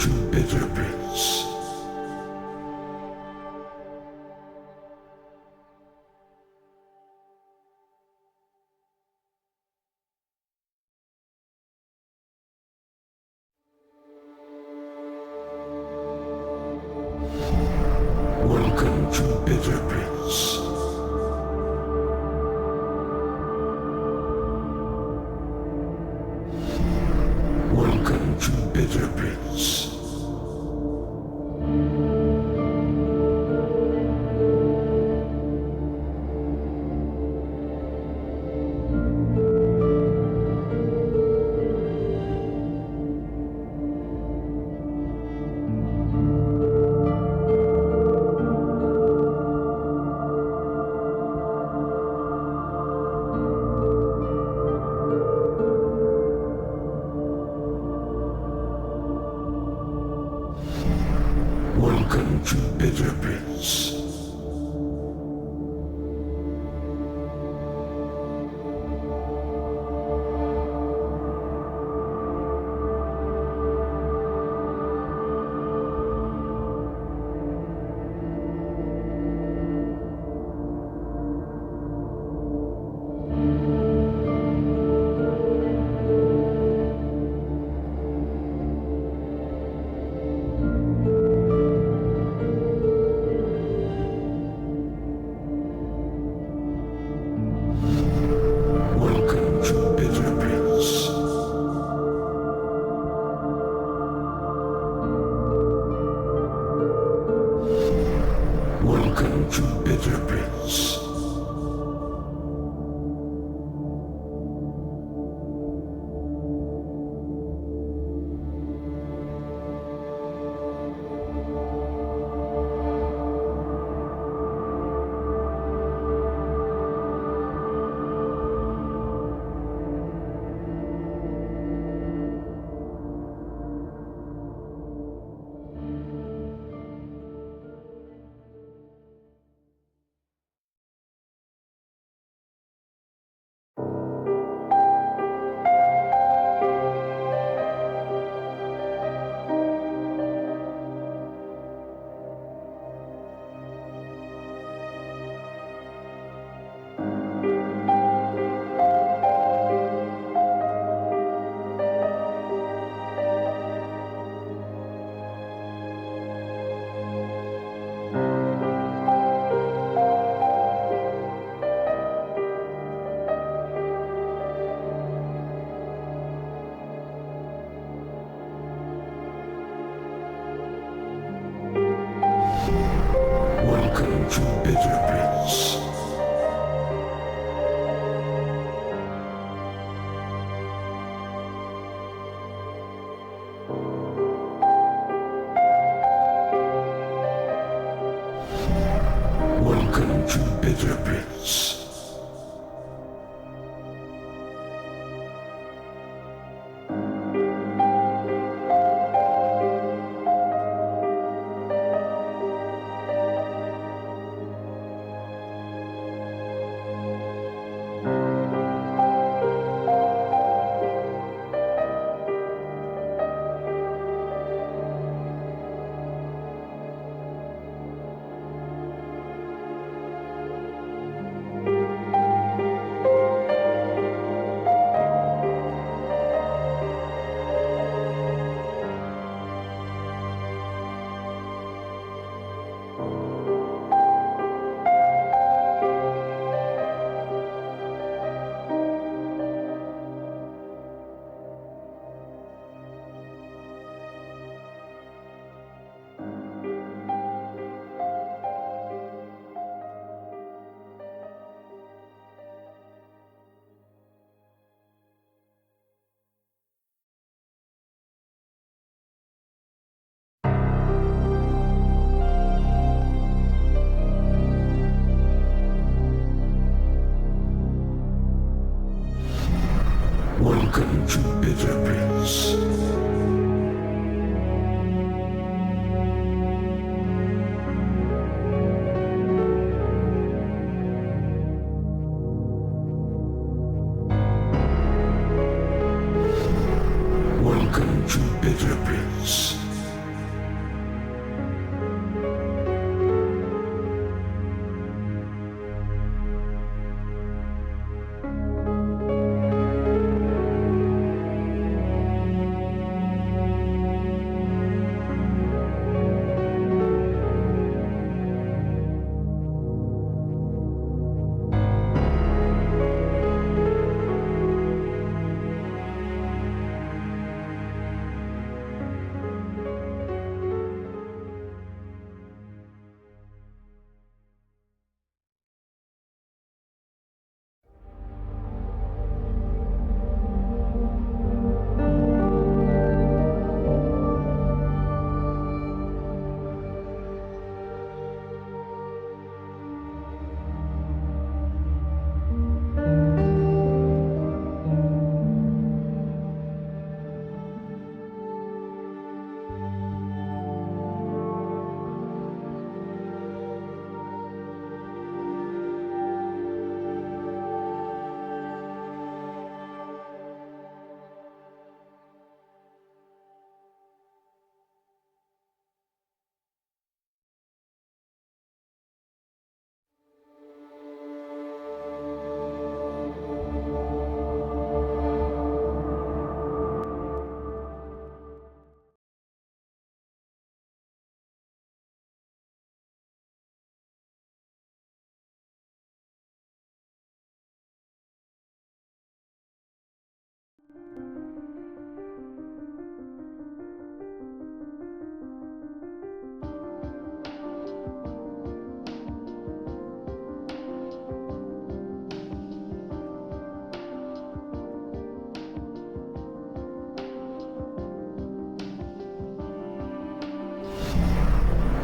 to Bitter Prince. Welcome to Bitter Prince. Welcome to Bitter Prince. Welcome to Bitter Prince. Welcome to Bitter Prince. Welcome to Bitter Prince. Welcome to Bitter Prince. Welcome to Bitter Prince. Welcome to Bitter Prince. Welcome to Bitter Prince.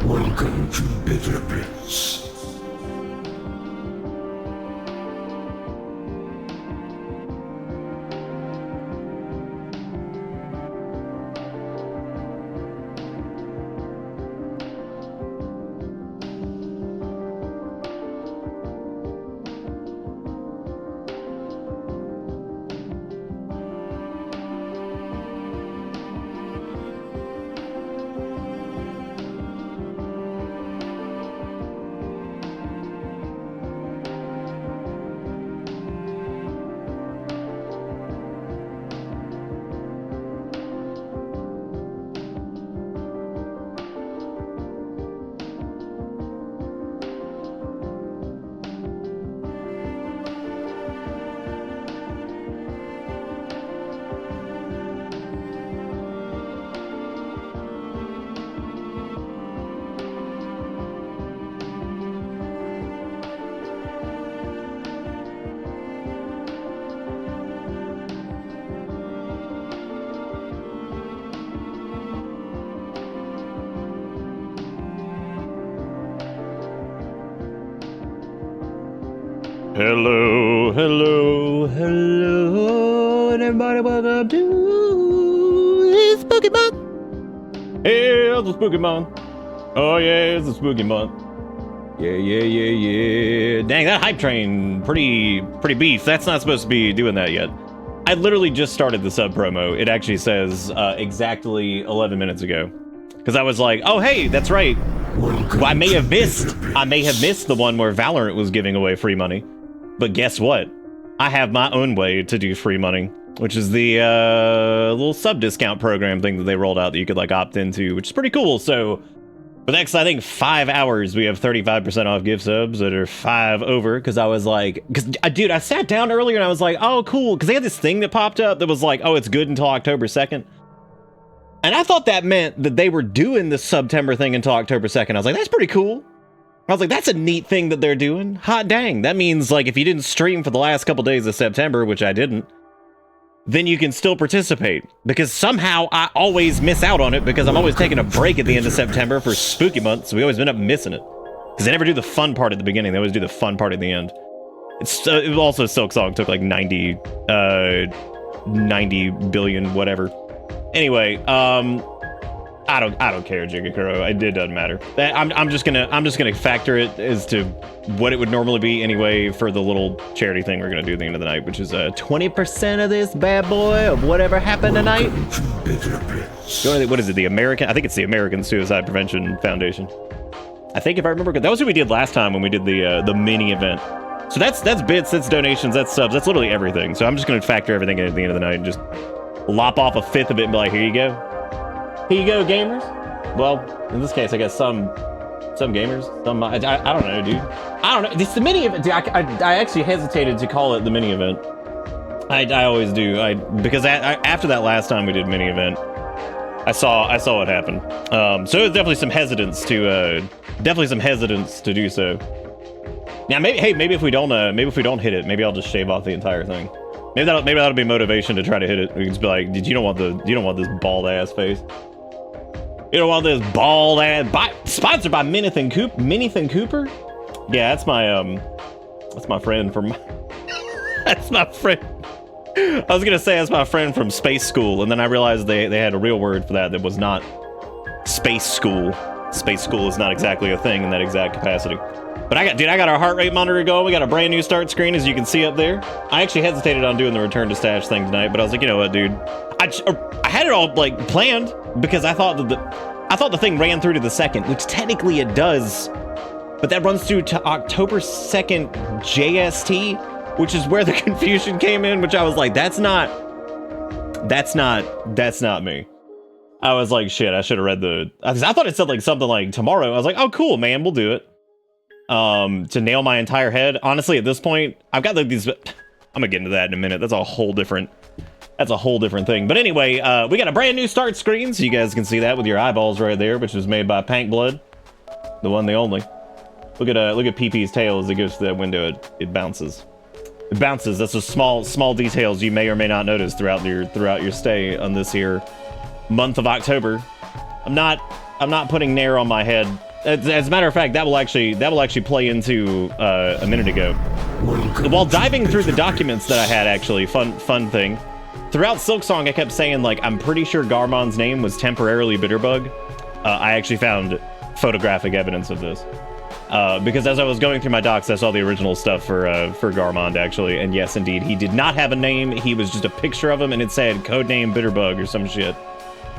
Welcome to Bitter Prince. Hello, hello, hello, and everybody welcome to the spooky month. Hey, it's the spooky month. Oh yeah, it's the spooky month. Yeah. Dang, that hype train, pretty beef. That's not supposed to be doing that yet. I literally just started the sub promo. It actually says exactly 11 minutes ago. Because I was like, oh hey, that's right. Well, I may have missed the one where Valorant was giving away free money. But guess what? I have my own way to do free money, which is the little sub discount program thing that they rolled out that you could like opt into, which is pretty cool. So for the next, I think 5 hours, we have 35% off gift subs that are 5 over. Because I was like, dude, I sat down earlier and I was like, oh cool, because they had this thing that popped up that was like, oh, it's good until October 2nd. And I thought that meant that they were doing the September thing until October 2nd. I was like, that's pretty cool. I was like, that's a neat thing that they're doing. Hot dang. That means, like, if you didn't stream for the last couple days of September, which I didn't, then you can still participate. Because somehow I always miss out on it because I'm always taking a break at the end of September for spooky months. So we always end up missing it. Because they never do the fun part at the beginning. They always do the fun part at the end. It was also Silk Song took like 90 billion whatever. Anyway, I don't care, Jigakuro. It doesn't matter. I'm just gonna factor it as to what it would normally be anyway for the little charity thing we're gonna do at the end of the night, which is 20% of this bad boy of whatever happened tonight. What is it? The American? I think it's the American Suicide Prevention Foundation. I think if I remember, that was what we did last time when we did the mini event. So that's bits, that's donations, that's subs, that's literally everything. So I'm just gonna factor everything in at the end of the night and just lop off a fifth of it and be like, here you go. Here you go, gamers. Well, in this case, I guess some gamers. Some I don't know, dude. I don't know. It's the mini event. Dude, I actually hesitated to call it the mini event. I always do. Because after that last time we did mini event, I saw what happened. So there's definitely some hesitance to do so. Now maybe if we don't hit it, maybe I'll just shave off the entire thing. Maybe that'll be motivation to try to hit it. We can just be like, you don't want this bald ass face. You don't want this bald ass. Sponsored by Minithan Cooper. Yeah, that's my friend from. That's my friend. I was gonna say that's my friend from Space School, and then I realized they had a real word for that was not Space School. Space School is not exactly a thing in that exact capacity. But I got our heart rate monitor going. We got a brand new start screen, as you can see up there. I actually hesitated on doing the return to stash thing tonight, but I was like, you know what, dude? I had it all like planned because I thought the thing ran through to the 2nd, which technically it does, but that runs through to October 2nd JST, which is where the confusion came in. Which I was like, that's not me. I was like, shit, I should have read I thought it said like something like tomorrow. I was like, oh cool, man, we'll do it. To nail my entire head. Honestly, at this point, I've got like these. I'm gonna get into that in a minute. That's a whole different thing. But anyway, we got a brand new start screen, so you guys can see that with your eyeballs right there, which was made by Pank Blood, the one, the only. Look at PP's tail as it goes to that window. It bounces. It bounces. That's the small details you may or may not notice throughout your stay on this here month of October. I'm not putting Nair on my head As a matter of fact, that will actually play into a minute ago. While diving through the documents that I had, actually, fun thing. Throughout Silksong, I kept saying, like, I'm pretty sure Garmon's name was temporarily Bitterbug. I actually found photographic evidence of this. Because as I was going through my docs, I saw the original stuff for Garmond, actually. And yes, indeed, he did not have a name. He was just a picture of him, and it said codename Bitterbug or some shit.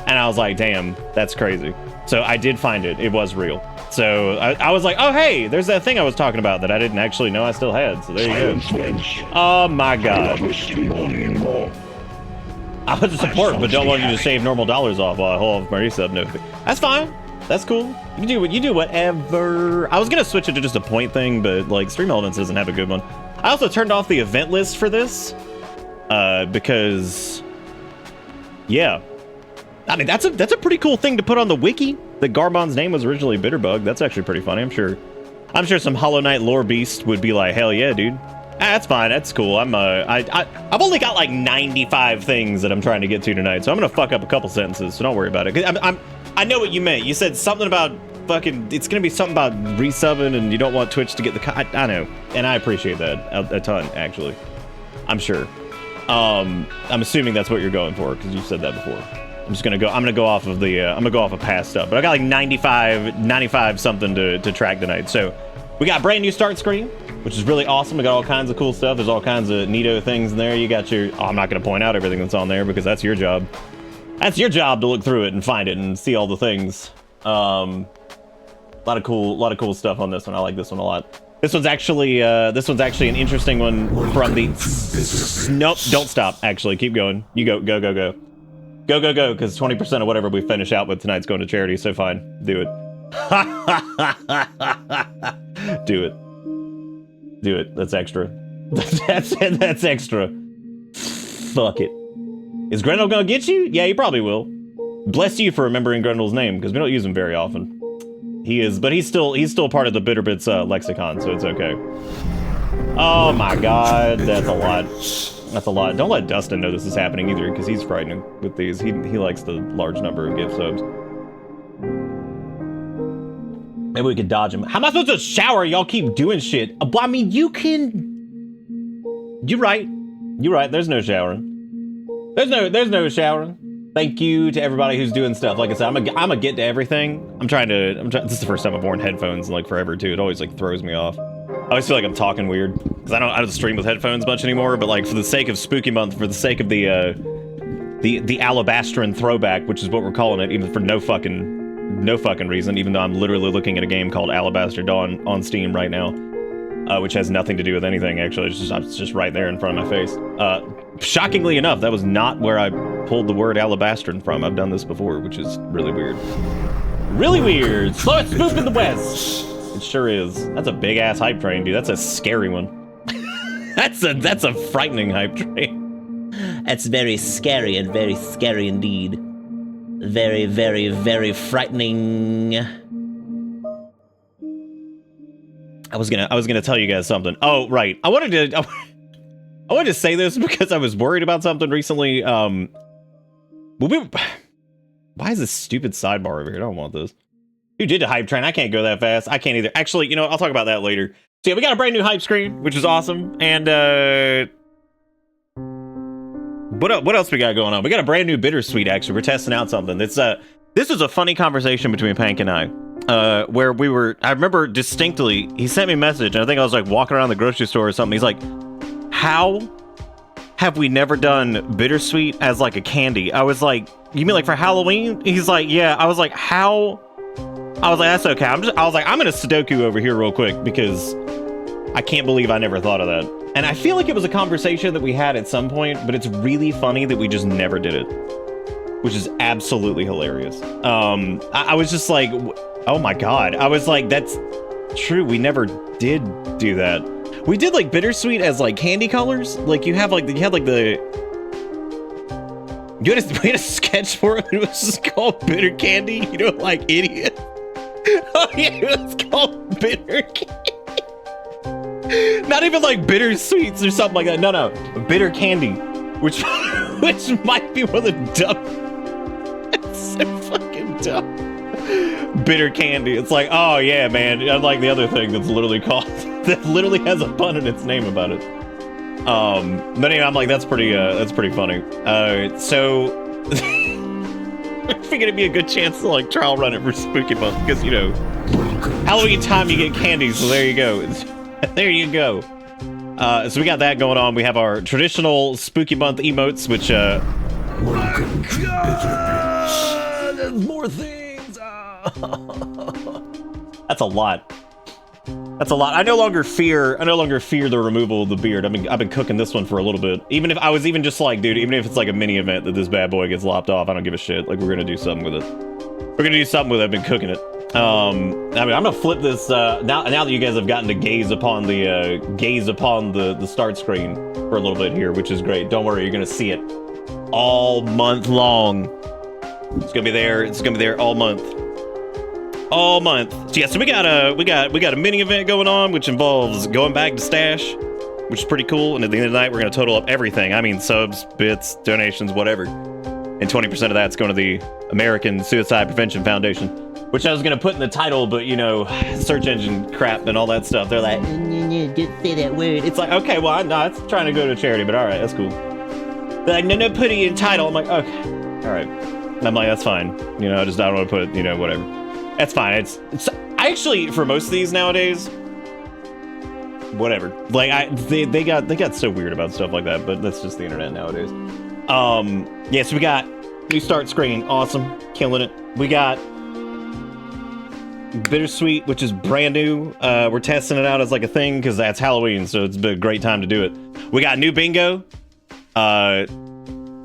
And I was like, damn, that's crazy. So I did find it. It was real. So I was like, oh, hey, there's that thing I was talking about that I didn't actually know I still had. So there you go. Oh, my God. I was a support, but don't want you to save normal dollars off while I hold off my resub. No, that's fine. That's cool. You do whatever. I was gonna switch it to just a point thing, but like Stream Elements doesn't have a good one. I also turned off the event list for this because, yeah, I mean that's a pretty cool thing to put on the wiki. That Garmon's name was originally Bitterbug. That's actually pretty funny. I'm sure some Hollow Knight lore beast would be like, hell yeah, dude. That's fine. That's cool. I've only got like 95 things that I'm trying to get to tonight, so I'm gonna fuck up a couple sentences. So don't worry about it. I know what you meant. You said something about fucking. It's gonna be something about resubbing, and you don't want Twitch to get the. I know, and I appreciate that a ton. Actually, I'm sure. I'm assuming that's what you're going for because you said that before. I'm gonna go off of the. I'm gonna go off of past stuff, but I got like 95 something to track tonight. So we got a brand new start screen, which is really awesome. We got all kinds of cool stuff. There's all kinds of neato things in there. You got your. Oh, I'm not gonna point out everything that's on there because that's your job. That's your job to look through it and find it and see all the things. A lot of cool stuff on this one. I like this one a lot. This one's actually an interesting one from the. Nope, don't stop. Actually, keep going. You go, go. Because 20% of whatever we finish out with tonight's going to charity. So fine, do it. Do it. That's extra. That's extra. Fuck it. Is Grendel gonna get you? Yeah, he probably will. Bless you for remembering Grendel's name, because we don't use him very often. He is, but he's still part of the Bitterbits lexicon, so it's okay. Oh my God, that's a lot. That's a lot. Don't let Dustin know this is happening either, because he's frightening with these. He likes the large number of gift subs. Maybe we could dodge him. How am I supposed to shower? Y'all keep doing shit. I mean, you can. You're right. There's no showering. There's no showering. Thank you to everybody who's doing stuff. Like I said, I'm gonna get to everything. I'm trying. This is the first time I've worn headphones in like forever too. It always like throws me off. I always feel like I'm talking weird because I don't stream with headphones much anymore. But like for the sake of Spooky Month, for the sake of the Alabastron throwback, which is what we're calling it, even for no fucking reason. Even though I'm literally looking at a game called Alabaster Dawn on Steam right now. Which has nothing to do with anything, actually. It's just right there in front of my face. Shockingly enough, that was not where I pulled the word alabastron from. I've done this before, which is really weird. Really weird! Slowest spoof in the West! It sure is. That's a big-ass hype train, dude. That's a scary one. That's a frightening hype train. That's very scary and very scary indeed. Very, very, very frightening. I was gonna tell you guys something. Oh, right. I wanted to say this because I was worried about something recently. Why is this stupid sidebar over here? I don't want this. You did a hype train. I can't go that fast. I can't either. Actually, you know what? I'll talk about that later. So yeah, we got a brand new hype screen, which is awesome. And what else we got going on? We got a brand new Bittersweet. Actually, we're testing out something. This was a funny conversation between Pank and I. Where I remember distinctly, he sent me a message, and I think I was like walking around the grocery store or something. He's like, how have we never done Bittersweet as like a candy? I was like, you mean like for Halloween? He's like, yeah. I was like, how? I was like, that's okay. I was like, I'm gonna Sudoku over here real quick because I can't believe I never thought of that. And I feel like it was a conversation that we had at some point, but it's really funny that we just never did it, which is absolutely hilarious. I was just like, oh my God. I was like, that's true. We never did do that. We did like Bittersweet as like candy colors. Like we had a sketch for it. It was just called Bitter Candy. You know, like idiot. Oh yeah, it was called Bitter Candy. Not even like Bitter Sweets or something like that. No, Bitter Candy, which might be one of the dumb. It's so fucking dumb. Bitter candy. It's like, oh yeah, man. Unlike the other thing that's literally called, that literally has a pun in its name about it. But anyway, I'm like, that's pretty funny. So it's gonna be a good chance to like trial run it for Spooky Month because you know, Halloween time you get candy. So there you go. There you go. So we got that going on. We have our traditional Spooky Month emotes, which Welcome to Bitter Bliss. there's more things. That's a lot. That's a lot. I no longer fear the removal of the beard. I mean, I've been cooking this one for a little bit. Even if I was even just like, dude, even if it's like a mini event that this bad boy gets lopped off, I don't give a shit. Like, we're gonna do something with it. We're gonna do something with it. I've been cooking it. I mean, I'm gonna flip this now that you guys have gotten to gaze upon the start screen for a little bit here, which is great. Don't worry, you're gonna see it all month long. It's gonna be there. It's gonna be there all month. All month. So yeah, so we got a mini event going on, which involves going back to stash, which is pretty cool. And at the end of the night, we're gonna total up everything. I mean, subs, bits, donations, whatever. And 20% of that's going to the American Suicide Prevention Foundation, which I was gonna put in the title, but you know, search engine crap and all that stuff. They're like, no, don't say that word. It's like, okay, well, no, it's trying to go to charity, but all right, that's cool. They're like, no, put it in title. I'm like, okay, all right. And I'm like, that's fine. You know, I don't want to put, you know, whatever. That's fine. It's I actually, for most of these nowadays, whatever. Like they got so weird about stuff like that, but that's just the internet nowadays. Yeah, so we got new start screen, awesome, killing it. We got Bittersweet, which is brand new. We're testing it out as like a thing because that's Halloween, so it's been a great time to do it. We got new bingo. I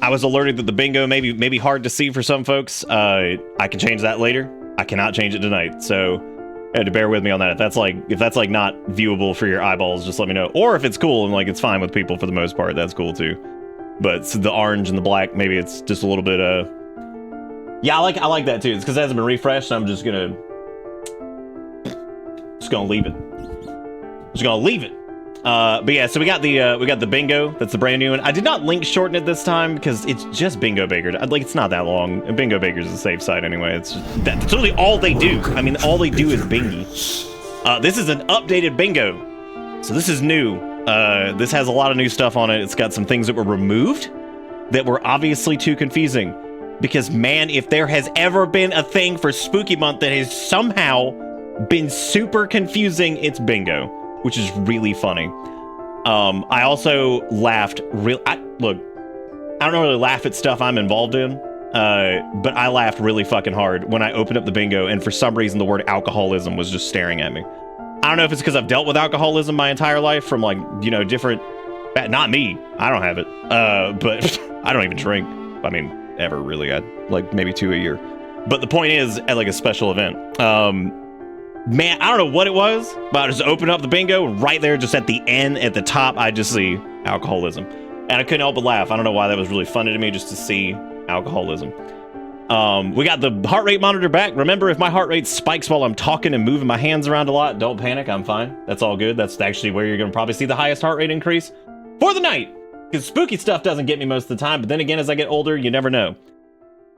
was alerted that the bingo may be hard to see for some folks. I can change that later. I cannot change it tonight, so you have to bear with me on that. If that's like not viewable for your eyeballs, just let me know. Or if it's cool and like it's fine with people for the most part, that's cool too. But the orange and the black, maybe it's just a little bit yeah, I like that too. It's because it hasn't been refreshed. So I'm just gonna leave it. But yeah, so we got the bingo. That's the brand new one. I did not link shorten it this time because it's just Bingo Baker. Like, it's not that long. And Bingo Baker's a safe site anyway. That's really all they do. I mean, all they do is bingy. This is an updated bingo, so this is new. This has a lot of new stuff on it. It's got some things that were removed that were obviously too confusing. Because man, if there has ever been a thing for Spooky Month that has somehow been super confusing, it's bingo, which is really funny. I also laughed look, I don't really laugh at stuff I'm involved in, but I laughed really fucking hard when I opened up the bingo, and for some reason the word alcoholism was just staring at me. I don't know if it's because I've dealt with alcoholism my entire life from like, you know, different, not me, I don't have it, but I don't even drink. I mean, ever really. I like maybe 2 a year. But the point is, at like a special event, man, I don't know what it was, but I just opened up the bingo, and right there, just at the end, at the top, I just see alcoholism. And I couldn't help but laugh. I don't know why that was really funny to me, just to see alcoholism. We got the heart rate monitor back. Remember, if my heart rate spikes while I'm talking and moving my hands around a lot, don't panic, I'm fine. That's all good. That's actually where you're going to probably see the highest heart rate increase for the night. Because spooky stuff doesn't get me most of the time, but then again, as I get older, you never know.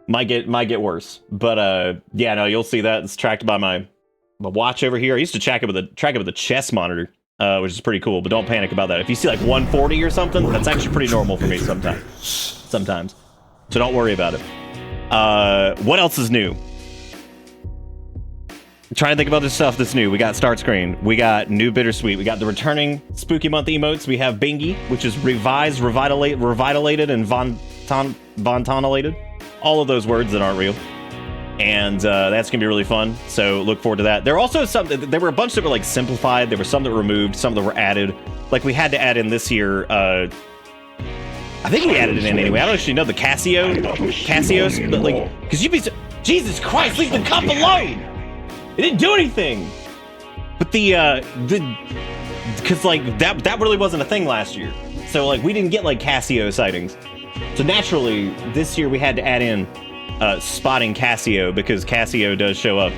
Might get worse. But yeah, no, you'll see that. It's tracked by my watch over here. I used to track it with a chest monitor, which is pretty cool, but don't panic about that. If you see like 140 or something, that's actually pretty normal for me sometimes. So don't worry about it. What else is new? I'm trying to think about this stuff that's new. We got start screen. We got new Bittersweet. We got the returning Spooky Month emotes. We have Bingy, which is revised, revitalated, and vontonalated. All of those words that aren't real. And that's gonna be really fun, so look forward to that. There were a bunch that were like simplified. There were some that were removed, some that were added. Like we had to add in this year, I think we added it in anyway. I don't actually know the Cassios, but like, because you'd be Jesus Christ, leave the cup alone. It didn't do anything. But because like that really wasn't a thing last year, so like we didn't get like Cassio sightings. So naturally, this year we had to add in spotting Cassio, because Cassio does show up.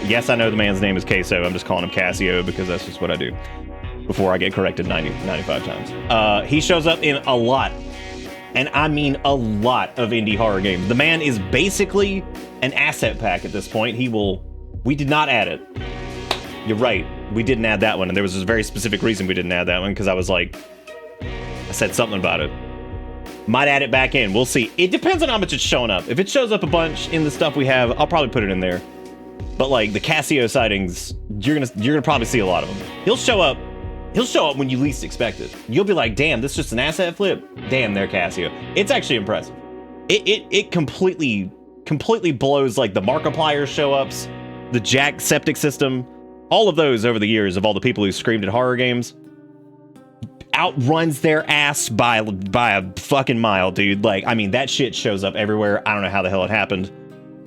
Yes, I know the man's name is Queso. I'm just calling him Cassio because that's just what I do before I get corrected 95 times. He shows up in a lot and I mean a lot of indie horror games. The man is basically an asset pack at this point. We did not add it. You're right. We didn't add that one, and there was a very specific reason we didn't add that one, because I was like, I said something about it. Might add it back in. We'll see. It depends on how much it's showing up. If it shows up a bunch in the stuff we have, I'll probably put it in there. But like the Casio sightings, you're gonna probably see a lot of them. He'll show up when you least expect it. You'll be like, damn, this is just an asset flip. Damn, they're Casio. It's actually impressive. It completely blows like the Markiplier show ups, the Jack septic system, all of those over the years of all the people who screamed at horror games. Outruns their ass by a fucking mile, dude. Like, I mean, that shit shows up everywhere. I don't know how the hell it happened.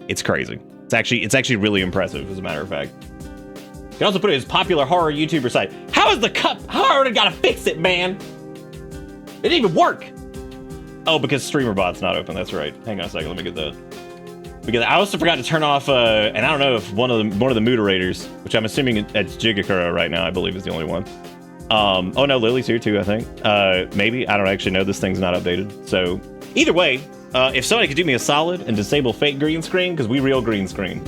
It's crazy. It's actually really impressive, as a matter of fact. You can also put it as popular horror YouTuber site. How is the cup? How hard I gotta fix it, man? It didn't even work. Oh, because StreamerBot's not open. That's right. Hang on a second. Let me get that. Because I also forgot to turn off, and I don't know if one of the moderators, which I'm assuming it's Jigakura right now, I believe is the only one. Oh no, Lily's here too, I think. Maybe, I don't actually know, this thing's not updated. So, either way, if somebody could do me a solid and disable fake green screen, because we real green screen.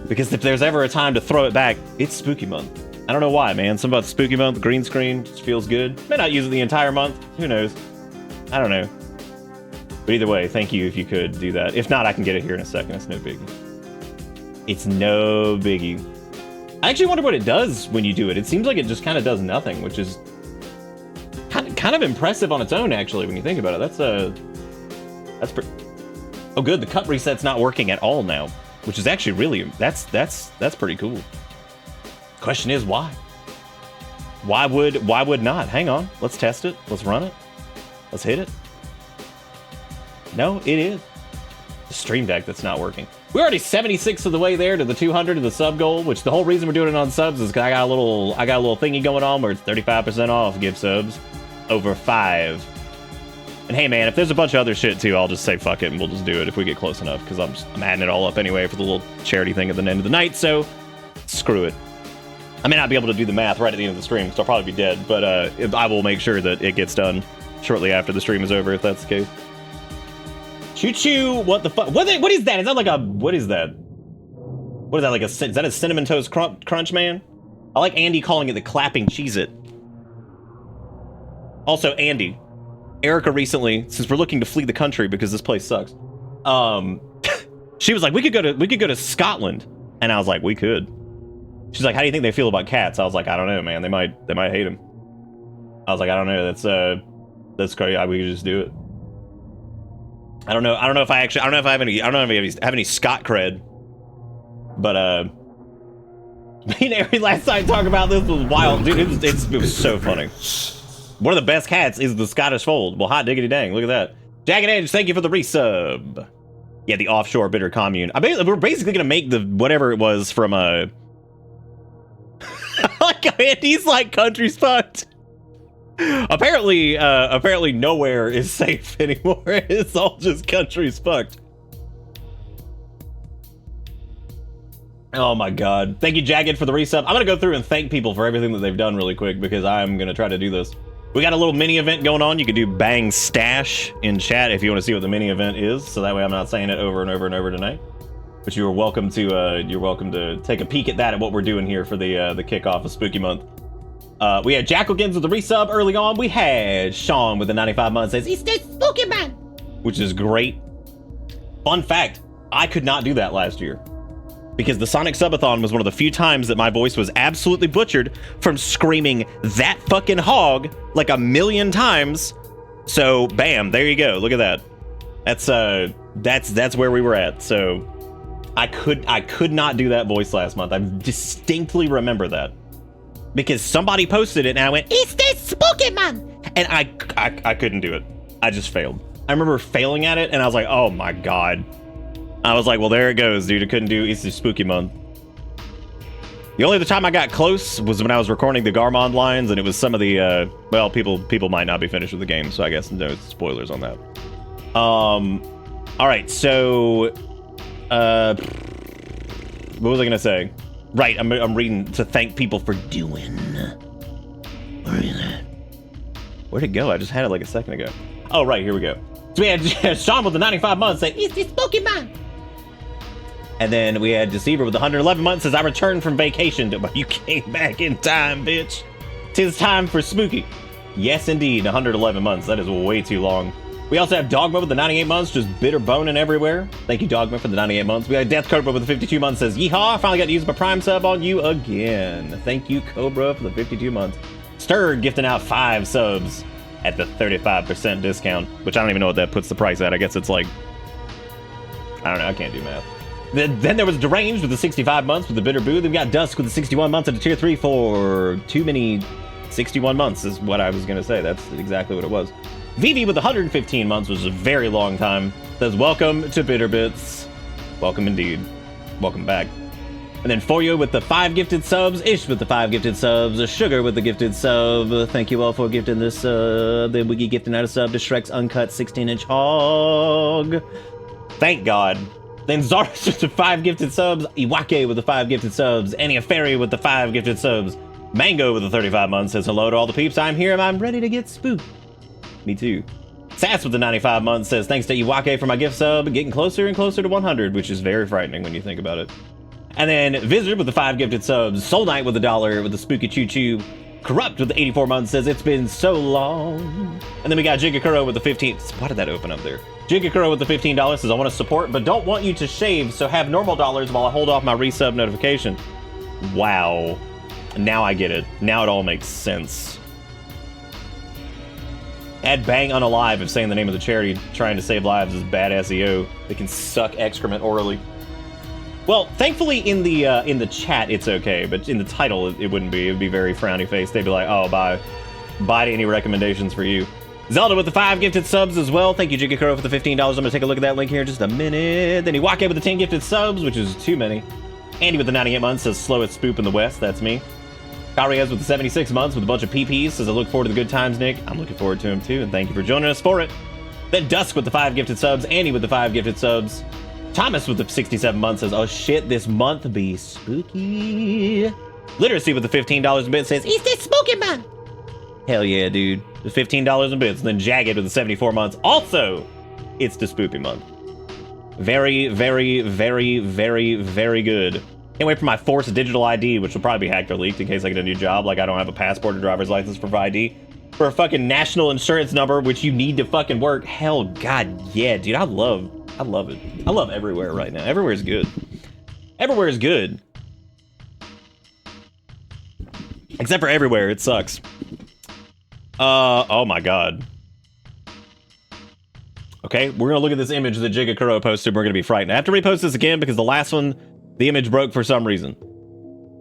Because if there's ever a time to throw it back, it's spooky month. I don't know why, man. Something about spooky month, green screen, just feels good. May not use it the entire month, who knows? I don't know. But either way, thank you if you could do that. If not, I can get it here in a second, it's no biggie. It's no biggie. I actually wonder what it does when you do it. It seems like it just kind of does nothing, which is kind of impressive on its own, actually, when you think about it. That's pretty... Oh, good. The cup reset's not working at all now, which is actually really... That's pretty cool. Question is, why? Why would not? Hang on. Let's test it. Let's run it. Let's hit it. No, it is. The Stream Deck that's not working. We're already 76 of the way there to the 200 of the sub goal, which the whole reason we're doing it on subs is because I got a little thingy going on where it's 35% off give subs over 5. And hey man, if there's a bunch of other shit too, I'll just say fuck it and we'll just do it if we get close enough, because I'm adding it all up anyway for the little charity thing at the end of the night, so screw it. I may not be able to do the math right at the end of the stream because I'll probably be dead, but I will make sure that it gets done shortly after the stream is over if that's the case. Choo-choo, what the fuck? What is that? Is that like a... What is that? What is that, like a... Is that a Cinnamon Toast Crunch, man? I like Andy calling it the clapping Cheez-It. Also, Andy. Erica recently, since we're looking to flee the country because this place sucks, she was like, we could go to Scotland. And I was like, we could. She's like, how do you think they feel about cats? I was like, I don't know, man. They might hate them. I was like, I don't know. That's crazy. We could just do it. I don't know if I have any Scott cred, but me and Ari last time talking about this was wild, dude. It was so funny. One of the best cats is the Scottish Fold. Well, hot diggity dang, look at that. Jagged Edge, thank you for the resub. Yeah, the offshore bitter commune. We're basically gonna make the whatever it was from like Andy's like country's fucked. Apparently nowhere is safe anymore. It's all just country's fucked. Oh my god. Thank you, Jagged, for the resub. I'm gonna go through and thank people for everything that they've done really quick because I'm gonna try to do this. We got a little mini event going on. You can do bang stash in chat if you want to see what the mini event is, so that way I'm not saying it over and over and over tonight. But you're welcome to take a peek at that, at what we're doing here for the kickoff of Spooky Month. We had Jackalkins with the resub early on. We had Sean with the 95 months says, he's the spooky man, which is great. Fun fact, I could not do that last year because the Sonic Subathon was one of the few times that my voice was absolutely butchered from screaming that fucking hog like a million times. So bam, there you go. Look at that. That's where we were at. So I could not do that voice last month. I distinctly remember that. Because somebody posted it and I went, it's this spooky man! And I couldn't do it. I just failed. I remember failing at it and I was like, oh my god. I was like, well, there it goes, dude. I couldn't do It's the Spooky Month. The only other time I got close was when I was recording the Garmond lines and it was some of the, well, people might not be finished with the game, so I guess no spoilers on that. Alright, so, what was I gonna say? Right, I'm reading to thank people for doing. Where is it? Where'd it go? I just had it like a second ago. Oh, right, here we go. So we had Sean with the 95 months saying, "It's this Pokemon." And then we had Deceiver with 111 months as I returned from vacation. You came back in time, bitch. 'Tis time for Spooky. Yes, indeed, 111 months. That is way too long. We also have Dogma with the 98 months, just bitter boning everywhere. Thank you, Dogma, for the 98 months. We got Death Cobra with the 52 months, says, "Yeehaw, I finally got to use my Prime sub on you again." Thank you, Cobra, for the 52 months. Stirred gifting out 5 subs at the 35% discount, which I don't even know what that puts the price at. I guess it's like, I don't know, I can't do math. Then there was Deranged with the 65 months with the Bitter Boo. Then we got Dusk with the 61 months at a tier 3 for too many 61 months is what I was going to say. That's exactly what it was. Vivi with 115 months, which is a very long time, says, "Welcome to Bitter Bits." Welcome indeed. Welcome back. And then Foyo with the 5 gifted subs, Ish with the 5 gifted subs, Sugar with the gifted sub. Thank you all for gifting this sub. Then Wiggy gifting out a sub to Shrek's Uncut 16-inch hog. Thank God. Then Zarus with the 5 gifted subs, Iwake with the 5 gifted subs, Ania Fairy with the 5 gifted subs, Mango with the 35 months says, "Hello to all the peeps, I'm here and I'm ready to get spooked." Me too. Sass with the 95 months says, "Thanks to Iwake for my gift sub, getting closer and closer to 100, which is very frightening when you think about it." And then Vizard with the 5 gifted subs, Soul Knight with $1 with the Spooky Choo Choo, Corrupt with the 84 months says, "It's been so long." And then we got Jigakuro with the 15. Why did that open up there? Jigakuro with the $15 says, "I want to support, but don't want you to shave, so have normal dollars while I hold off my resub notification." Wow. Now I get it. Now it all makes sense. Add Bang Unalive if saying the name of the charity trying to save lives is bad SEO. They can suck excrement orally. Well, thankfully in the chat it's okay, but in the title it wouldn't be. It would be very frowny face. They'd be like, "Oh, bye to any recommendations for you." Zelda with the 5 gifted subs as well. Thank you, Jigakuro, for the $15. I'm gonna take a look at that link here in just a minute. Then Iwake with the 10 gifted subs, which is too many. Andy with the 98 months says, "Slowest spoop in the West." That's me. Kariez with the 76 months with a bunch of PPs says, "I look forward to the good times, Nick." I'm looking forward to him too, and thank you for joining us for it. Then Dusk with the 5 gifted subs, Andy with the 5 gifted subs. Thomas with the 67 months says, "Oh shit, this month be spooky." Literacy with the $15 a bit says, "It's this spooky month." Hell yeah, dude. The $15 a bit. And then Jagged with the 74 months. Also, it's the spooky month. Very, very, very, very, very good. Can't wait for my forced digital ID, which will probably be hacked or leaked in case I get a new job. Like I don't have a passport or driver's license for ID. For a fucking national insurance number, which you need to fucking work. Hell, god yeah, dude. I love it. I love everywhere right now. Everywhere is good. Everywhere is good. Except for everywhere, it sucks. Oh my god. Okay, we're gonna look at this image that Jigakuro posted. We're gonna be frightened. I have to repost this again because the last one, the image broke for some reason.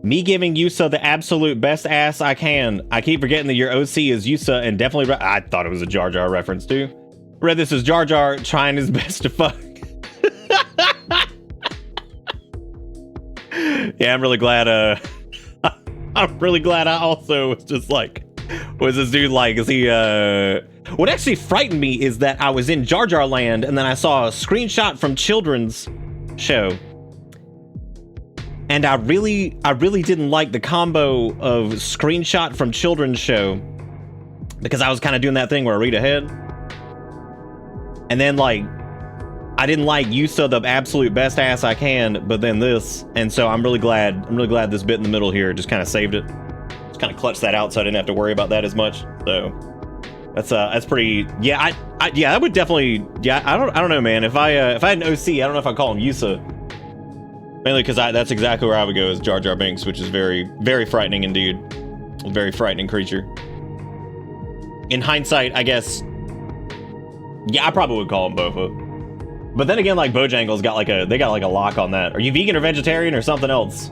Me giving Yusa the absolute best ass I can. I keep forgetting that your OC is Yusa and definitely... I thought it was a Jar Jar reference too. Read this as Jar Jar trying his best to fuck. Yeah, I'm really glad, I'm really glad I also was just like... Was this dude like, is he, What actually frightened me is that I was in Jar Jar Land and then I saw a screenshot from Children's Show. And I really didn't like the combo of screenshot from Children's Show because I was kind of doing that thing where I read ahead. And then like, I didn't like Yusa the absolute best ass I can, but then this. And so I'm really glad this bit in the middle here just kind of saved it. Just kind of clutched that out so I didn't have to worry about that as much. So that's pretty, yeah, I would definitely, yeah, I don't know, man. If I had an OC, I don't know if I'd call him Yusa. Mainly because that's exactly where I would go as Jar Jar Binks, which is very, very frightening indeed. A very frightening creature. In hindsight, I guess, yeah, I probably would call him Bofa. But then again, like Bojangles got like a lock on that. Are you vegan or vegetarian or something else?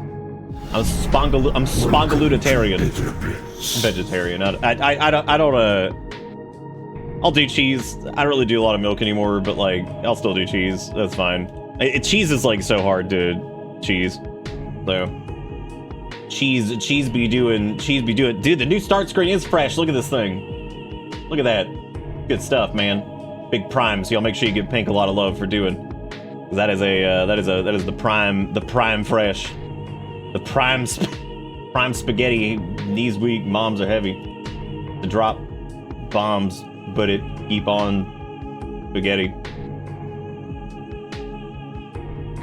I'm spongalutarian. Vegetarian. I don't I'll do cheese. I don't really do a lot of milk anymore, but like I'll still do cheese. That's fine. Cheese is like so hard to cheese. So cheese be doing. Dude, the new start screen is fresh. Look at this thing. Look at that. Good stuff, man. Big Prime, so y'all make sure you give Pink a lot of love for doing. That is the prime fresh. The prime spaghetti, knees weak, moms are heavy. To drop bombs but it keep on spaghetti.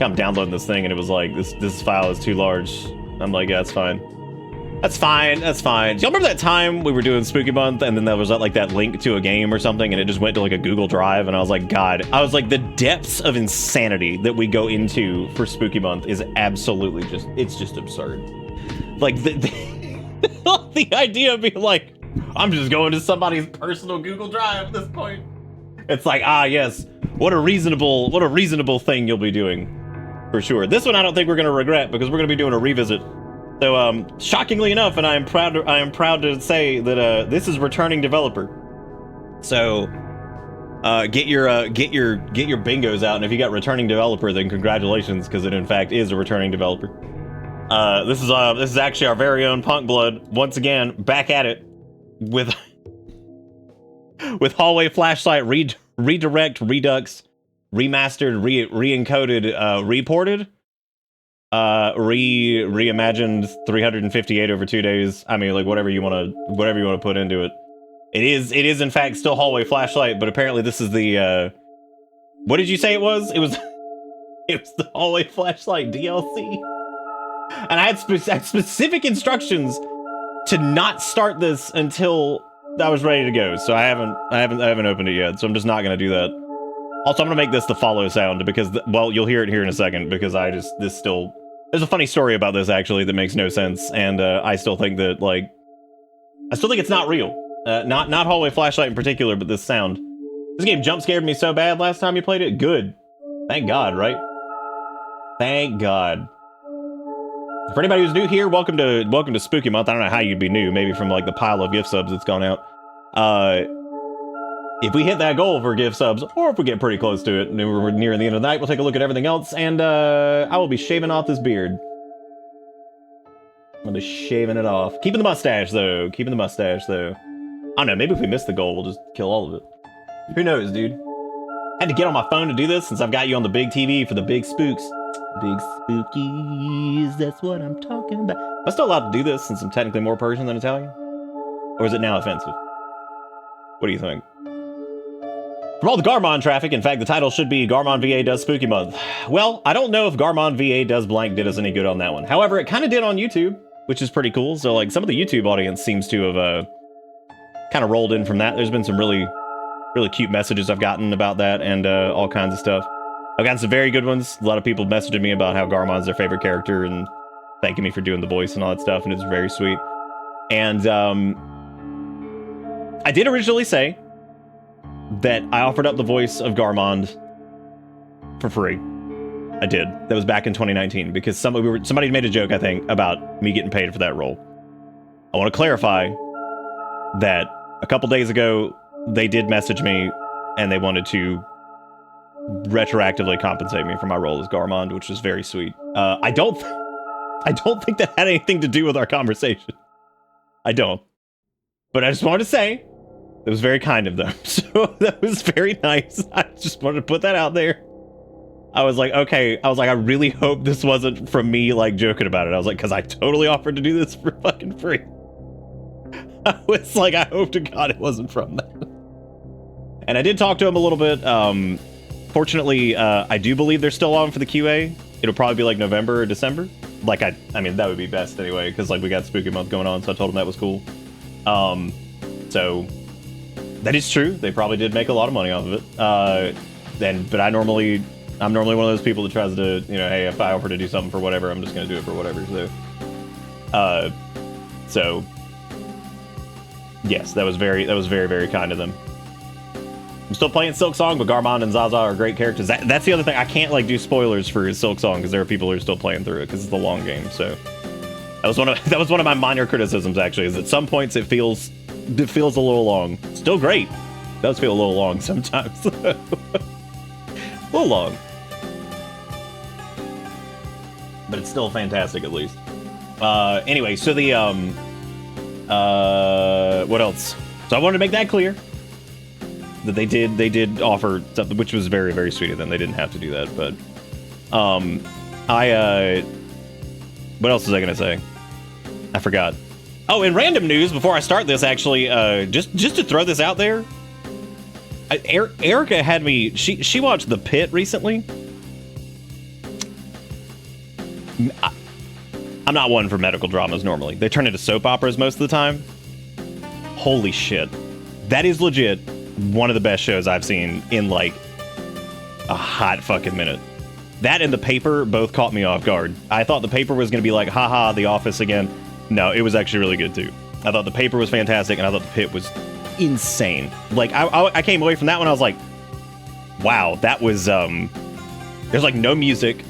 I'm downloading this thing and it was like, this file is too large. I'm like, yeah, that's fine. That's fine, that's fine. Do y'all remember that time we were doing Spooky Month and then there was like that link to a game or something and it just went to like a Google Drive and I was like, God, I was like, the depths of insanity that we go into for Spooky Month is absolutely just, it's just absurd. Like the idea of being like, I'm just going to somebody's personal Google Drive at this point. It's like, ah, yes, what a reasonable thing you'll be doing. For sure. This one I don't think we're going to regret because we're going to be doing a revisit. So, shockingly enough, and I am proud to say that this is returning developer. So, get your bingos out, and if you got returning developer, then congratulations, because it in fact is a returning developer. This is actually our very own Punk Blood once again back at it with hallway flashlight redirect redux. Remastered, re-encoded, reported, reimagined 358 over 2 days. I mean, like whatever you want to put into it. It is in fact still hallway flashlight, but apparently this is the what did you say it was? It was the hallway flashlight DLC. And I had specific instructions to not start this until I was ready to go. So I haven't opened it yet. So I'm just not gonna do that. Also, I'm going to make this the follow sound because, well, you'll hear it here in a second because there's a funny story about this actually that makes no sense. And I still think that, like, it's not real. Not hallway flashlight in particular, but this sound. This game jump scared me so bad last time you played it. Good. Thank God, right? Thank God. For anybody who's new here, welcome to Spooky Month. I don't know how you'd be new, maybe from like the pile of gift subs that's gone out. If we hit that goal for gift subs, or if we get pretty close to it, and we're nearing the end of the night, we'll take a look at everything else, and I will be shaving off this beard. I'm gonna be shaving it off. Keeping the mustache, though. I don't know, maybe if we miss the goal, we'll just kill all of it. Who knows, dude? I had to get on my phone to do this, since I've got you on the big TV for the big spooks. Big spookies, that's what I'm talking about. Am I still allowed to do this, since I'm technically more Persian than Italian? Or is it now offensive? What do you think? From all the Garmon traffic, in fact, the title should be Garmon VA does Spooky Month. Well, I don't know if Garmon VA does blank did us any good on that one. However, it kind of did on YouTube, which is pretty cool. So, like, some of the YouTube audience seems to have kind of rolled in from that. There's been some really cute messages I've gotten about that and all kinds of stuff. I've gotten some very good ones. A lot of people messaging me about how Garmon's their favorite character and thanking me for doing the voice and all that stuff, and it's very sweet. And I did originally say that I offered up the voice of Garmond for free. I did. That was back in 2019 because somebody made a joke, I think, about me getting paid for that role. I want to clarify that a couple days ago, they did message me and they wanted to retroactively compensate me for my role as Garmond, which was very sweet. I don't think that had anything to do with our conversation. I don't. But I just wanted to say it was very kind of them. So that was very nice. I just wanted to put that out there. I was like, okay. I was like, I really hope this wasn't from me, like, joking about it. I was like, because I totally offered to do this for fucking free. I was like, I hope to God it wasn't from that. And I did talk to him a little bit. Fortunately, I do believe they're still on for the QA. It'll probably be like November or December. Like, I mean, that would be best anyway, because, like, we got Spooky Month going on, so I told him that was cool. So that is true. They probably did make a lot of money off of it. But I'm normally one of those people that tries to, you know, hey, if I offer to do something for whatever, I'm just going to do it for whatever. So, yes, that was very, very kind of them. I'm still playing Silk Song, but Garmond and Zaza are great characters. That's the other thing. I can't, like, do spoilers for Silk Song because there are people who are still playing through it because it's a long game. So that was one of my minor criticisms, actually, is at some points it feels a little long. Still great. It does feel a little long sometimes. A little long. But it's still fantastic, at least. Anyway, so the, what else? So I wanted to make that clear. That they did offer something, which was very, very sweet of them. They didn't have to do that, but, what else was I gonna say? I forgot. Oh, in random news, before I start this, actually, just to throw this out there, Erica had me. She watched The Pit recently. I'm not one for medical dramas normally. They turn into soap operas most of the time. Holy shit, that is legit one of the best shows I've seen in like a hot fucking minute. That and The Paper both caught me off guard. I thought The Paper was gonna be like, haha, The Office again. No, it was actually really good too. I thought The Paper was fantastic, and I thought The Pit was insane. Like, I came away from that one, I was like, wow, that was, there's like no music.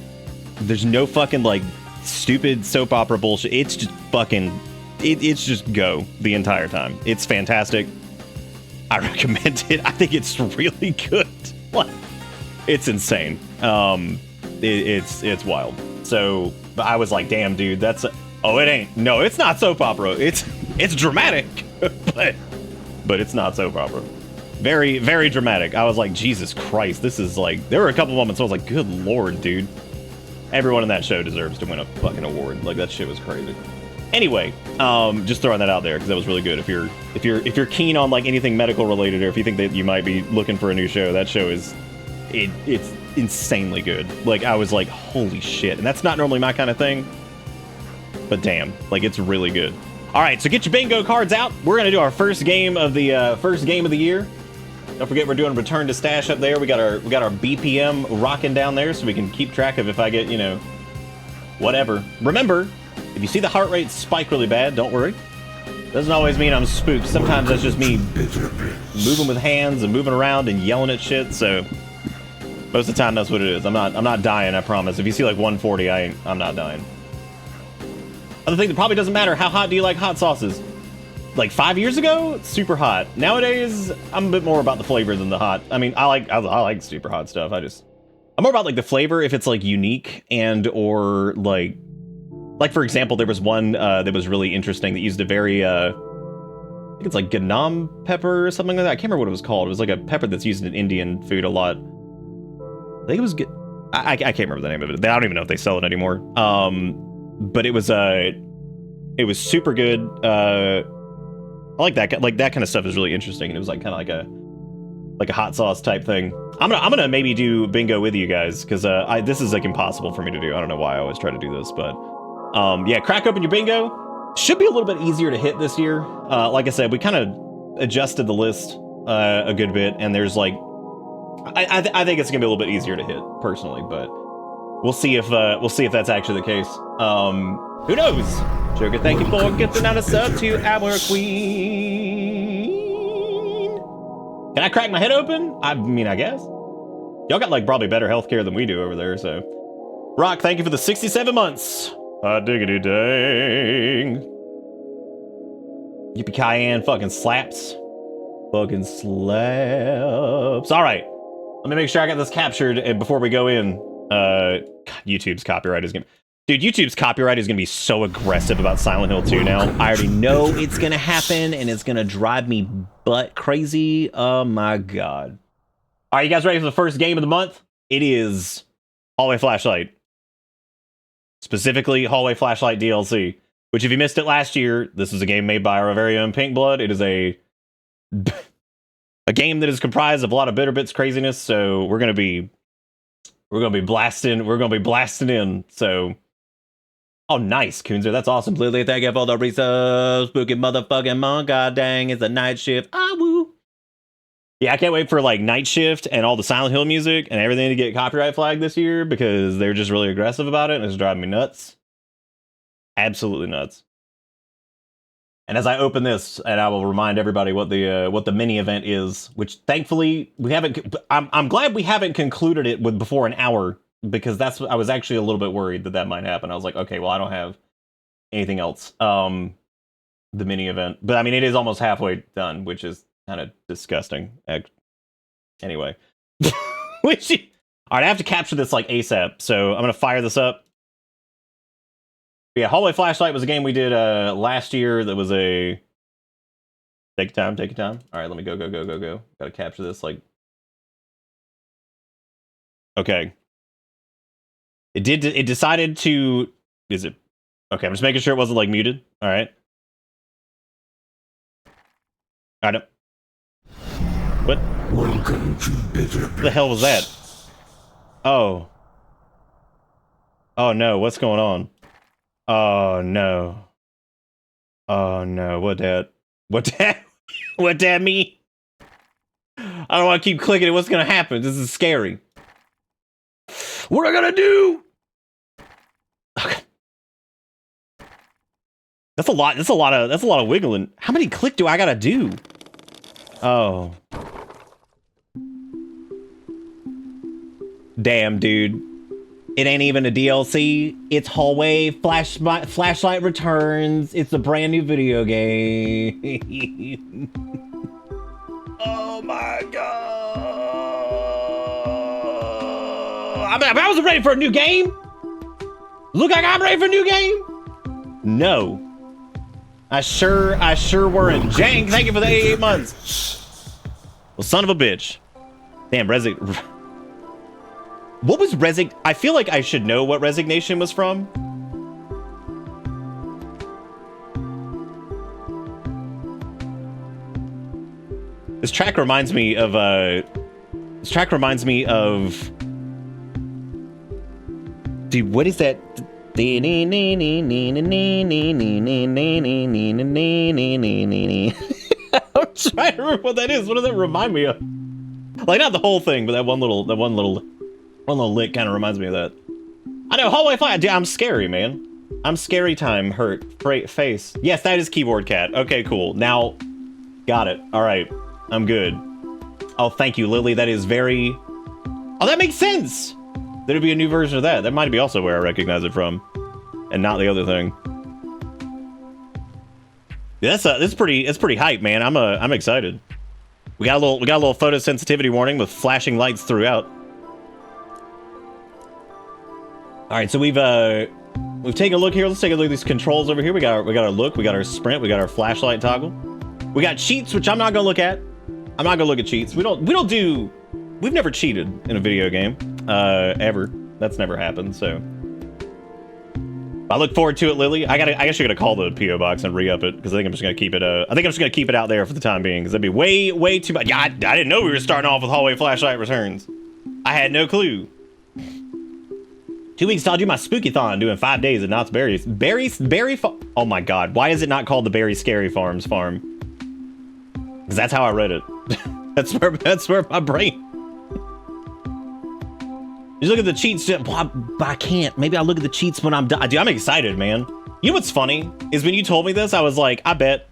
There's no fucking like stupid soap opera bullshit. It's just fucking, it's just go the entire time. It's fantastic. I recommend it. I think it's really good. What? It's insane. It's wild. So I was like, damn, dude, that's oh, it ain't. No, it's not soap opera. It's dramatic, but it's not soap opera. Very, very dramatic. I was like, Jesus Christ, this is like, there were a couple moments I was like, good Lord, dude. Everyone in that show deserves to win a fucking award. Like, that shit was crazy. Anyway, just throwing that out there because that was really good. If you're keen on like anything medical related, or if you think that you might be looking for a new show, that show is it's insanely good. Like, I was like, holy shit. And that's not normally my kind of thing, but damn, like, it's really good. All right, so get your bingo cards out. We're gonna do our first game of the year. Don't forget we're doing return to stash up there. We got our BPM rocking down there, so we can keep track of if I get, you know, whatever. Remember, if you see the heart rate spike really bad, don't worry. Doesn't always mean I'm spooked. Sometimes that's just me moving with hands and moving around and yelling at shit. So most of the time that's what it is. I'm not dying, I promise. If you see like 140, I'm not dying. Other thing that probably doesn't matter, how hot do you like hot sauces? Like 5 years ago, it's super hot. Nowadays, I'm a bit more about the flavor than the hot. I mean, I like super hot stuff. I'm more about like the flavor if it's like unique and or like for example, there was one that was really interesting that used a very I think it's like Ganam pepper or something like that. I can't remember what it was called. It was like a pepper that's used in Indian food a lot. I think it was good. I can't remember the name of it. I don't even know if they sell it anymore. But it was super good. I like that. Like, that kind of stuff is really interesting, and it was like kind of like a hot sauce type thing. I'm gonna maybe do bingo with you guys because this is like impossible for me to do. I don't know why I always try to do this, but yeah, crack open your bingo. Should be a little bit easier to hit this year. Like I said, we kind of adjusted the list a good bit, and there's like I think it's gonna be a little bit easier to hit personally, but we'll see if that's actually the case. Who knows? Joker, thank you for getting out a sub to our queen. Can I crack my head open? I mean, I guess. Y'all got like probably better healthcare than we do over there, so. Rock, thank you for the 67 months. Diggity dang. Yippee Cayenne fucking slaps. Fucking slaps. All right. Let me make sure I got this captured before we go in. God, YouTube's copyright is gonna... Dude, YouTube's copyright is going to be so aggressive about Silent Hill 2 now. I already know it's going to happen, and it's going to drive me butt crazy. Oh my god. All right, you guys ready for the first game of the month? It is Hallway Flashlight. Specifically, Hallway Flashlight DLC. Which, if you missed it last year, this is a game made by our very own Pink Blood. It is a game that is comprised of a lot of bitter bits craziness, so we're going to be blasting in, so... Oh, nice, Coonzer. That's awesome. Lily, thank you for the research. Spooky motherfucking monk. God dang, it's a night shift. Ah, woo. Yeah, I can't wait for, like, Night Shift and all the Silent Hill music and everything to get copyright flagged this year because they're just really aggressive about it and it's driving me nuts. Absolutely nuts. And as I open this, and I will remind everybody what the mini event is, which thankfully we haven't... I'm glad we haven't concluded it with before an hour, because I was actually a little bit worried that might happen. I was like, okay, well, I don't have anything else. The mini event. But I mean, it is almost halfway done, which is kind of disgusting. Anyway. All right, I have to capture this like ASAP, so I'm going to fire this up. Yeah, Hallway Flashlight was a game we did last year that was a... Take your time. All right, let me go. Got to capture this, like... Okay. It decided to... Is it... Okay, I'm just making sure it wasn't, like, muted. All right. I don't... What? Welcome to Bitter What the hell was that? Oh. Oh no, what's going on? Oh no. Oh no, what that what that mean? I don't want to keep clicking it. What's gonna happen? This is scary. What am I gonna do? Okay. That's a lot of wiggling. How many click do I gotta do? Oh. Damn, dude. It ain't even a DLC. It's Hallway Flashlight Returns. It's a brand new video game. Oh my god. I was ready for a new game. Look like I'm ready for a new game. No. I sure weren't. Jang, thank you for the 88 months. Well, son of a bitch. Damn, what was I feel like I should know what Resignation was from. This track reminds me of dude, what is that? I'm trying to remember what that is. What does that remind me of? Like, not the whole thing, but that one little lick kind of reminds me of that. I know, Hallway Fly. Dude, I'm scary, man. I'm scary time. Hurt. Face. Yes, that is Keyboard Cat. Okay, cool. Now, got it. All right. I'm good. Oh, thank you, Lily. That is very... Oh, that makes sense! There'd be a new version of that. That might be also where I recognize it from. And not the other thing. Yeah, it's pretty hype, man. I'm excited. We got a little photosensitivity warning with flashing lights throughout. Alright, so we've taken a look here. Let's take a look at these controls over here. We got our look, we got our sprint, we got our flashlight toggle. We got cheats, which I'm not gonna look at. I'm not gonna look at cheats. We've never cheated in a video game. Ever. That's never happened, so. I look forward to it, Lily. I guess you're gonna call the PO box and re-up it, because I think I'm just gonna keep it out there for the time being, because that'd be way too much. Yeah, I didn't know we were starting off with Hallway Flashlight Returns. I had no clue. 2 weeks till I do my spooky-thon, doing 5 days at Knott's Berries. Berry oh my god, why is it not called the Berry Scary Farms farm? Because that's how I read it. that's where my brain... Just look at the cheats. I can't. Maybe I'll look at the cheats when I'm done. Dude, I'm excited, man. You know what's funny? Is when you told me this, I was like, I bet.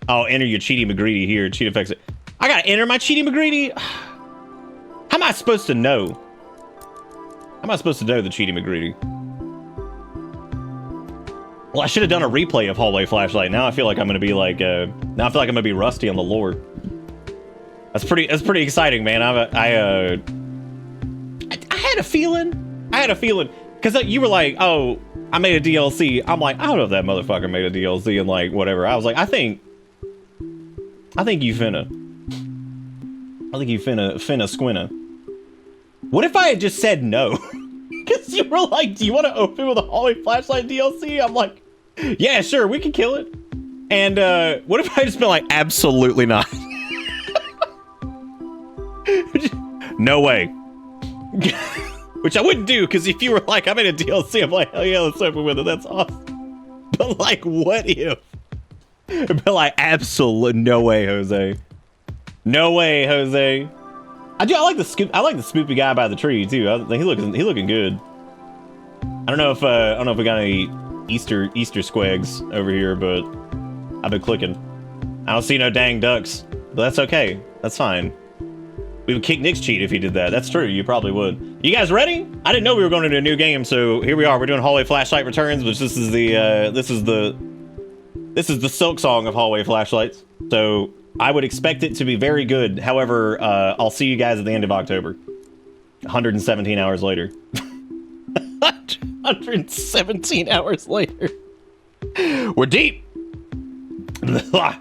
Oh, enter your Cheaty McGreedy here. Cheat effects. I gotta enter my Cheaty McGreedy? How am I supposed to know? How am I supposed to know the Cheaty McGreedy? Well, I should have done a replay of Hallway Flashlight. Now I feel like I'm gonna be like, now I feel like I'm gonna be rusty on the lore. That's pretty exciting, man. I had a feeling. Because you were like, oh, I made a DLC. I'm like, I don't know if that motherfucker made a DLC and like, whatever. I was like, I think you finna squinna. What if I had just said no? Because you were like, do you want to open with a Hallway Flashlight DLC? I'm like, yeah, sure, we can kill it. And what if I just been like, absolutely not? No way. Which I wouldn't do, because if you were like, I'm in a DLC, I'm like, hell yeah, let's open with it, that's awesome. But like, what if? But like, absolute no way, Jose. No way, Jose. I like the spoopy guy by the tree too. I think he looking good. I don't know if we got any Easter squags over here, but I've been clicking. I don't see no dang ducks, but that's okay. That's fine. We would kick Nick's cheat if he did that. That's true. You probably would. You guys ready? I didn't know we were going into a new game, so here we are. We're doing Hallway Flashlight Returns, which this is the Silk Song of Hallway Flashlights. So I would expect it to be very good. However, I'll see you guys at the end of October. 117 hours later. 117 hours later. We're deep. All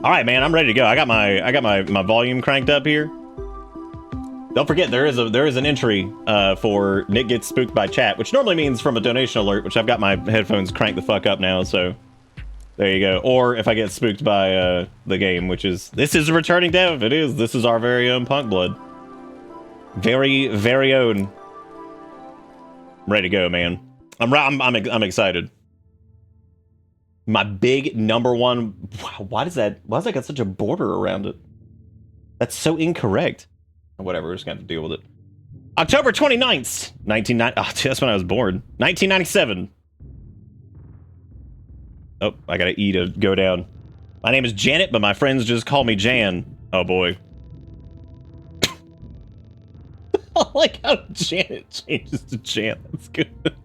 right, man. I'm ready to go. I got my volume cranked up here. Don't forget, there is an entry for Nick Gets Spooked by Chat, which normally means from a donation alert, which I've got my headphones cranked the fuck up now, so There you go. Or if I get spooked by the game, which is... This is a returning dev. It is. This is our very own Punk Blood. Very own. Ready to go, man. I'm excited. My big number one... Why does that got such a border around it? That's so incorrect. Whatever, we're just gonna have to deal with it. October 29th, 1990. Oh, that's when I was born. 1997. Oh, I got an E to go down. My name is Janet, but my friends just call me Jan. Oh boy. I like how Janet changes to Jan. That's good.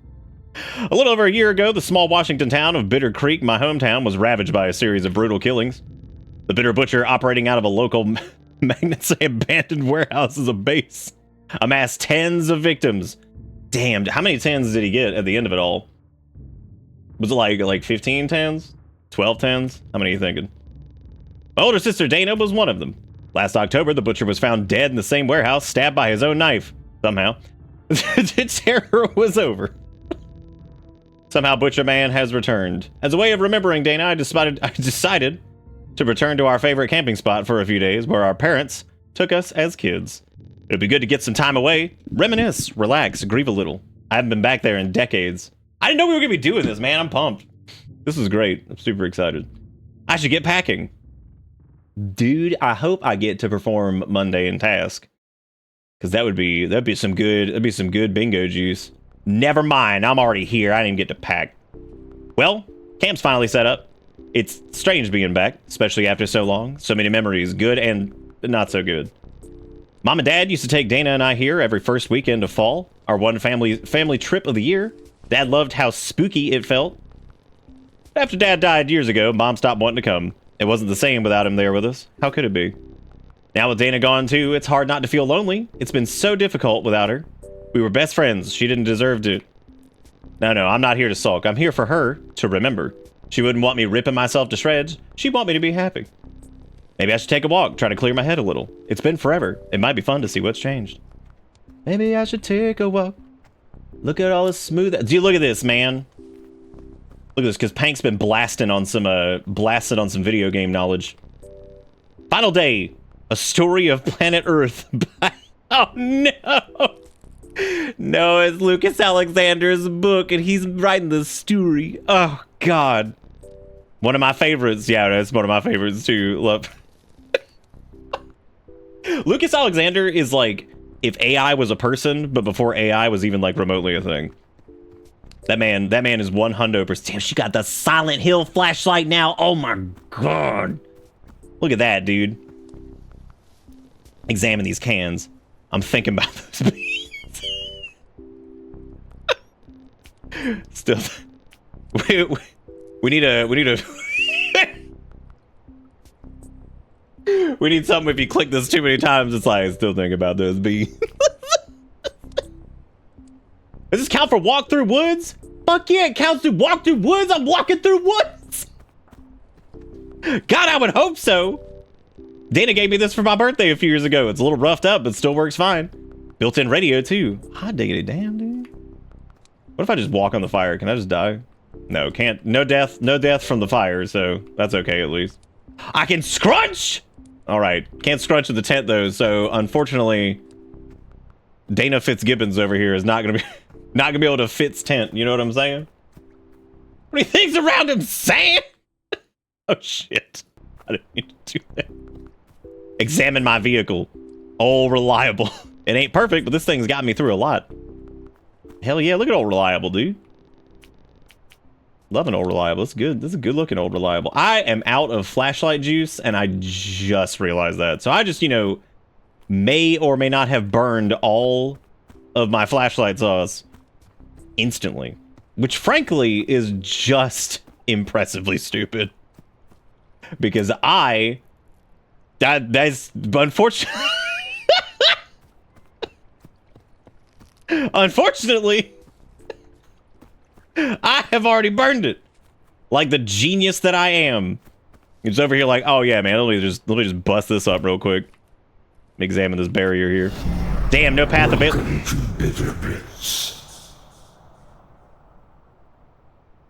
A little over a year ago, the small Washington town of Bitter Creek, my hometown, was ravaged by a series of brutal killings. The Bitter Butcher, operating out of a local Magnuson abandoned warehouse as a base, amassed tens of victims. Damn, how many tens did he get at the end of it all? Was it like 15 tens? 12 tens? How many are you thinking? My older sister Dana was one of them. Last October, the butcher was found dead in the same warehouse, stabbed by his own knife. Somehow. The terror was over. Somehow Butcher Man has returned. As a way of remembering Dana, I decided to return to our favorite camping spot for a few days, where our parents took us as kids. It'd be good to get some time away, reminisce, relax, grieve a little. I haven't been back there in decades. I didn't know we were gonna be doing this, man. I'm pumped. This is great. I'm super excited. I should get packing. Dude, I hope I get to perform mundane task. Cause that'd be some good bingo juice. Never mind, I'm already here. I didn't even get to pack. Well, camp's finally set up. It's strange being back, especially after so long. So many memories, good and not so good. Mom and Dad used to take Dana and I here every first weekend of fall, our one family trip of the year. Dad loved how spooky it felt. After Dad died years ago, Mom stopped wanting to come. It wasn't the same without him there with us. How could it be? Now with Dana gone too, it's hard not to feel lonely. It's been so difficult without her. We were best friends. She didn't deserve to... No, I'm not here to sulk. I'm here for her to remember. She wouldn't want me ripping myself to shreds. She'd want me to be happy. Maybe I should take a walk, try to clear my head a little. It's been forever. It might be fun to see what's changed. Maybe I should take a walk. Look at all this smooth... Dude, look at this, man. Look at this, because Pank's been blasted on some video game knowledge. Final Day. A Story of Planet Earth. Oh, no. No, it's Lucas Alexander's book, and he's writing the story. Oh, God. One of my favorites. Yeah, that's one of my favorites, too. Love. Lucas Alexander is like if AI was a person, but before AI was even like remotely a thing. That man is 100%. Damn, she got the Silent Hill flashlight now. Oh, my God. Look at that, dude. Examine these cans. I'm thinking about those beans. Still, we need we need something. If you click this too many times, it's like, still thinking about those beans. Does this count for walk through woods? Fuck yeah, it counts to walk through woods. I'm walking through woods. God, I would hope so. Dana gave me this for my birthday a few years ago. It's a little roughed up, but still works fine. Built-in radio too. Hot diggity damn, dude. What if I just walk on the fire? Can I just die? No, can't. No death from the fire, so that's okay at least. I can scrunch! All right, can't scrunch in the tent though, so unfortunately, Dana Fitzgibbons over here is not gonna be able to Fitz tent. You know what I'm saying? What do you think's around him, Sam? Oh shit! I didn't mean to do that. Examine my vehicle. All reliable. It ain't perfect, but this thing's got me through a lot. Hell yeah, look at old reliable, dude. Loving old reliable. It's good. This is a good looking old reliable. I am out of flashlight juice, and I just realized that. So I just, you know, may or may not have burned all of my flashlight sauce instantly, which frankly is just impressively stupid. Because that's unfortunate. Unfortunately, I have already burned it. Like the genius that I am. It's over here like, oh yeah, man, let me just bust this up real quick. Examine this barrier here. Damn, no path available.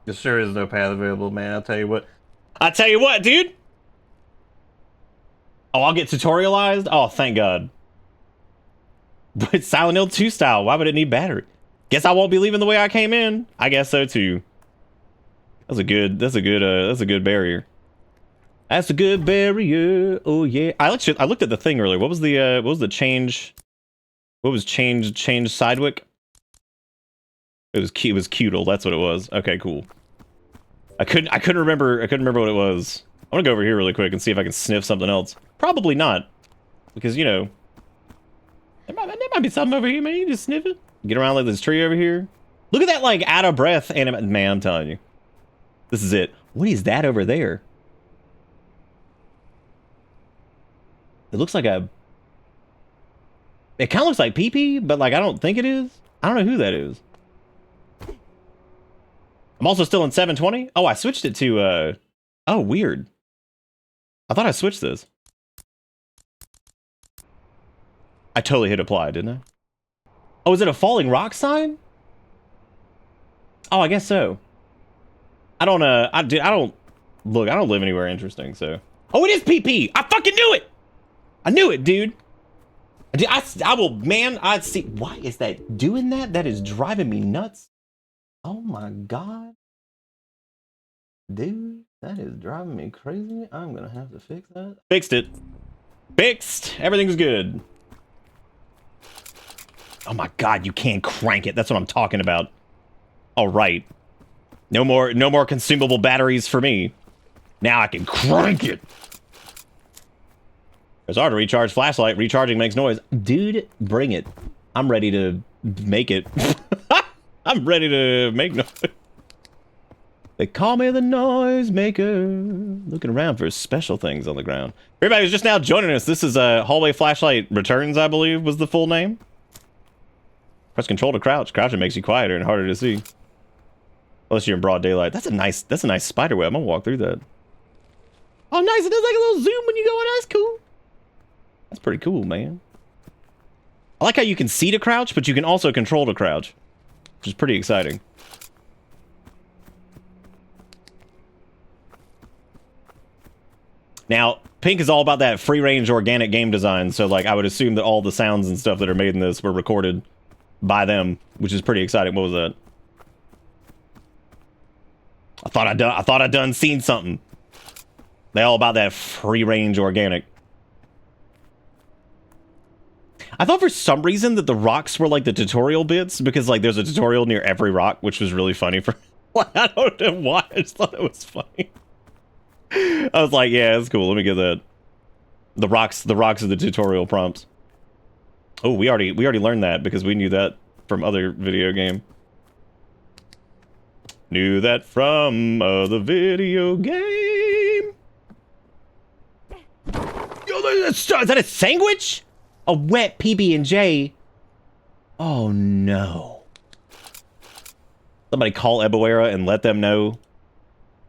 There sure is no path available, man. I'll tell you what. I tell you what, dude. Oh, I'll get tutorialized? Oh, thank God. But Silent Hill 2 style, why would it need battery? Guess I won't be leaving the way I came in. I guess so too. That's a good barrier. That's a good barrier. Oh yeah. I looked at the thing earlier. What was the change? What was change Sidewick? It was Cudel, that's what it was. Okay, cool. I couldn't remember what it was. I want to go over here really quick and see if I can sniff something else. Probably not. Because, you know, there might be something over here, man. You just sniff it. Get around like this tree over here. Look at that, like, out of breath anime. Man, I'm telling you. This is it. What is that over there? It looks like a... It kind of looks like pee-pee, but, like, I don't think it is. I don't know who that is. I'm also still in 720. Oh, I switched it to, Oh, weird. I thought I switched this. I totally hit apply, didn't I? Oh, is it a falling rock sign? Oh, I guess so. I don't live anywhere interesting, so. Oh, it is PP! I fucking knew it! I knew it, dude! I will, man, I'd see. Why is that doing that? That is driving me nuts. Oh my God. Dude, that is driving me crazy. I'm gonna have to fix that. Fixed it. Fixed! Everything's good. Oh my God, you can't crank it. That's what I'm talking about. All right. No more consumable batteries for me. Now I can crank it. It's hard to recharge flashlight. Recharging makes noise. Dude, bring it. I'm ready to make it. I'm ready to make noise. They call me the noise maker. Looking around for special things on the ground. Everybody who's just now joining us, this is Hallway Flashlight Returns, I believe, was the full name. Press control to crouch. Crouching makes you quieter and harder to see. Unless you're in broad daylight. That's a nice spider web. I'm gonna walk through that. Oh, nice. It does like a little zoom when you go in. That's cool. That's pretty cool, man. I like how you can see to crouch, but you can also control to crouch, which is pretty exciting. Now, Pink is all about that free-range organic game design, so like I would assume that all the sounds and stuff that are made in this were recorded by them, which is pretty exciting. What was that? I thought I'd done seen something. They all about that free-range organic. I thought for some reason that the rocks were like the tutorial bits, because like there's a tutorial near every rock, which was really funny for I don't know why, I just thought it was funny. I was like, yeah, that's cool. Let me get that. The rocks are the tutorial prompts. Oh, we already learned that because we knew that from other video game. Knew that from other video game. Yo, is that a sandwich? A wet PB&J? Oh no. Somebody call Ebuera and let them know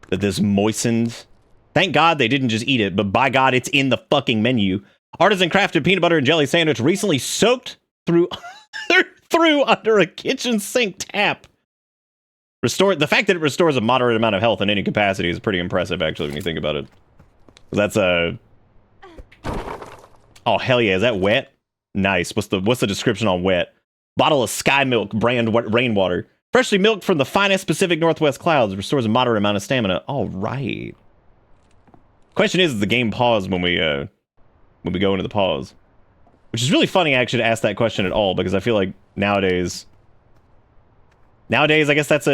that this moistened. Thank God they didn't just eat it, but by God, it's in the fucking menu. Artisan crafted peanut butter and jelly sandwich recently soaked through under a kitchen sink tap. The fact that it restores a moderate amount of health in any capacity is pretty impressive, actually, when you think about it. That's a... Oh, hell yeah, is that wet? Nice. What's the description on wet? Bottle of Sky Milk brand rainwater. Freshly milked from the finest Pacific Northwest clouds. Restores a moderate amount of stamina. All right. Question is the game paused when we go into the pause? Which is really funny, actually, to ask that question at all, because I feel like nowadays, I guess that's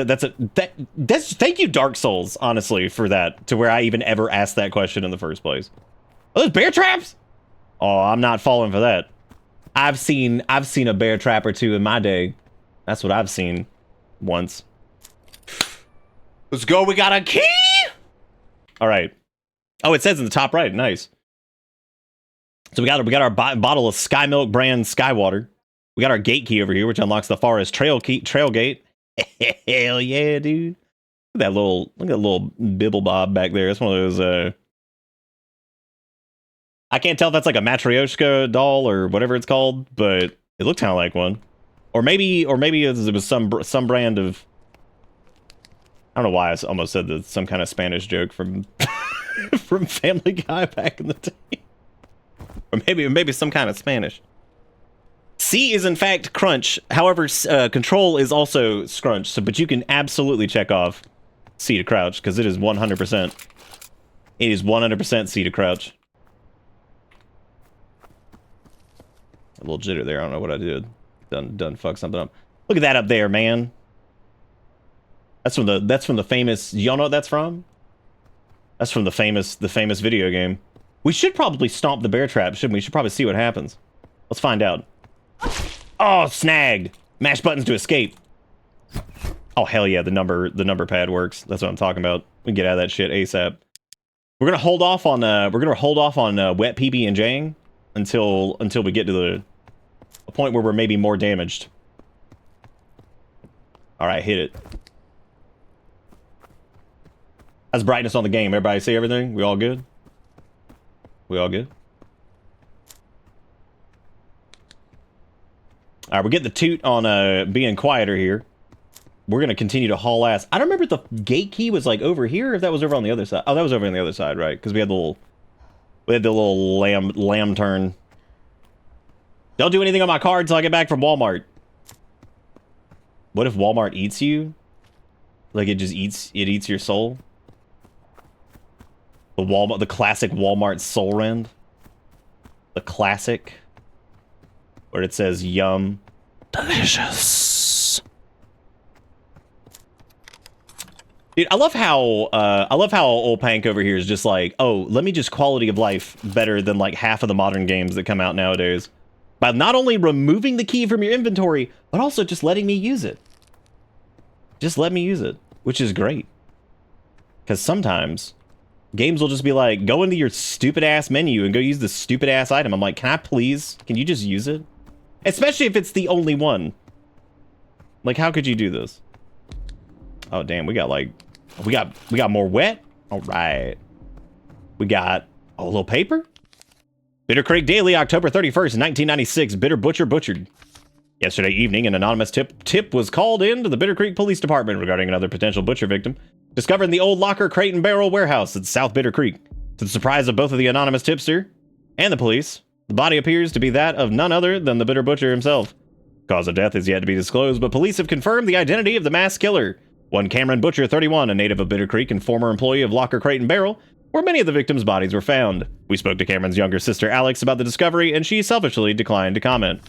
thank you, Dark Souls, honestly, for that, to where I even ever asked that question in the first place. Are those bear traps? Oh, I'm not falling for that. I've seen a bear trap or two in my day. That's what I've seen once. Let's go. We got a key. All right. Oh, it says in the top right. Nice. So we got our bottle of Sky Milk brand Skywater. We got our gate key over here, which unlocks the forest trail gate. Hell yeah, dude! Look at that little bibble bob back there. It's one of those. I can't tell if that's like a Matryoshka doll or whatever it's called, but it looked kind of like one. Or maybe it was some brand of. I don't know why I almost said that, some kind of Spanish joke from from Family Guy back in the day. Or maybe some kind of Spanish. C is in fact crunch. However, control is also scrunch. So, but you can absolutely check off C to crouch because it is 100%. It is 100% C to crouch. A little jitter there. I don't know what I did. Done fuck something up. Look at that up there, man. That's from the famous. Y'all know what that's from? That's from the famous video game. We should probably stomp the bear trap, shouldn't we? We should probably see what happens. Let's find out. Oh, snagged. Mash buttons to escape. Oh hell yeah, the number pad works. That's what I'm talking about. We can get out of that shit ASAP. We're gonna hold off on wet PB and Jang until we get to a point where we're maybe more damaged. All right, hit it. That's brightness on the game. Everybody see everything? We all good? We all good? All right, we're getting the toot on being quieter here. We're going to continue to haul ass. I don't remember if the gate key was like over here or if that was over on the other side. Oh, that was over on the other side, right? Because we had the little lamb turn. Don't do anything on my card until I get back from Walmart. What if Walmart eats you? Like it eats your soul? The classic Walmart soul rend. The classic. Where it says yum. Delicious. Dude, I love how old Pank over here is just like, oh, let me just quality of life better than like half of the modern games that come out nowadays. By not only removing the key from your inventory, but also just letting me use it. Just let me use it, which is great. Because sometimes games will just be like, go into your stupid ass menu and go use this stupid ass item. I'm like, can you just use it? Especially if it's the only one. Like, how could you do this? Oh damn, we got more wet. All right, we got a little paper. Bitter Creek Daily, October 31st, 1996. Bitter Butcher butchered. Yesterday evening, an anonymous tip was called in to the Bitter Creek Police Department regarding another potential butcher victim discovered in the old locker, crate, and barrel warehouse at South Bitter Creek. To the surprise of both of the anonymous tipster and the police, the body appears to be that of none other than the Bitter Butcher himself. Cause of death is yet to be disclosed, but police have confirmed the identity of the mass killer. One Cameron Butcher, 31, a native of Bitter Creek and former employee of Locker, Crate, and Barrel, where many of the victims' bodies were found. We spoke to Cameron's younger sister, Alex, about the discovery, and she selfishly declined to comment.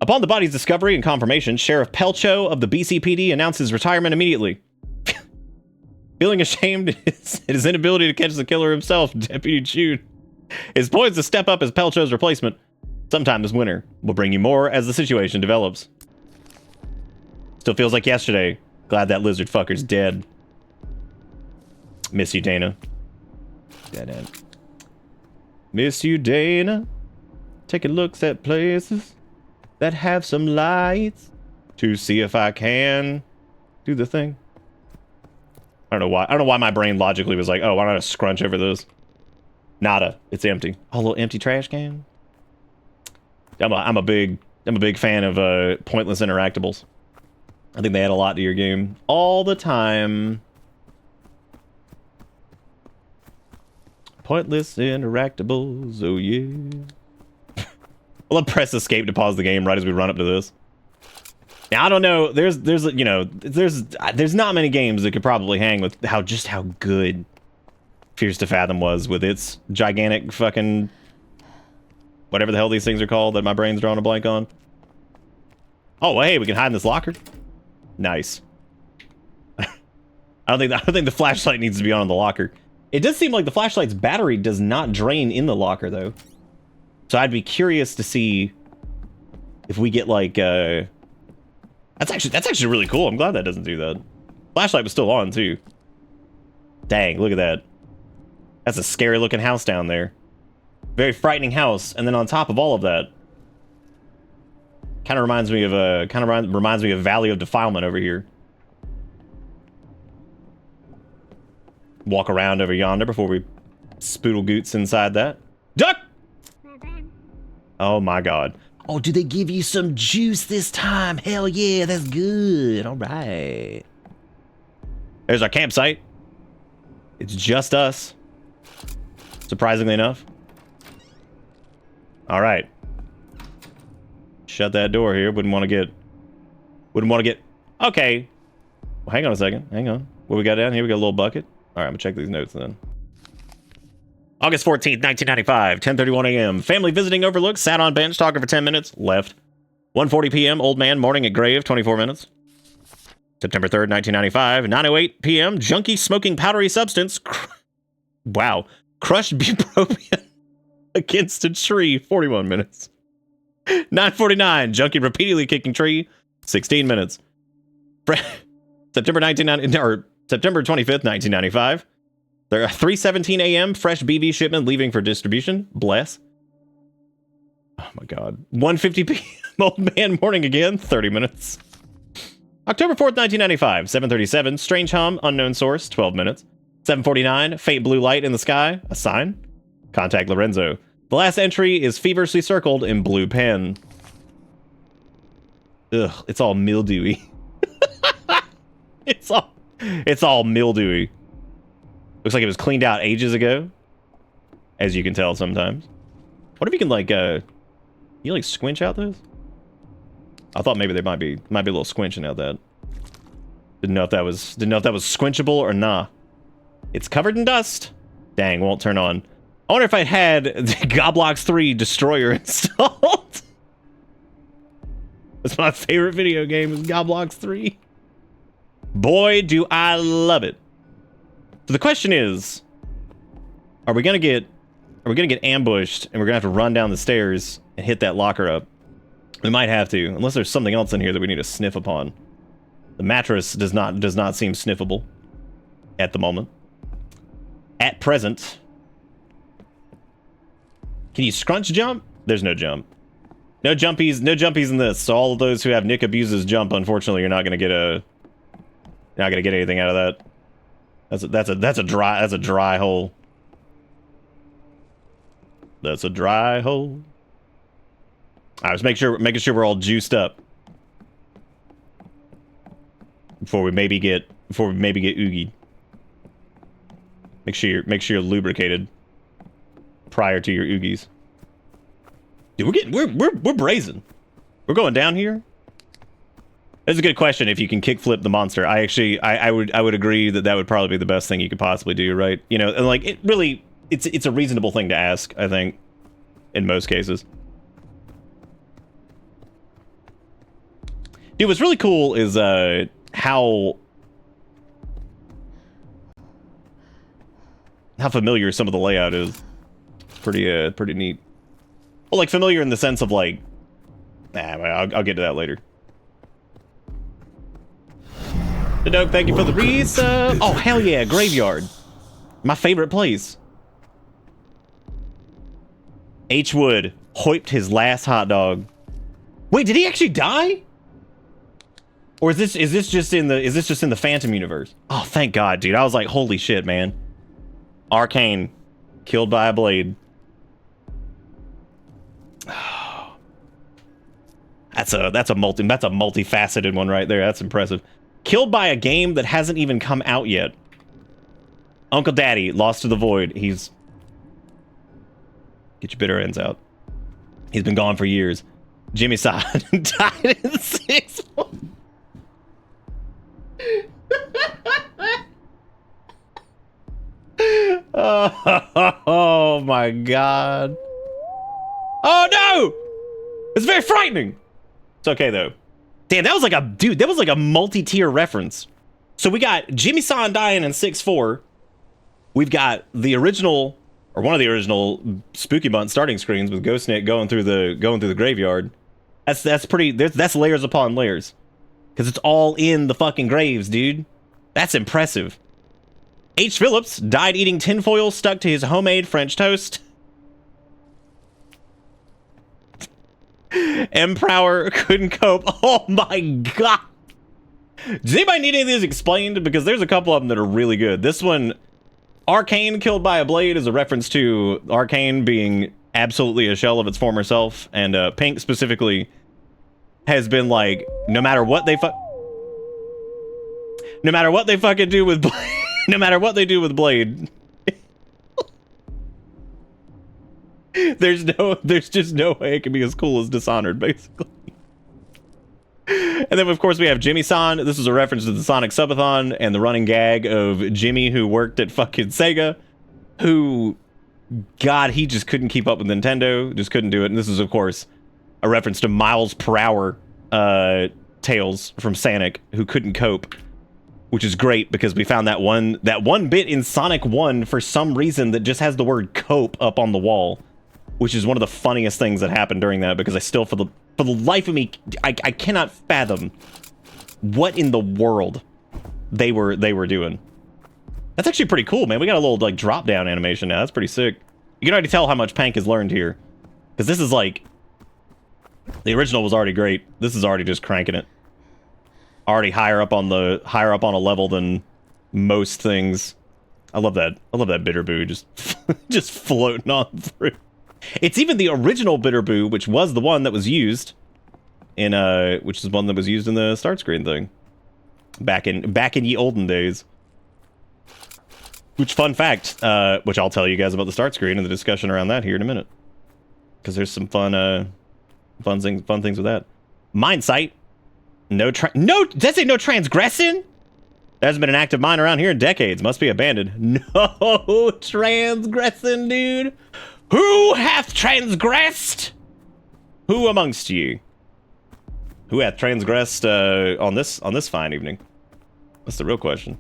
Upon the body's discovery and confirmation, Sheriff Pelcho of the BCPD announced his retirement immediately. Feeling ashamed at his inability to catch the killer himself, Deputy Jude is poised to step up as Pelcho's replacement. Sometime this winter. We'll bring you more as the situation develops. Still feels like yesterday. Glad that lizard fucker's dead. Miss you, Dana. Dead end. Miss you, Dana. Taking looks at places that have some lights to see if I can do the thing. I don't know why my brain logically was like, oh, why not scrunch over this? Nada. It's empty. Oh, a little empty trash can. I'm a big fan of pointless interactables. I think they add a lot to your game all the time. Pointless interactables, oh yeah. I'll press escape to pause the game right as we run up to this. Now I don't know. There's not many games that could probably hang with how good Fears to Fathom was with its gigantic fucking whatever the hell these things are called that my brain's drawing a blank on. Oh, well, hey, we can hide in this locker. Nice. I don't think the flashlight needs to be on the locker. It does seem like the flashlight's battery does not drain in the locker though. So I'd be curious to see if we get like that's actually really cool. I'm glad that doesn't do that. Flashlight was still on too. Dang, look at that. That's a scary looking house down there. Very frightening house, and then on top of all of that, kind of reminds me of Valley of Defilement over here. Walk around over yonder before we spoodle goots inside that. Duck! Oh my god. Oh, do they give you some juice this time? Hell yeah, that's good. All right. There's our campsite. It's just us. Surprisingly enough. All right. Shut that door here. Wouldn't want to get... Okay. Well, hang on a second. Hang on. What we got down here? We got a little bucket. All right, I'm going to check these notes then. August 14th, 1995, 10:31 a.m. Family visiting overlook. Sat on bench, talking for 10 minutes. Left. 1:40 p.m. Old man mourning at grave, 24 minutes. September 3rd, 1995, 9:08 p.m. Junkie smoking powdery substance. Wow. Crushed bupropion against a tree, 41 minutes. 9:49, junkie repeatedly kicking tree, 16 minutes. September 25th, 1995. There are 3:17 a.m. fresh BV shipment leaving for distribution. Bless. Oh my god. 1:50 p.m. old man mourning again, 30 minutes. October 4th, 1995, 7:37, strange hum, unknown source, 12 minutes. 7:49, faint blue light in the sky, a sign. Contact Lorenzo. The last entry is feverishly circled in blue pen. Ugh, it's all mildewy. It's all mildewy. Looks like it was cleaned out ages ago, as you can tell sometimes. What if you can like you like squinch out those? I thought maybe there might be a little squinching out that. Didn't know if that was squinchable or nah. It's covered in dust. Dang, won't turn on. I wonder if I had the Goblox 3 Destroyer installed. That's my favorite video game, is Goblox 3. Boy, do I love it. So the question is, are we gonna get ambushed and we're gonna have to run down the stairs and hit that locker up? We might have to, unless there's something else in here that we need to sniff upon. The mattress does not seem sniffable at the moment. At present. Can you scrunch jump? There's no jump. No jumpies in this. So all of those who have Nick abuses jump, unfortunately, you're not gonna get anything out of that. That's a dry hole. That's a dry hole. I was making sure we're all juiced up before we maybe get oogied. Make sure you're lubricated prior to your oogies. Dude, we're brazen. We're going down here. That's a good question. If you can kickflip the monster, I would agree that would probably be the best thing you could possibly do, right? You know, and like it's a reasonable thing to ask, I think, in most cases. Dude, what's really cool is how familiar some of the layout is. Pretty neat. Well, like familiar in the sense of like, I'll get to that later. Dope, thank you for the resub. Oh hell yeah, graveyard, my favorite place. H Wood hoiped his last hot dog. Wait, did he actually die? Or is this just in the Phantom universe? Oh, thank God, dude. I was like, holy shit, man. Arcane killed by a blade. That's a multifaceted one right there. That's impressive. Killed by a game that hasn't even come out yet. Uncle Daddy lost to the void. Get your bitter ends out. He's been gone for years. Jimmy Side died in 6 months. Oh my God. Oh no! It's very frightening. It's okay though. Damn, that was like a multi-tier reference. So we got Jimmy San dying in 6-4. We've got the original, or one of the original Spooky Month starting screens with Ghost Nick going through the graveyard. That's layers upon layers. Because it's all in the fucking graves, dude. That's impressive. H. Phillips died eating tinfoil stuck to his homemade French toast. Empower couldn't cope. Oh my God. Does anybody need any of these explained? Because there's a couple of them that are really good. This one, Arcane killed by a blade, is a reference to Arcane being absolutely a shell of its former self. And Pink specifically has been like, no matter what they fucking do with No matter what they do with Blade, there's just no way it can be as cool as Dishonored, basically. And then, of course, we have Jimmy-san. This is a reference to the Sonic Subathon and the running gag of Jimmy, who worked at fucking Sega, who, God, he just couldn't keep up with Nintendo, just couldn't do it. And this is, of course, a reference to Miles Per Hour Tails from Sonic, who couldn't cope, which is great because we found that one bit in Sonic 1 for some reason that just has the word cope up on the wall, which is one of the funniest things that happened during that, because I still, for the life of me, I cannot fathom what in the world they were doing. That's actually pretty cool, man. We got a little, like, drop-down animation now. That's pretty sick. You can already tell how much Pank has learned here. Because this is, like... The original was already great. This is already just cranking it. Already higher up on a level than most things. I love that. I love that Bitterboo just, just floating on through. It's even the original Bitterboo, which was the one that was used in, which is one that was used in the start screen thing. Back in ye olden days. Which, fun fact, which I'll tell you guys about the start screen and the discussion around that here in a minute. Because there's some fun things with that. Mine site. Does that say no transgressing? There hasn't been an active mine around here in decades. Must be abandoned. No transgressing, dude. Who hath transgressed? Who amongst you? Who hath transgressed on this fine evening? That's the real question.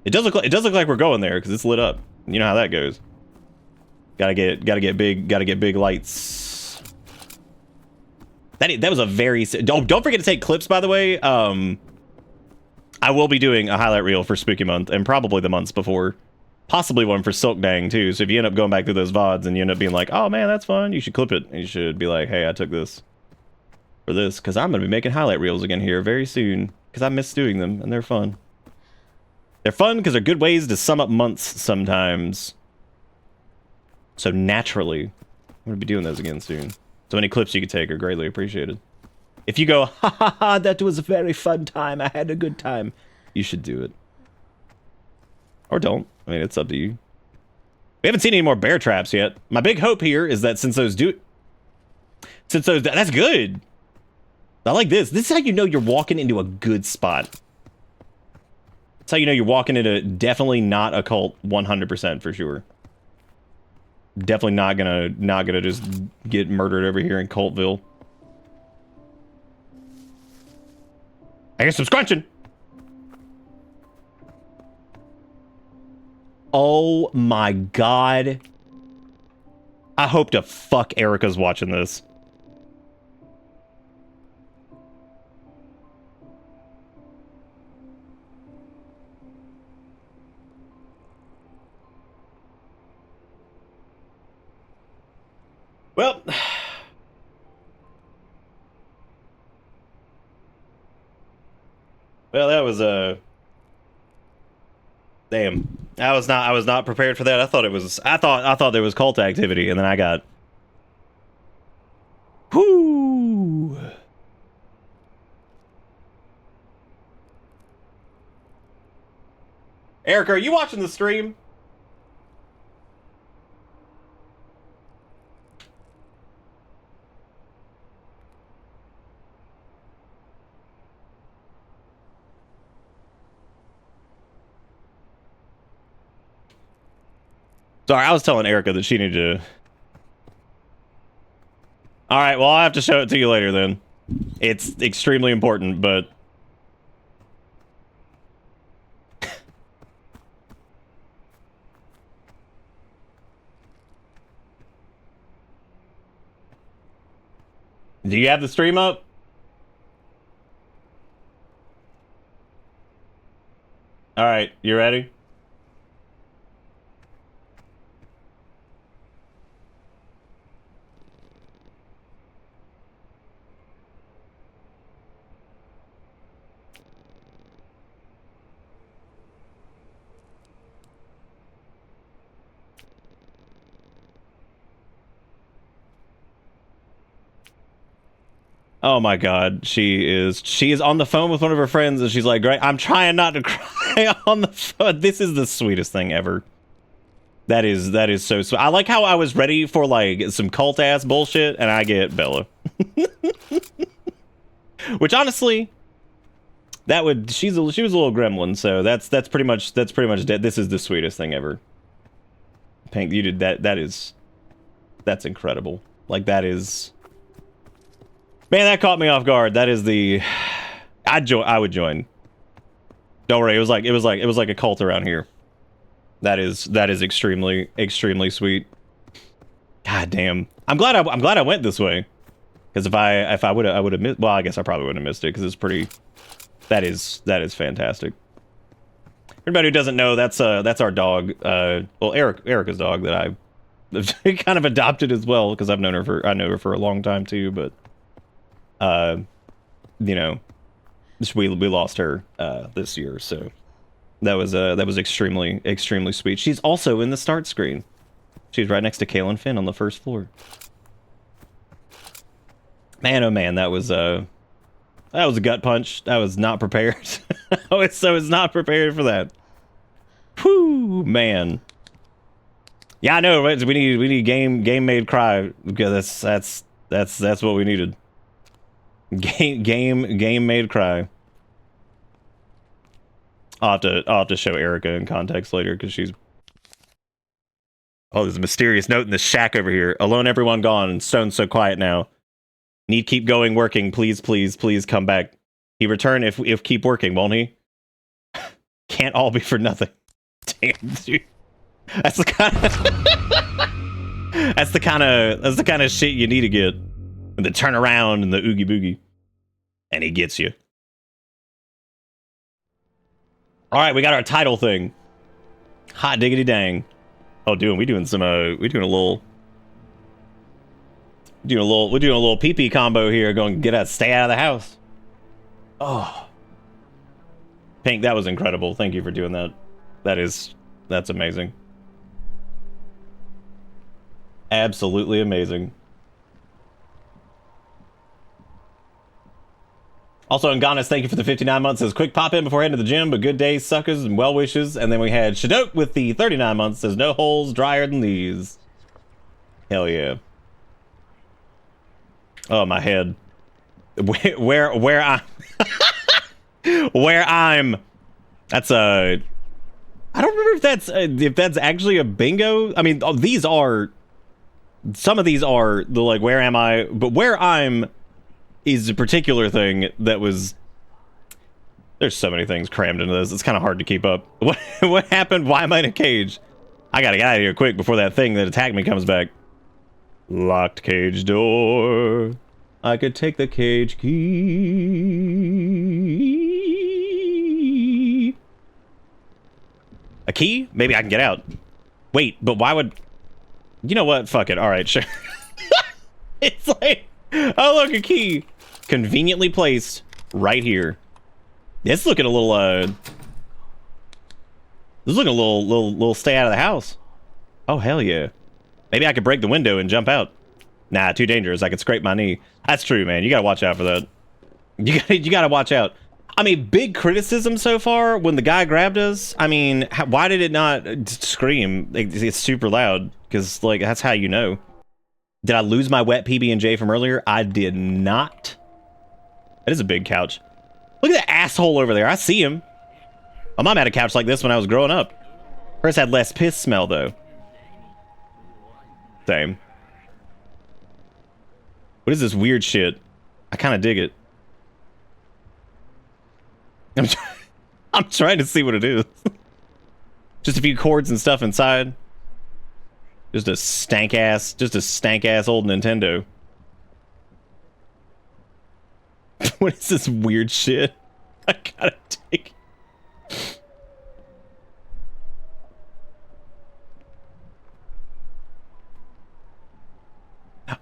It does look like we're going there because it's lit up. You know how that goes. Gotta get big lights. That was a very... don't forget to take clips, by the way. I will be doing a highlight reel for Spooky Month, and probably the months before. Possibly one for Silk Dang, too. So if you end up going back through those VoDs and you end up being like, oh, man, that's fun, you should clip it. And you should be like, hey, I took this for this, because I'm going to be making highlight reels again here very soon, because I miss doing them, and they're fun. They're fun because they're good ways to sum up months sometimes. So naturally, I'm going to be doing those again soon. So any clips you could take are greatly appreciated. If you go, ha ha ha, that was a very fun time, I had a good time, you should do it. Or don't. I mean, it's up to you. We haven't seen any more bear traps yet. My big hope here is that since those... That's good. I like this. This is how you know you're walking into a good spot. That's how you know you're walking into definitely not a cult 100% for sure. Definitely not gonna just get murdered over here in Coltville. I hear some scrunching. Oh my god. I hope to fuck Erica's watching this. Well, that was damn. I was not prepared for that. I thought there was cult activity, and then I got whoo. Erica, are you watching the stream? Sorry, I was telling Erica that she needed to... Alright, well, I'll have to show it to you later, then. It's extremely important, but... Do you have the stream up? Alright, you ready? Oh my god, she is on the phone with one of her friends and she's like, "Great, I'm trying not to cry on the phone." This is the sweetest thing ever. That is so sweet. I like how I was ready for like some cult ass bullshit and I get Bella. Which honestly, she was a little gremlin, so that's pretty much dead. This is the sweetest thing ever. Pink, you did that's incredible. Like that is, man, that caught me off guard. That is the, I would join. Don't worry, it was like a cult around here. That is extremely sweet. God damn. I'm glad I went this way. Because if I would have missed, well, I guess I probably wouldn't have missed it because it's pretty. That is fantastic. Everybody who doesn't know, that's our dog. Well, Erica's dog that I kind of adopted as well because I know her for a long time too. But you know, we lost her this year, so that was extremely sweet. She's also in the start screen. She's right next to Kaylin Finn on the first floor. Man, oh man, that was a gut punch. I was not prepared. I was not prepared for that. Whew, man. Yeah, I know, right? We need game made cry because that's what we needed. Game made cry. I'll have to show Erica in context later because she's. Oh, there's a mysterious note in the shack over here. Alone, everyone gone. Stone's so quiet now. Need keep going working. Please come back. He return if keep working, won't he? Can't all be for nothing. Damn, dude. That's the kind of shit you need to get. And the turn around and the oogie boogie. And he gets you. Alright, we got our title thing. Hot diggity dang. Oh, we doing a little pee-pee combo here. Going to stay out of the house. Oh, Pink, that was incredible. Thank you for doing that. That's amazing. Absolutely amazing. Also, Nganis, thank you for the 59 months. Says quick pop in before heading to the gym, but good days, suckers, and well wishes. And then we had Shadok with the 39 months. Says no holes drier than these. Hell yeah. Oh, my head. Where I'm where I'm. That's a. I don't remember if that's actually a bingo. I mean, these are. Some of these are the like where am I, but where I'm is a particular thing that was. There's so many things crammed into this. It's kind of hard to keep up. What happened? Why am I in a cage? I gotta get out of here quick before that thing that attacked me comes back. Locked cage door. I could take the cage key. A key? Maybe I can get out. Wait, but why would... You know what? Fuck it. Alright, sure. It's like... Oh, look, a key. Conveniently placed right here. It's looking a little, This is looking a little stay out of the house. Oh, hell yeah. Maybe I could break the window and jump out. Nah, too dangerous. I could scrape my knee. That's true, man. You gotta watch out for that. You gotta watch out. I mean, big criticism so far when the guy grabbed us. I mean, why did it not scream? It's super loud because, like, that's how you know. Did I lose my wet PB&J from earlier? I did not. That is a big couch. Look at that asshole over there. I see him. My mom had a couch like this when I was growing up. Hers had less piss smell, though. Same. What is this weird shit? I kind of dig it. I'm trying to see what it is. Just a few cords and stuff inside. Just a stank ass old Nintendo. What is this weird shit? I gotta take it.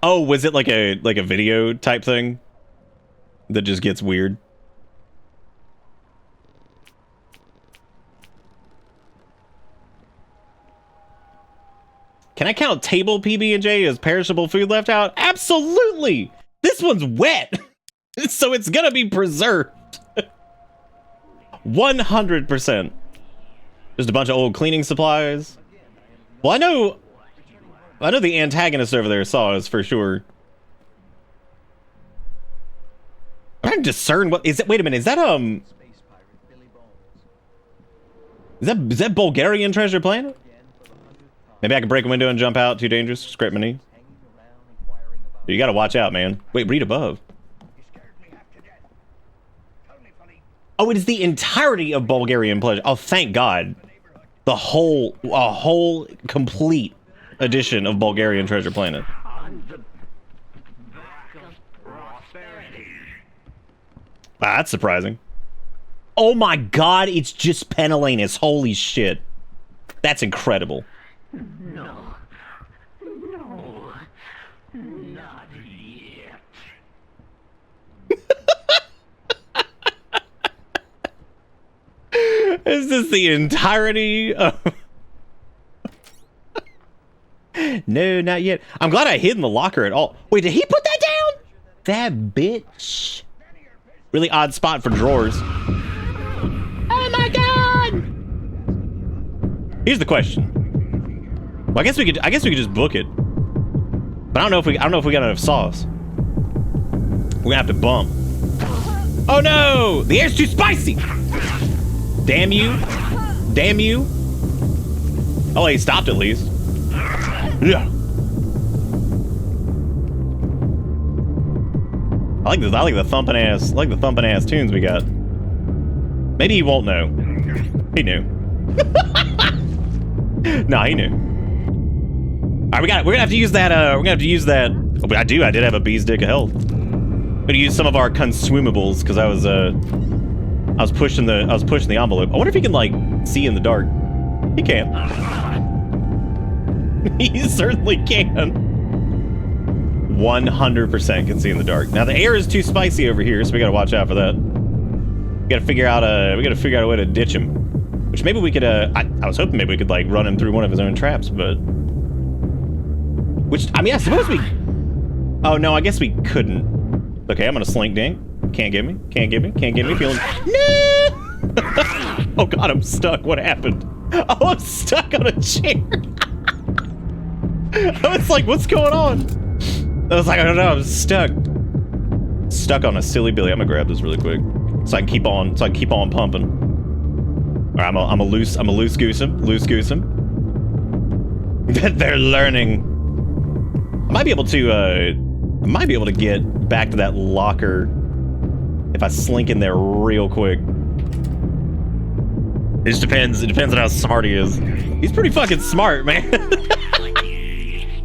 Oh, was it like a video type thing that just gets weird? Can I count table PB&J as perishable food left out? Absolutely! This one's wet! So it's gonna be preserved. 100%. Just a bunch of old cleaning supplies. Well, I know the antagonist over there saw us for sure. I'm trying to discern what is it. Wait a minute, is that is that Bulgarian treasure planet? Maybe I can break a window and jump out. Too dangerous. Scrape my knee. You gotta watch out, man. Wait, read above. Oh, it is the entirety of Bulgarian pleasure. Oh, thank God. A whole complete edition of Bulgarian Treasure Planet. That's surprising. Oh my God, it's just Penelenas. Holy shit. That's incredible. No. No. Not yet. Is this the entirety of... No, not yet. I'm glad I hid in the locker at all. Wait, did he put that down? That bitch. Really odd spot for drawers. Oh my God! Here's the question. Well, I guess we could just book it. But I don't know if we got enough sauce. We're gonna have to bump. Oh no! The air's too spicy! Damn you. Damn you. Oh, he stopped at least. Yeah. I like the thumping ass tunes we got. Maybe he won't know. He knew. No, he knew. All right, we're gonna have to use that. Oh, but I did have a bee's dick of health. We're gonna use some of our consumables because I was pushing the envelope. I wonder if he can like see in the dark. He can. He certainly can. 100% can see in the dark. Now the air is too spicy over here, so we gotta watch out for that. We gotta figure out a way to ditch him. Which maybe we could. I was hoping maybe we could like run him through one of his own traps, but. Which I mean, I suppose we. Oh no, I guess we couldn't. Okay, I'm gonna slink dink. Can't get me. Can't get me. Can't get me. Feeling. No! Oh God, I'm stuck. What happened? Oh, I'm stuck on a chair. I was like, what's going on? I was like, I don't know. I'm stuck. Stuck on a silly billy. I'm gonna grab this really quick so I can keep on pumping. All right, I'm a loose goose him. Loose goose him. They're learning. I might be able to get back to that locker if I slink in there real quick. It just depends. It depends on how smart he is. He's pretty fucking smart, man.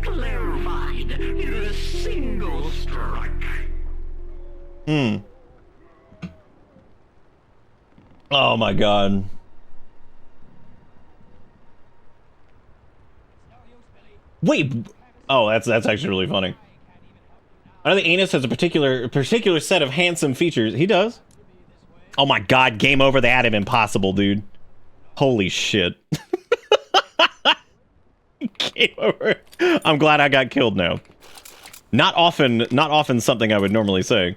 Clarified in a single strike. Oh my God. Wait. Oh, that's actually really funny. I know the anus has a particular set of handsome features. He does. Oh my God, game over. They had him impossible, dude. Holy shit. Game over. I'm glad I got killed now. Not often something I would normally say,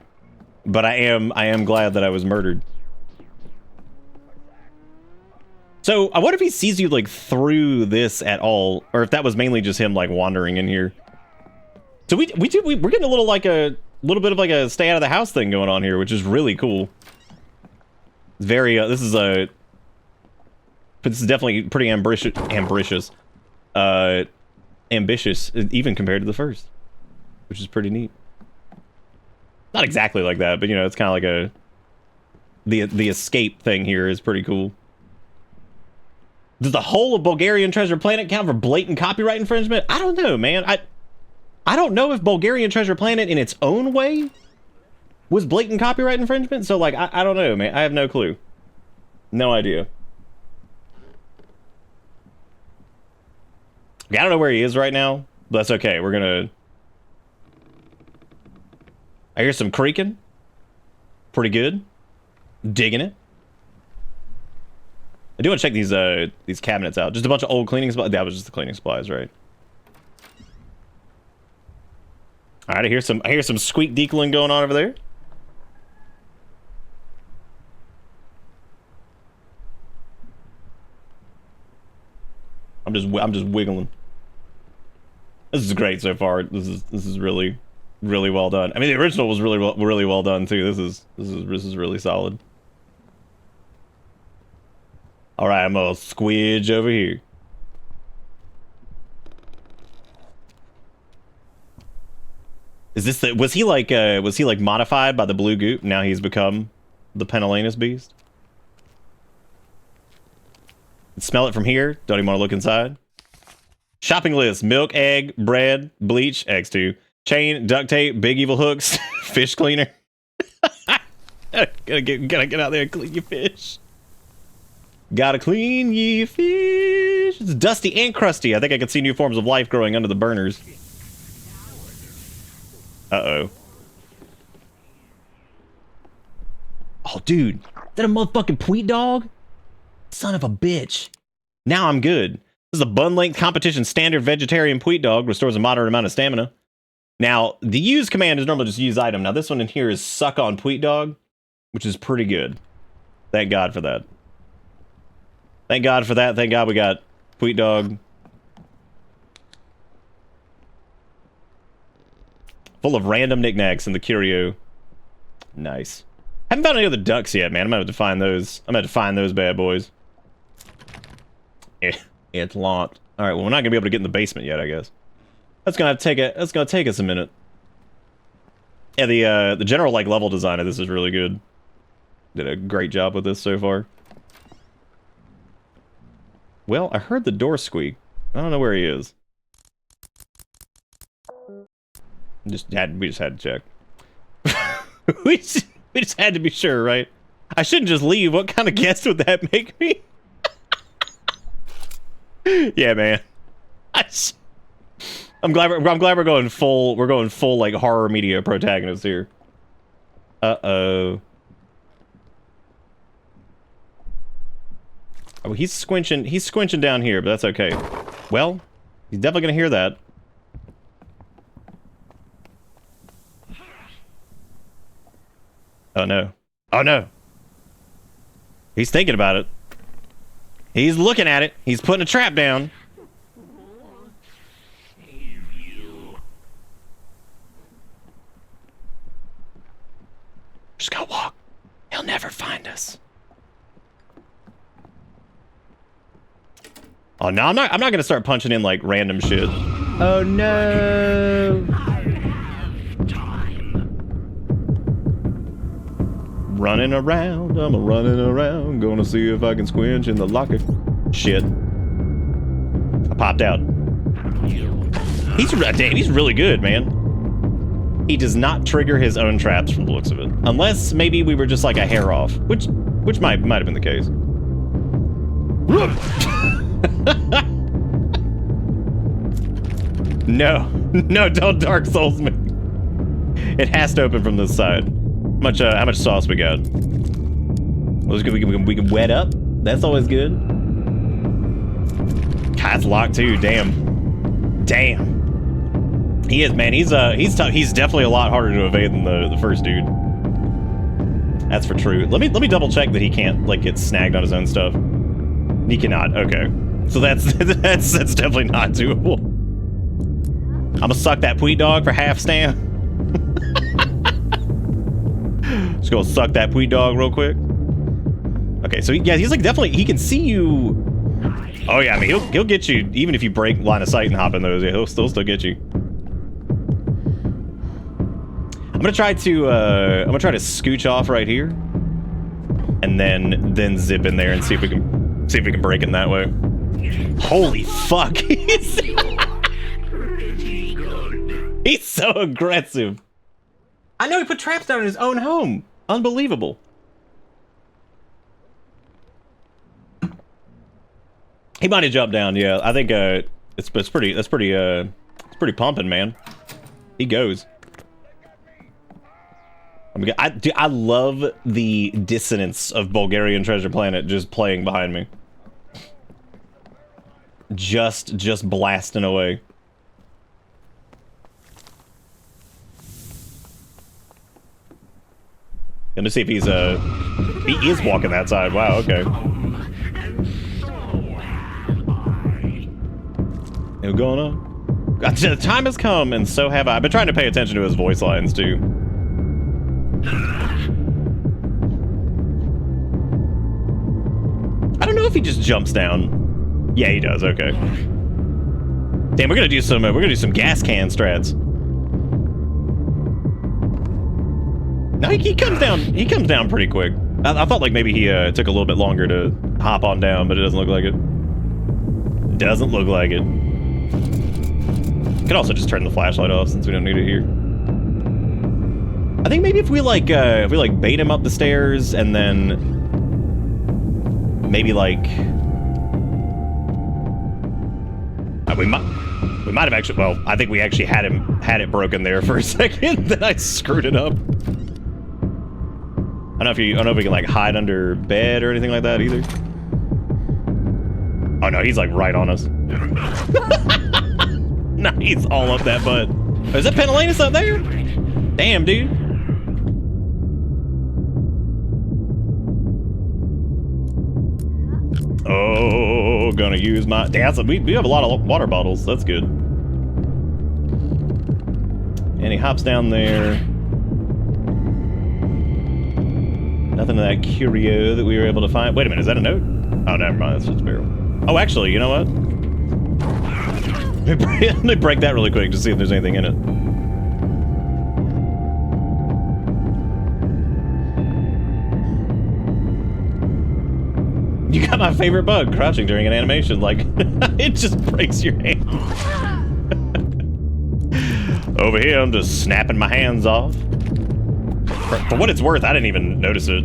but I am glad that I was murdered. So I wonder if he sees you like through this at all, or if that was mainly just him like wandering in here. So we're getting a little bit of like a stay out of the house thing going on here, which is really cool. Very this is definitely pretty ambitious, even compared to the first, which is pretty neat. Not exactly like that, but you know, it's kind of like the escape thing here is pretty cool. Does the whole of Bulgarian Treasure Planet count for blatant copyright infringement? I don't know, man. I don't know if Bulgarian Treasure Planet in its own way was blatant copyright infringement. So like, I don't know, man. I have no clue. No idea. I don't know where he is right now, but that's okay. We're gonna... I hear some creaking. Pretty good. Digging it. I do want to check these cabinets out. Just a bunch of old cleaning supplies. That was just the cleaning supplies, right? All right, I hear some squeak deekling going on over there. I'm just wiggling. This is great so far. This is really well done. I mean, the original was really well done too. This is really solid. All right, I'm gonna squidge over here. Is this was he like modified by the blue goop? Now he's become the Pentelanus beast. Smell it from here. Don't even want to look inside. Shopping list: milk, egg, bread, bleach, X2, chain, duct tape, big evil hooks, fish cleaner. gotta get out there and clean your fish. Gotta clean ye fish. It's dusty and crusty. I think I can see new forms of life growing under the burners. Uh-oh. Oh, dude. Is that a motherfucking Pweet dog? Son of a bitch. Now I'm good. This is a bun-length competition standard vegetarian Pweet dog. Restores a moderate amount of stamina. Now, the use command is normally just use item. Now, this one in here is suck on Pweet dog, which is pretty good. Thank God for that. Thank God for that. Thank God we got Pweet dog. Full of random knickknacks in the curio. Nice. Haven't found any other ducks yet, man. I'm gonna have to find those. I'm gonna have to find those bad boys. It's locked. All right. Well, we're not gonna be able to get in the basement yet, I guess. That's gonna take it. That's gonna take us a minute. Yeah, the general like level design of this is really good. Did a great job with this so far. Well, I heard the door squeak. I don't know where he is. We just had to check. we just had to be sure, right? I shouldn't just leave. What kind of guess would that make me? Yeah, man. I'm glad we're going full. We're going full like horror media protagonist here. Uh-oh. Oh, he's squinching down here, but that's okay. Well, he's definitely gonna hear that. Oh no. Oh no. He's thinking about it. He's looking at it. He's putting a trap down. Just go walk. He'll never find us. Oh no, I'm not gonna start punching in like random shit. Oh no. Running around, I'm running around, gonna see if I can squinch in the locker. Shit. I popped out. He's really good, man. He does not trigger his own traps from the looks of it. Unless maybe we were just like a hair off, which might have been the case. No, don't Dark Souls me. It has to open from this side. How much sauce we got? We can wet up. That's always good. God, it's locked too. Damn. He is, man. He's definitely a lot harder to evade than the first dude. That's for true. Let me double check that he can't like get snagged on his own stuff. He cannot. Okay. So that's definitely not doable. I'm gonna suck that Pweet dog for half stam. Just gonna suck that Pweet dog real quick. Okay, so yeah, he's like definitely, he can see you. Oh yeah, I mean he'll get you even if you break line of sight and hop in those. Yeah, he'll still get you. I'm gonna try to scooch off right here, and then zip in there and see if we can break in that way. Holy fuck! He's so aggressive. I know he put traps down in his own home. Unbelievable. He might have jumped down. Yeah, I think it's pretty pumping, man. He goes. I love the dissonance of Bulgarian Treasure Planet just playing behind me. Just blasting away. Let me see if he's he is walking that side. Wow, okay. What's going on? The time has come, and so have I. I've been trying to pay attention to his voice lines, too. I don't know if he just jumps down. Yeah, he does. Okay. Damn, we're gonna do some gas can strats. No, he comes down. He comes down pretty quick. I thought like maybe he took a little bit longer to hop on down, but it doesn't look like it. Doesn't look like it. Could also just turn the flashlight off since we don't need it here. I think maybe if we bait him up the stairs and then maybe like we might have actually, well, I think we actually had it broken there for a second, then I screwed it up. I don't know if we can like hide under bed or anything like that either. Oh no, he's like right on us. Nah, he's all up that butt. Oh, is that Pentelanus up there? Damn, dude. Oh, gonna use my... Damn, we have a lot of water bottles. That's good. And he hops down there. Nothing of that curio that we were able to find. Wait a minute, is that a note? Oh, never mind. That's just a barrel. Oh, actually, you know what? Let me break that really quick to see if there's anything in it. You got my favorite bug, crouching during an animation. Like, it just breaks your hand. Over here, I'm just snapping my hands off. For what it's worth, I didn't even notice it.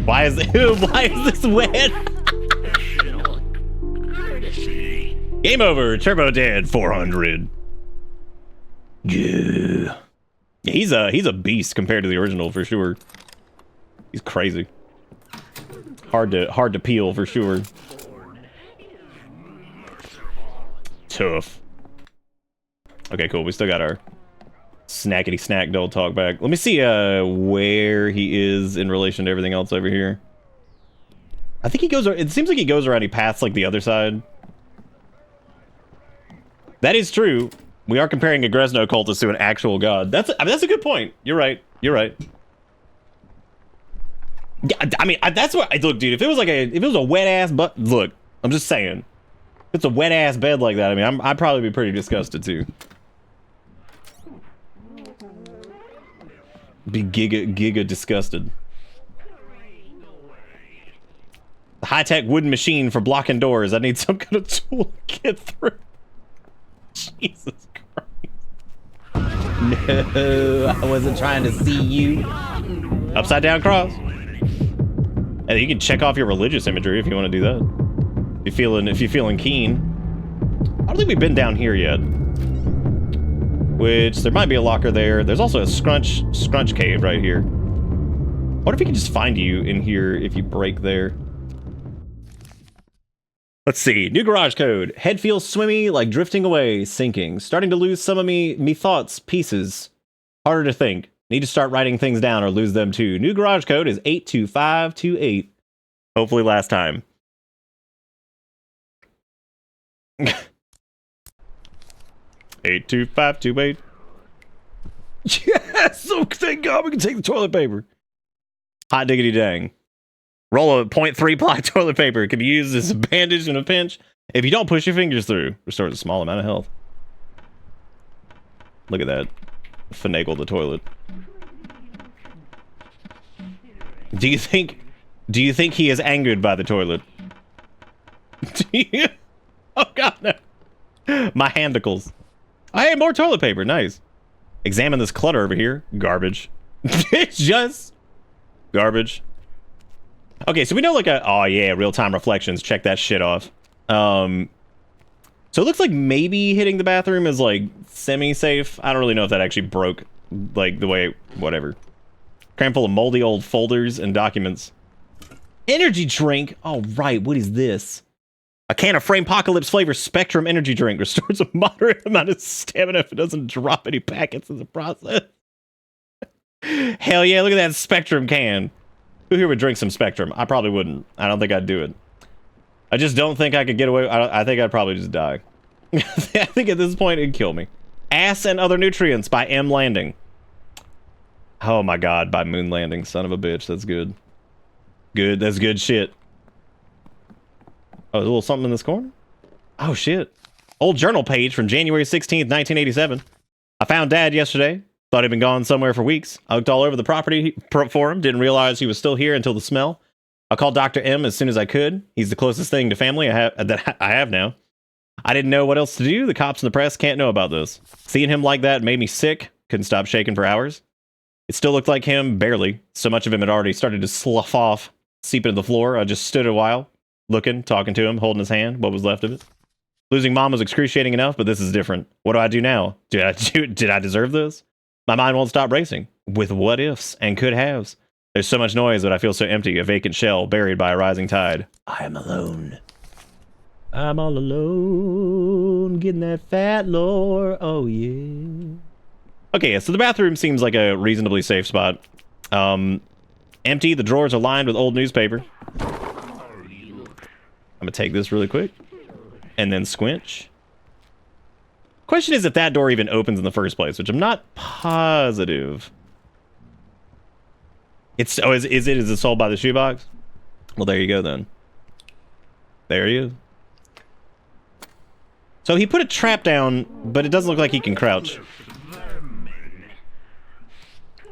Why is this wet? Game over. Turbo dead. 400. Yeah. He's a beast compared to the original for sure. He's crazy. Hard to peel for sure. Tough. Okay, cool. We still got our snackety snack don't talk back. Let me see where he is in relation to everything else over here. I think he goes, it seems like he goes around, he paths like the other side. That is true. We are comparing a Gresno cultist to an actual god. That's a good point. You're right. You're right. Yeah, I mean, that's what, look, dude, if it was a wet ass butt, look, I'm just saying. If it's a wet ass bed like that, I mean, I'd probably be pretty disgusted too. Be giga disgusted. The high-tech wooden machine for blocking doors. I need some kind of tool to get through. Jesus Christ. No, I wasn't trying to see you. Upside down cross. And you can check off your religious imagery if you want to do that. If you're feeling keen. I don't think we've been down here yet. Which, there might be a locker there. There's also a scrunch cave right here. What if we can just find you in here if you break there? Let's see. New garage code. Head feels swimmy, like drifting away, sinking. Starting to lose some of me thoughts, pieces. Harder to think. Need to start writing things down or lose them too. New garage code is 82528. Hopefully last time. 82528. Yes! Oh, thank God we can take the toilet paper. Hot diggity dang. Roll a 0.3 ply toilet paper. Can be used as a bandage in a pinch. If you don't push your fingers through, restores a small amount of health. Look at that. Finagle the toilet. Do you think he is angered by the toilet? Oh God, no. My handicles. Oh, hey, more toilet paper. Nice. Examine this clutter over here. Garbage. It's just garbage. Okay, so we know like oh yeah, real-time reflections. Check that shit off. So it looks like maybe hitting the bathroom is like semi-safe. I don't really know if that actually broke like the way, whatever. Cram full of moldy old folders and documents. Energy drink. Oh right, what is this? A can of Framepocalypse flavor Spectrum energy drink restores a moderate amount of stamina if it doesn't drop any packets in the process. Hell yeah, look at that Spectrum can. Who here would drink some Spectrum? I probably wouldn't. I don't think I'd do it. I just don't think I could get away. I think I'd probably just die. I think at this point it'd kill me. Ass and Other Nutrients by M. Landing. Oh my god, by Moon Landing. Son of a bitch. That's good. Good. That's good shit. Oh, there's a little something in this corner? Oh, shit. Old journal page from January 16th, 1987. I found Dad yesterday. Thought he'd been gone somewhere for weeks. I looked all over the property for him. Didn't realize he was still here until the smell. I called Dr. M as soon as I could. He's the closest thing to family that I have now. I didn't know what else to do. The cops and the press can't know about this. Seeing him like that made me sick. Couldn't stop shaking for hours. It still looked like him, barely. So much of him had already started to slough off, seep into the floor. I just stood a while, looking, talking to him, holding his hand, what was left of it. Losing Mom was excruciating enough, but this is different. What do I do now? Did I deserve this? My mind won't stop racing, with what ifs and could haves. There's so much noise that I feel so empty, a vacant shell buried by a rising tide. I am alone. I'm all alone, getting that fat lore. Oh yeah. Okay, so the bathroom seems like a reasonably safe spot. Empty, the drawers are lined with old newspaper. I'm gonna take this really quick. And then squinch. Question is if that door even opens in the first place, which I'm not positive. It's, oh, is it sold by the shoebox? Well, there you go then. There he is. So he put a trap down, but it doesn't look like he can crouch.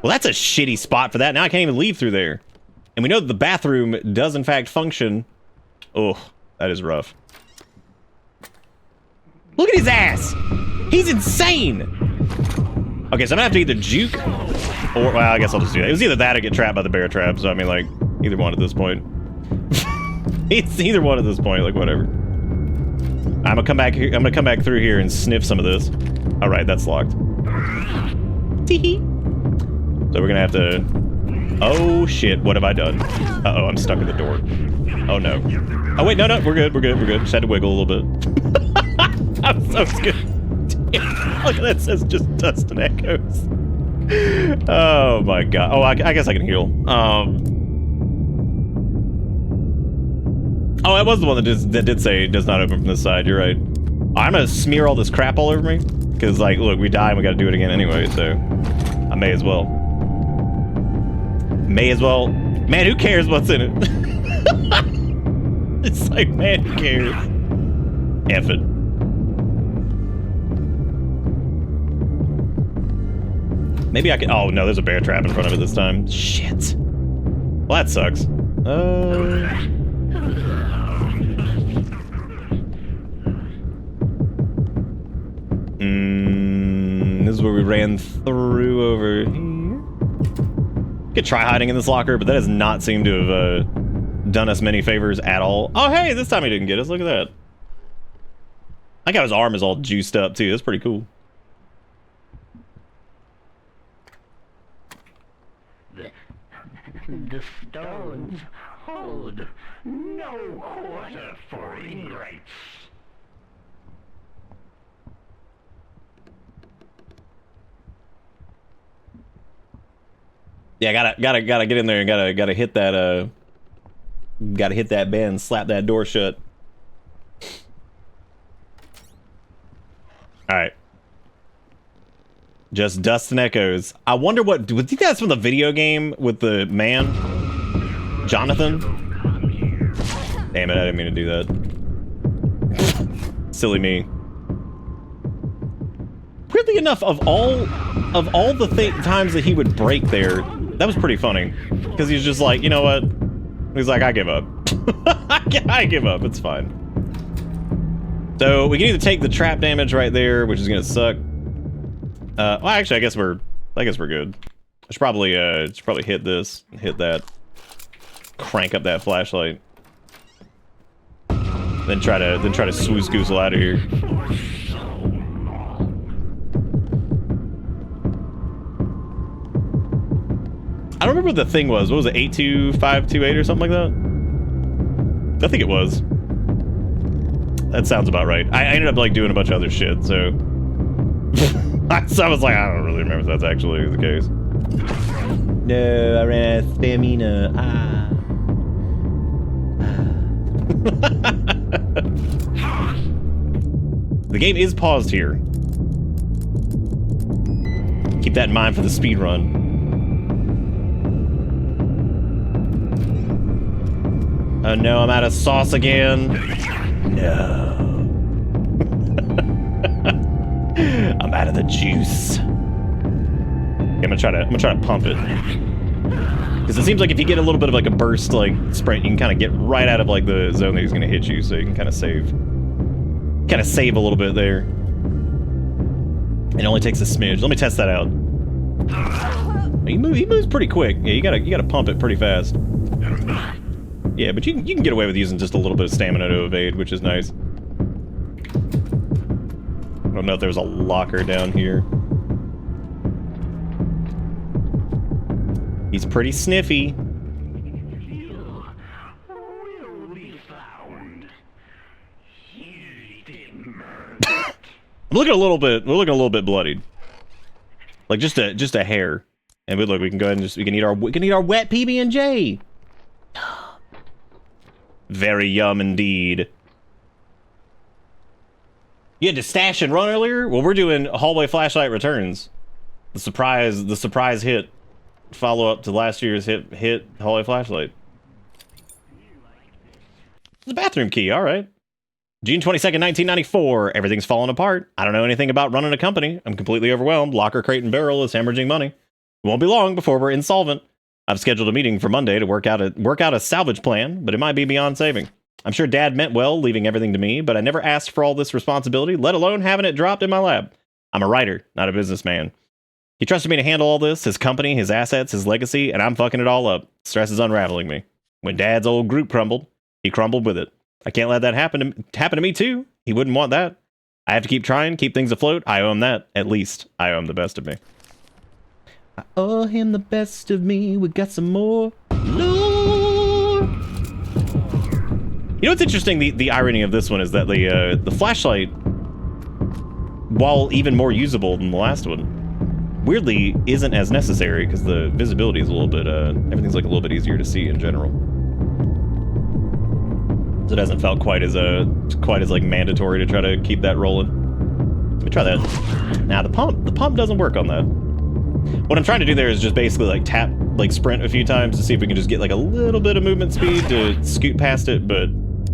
Well, that's a shitty spot for that. Now I can't even leave through there. And we know that the bathroom does in fact function. Oh, that is rough. Look at his ass! He's insane! Okay, so I'm gonna have to either juke, or, well, I guess I'll just do that. It was either that or get trapped by the bear trap, so I mean, like, either one at this point. It's either one at this point, like, whatever. I'm gonna come back here, I'm gonna come back through here and sniff some of this. Alright, that's locked. Tee-hee. So we're gonna have to... Oh, shit, what have I done? Uh-oh, I'm stuck in the door. Oh, no. Oh, wait, no, we're good, we're good, we're good. Just had to wiggle a little bit. I'm so scared. Look at that, it says just dust and echoes. Oh my god. Oh, I guess I can heal. Oh, that was the one that did say it does not open from this side. You're right. I'm gonna smear all this crap all over me. Because, like, look, we die and we gotta do it again anyway, so I may as well. May as well. Man, who cares what's in it? It's like, man, who cares? F it. Maybe I can... Oh, no, there's a bear trap in front of it this time. Shit. Well, that sucks. This is where we ran through over here. Could try hiding in this locker, but that does not seem to have done us many favors at all. Oh, hey, this time he didn't get us. Look at that. I like how his arm is all juiced up, too. That's pretty cool. The stones hold no quarter for ingrates. Yeah, gotta get in there and gotta hit that gotta hit that bend, slap that door shut. All right. Just dust and echoes. I wonder what... Do you think that's from the video game with the man? Jonathan? Damn it, I didn't mean to do that. Silly me. Weirdly enough, of all the times that he would break there, that was pretty funny. Because he's just like, you know what? He's like, I give up. I give up, it's fine. So, we can either take the trap damage right there, which is gonna suck. Well, actually, I guess we're good. I should probably hit this, hit that, crank up that flashlight, then try to swooze goozle out of here. I don't remember what the thing was. What was it? 82528 or something like that? I think it was. That sounds about right. I ended up like doing a bunch of other shit, so. So I was like, I don't really remember if that's actually the case. No, I ran out of stamina. The game is paused here. Keep that in mind for the speed run. Oh no, I'm out of sauce again. No. I'm out of the juice. Okay, I'm gonna try to pump it. Because it seems like if you get a little bit of like a burst like sprint, you can kind of get right out of like the zone that he's gonna hit you, so you can kind of save a little bit there. It only takes a smidge. Let me test that out. He moves pretty quick. Yeah, you gotta pump it pretty fast. Yeah, but you can get away with using just a little bit of stamina to evade, which is nice. I don't know if there's a locker down here. He's pretty sniffy. We're looking a little bit bloodied. Like just a hair. And look, we can go ahead and we can eat our wet PB&J. Very yum indeed. You had to stash and run earlier? Well, we're doing hallway flashlight returns. The surprise hit. Follow up to last year's hit hallway flashlight. The bathroom key, alright. June 22nd, 1994. Everything's falling apart. I don't know anything about running a company. I'm completely overwhelmed. Locker, crate, and barrel is hemorrhaging money. It won't be long before we're insolvent. I've scheduled a meeting for Monday to work out a salvage plan, but it might be beyond saving. I'm sure Dad meant well, leaving everything to me, but I never asked for all this responsibility, let alone having it dropped in my lap. I'm a writer, not a businessman. He trusted me to handle all this, his company, his assets, his legacy, and I'm fucking it all up. Stress is unraveling me. When Dad's old group crumbled, he crumbled with it. I can't let that happen to me too. He wouldn't want that. I have to keep trying, keep things afloat. I owe him that. At least, I owe him the best of me. I owe him the best of me. We got some more. Lord. You know what's interesting? The irony of this one is that the flashlight, while even more usable than the last one, weirdly isn't as necessary because the visibility is a little bit, everything's like a little bit easier to see in general. So it hasn't felt quite as like mandatory to try to keep that rolling. Let me try that. Now the pump doesn't work on that. What I'm trying to do there is just basically like tap, like sprint a few times to see if we can just get like a little bit of movement speed to scoot past it, but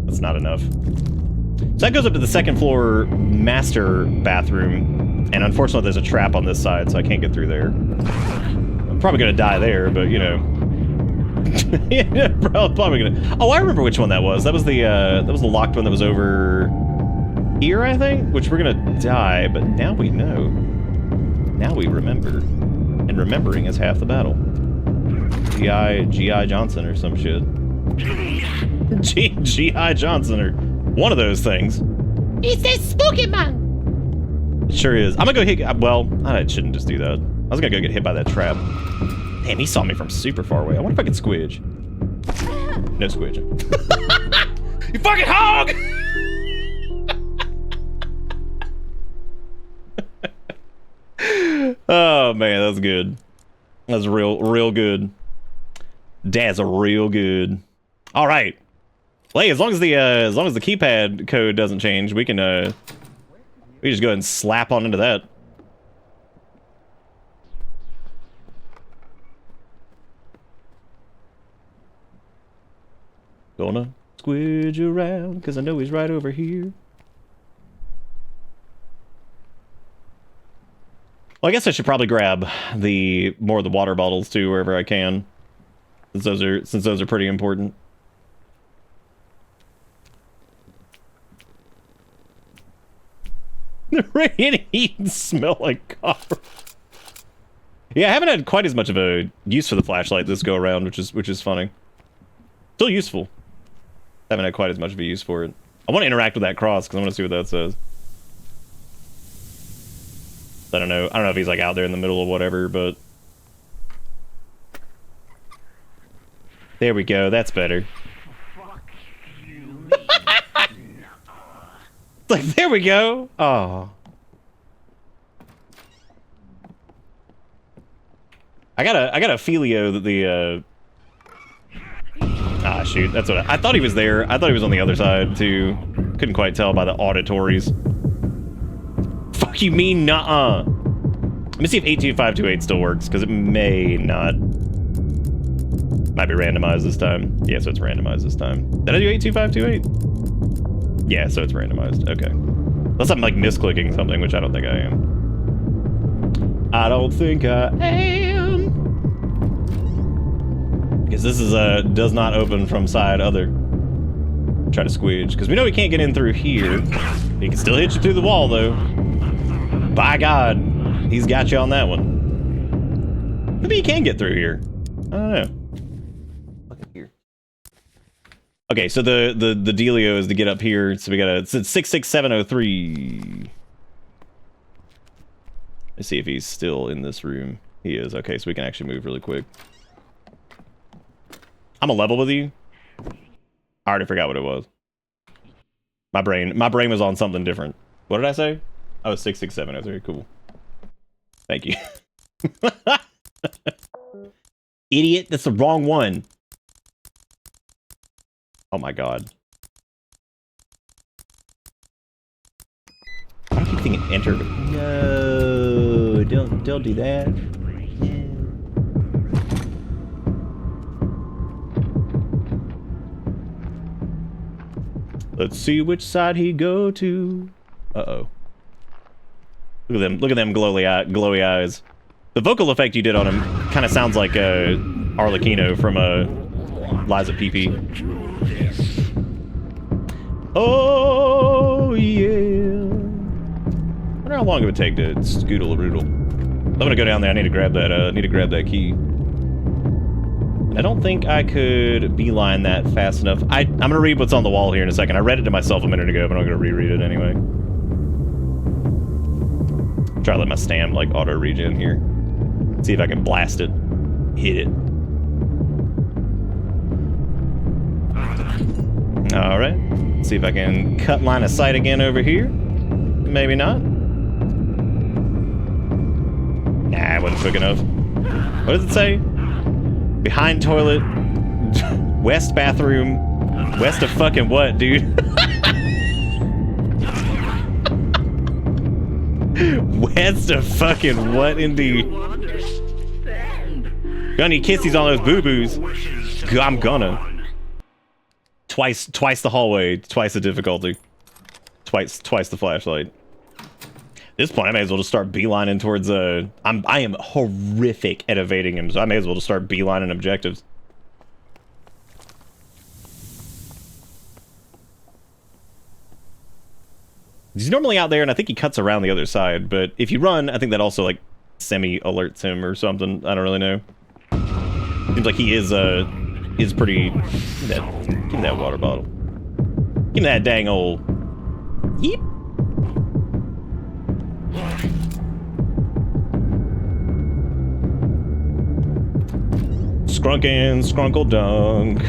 that's not enough. So that goes up to the second floor master bathroom, and unfortunately there's a trap on this side, so I can't get through there. I'm probably gonna die there, but you know. Yeah, probably gonna. Oh, I remember which one that was. That was the locked one that was over here, I think. Which we're gonna die, but now we know. Now we remember, and remembering is half the battle. G.I. Johnson or some shit. G.I. Johnson or one of those things. It's that spooky man. It sure is. I'm gonna go hit. Well, I shouldn't just do that. I was gonna go get hit by that trap. Damn, he saw me from super far away. I wonder if I can squidge. No squidging. You fucking hog! Oh man, that's good. That's real good. Dad's a real good. All right. Well, hey, as long as the keypad code doesn't change, we can we just go ahead and slap on into that. Gonna squidge around, cause I know he's right over here. Well, I guess I should probably grab more of the water bottles too, wherever I can. Since those are pretty important. The rain heat smell like copper. Yeah, I haven't had quite as much of a use for the flashlight this go around, which is funny. Still useful. Haven't had quite as much of a use for it. I want to interact with that cross because I want to see what that says. I don't know if he's like out there in the middle of whatever, but there we go. That's better. Like there we go. Oh. I got a feelio that the ah, shoot, that's what I thought he was there. I thought he was on the other side too. Couldn't quite tell by the auditories. fuck you mean nuh-uh? Let me see if 82528 still works, because it may not. Might be randomized this time. Yeah, so it's randomized this time. Did I do 82528? Yeah, so it's randomized. Okay. Unless I'm like misclicking something, which I don't think I am. I don't think I am. Because this is does not open from side other. Try to squidge, because we know he can't get in through here. He can still hit you through the wall, though. By God, he's got you on that one. Maybe he can get through here. I don't know. Look at here. Okay, so the dealio is to get up here. So we got it's 66703. Let's see if he's still in this room. He is. Okay, so we can actually move really quick. I'm a level with you. I already forgot what it was. My brain was on something different. What did I say? Oh, 66703. Cool. Thank you. Idiot, that's the wrong one. Oh my God. I keep thinking enter. No, don't do that. Let's see which side he go to. Uh-oh. Look at them glowy eyes. The vocal effect you did on him kind of sounds like Arlecchino from Lies of PP. Oh yeah. I wonder how long it would take to scoodle a roodle. I'm gonna go down there. I need to grab that key. I don't think I could beeline that fast enough. I'm gonna read what's on the wall here in a second. I read it to myself a minute ago, but I'm gonna reread it anyway. Try to let my stam like auto regen here. See if I can blast it. Hit it. Alright. See if I can cut line of sight again over here. Maybe not. Nah, it wasn't quick enough. What does it say? Behind toilet, west bathroom, west of fucking what, dude? West of fucking what, indeed? Gonna need kissies on those boo-boos. I'm gonna. Twice the hallway, twice the difficulty. Twice the flashlight. At this point, I may as well just start beelining towards I am horrific at evading him, so I may as well just start beelining objectives. He's normally out there, and I think he cuts around the other side, but if you run, I think that also, like, semi-alerts him or something. I don't really know. Seems like he is pretty... Give me that water bottle. Give me that dang old... Yeep. Scrunkin', scrunkle dunk.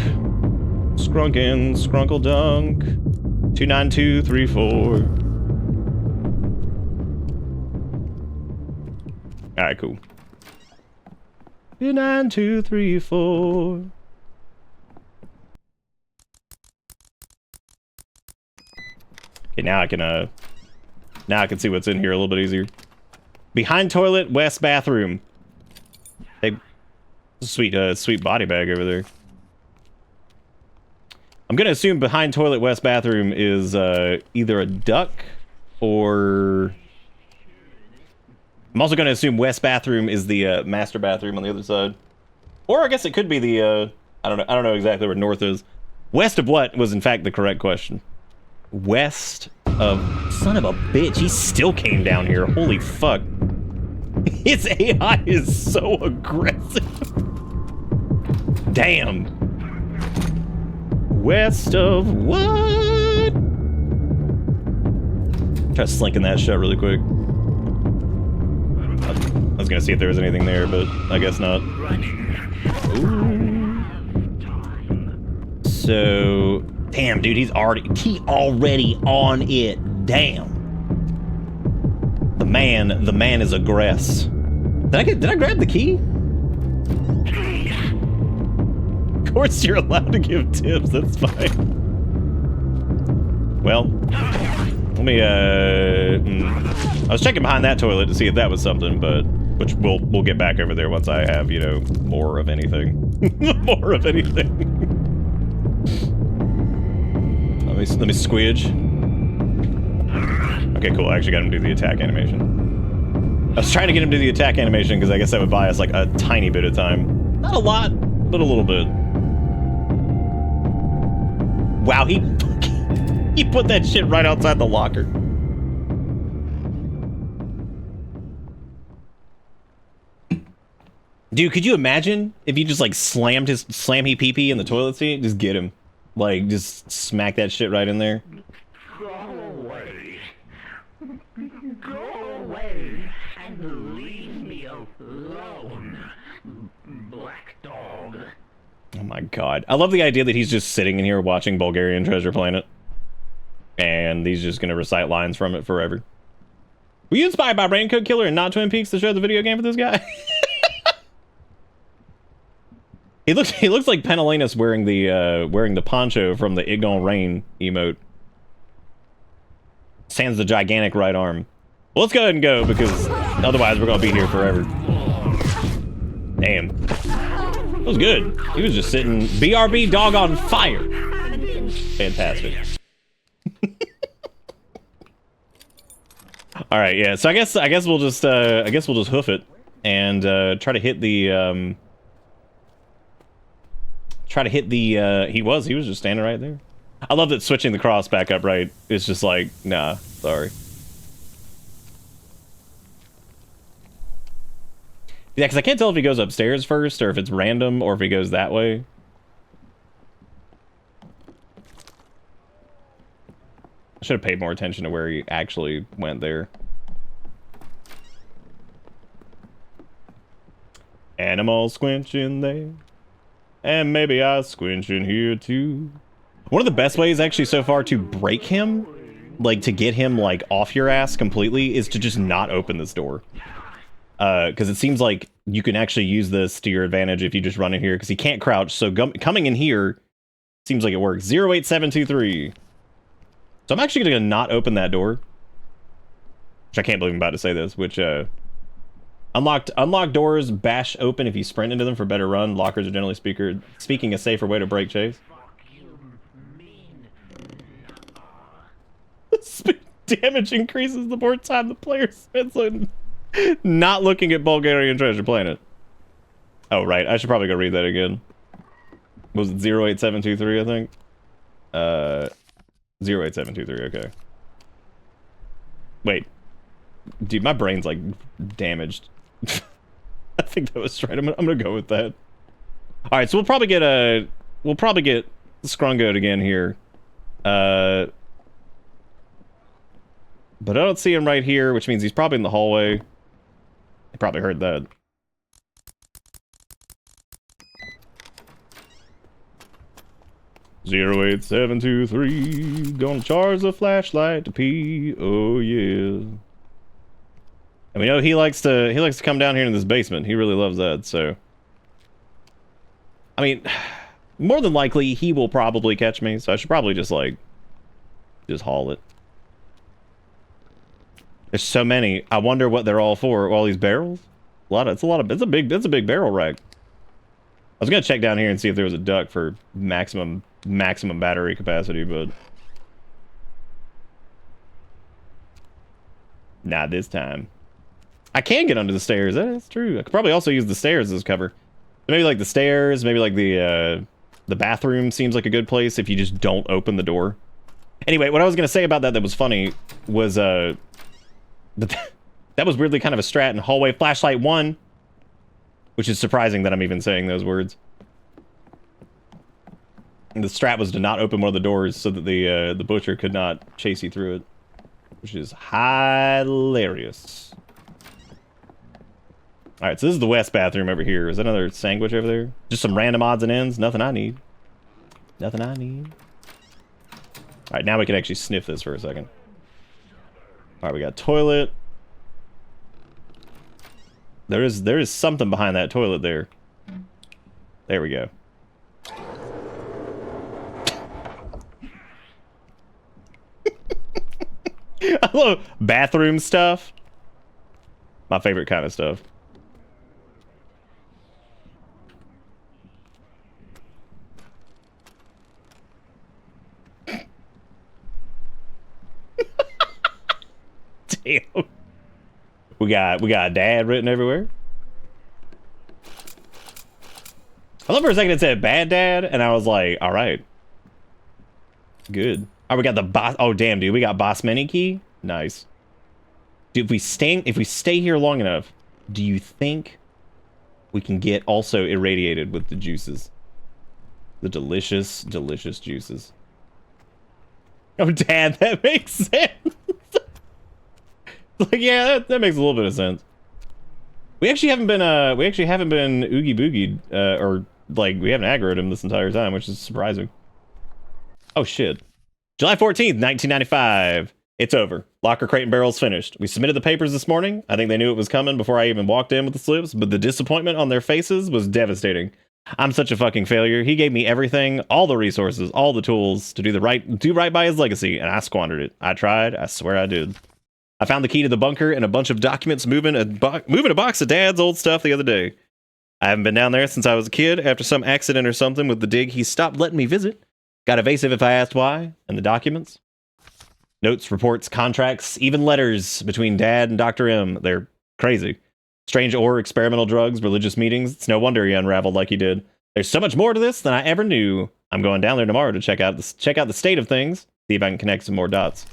Scrunkin', scrunkle dunk. 29234. Alright, cool. 29234. Okay, now I can see what's in here a little bit easier. Behind toilet, west bathroom. Hey, sweet body bag over there. I'm gonna assume behind toilet, west bathroom is either a duck or... I'm also gonna assume west bathroom is the master bathroom on the other side. Or I guess it could be the I don't know exactly where north is. West of what was in fact the correct question. West of... Son of a bitch, he still came down here. Holy fuck. His AI is so aggressive. Damn. West of what? Try slinking that shut really quick. I was gonna see if there was anything there, but I guess not. Ooh. So... Damn, dude, he already on it. Damn. The man is aggress. Did I grab the key? Of course you're allowed to give tips, that's fine. Well, Let me, I was checking behind that toilet to see if that was something, but, which we'll get back over there once I have, you know, more of anything. More of anything. Let me squidge. Okay, cool. I actually got him to do the attack animation. I was trying to get him to do the attack animation because I guess that would buy us like a tiny bit of time. Not a lot, but a little bit. Wow, he put that shit right outside the locker. Dude, could you imagine if he just like slam he pee-pee in the toilet seat? Just get him. Like, just smack that shit right in there. Go away. Go away and leave me alone, black dog. Oh my god. I love the idea that he's just sitting in here watching Bulgarian Treasure Planet. And he's just gonna recite lines from it forever. Were you inspired by Raincoat Killer and not Twin Peaks to show the video game for this guy? He looks like Penelenas wearing the poncho from the It Gon' Rain emote. Sans the gigantic right arm. Well, let's go ahead and go because otherwise we're gonna be here forever. Damn. That was good. He was just sitting BRB dog on fire. Fantastic. All right, yeah. So I guess we'll just hoof it and try to hit the he was just standing right there. I love that switching the cross back up right is just like, nah, sorry. Yeah, because I can't tell if he goes upstairs first or if it's random or if he goes that way. I should have paid more attention to where he actually went there. Animal squinch in there. And maybe I squinch in here too. One of the best ways actually so far to break him, like to get him like off your ass completely, is to just not open this door. Because it seems like you can actually use this to your advantage if you just run in here, because he can't crouch. So coming in here seems like it works. 08723. So I'm actually going to not open that door. Which I can't believe I'm about to say this. Which, unlocked doors bash open if you sprint into them for better run. Lockers are generally speaking a safer way to break chase. Speed damage increases the more time the player spends on not looking at Bulgarian Treasure Planet. Oh, right. I should probably go read that again. Was it 08723, I think? 08723, okay. Wait. Dude, my brain's, like, damaged. I think that was right. I'm gonna go with that. Alright, so we'll probably get Scrungoed again here. But I don't see him right here, which means he's probably in the hallway. You probably heard that. Zero 8723, gonna charge the flashlight to pee. Oh yeah. And we know he likes to come down here in this basement. He really loves that. So, I mean, more than likely he will probably catch me. So I should probably just haul it. There's so many. I wonder what they're all for. All these barrels. It's a big barrel rack. I was gonna check down here and see if there was a duct for maximum battery capacity, but not this time. I can get under the stairs. That's true. I could probably also use the stairs as cover. Maybe like the stairs. Maybe like the bathroom seems like a good place if you just don't open the door. Anyway, what I was gonna say about that was funny was that was weirdly kind of a strat in hallway flashlight 1, which is surprising that I'm even saying those words. And the strat was to not open one of the doors so that the butcher could not chase you through it, which is hilarious. All right, so this is the west bathroom over here. Is that another sandwich over there? Just some random odds and ends. Nothing I need. Nothing I need. All right, now we can actually sniff this for a second. All right, we got toilet. There is something behind that toilet there. There we go. I love bathroom stuff. My favorite kind of stuff. Damn. We got dad written everywhere. I love for a second it said bad dad, and I was like, all right. Good. Oh, we got the boss. Oh, damn, dude. We got boss mini key. Nice. Dude, if we stay here long enough, do you think we can get also irradiated with the juices? The delicious, delicious juices. Oh, Dad, that makes sense. Like, yeah, that makes a little bit of sense. We actually haven't been oogie boogied, or like we haven't aggroed him this entire time, which is surprising. Oh shit. July 14th, 1995. It's over. Locker crate and barrel's finished. We submitted the papers this morning. I think they knew it was coming before I even walked in with the slips, but the disappointment on their faces was devastating. I'm such a fucking failure. He gave me everything, all the resources, all the tools to do right by his legacy, and I squandered it. I tried. I swear I did. I found the key to the bunker and a bunch of documents moving a box of Dad's old stuff the other day. I haven't been down there since I was a kid. After some accident or something with the dig, he stopped letting me visit. Got evasive if I asked why. And the documents? Notes, reports, contracts, even letters between Dad and Dr. M. They're crazy. Strange ore, experimental drugs, religious meetings. It's no wonder he unraveled like he did. There's so much more to this than I ever knew. I'm going down there tomorrow to check out the state of things. See if I can connect some more dots.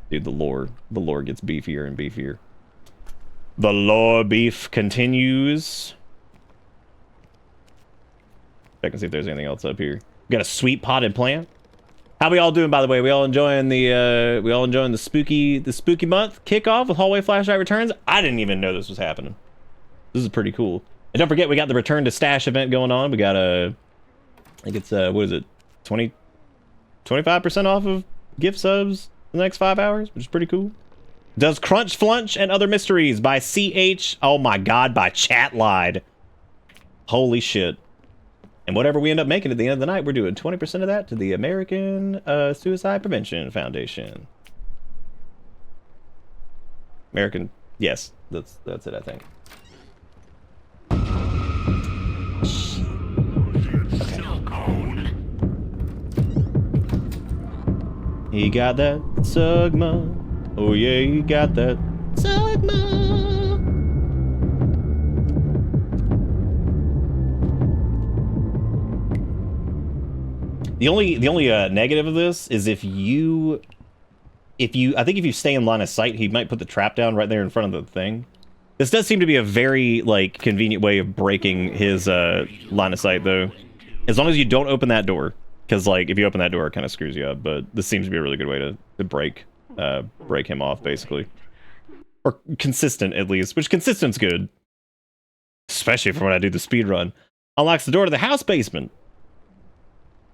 Dude, the lore gets beefier and beefier. The lore beef continues. Check and see if there's anything else up here. We got a sweet potted plant. How we all doing, by the way? We all enjoying the spooky month kickoff with hallway flashlight returns? I didn't even know this was happening. This is pretty cool. And don't forget, we got the return to stash event going on. We got I think it's what is it, 25% off of gift subs the next 5 hours, which is pretty cool. Does Crunch Flunch and Other Mysteries by CH. Oh my god, by Chat Lied. Holy shit. And whatever we end up making at the end of the night, we're doing 20% of that to the American Suicide Prevention Foundation. American, yes, that's it, I think. He got that Sugma. Oh yeah, he got that Sugma. The only negative of this is if you stay in line of sight, he might put the trap down right there in front of the thing. This does seem to be a very like convenient way of breaking his line of sight though. As long as you don't open that door. Because, like, if you open that door, it kind of screws you up. But this seems to be a really good way to break him off, basically. Or consistent, at least. Which, consistent's good. Especially for when I do the speed run. Unlocks the door to the house basement.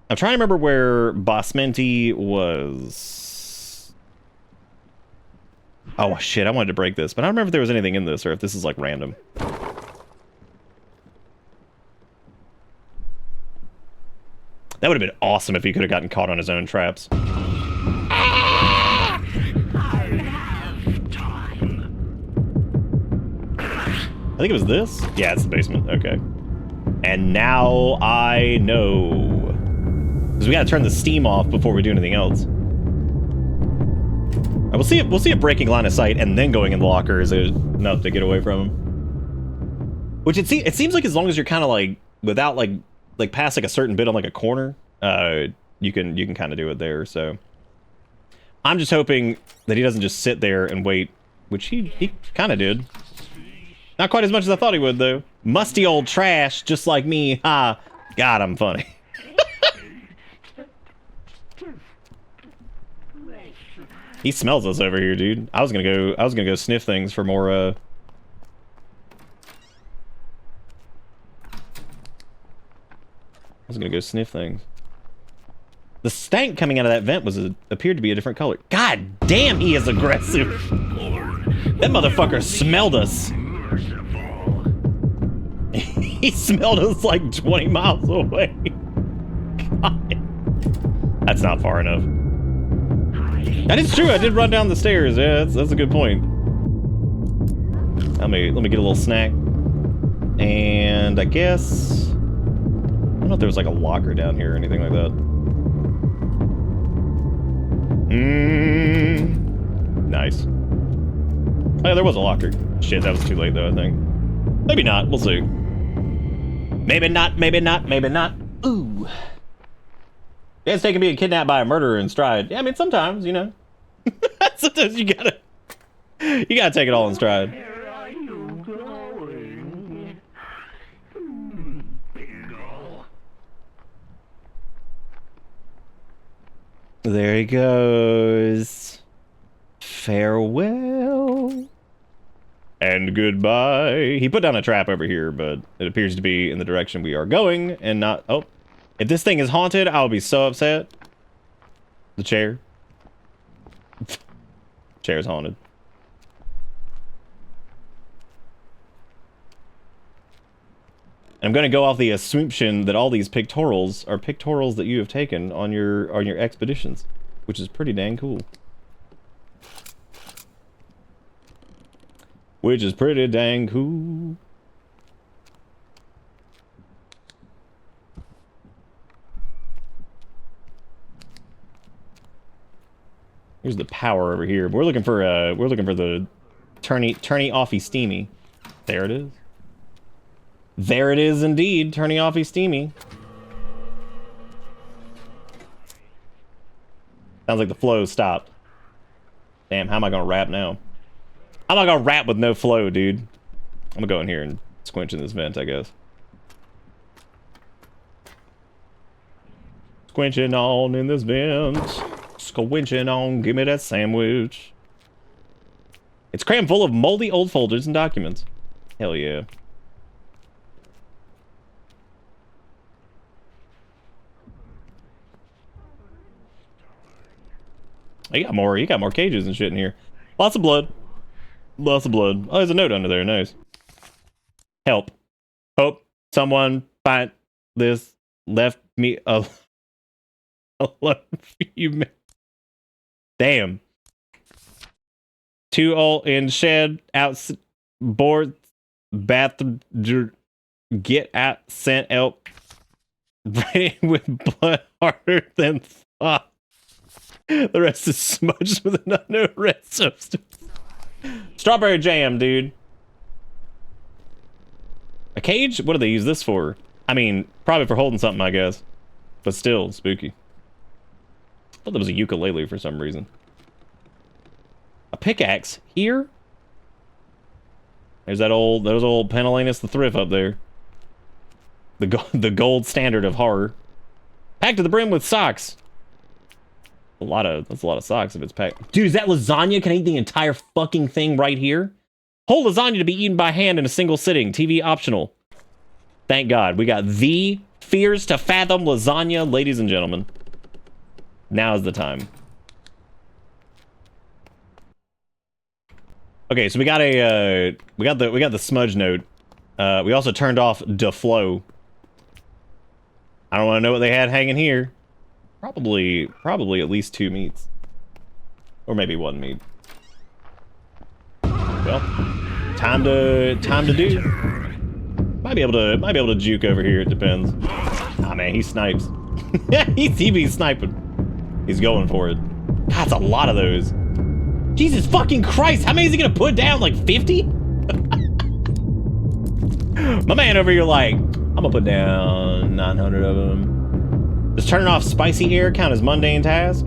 I'm trying to remember where Bosmenti was. Oh, shit, I wanted to break this. But I don't remember if there was anything in this, or if this is, like, random. That would have been awesome if he could have gotten caught on his own traps. I have time. I think it was this? Yeah, it's the basement. Okay. And now I know. Because we gotta turn the steam off before we do anything else. We'll see if breaking line of sight and then going in the locker is enough to get away from him. Which it seems like as long as you're kind of like without like past like a certain bit on like a corner, you can kind of do it there. So I'm just hoping that he doesn't just sit there and wait, which he kind of did. Not quite as much as I thought he would though. Musty old trash, just like me. Ha! God, I'm funny. He smells us over here, dude. I was gonna go sniff things for more. I was gonna go sniff things. The stank coming out of that vent appeared to be a different color. God damn, he is aggressive. That motherfucker smelled us. He smelled us like 20 miles away. God. That's not far enough. That is true. I did run down the stairs. Yeah, that's a good point. Let me get a little snack. And I guess I don't know if there was like a locker down here or anything like that. Nice. Oh, yeah, there was a locker. Shit, that was too late though, I think. Maybe not. We'll see. Maybe not, maybe not, maybe not. Ooh. Yeah, it's taking being kidnapped by a murderer in stride. Yeah, I mean, sometimes, you know. Sometimes you gotta take it all in stride. Where are you going? Bingo. There he goes. Farewell. And goodbye. He put down a trap over here, but it appears to be in the direction we are going and not... Oh. If this thing is haunted, I'll be so upset. The chair. Chair's haunted. I'm going to go off the assumption that all these pictorials are pictorials that you have taken on your expeditions, which is pretty dang cool. Which is pretty dang cool. Here's the power over here. We're looking for the turny offy steamy. There it is. There it is indeed, turny offy steamy. Sounds like the flow stopped. Damn, how am I gonna rap now? I'm not gonna rap with no flow, dude. I'm gonna go in here and squinch in this vent, I guess. Squinching on in this vent. Squinching on, give me that sandwich. It's crammed full of moldy old folders and documents. Hell yeah. You got more cages and shit in here. Lots of blood. Lots of blood. Oh, there's a note under there. Nice. Help. Hope someone find this. Left me alone. You. Damn. Too old in shed out board bathroom. Get out sent help. Rain with blood harder than fuck. The rest is smudged with an unknown red substance. Strawberry jam, dude. A cage? What do they use this for? I mean, probably for holding something, I guess. But still, spooky. I thought there was a ukulele for some reason. A pickaxe here? There's those old Pentelinus the Thrift up there. The gold standard of horror. Packed to the brim with socks. That's a lot of socks if it's packed. Dude, is that lasagna? Can I eat the entire fucking thing right here? Whole lasagna to be eaten by hand in a single sitting. TV optional. Thank God. We got the fears to fathom lasagna, ladies and gentlemen. Now is the time. Okay, so we got the smudge note. We also turned off deflow. I don't want to know what they had hanging here. Probably at least 2 meats. Or maybe 1 meat. Well, time to do. Might be able to juke over here, it depends. Ah man, he snipes. he be sniping. He's going for it. God, that's a lot of those. Jesus fucking Christ, how many is he gonna put down? Like 50? My man over here like, I'm gonna put down 900 of them. Does turning off spicy air count as mundane task?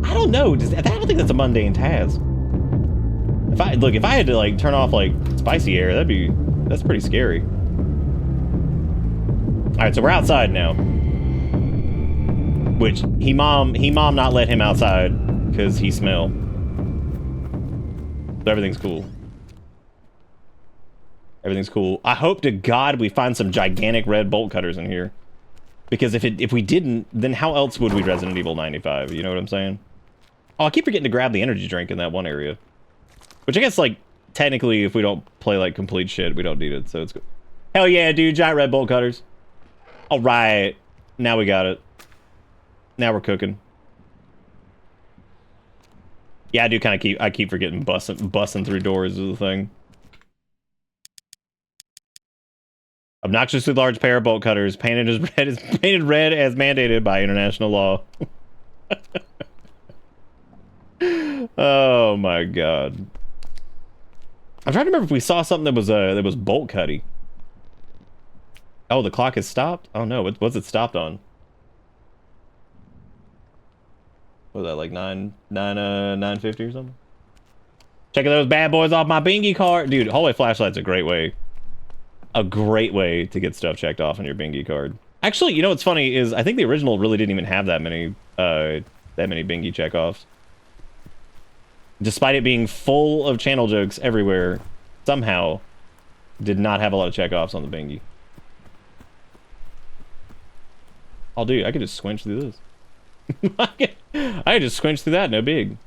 I don't know. I don't think that's a mundane task. If I had to like turn off like spicy air, that's pretty scary. All right, so we're outside now. Which he mom not let him outside because he smell. So everything's cool. Everything's cool. I hope to God we find some gigantic red bolt cutters in here. Because if we didn't, then how else would we Resident Evil 95? You know what I'm saying? Oh, I keep forgetting to grab the energy drink in that one area. Which I guess, like, technically, if we don't play, like, complete shit, we don't need it, so it's good. Hell yeah, dude, giant red bolt cutters. Alright. Now we got it. Now we're cooking. Yeah, I do kind of keep forgetting busting through doors is the thing. Obnoxiously large pair of bolt cutters, painted red as mandated by international law. Oh my god. I'm trying to remember if we saw something that was bolt cutty. Oh, the clock has stopped? Oh no, what's it stopped on? What was that, like 950 or something? Checking those bad boys off my bingy card. Dude, hallway flashlight's a great way. A great way to get stuff checked off on your bingy card. Actually, you know what's funny is I think the original really didn't even have that many bingy checkoffs. Despite it being full of channel jokes everywhere, somehow did not have a lot of checkoffs on the bingy. Oh, dude, I could just squinch through this. I could just squinch through that, no big.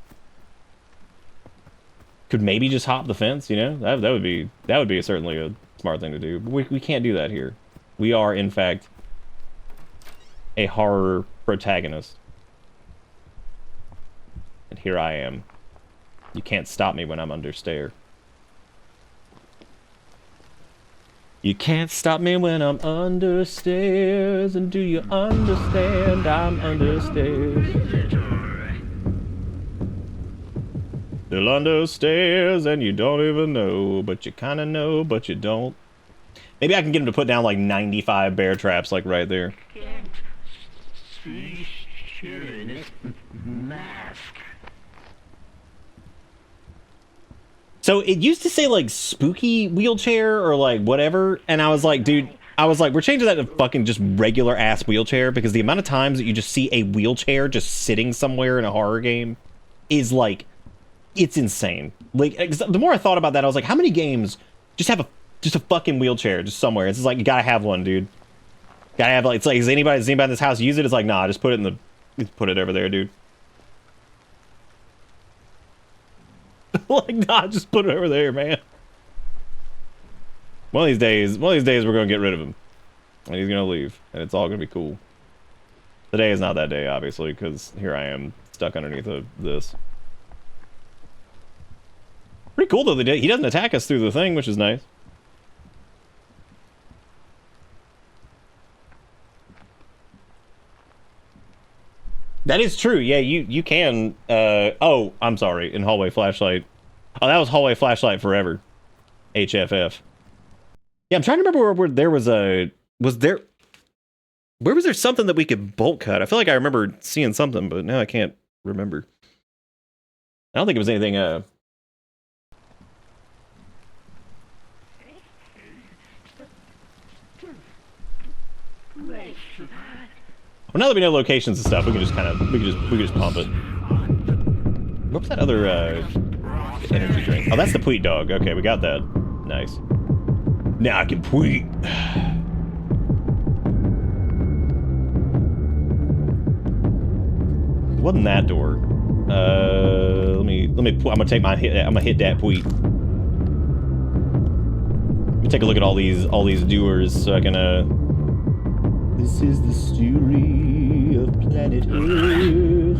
Could maybe just hop the fence, you know? That would be certainly a smart thing to do. But we can't do that here. We are, in fact, a horror protagonist. And here I am. You can't stop me when I'm under stare. You can't stop me when I'm under stairs, and do you understand I'm under stairs? Still under stairs, and you don't even know, but you kind of know, but you don't. Maybe I can get him to put down like 95 bear traps, like right there. So it used to say like spooky wheelchair or like whatever, and I was like, dude, we're changing that to fucking just regular ass wheelchair, because the amount of times that you just see a wheelchair just sitting somewhere in a horror game is like, it's insane. Like, the more I thought about that, I was like, how many games just have a fucking wheelchair just somewhere? It's just like, you gotta have one, dude. Gotta have, like, it's like, does anybody in this house use it? It's like, nah, just put it over there, dude. Like, nah, just put it over there, man. One of these days we're gonna get rid of him. And he's gonna leave. And it's all gonna be cool. Today is not that day, obviously, because here I am, stuck underneath this. Pretty cool, though, he doesn't attack us through the thing, which is nice. That is true. Yeah, you can. Oh, I'm sorry. In hallway flashlight. Oh, that was hallway flashlight forever. HFF. Yeah, I'm trying to remember where there was a. Where was there something that we could bolt cut? I feel like I remember seeing something, but now I can't remember. I don't think it was anything. Well, now that we know locations and stuff, we can just pump it. What was that other energy drink? Oh, that's the Pweet dog. Okay, we got that. Nice. Now I can Pweet. It wasn't that door. Let me. I'm gonna take my hit. I'm gonna hit that Pweet. Let me take a look at all these doers so I can This is the story of planet Earth.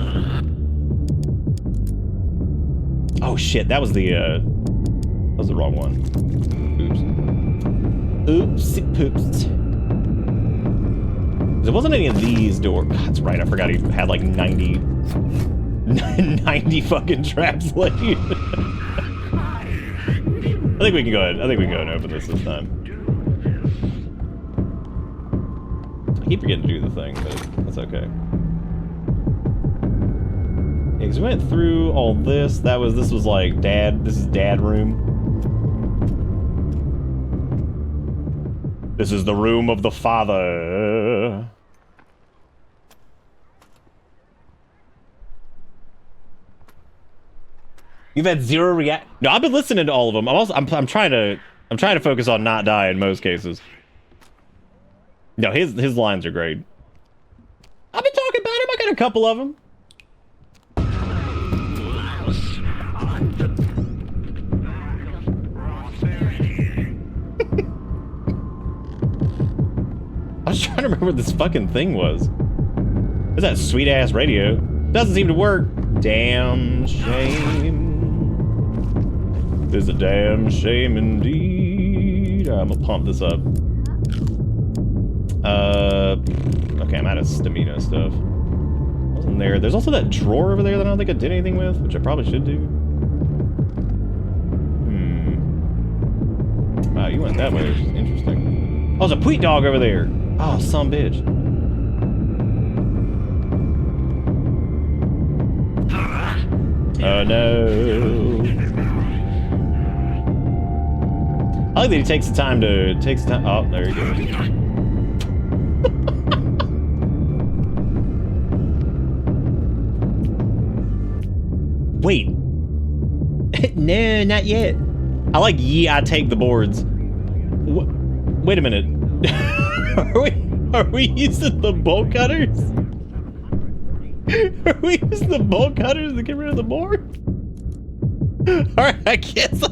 Oh shit, that was the wrong one. Oops. Oopsie poops. There wasn't any of these doors. That's right, I forgot he had like 90 fucking traps left. I think we can go ahead. And open this time. I keep forgetting to do the thing, but that's okay. Yeah, because we went through all this. This was like dad. This is dad room. This is the room of the father. You've had zero react. No, I've been listening to all of them. I'm trying to focus on not die in most cases. No, his lines are great. I've been talking about him. I got a couple of them. I was trying to remember what this fucking thing was. What's that sweet ass radio? Doesn't seem to work. damn shame. It's a damn shame indeed. I'm gonna pump this up. Okay, I'm out of stamina stuff. Wasn't there? There's also that drawer over there that I don't think I did anything with, which I probably should do. Wow, you went that way, which is interesting. Oh, there's a Pweet dog over there. Oh, some bitch. Oh no. I like that he takes the time to oh, there you go. Wait. No, not yet. I like I take the boards. Wait a minute. Are we using the bolt cutters? Are we using the bolt cutters to get rid of the board? Alright, I guess.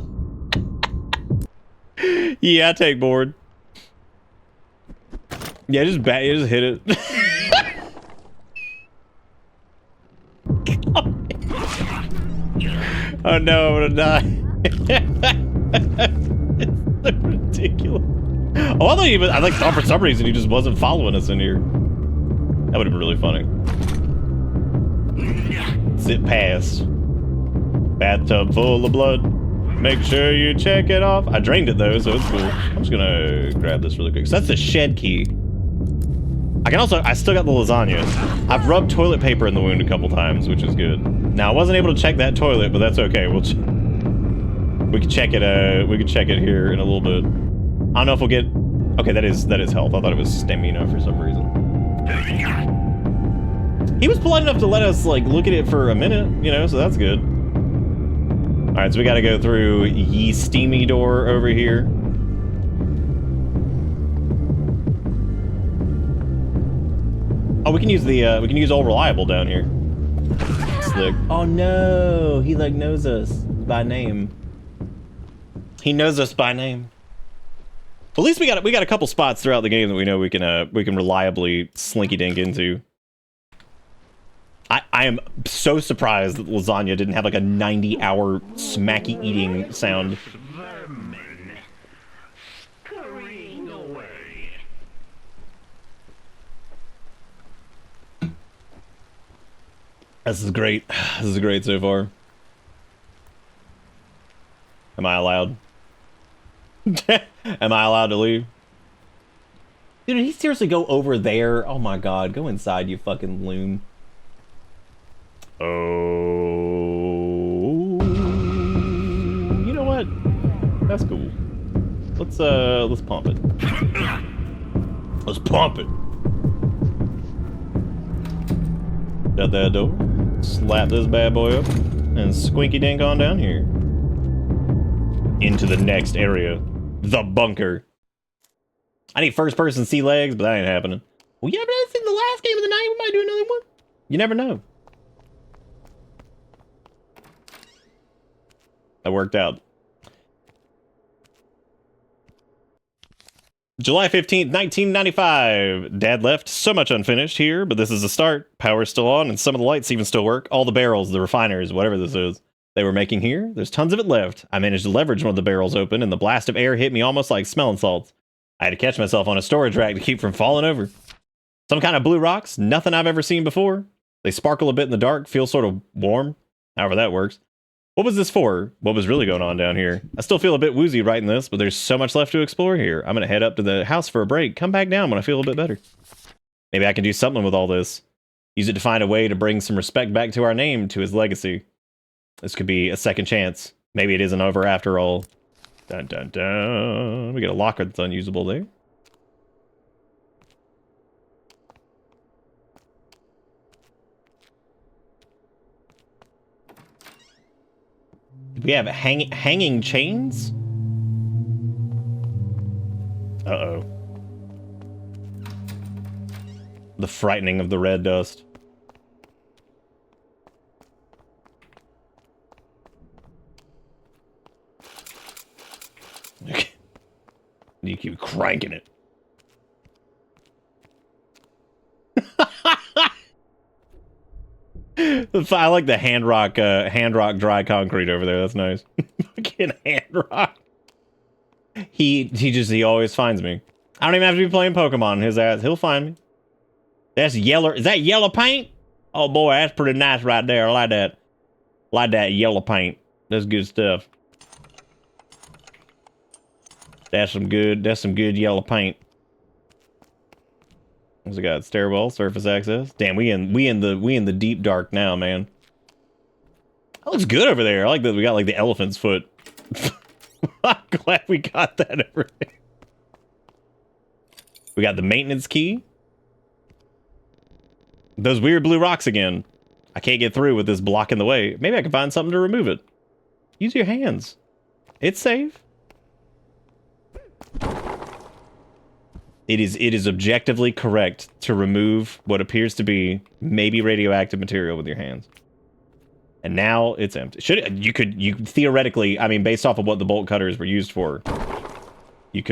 Yeah, I take board. Yeah, just hit it. Oh no, I'm gonna die. It's so ridiculous. Oh, I thought for some reason he just wasn't following us in here. That would have been really funny. Zip past. Bathtub full of blood. Make sure you check it off. I drained it though, so it's cool. I'm just gonna grab this really quick. So that's the shed key. I still got the lasagna. I've rubbed toilet paper in the wound a couple times, which is good. Now I wasn't able to check that toilet, but that's okay. We can check it. We can check it here in a little bit. I don't know if we'll get. Okay, that is health. I thought it was stamina for some reason. He was polite enough to let us like look at it for a minute, you know, so that's good. All right, so we got to go through ye steamy door over here. Oh, we can use Old Reliable down here. Slick. Oh no, he like knows us by name. He knows us by name. At least we got a couple spots throughout the game that we know we can reliably slinky dink into. I am so surprised that lasagna didn't have like a 90-hour smacky eating sound. Scurrying away. This is great. This is great so far. Am I allowed? Am I allowed to leave? Dude, did he seriously go over there? Oh my god, go inside, you fucking loon. Oh, you know what? That's cool. Let's pump it. Let's pump it. Shut that door. Slap this bad boy up and squinky dink on down here into the next area, the bunker. I need first person sea legs, but that ain't happening. Well, yeah, but that's in the last game of the night. We might do another one. You never know. That worked out. July 15th, 1995. Dad left. So much unfinished here, but this is a start. Power's still on, and some of the lights even still work. All the barrels, the refiners, whatever this is, they were making here. There's tons of it left. I managed to leverage one of the barrels open, and the blast of air hit me almost like smelling salts. I had to catch myself on a storage rack to keep from falling over. Some kind of blue rocks, nothing I've ever seen before. They sparkle a bit in the dark, feel sort of warm, however that works. What was this for? What was really going on down here? I still feel a bit woozy writing this, but there's so much left to explore here. I'm gonna head up to the house for a break, come back down when I feel a bit better. Maybe I can do something with all this. Use it to find a way to bring some respect back to our name, to his legacy. This could be a second chance. Maybe it isn't over after all. Dun dun dun. We got a locker that's unusable there. We have hanging chains? Uh-oh. The frightening of the red dust. You keep cranking it. I like the hand rock dry concrete over there. That's nice. Fucking hand rock. He always finds me. I don't even have to be playing Pokemon. His ass, he'll find me. That's yellow. Is that yellow paint? Oh boy, that's pretty nice right there. I like that. Like that yellow paint. That's good stuff. That's some good yellow paint. What's it got? Stairwell, surface access. Damn, we in the deep dark now, man. That looks good over there. I like that we got like the elephant's foot. I'm glad we got that over there. We got the maintenance key. Those weird blue rocks again. I can't get through with this block in the way. Maybe I can find something to remove it. Use your hands. It's safe. It is objectively correct to remove what appears to be maybe radioactive material with your hands. And now it's empty. You theoretically, I mean, based off of what the bolt cutters were used for, you'd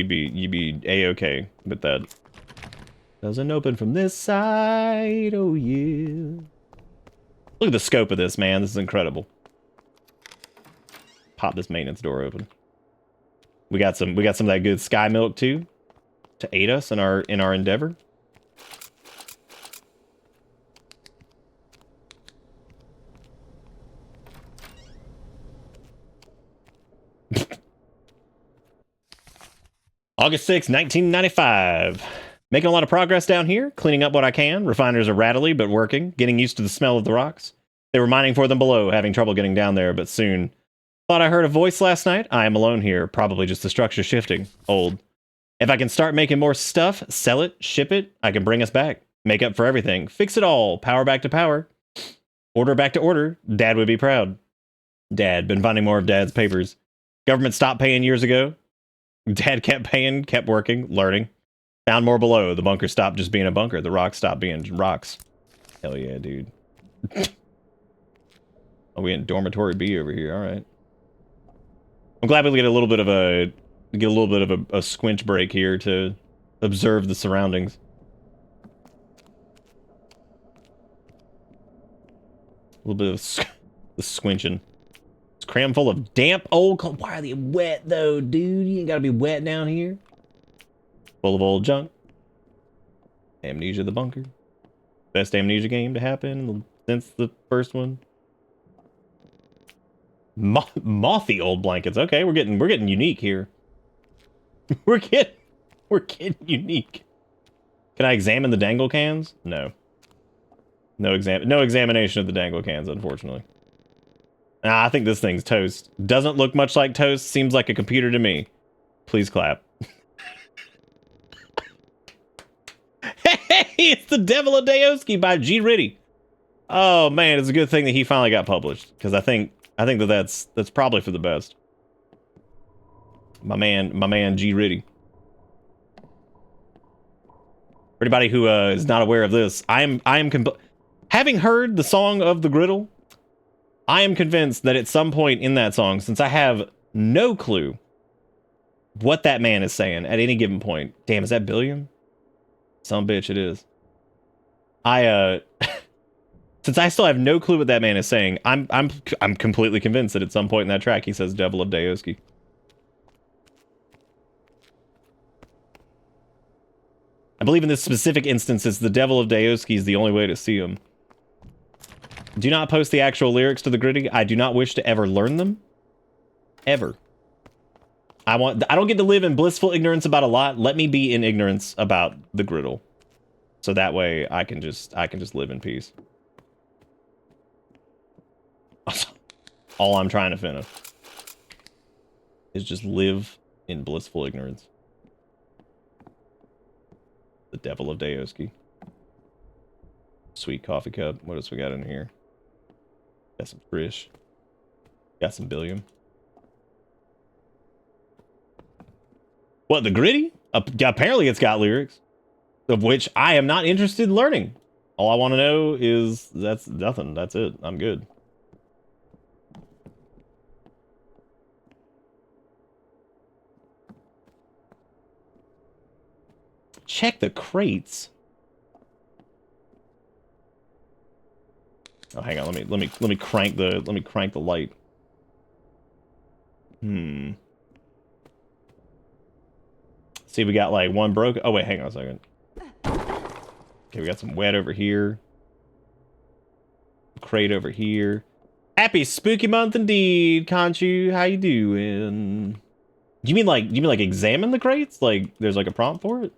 be A-okay with that. Doesn't open from this side. Oh yeah. Look at the scope of this, man. This is incredible. Pop this maintenance door open. We got some of that good sky milk too, to aid us in our endeavor. August 6, 1995. Making a lot of progress down here, cleaning up what I can. Refiners are rattly, but working. Getting used to the smell of the rocks. They were mining for them below, having trouble getting down there, but soon. Thought I heard a voice last night. I am alone here, probably just the structure shifting. Old. If I can start making more stuff, sell it, ship it, I can bring us back. Make up for everything. Fix it all. Power back to power. Order back to order. Dad would be proud. Dad. Been finding more of Dad's papers. Government stopped paying years ago. Dad kept paying, kept working, learning. Found more below. The bunker stopped just being a bunker. The rocks stopped being rocks. Hell yeah, dude. Oh, we in dormitory B over here. All right. I'm glad we get a little bit of a squinch break here to observe the surroundings. A little bit of the squinching. It's crammed full of damp old. Why are they wet though, dude? You ain't gotta be wet down here. Full of old junk. Amnesia the bunker. Best Amnesia game to happen since the first one. Mothy old blankets. Okay, we're getting unique here. we're getting unique. Can I examine the dangle cans? No. No examination of the dangle cans, unfortunately. I think this thing's toast. Doesn't look much like toast. Seems like a computer to me. Please clap. Hey, it's the Devil of Dayoski by G. Ritty. Oh man, it's a good thing that he finally got published, because I think that's probably for the best. My man G. Ritty. For anybody who is not aware of this, having heard the song of the griddle, I am convinced that at some point in that song, since I have no clue what that man is saying at any given point. Damn, is that Billiam? Some bitch it is. Since I still have no clue what that man is saying, I'm completely convinced that at some point in that track he says Devil of Dayoski. I believe in this specific instance, it's the Devil of Dayoski is the only way to see him. Do not post the actual lyrics to the gritty. I do not wish to ever learn them. Ever. I don't get to live in blissful ignorance about a lot. Let me be in ignorance about the griddle. So that way I can just live in peace. All I'm trying to finish is just live in blissful ignorance. The Devil of Dayoski. Sweet coffee cup. What else we got in here? Got some Frisch. Got some Billiam. What, the gritty? Apparently it's got lyrics, of which I am not interested in learning. All I want to know is that's nothing. That's it. I'm good. Check the crates. Oh, hang on. Let me crank the light. See, we got like one broke. Oh wait, hang on a second. Okay, we got some wet over here. Crate over here. Happy spooky month indeed, Conchu. How you doing? Do you mean like examine the crates? Like there's like a prompt for it?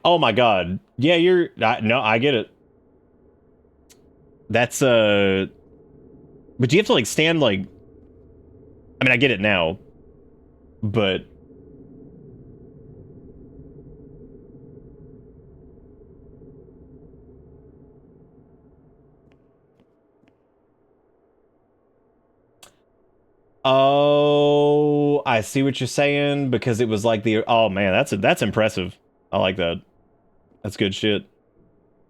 Oh my god. Yeah, no, I get it. That's but you have to like stand like, I mean, I get it now, but oh, I see what you're saying, because it was like the, oh man, that's impressive. I like that. That's good shit.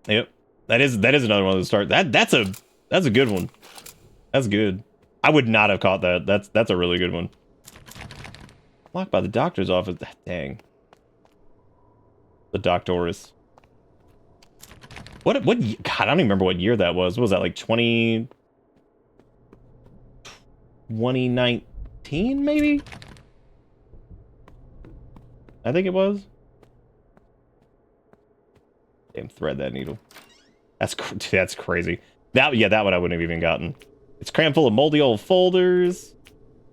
Yep. That is another one to start. That's a good one. That's good. I would not have caught that. That's a really good one. Locked by the doctor's office. Dang. The Doctorus. What God, I don't even remember what year that was. What was that, like 2019 maybe? I think it was. Damn, thread that needle. That's crazy. That one I wouldn't have even gotten. It's crammed full of moldy old folders.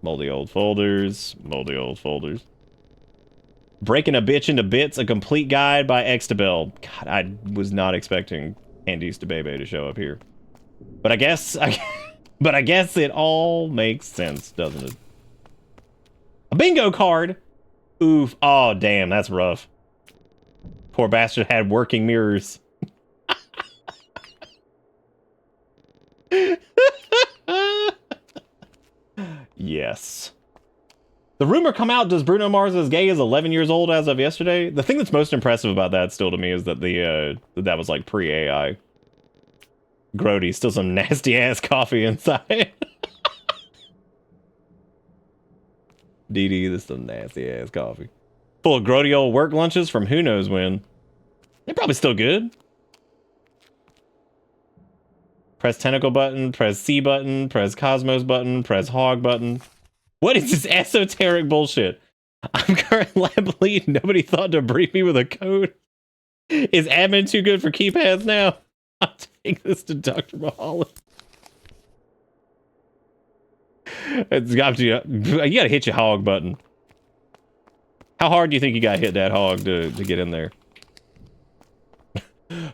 Moldy old folders. Moldy old folders. Breaking a Bitch into Bits, a complete guide by Xtabel. God, I was not expecting Andy's DeBebe to show up here. But I guess it all makes sense, doesn't it? A bingo card. Oof. Oh, damn, that's rough. Poor bastard had working mirrors. Yes. The rumor come out, does Bruno Mars as gay as 11 years old as of yesterday? The thing that's most impressive about that still to me is that that was like pre-AI. Grody, still some nasty ass coffee inside. DD, this is some nasty ass coffee. Full of grody old work lunches from who knows when. They're probably still good. Press tentacle button, press C button, press Cosmos button, press hog button. What is this esoteric bullshit? I'm current lab lead. Nobody thought to brief me with a code. Is admin too good for keypads now? I'll take this to Dr. Mahalo. It's got to, you gotta hit your hog button. How hard do you think you gotta hit that hog to get in there?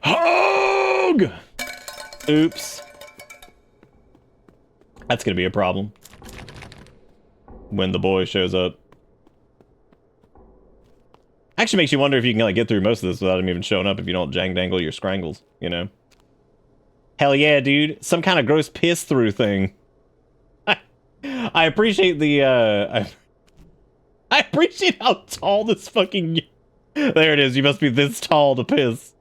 Hog! Oops. That's gonna be a problem when the boy shows up. Actually makes you wonder if you can like get through most of this without him even showing up if you don't jang-dangle your scrangles, you know? Hell yeah, dude. Some kind of gross piss through thing. I appreciate the, I appreciate how tall this fucking... There it is, you must be this tall to piss.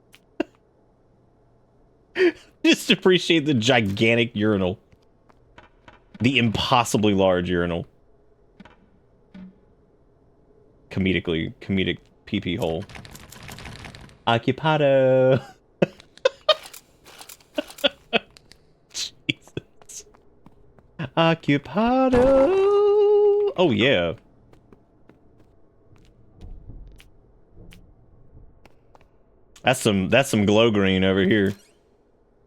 Just appreciate the gigantic urinal. The impossibly large urinal. Comedic pee-pee hole. Occupado. Jesus. Occupado. Oh yeah. That's some glow green over here.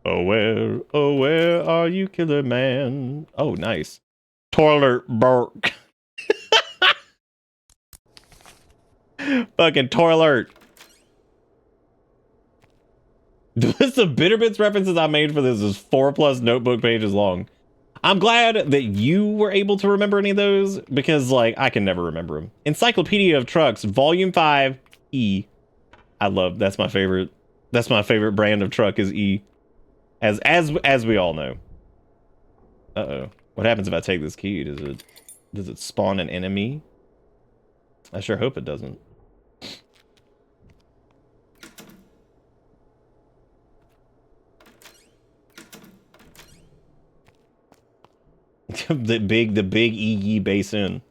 Oh where are you, killer man? Oh, nice. Toilet burk. Fucking toilet. The list of Bitterbits references I made for this is 4+ notebook pages long. I'm glad that you were able to remember any of those, because like I can never remember them. Encyclopedia of Trucks, Volume 5, E. That's my favorite. That's my favorite brand of truck is E. As we all know. Uh-oh. What happens if I take this key? Does it spawn an enemy? I sure hope it doesn't. the big EE basin.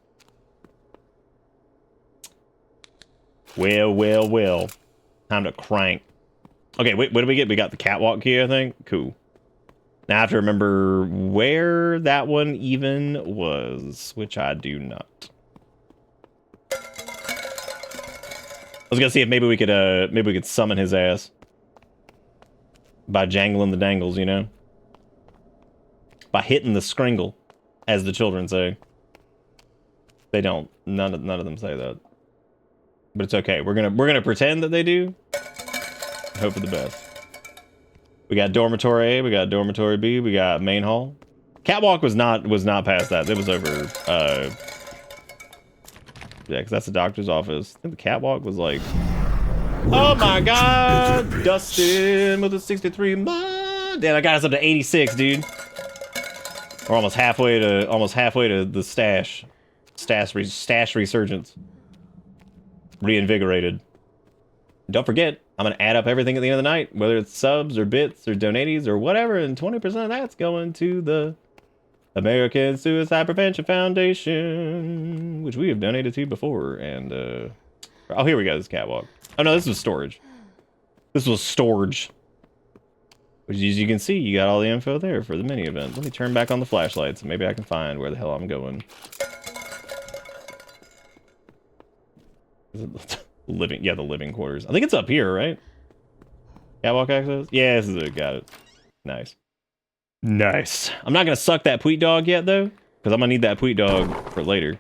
Well, well, well. Time to crank. Okay, wait, what did we get? We got the catwalk key, I think. Cool. Now I have to remember where that one even was, which I do not. I was gonna see if maybe we could summon his ass by jangling the dangles, you know, by hitting the scringle, as the children say. They don't. None of them say that, but it's okay. We're gonna pretend that they do. Hope for the best. We got dormitory A, we got dormitory B, we got main hall. Catwalk was not past that. It was over. Yeah, because that's the doctor's office. I think the catwalk was like. Oh my God, Dustin with a 63 mod. Damn, I got us up to 86, dude. We're almost halfway to the stash resurgence. Reinvigorated. Don't forget, I'm gonna add up everything at the end of the night, whether it's subs or bits or donaties or whatever, and 20% of that's going to the American Suicide Prevention Foundation, which we have donated to before. And oh, here we go. This catwalk. Oh no, this was storage. This was storage. Which, as you can see, you got all the info there for the mini event. Let me turn back on the flashlights. Maybe I can find where the hell I'm going. Is it living? Yeah, the living quarters. I think it's up here, right? Catwalk access? Yeah, this is it. Got it. Nice. Nice. I'm not gonna suck that Pweet dog yet, though, because I'm gonna need that Pweet dog for later.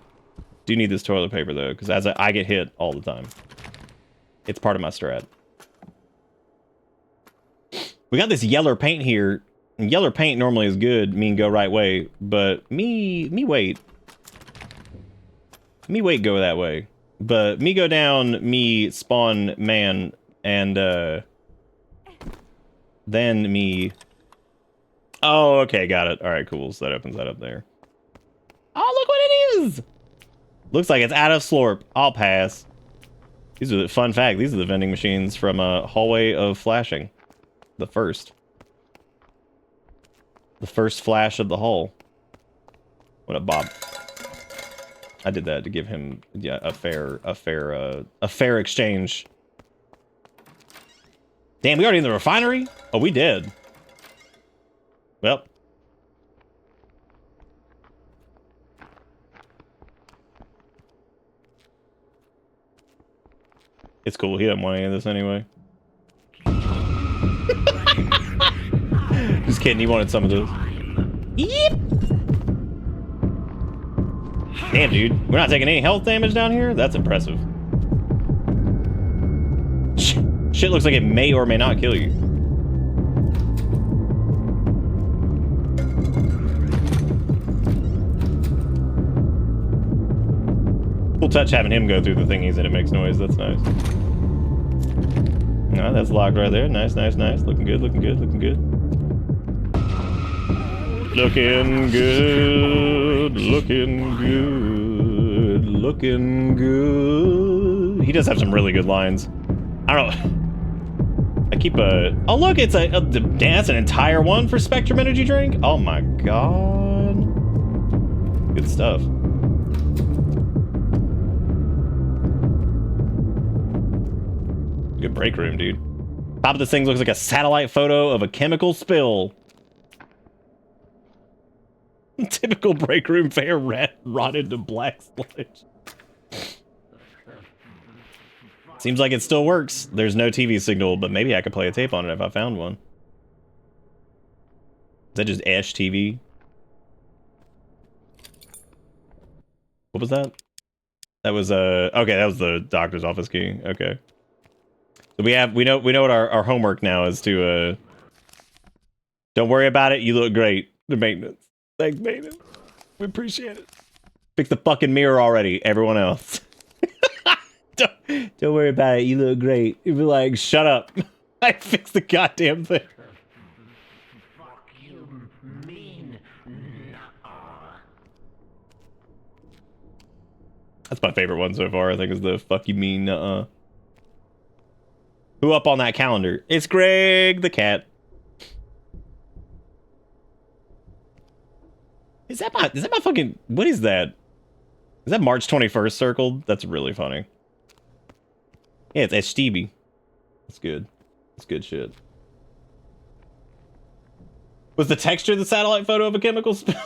Do need this toilet paper, though, because as I get hit all the time. It's part of my strat. We got this yeller paint here. And yeller paint normally is good, mean go right way, but me wait. Me wait go that way. But me go down, me spawn man, and then me... Oh, okay, got it. Alright, cool. So that opens that up there. Oh, look what it is! Looks like it's out of slurp. I'll pass. These are the fun fact. These are the vending machines from Hallway of Flashing. The first flash of the hall. What up, Bob? I did that to give him, yeah, a fair exchange. Damn, we already in the refinery? Oh, we did. Well. It's cool. He doesn't want any of this anyway. Just kidding. He wanted some of this. Yep. Damn, dude. We're not taking any health damage down here? That's impressive. Shit looks like it may or may not kill you. Cool touch having him go through the thingies and it makes noise. That's nice. No, that's locked right there. Nice, nice, nice. Looking good, looking good, looking good. Looking good, looking good, looking good. He does have some really good lines. I don't know. I keep a... Oh, look, it's damn, that's an entire one for Spectrum Energy Drink? Oh my god. Good stuff. Good break room, dude. Top of this thing looks like a satellite photo of a chemical spill. Typical break room fare, rotted to black sludge. Seems like it still works. There's no TV signal, but maybe I could play a tape on it if I found one. Is that just Ash TV? What was that? That was okay, that was the doctor's office key. Okay. So we know what our homework now is to don't worry about it, you look great. The maintenance. Thanks, maintenance. We appreciate it. Fix the fucking mirror already, everyone else. Don't worry about it, you look great. You'd be like, shut up. I fixed the goddamn thing. Fuck you mean? That's my favorite one so far, I think, is the fuck you mean, Who up on that calendar? It's Greg the cat. Is that my fucking... What is that? Is that March 21st circled? That's really funny. Yeah, it's Stevie. That's good. That's good shit. Was the texture the satellite photo of a chemical spill?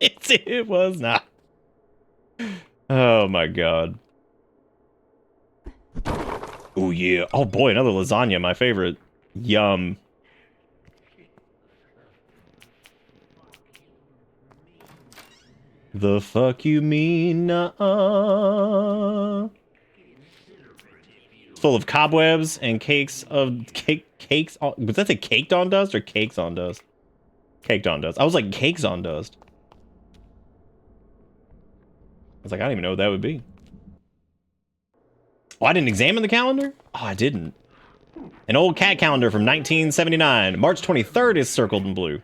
It was not. Oh my god. Oh yeah. Oh boy, another lasagna, my favorite. Yum. The fuck you mean? It's full of cobwebs and cakes of cakes on, was that the caked on dust or cakes on dust? Caked on dust. I was like cakes on dust. I was like, I don't even know what that would be. Oh, I didn't examine the calendar? Oh, I didn't. An old cat calendar from 1979. March 23rd is circled in blue.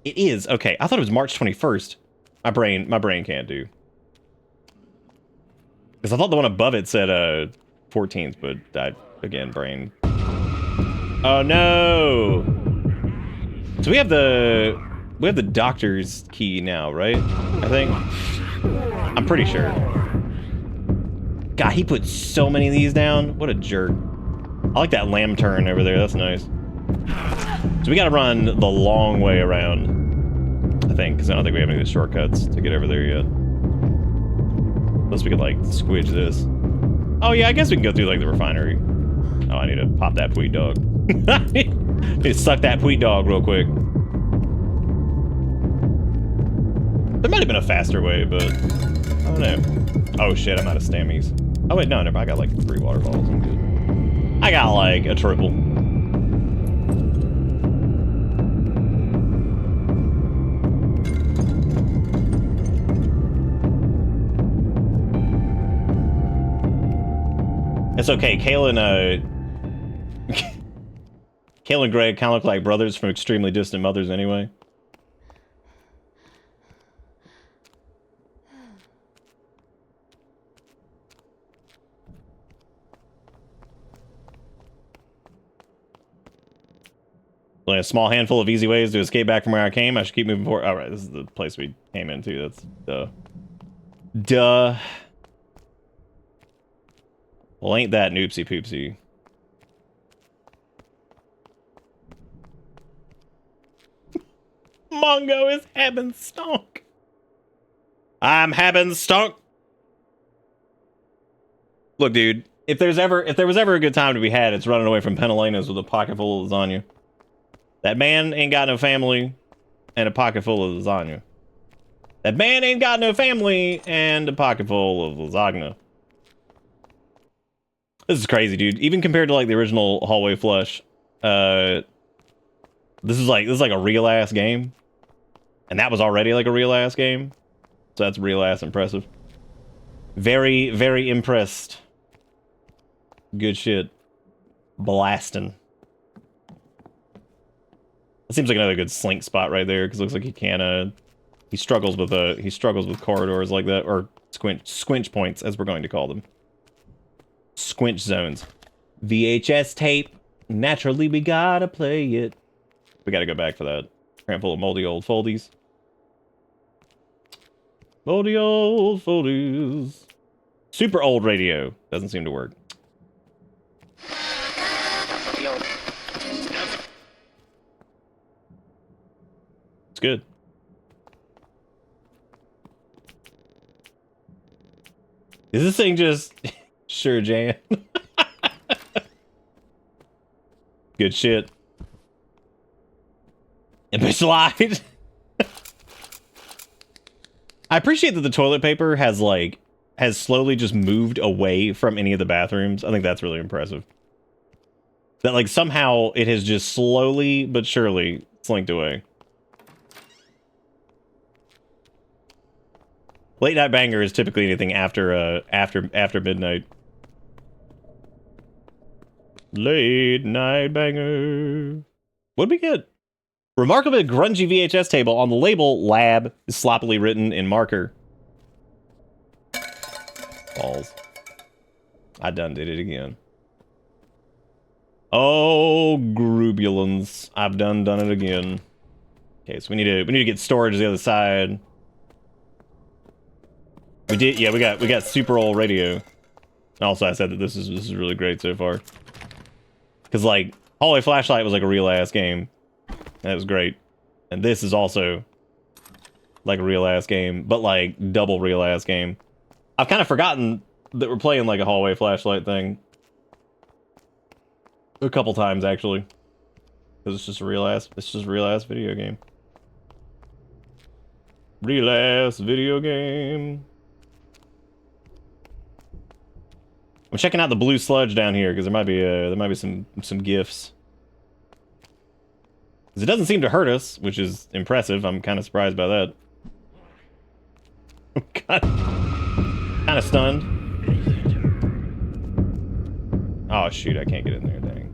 It is. Okay, I thought it was March 21st. My brain can't do. Because I thought the one above it said 14th, but again, brain. Oh no! So we have the doctor's key now, right? I think. I'm pretty sure. God, he put so many of these down. What a jerk. I like that lamb turn over there. That's nice. So we gotta run the long way around, I think, because I don't think we have any of the shortcuts to get over there yet. Unless we could, like, squidge this. Oh, yeah, I guess we can go through, like, the refinery. Oh, I need to pop that Pweet dog. I need to suck that Pweet dog real quick. There might have been a faster way, but I don't know. Oh, shit, I'm out of stammies. Oh, wait, no, never. I got, like, 3 water bottles. I'm good. I got, like, a triple. It's okay. Kayla and Greg kind of look like brothers from extremely distant mothers anyway. Only a small handful of easy ways to escape back from where I came. I should keep moving forward. All right, this is the place we came into. That's duh. Well, ain't that noopsy poopsy. Mongo is having stonk. I'm having stonk. Look, dude, if there was ever a good time to be had, it's running away from Penelena's with a pocket full of lasagna. That man ain't got no family and a pocket full of lasagna. That man ain't got no family and a pocket full of lasagna. This is crazy, dude. Even compared to like the original Hallway Flush, this is like a real ass game, and that was already like a real ass game, so that's real ass impressive. Very, very impressed. Good shit. Blasting. It seems like another good slink spot right there because it looks like he can he struggles with corridors like that, or squinch points as we're going to call them. Squinch zones. VHS tape. Naturally, we gotta play it. We gotta go back for that. Cram full of moldy old foldies. Moldy old foldies. Super old radio. Doesn't seem to work. It's good. Is this thing just... Sure, Jan. Good shit. And we slide. I appreciate that the toilet paper has slowly just moved away from any of the bathrooms. I think that's really impressive. That like somehow it has just slowly but surely slinked away. Late night banger is typically anything after midnight. Late night banger. What'd we get? Remarkably grungy VHS table. On the label, lab is sloppily written in marker. Balls. I done did it again. Oh, grubulins. I've done it again. Okay, so we need to get storage the other side. We did, yeah, we got super old radio. And also, I said that this is really great so far. Because, like, Hallway Flashlight was like a real-ass game. That was great. And this is also like a real-ass game, but like double real-ass game. I've kind of forgotten that we're playing like a Hallway Flashlight thing. A couple times, actually. Because it's just a real-ass video game. Real-ass video game. I'm checking out the blue sludge down here because there might be some gifts. Because it doesn't seem to hurt us, which is impressive. I'm kind of surprised by that. I'm kind of stunned. Oh shoot! I can't get in there. Dang.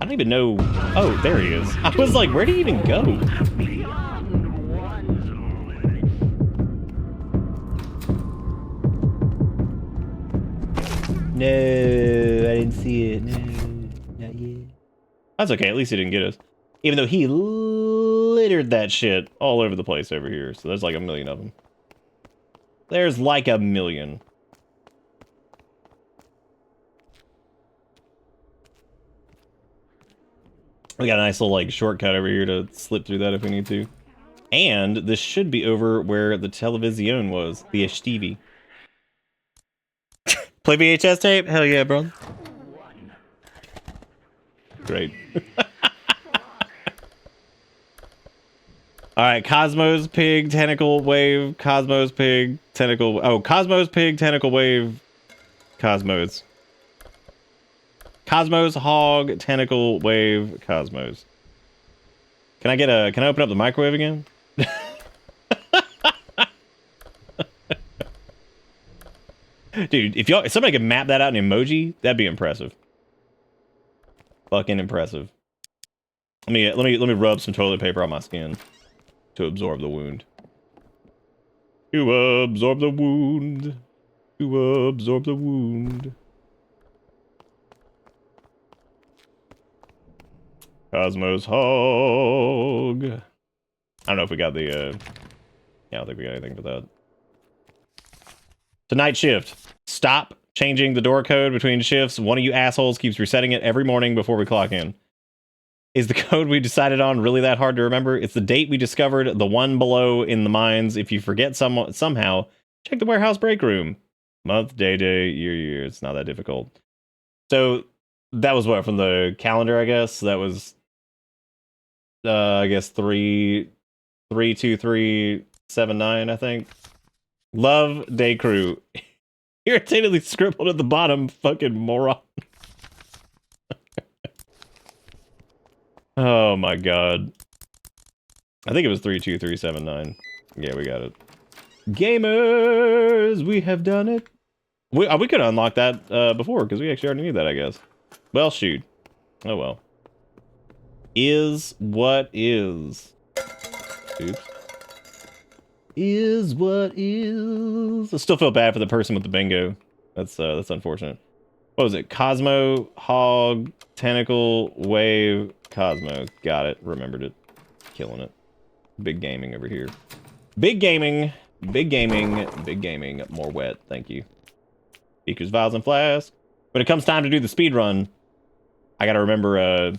I don't even know. Oh, there he is. I was like, where did he even go? No, I didn't see it. No, not yet. That's okay. At least he didn't get us. Even though he littered that shit all over the place over here. So there's like a million of them. There's like a million. We got a nice little like shortcut over here to slip through that if we need to. And this should be over where the television was. The HTV. Play VHS tape? Hell yeah, bro. Great. Alright, Cosmos, Pig, Tentacle, Wave, Cosmos, Pig, Tentacle... Oh, Cosmos, Pig, Tentacle, Wave, Cosmos. Cosmos, Hog, Tentacle, Wave, Cosmos. Can I open up the microwave again? Dude, if somebody could map that out in emoji, that'd be impressive. Fucking impressive. Let me rub some toilet paper on my skin to absorb the wound. To absorb the wound. To absorb the wound. Cosmos Hog. I don't know if we got the yeah, I don't think we got anything for that. Tonight shift. Stop changing the door code between shifts. One of you assholes keeps resetting it every morning before we clock in. Is the code we decided on really that hard to remember? It's the date we discovered the one below in the mines. If you forget somehow, check the warehouse break room. Month, day, year. It's not that difficult. So that was what, from the calendar, I guess? That was I guess 32379, I think. Love, day crew. Irritatedly scribbled at the bottom, fucking moron. Oh my god. I think it was 32379. Yeah, we got it. Gamers, we have done it. We could unlock that before, because we actually already knew that, I guess. Well, shoot. Oh well. Is what is. Oops. Is what is. I still feel bad for the person with the bingo. That's unfortunate. What was it? Cosmo, Hog, Tentacle, Wave, Cosmo. Got it. Remembered it. Killing it. Big gaming over here. Big gaming. Big gaming. Big gaming. More wet. Thank you. Beakers, vials, and flasks. When it comes time to do the speed run, I gotta remember,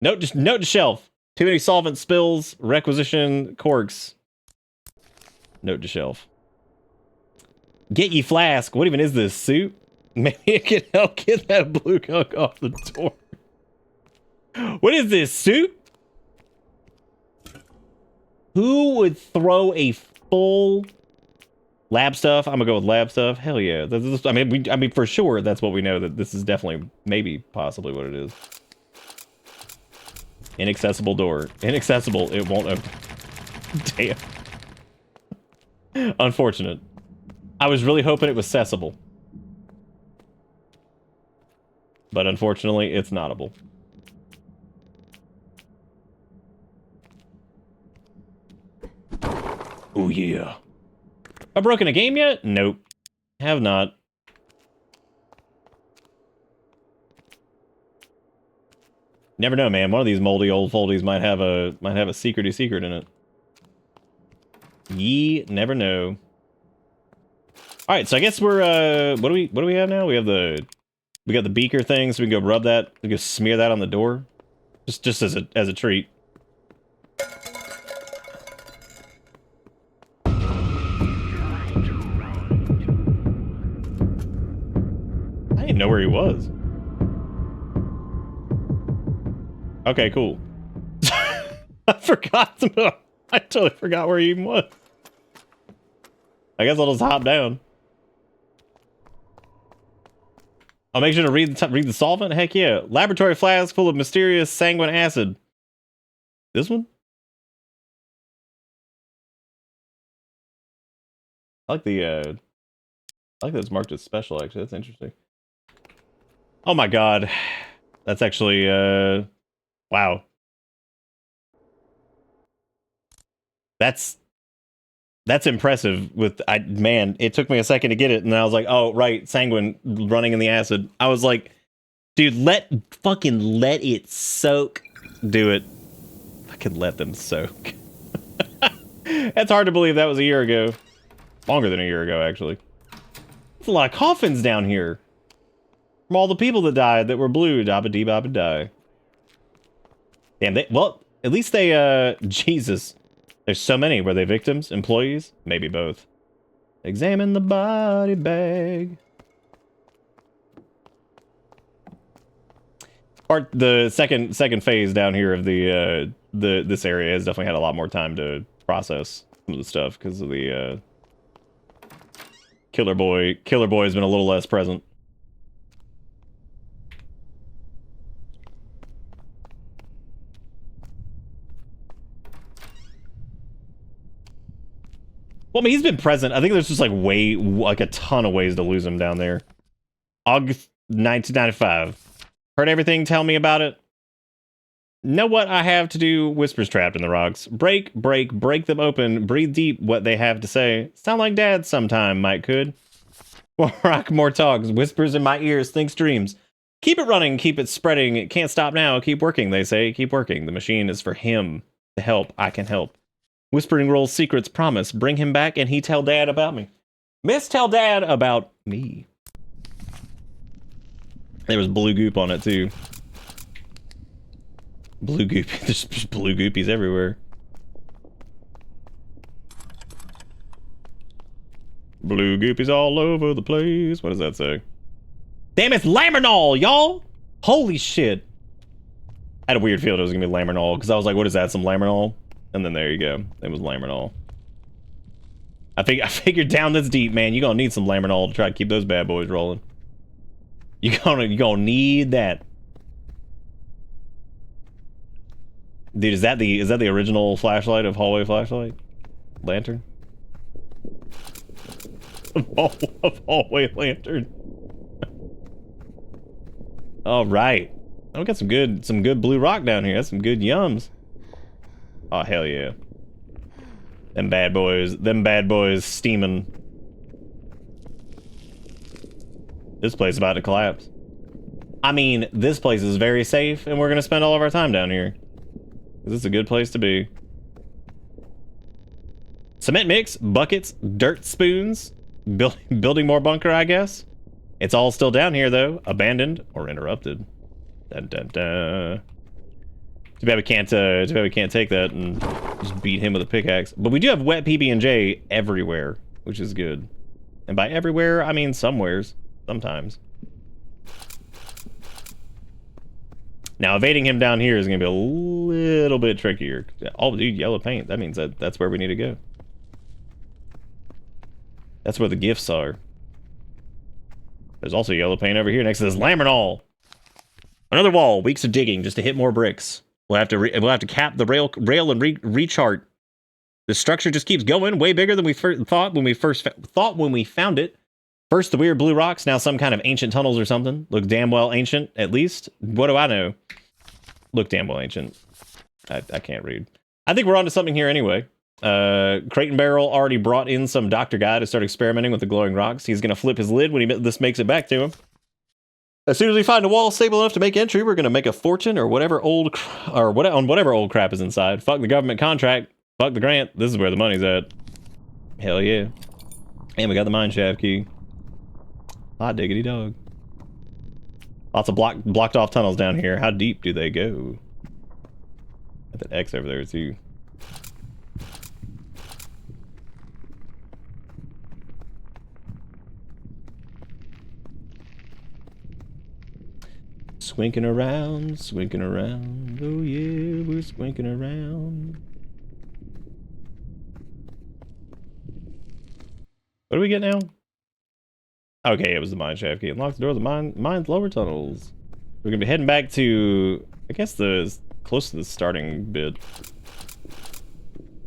note to shelf. Too many solvent spills, requisition corks. Note to shelf. Get ye flask. What even is this, soup? Maybe it can help get that blue gunk off the door. What is this, soup? Who would throw a full lab stuff? I'm gonna go with lab stuff. Hell yeah. I mean, for sure, that's what we know. That this is definitely, maybe, possibly what it is. Inaccessible door. Inaccessible. It won't open. Damn. Unfortunate. I was really hoping it was accessible. But unfortunately, it's notable. Oh yeah. Have I broken a game yet? Nope. Have not. Never know, man. One of these moldy old foldies might have a secret in it. Ye never know. All right, so I guess we're what do we have now? We got the beaker thing, so we can go rub that. We can go smear that on the door, just as a treat. I didn't know where he was. Okay, cool. I forgot. I totally forgot where he even was. I guess I'll just hop down. I'll make sure to read the solvent. Heck yeah. Laboratory flask full of mysterious sanguine acid. This one? I like that it's marked as special, actually. That's interesting. Oh my god. That's actually, wow. That's impressive. Man, it took me a second to get it, and I was like, oh, right, sanguine running in the acid. I was like, dude, fucking let it soak. Do it. Fucking let them soak. That's hard to believe that was a year ago. Longer than a year ago, actually. There's a lot of coffins down here. From all the people that died that were blue. Dabba dee babba die. Damn, well, at least they, Jesus. There's so many. Were they victims? Employees? Maybe both. Examine the body bag. The second phase down here of this area has definitely had a lot more time to process some of the stuff because of the Killer Boy has been a little less present. Well, I mean, he's been present. I think there's just like a ton of ways to lose him down there. August 1995. Heard everything, tell me about it. Know what I have to do? Whispers trapped in the rocks. Break them open. Breathe deep what they have to say. Sound like dad sometime, Mike could. More rock, more talks. Whispers in my ears, thinks dreams. Keep it running, keep it spreading. It can't stop now. Keep working, they say. Keep working. The machine is for him. To help, I can help. Whispering rolls secrets, promise. Bring him back and he tell dad about me. Miss tell dad about me. There was blue goop on it too. Blue goop. There's just blue goopies everywhere. Blue goopies all over the place. What does that say? Damn, it's Lamernol, y'all! Holy shit. I had a weird feeling it was gonna be Lamernol, because I was like, what is that, some Lamernol? And then there you go. It was Lamernol. I figured down this deep, man, you're gonna need some Lamernol to try to keep those bad boys rolling. You're gonna need that. Dude, is that the original flashlight of hallway flashlight? Lantern? of hallway lantern. All right. Oh, we got some good blue rock down here. That's some good yums. Oh hell yeah. Them bad boys steaming. This place is about to collapse. I mean, this place is very safe, and we're gonna spend all of our time down here. This is a good place to be. Cement mix, buckets, dirt spoons, building more bunker, I guess. It's all still down here, though. Abandoned or interrupted. Dun, dun, dun. Too bad we can't take that and just beat him with a pickaxe. But we do have wet PB&J everywhere, which is good. And by everywhere, I mean somewheres. Sometimes. Now, evading him down here is going to be a little bit trickier. Oh, dude, yellow paint. That means that's where we need to go. That's where the gifts are. There's also yellow paint over here next to this Lamernol. Another wall. Weeks of digging just to hit more bricks. We'll have to cap the rail and rechart. The structure just keeps going, way bigger than we thought when we found it. First, the weird blue rocks, now some kind of ancient tunnels or something. Look damn well ancient, at least. What do I know? Look damn well ancient. I can't read. I think we're onto something here anyway. Crate and Barrel already brought in some doctor guy to start experimenting with the glowing rocks. He's going to flip his lid when this makes it back to him. As soon as we find a wall stable enough to make entry, we're going to make a fortune or whatever old crap is inside. Fuck the government contract. Fuck the grant. This is where the money's at. Hell yeah. And we got the mine shaft key. Hot diggity dog. Lots of blocked off tunnels down here. How deep do they go? Got that X over there too. Swinking around, swinking around. Oh yeah, we're swinking around. What do we get now? Okay, it was the mine shaft key. Unlock the door of the mine's lower tunnels. We're gonna be heading back to, I guess, the close to the starting bit.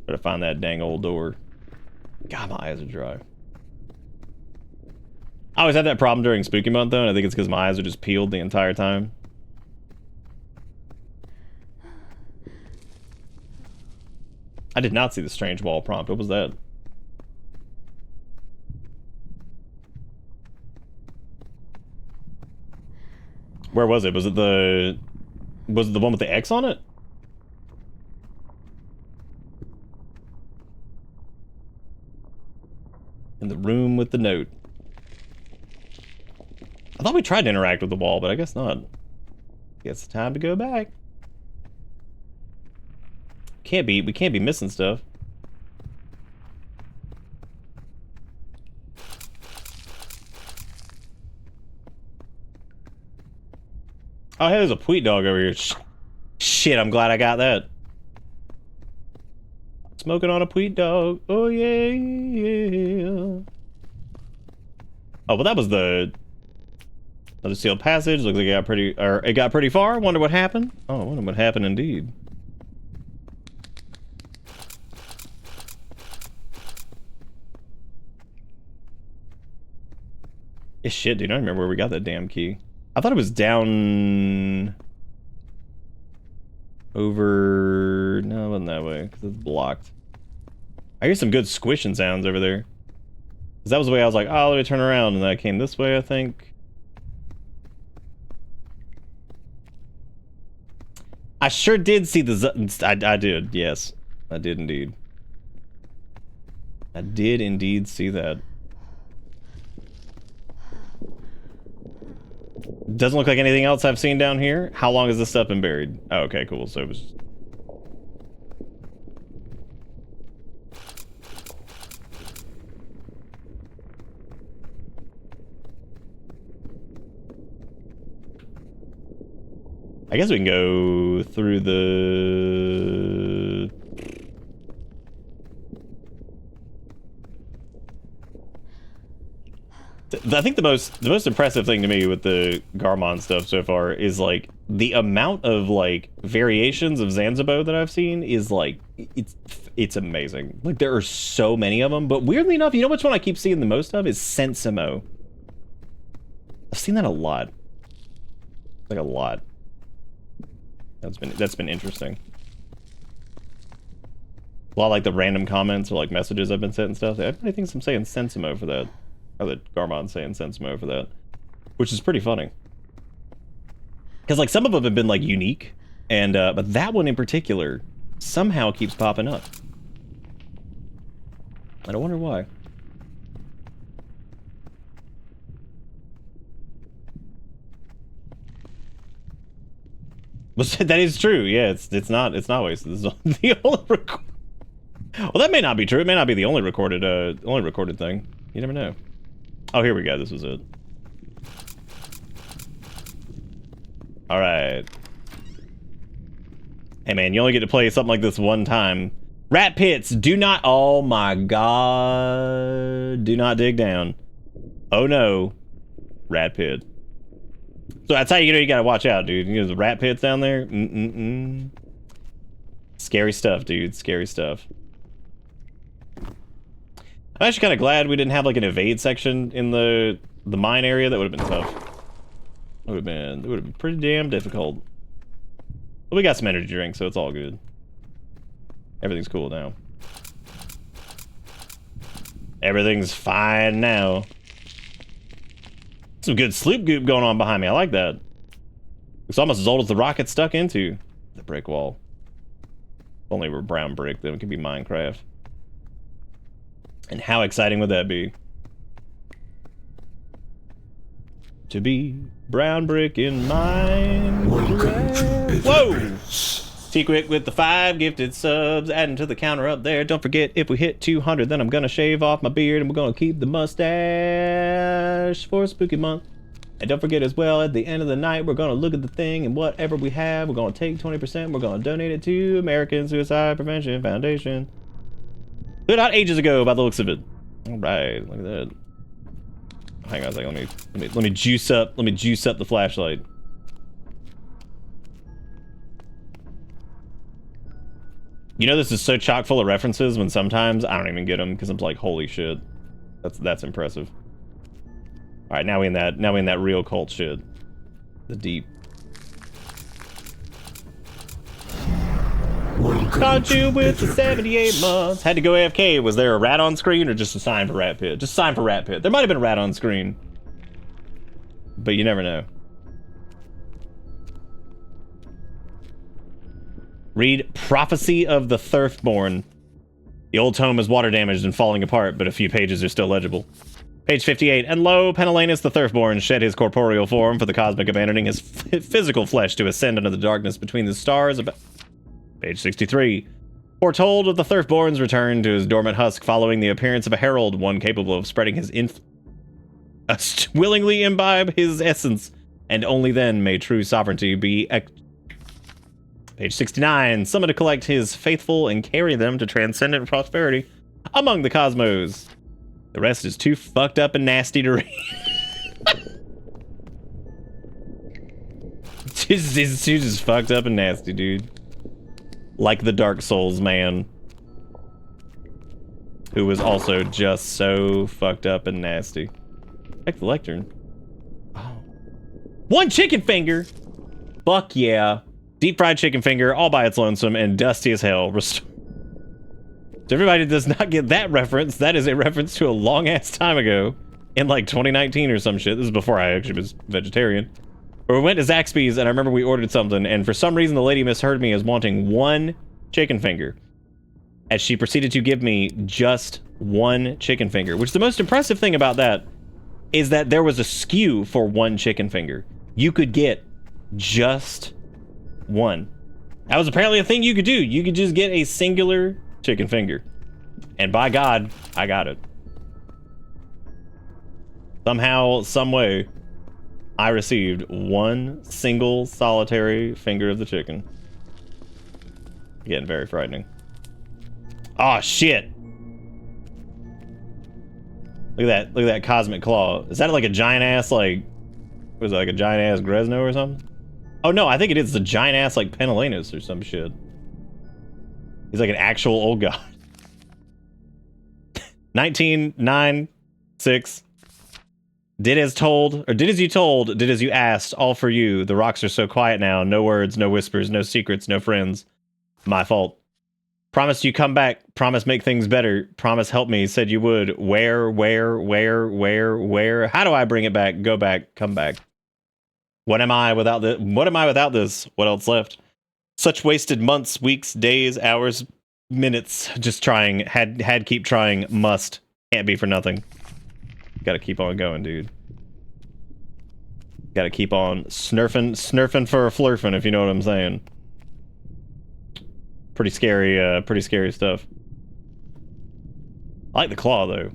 Try to find that dang old door. God, my eyes are dry. I always had that problem during Spooky Month, though, and I think it's because my eyes are just peeled the entire time. I did not see the strange wall prompt. What was that? Where was it? Was it the one with the X on it? In the room with the note. I thought we tried to interact with the wall, but I guess not. Guess it's time to go back. We can't be missing stuff. Oh, hey, there's a Pweet dog over here. Shit, I'm glad I got that. Smoking on a Pweet dog. Oh, yeah, yeah. Oh, but that was the... Another sealed passage. Looks like it got pretty far. Wonder what happened. Oh, I wonder what happened indeed. Yeah, shit, dude. I don't remember where we got that damn key. I thought it was down... over... No, it wasn't that way, because it's blocked. I hear some good squishing sounds over there. Because that was the way I was like, oh, let me turn around, and then I came this way, I think. I sure did see the... I did, yes. I did indeed. I did indeed see that. Doesn't look like anything else I've seen down here. How long has this stuff been buried? Oh, okay, cool. So it was... I guess we can go through the... I think the most impressive thing to me with the Garmon stuff so far is like the amount of like variations of Zanzibo that I've seen is like it's amazing. Like there are so many of them, but weirdly enough, you know which one I keep seeing the most of is Sensimo. I've seen that a lot. Like a lot. That's been interesting. A lot of, like the random comments or like messages I've been sent and stuff. Everybody thinks I'm saying Sensimo for that. Or that Garmon's saying Sensimo for that. Which is pretty funny. Because like some of them have been like unique. And but that one in particular somehow keeps popping up. And I wonder why. But that is true. Yeah, it's not wasted. This is the only record. Well, that may not be true. It may not be the only recorded thing. You never know. Oh, here we go. This was it. All right. Hey, man, you only get to play something like this one time. Rat pits, do not... Oh, my God. Do not dig down. Oh, no. Rat pit. So that's how you know you gotta watch out, dude. You know the rat pits down there? Scary stuff, dude. Scary stuff. I'm actually kind of glad we didn't have like an evade section in the mine area. That would have been tough. It would have been pretty damn difficult. But we got some energy drinks, so it's all good. Everything's cool now. Everything's fine now. Some good sleep goop going on behind me. I like that. It's almost as old as the rocket stuck into the brick wall. If only we're brown brick, then it could be Minecraft. And how exciting would that be? to be. Brown brick in mine. Whoa! Secret with the 5 gifted subs, adding to the counter up there. Don't forget, if we hit 200, then I'm gonna shave off my beard and we're gonna keep the mustache for spooky month. And don't forget as well, at the end of the night, we're gonna look at the thing and whatever we have, we're gonna take 20%, we're gonna donate it to American Suicide Prevention Foundation. Put out ages ago by the looks of it. All right, look at that. Hang on a second, let me juice up the flashlight. You know, this is so chock full of references when sometimes I don't even get them because I'm like, holy shit, that's impressive. All right, now we in that real cult shit, the deep. Caught you with the 78 months. Had to go AFK. Was there a rat on screen or just a sign for rat pit? Just a sign for rat pit. There might have been a rat on screen, but you never know. Read Prophecy of the Thirstborn. The old tome is water damaged and falling apart, but a few pages are still legible. Page 58. And lo, Penelenas the Thirstborn shed his corporeal form for the cosmic, abandoning his physical flesh to ascend into the darkness between the stars. Page 63. Foretold of the Thirstborn's return to his dormant husk following the appearance of a herald, one capable of spreading his willingly imbibe his essence, and only then may true sovereignty be Page 69. Summoned to collect his faithful and carry them to transcendent prosperity among the cosmos. The rest is too fucked up and nasty to read. She's just fucked up and nasty, dude. Like the Dark Souls man, who was also just so fucked up and nasty. Check the lectern. Oh. 1 chicken finger! Fuck yeah. Deep fried chicken finger, all by its lonesome, and dusty as hell. So everybody does not get that reference. That is a reference to a long-ass time ago. In like 2019 or some shit. This is before I actually was vegetarian. But we went to Zaxby's, and I remember we ordered something, and for some reason the lady misheard me as wanting 1 chicken finger. As she proceeded to give me just 1 chicken finger. Which the most impressive thing about that is that there was a SKU for 1 chicken finger. You could get just 1. That was apparently a thing you could do. You could just get a singular chicken finger. And by God, I got it. Somehow, some way, I received 1 single solitary finger of the chicken. Getting very frightening. Oh shit! Look at that cosmic claw. Is that like a giant ass, like, was it like a giant ass Gresno or something? Oh no, I think it is the giant ass like Penelenas or some shit. He's like an actual old god. 1996. Did as told, or did as you told, did as you asked, all for you. The rocks are so quiet now. No words, no whispers, no secrets, no friends. My fault. Promised you come back. Promise make things better. Promise help me. Said you would. Where? How do I bring it back? Go back. Come back. What am I without this? What am I without this? What else left? Such wasted months, weeks, days, hours, minutes. Just trying. Had keep trying. Must. Can't be for nothing. Gotta keep on going, dude. Gotta keep on snurfing for a flurfing, if you know what I'm saying. Pretty scary stuff. I like the claw, though.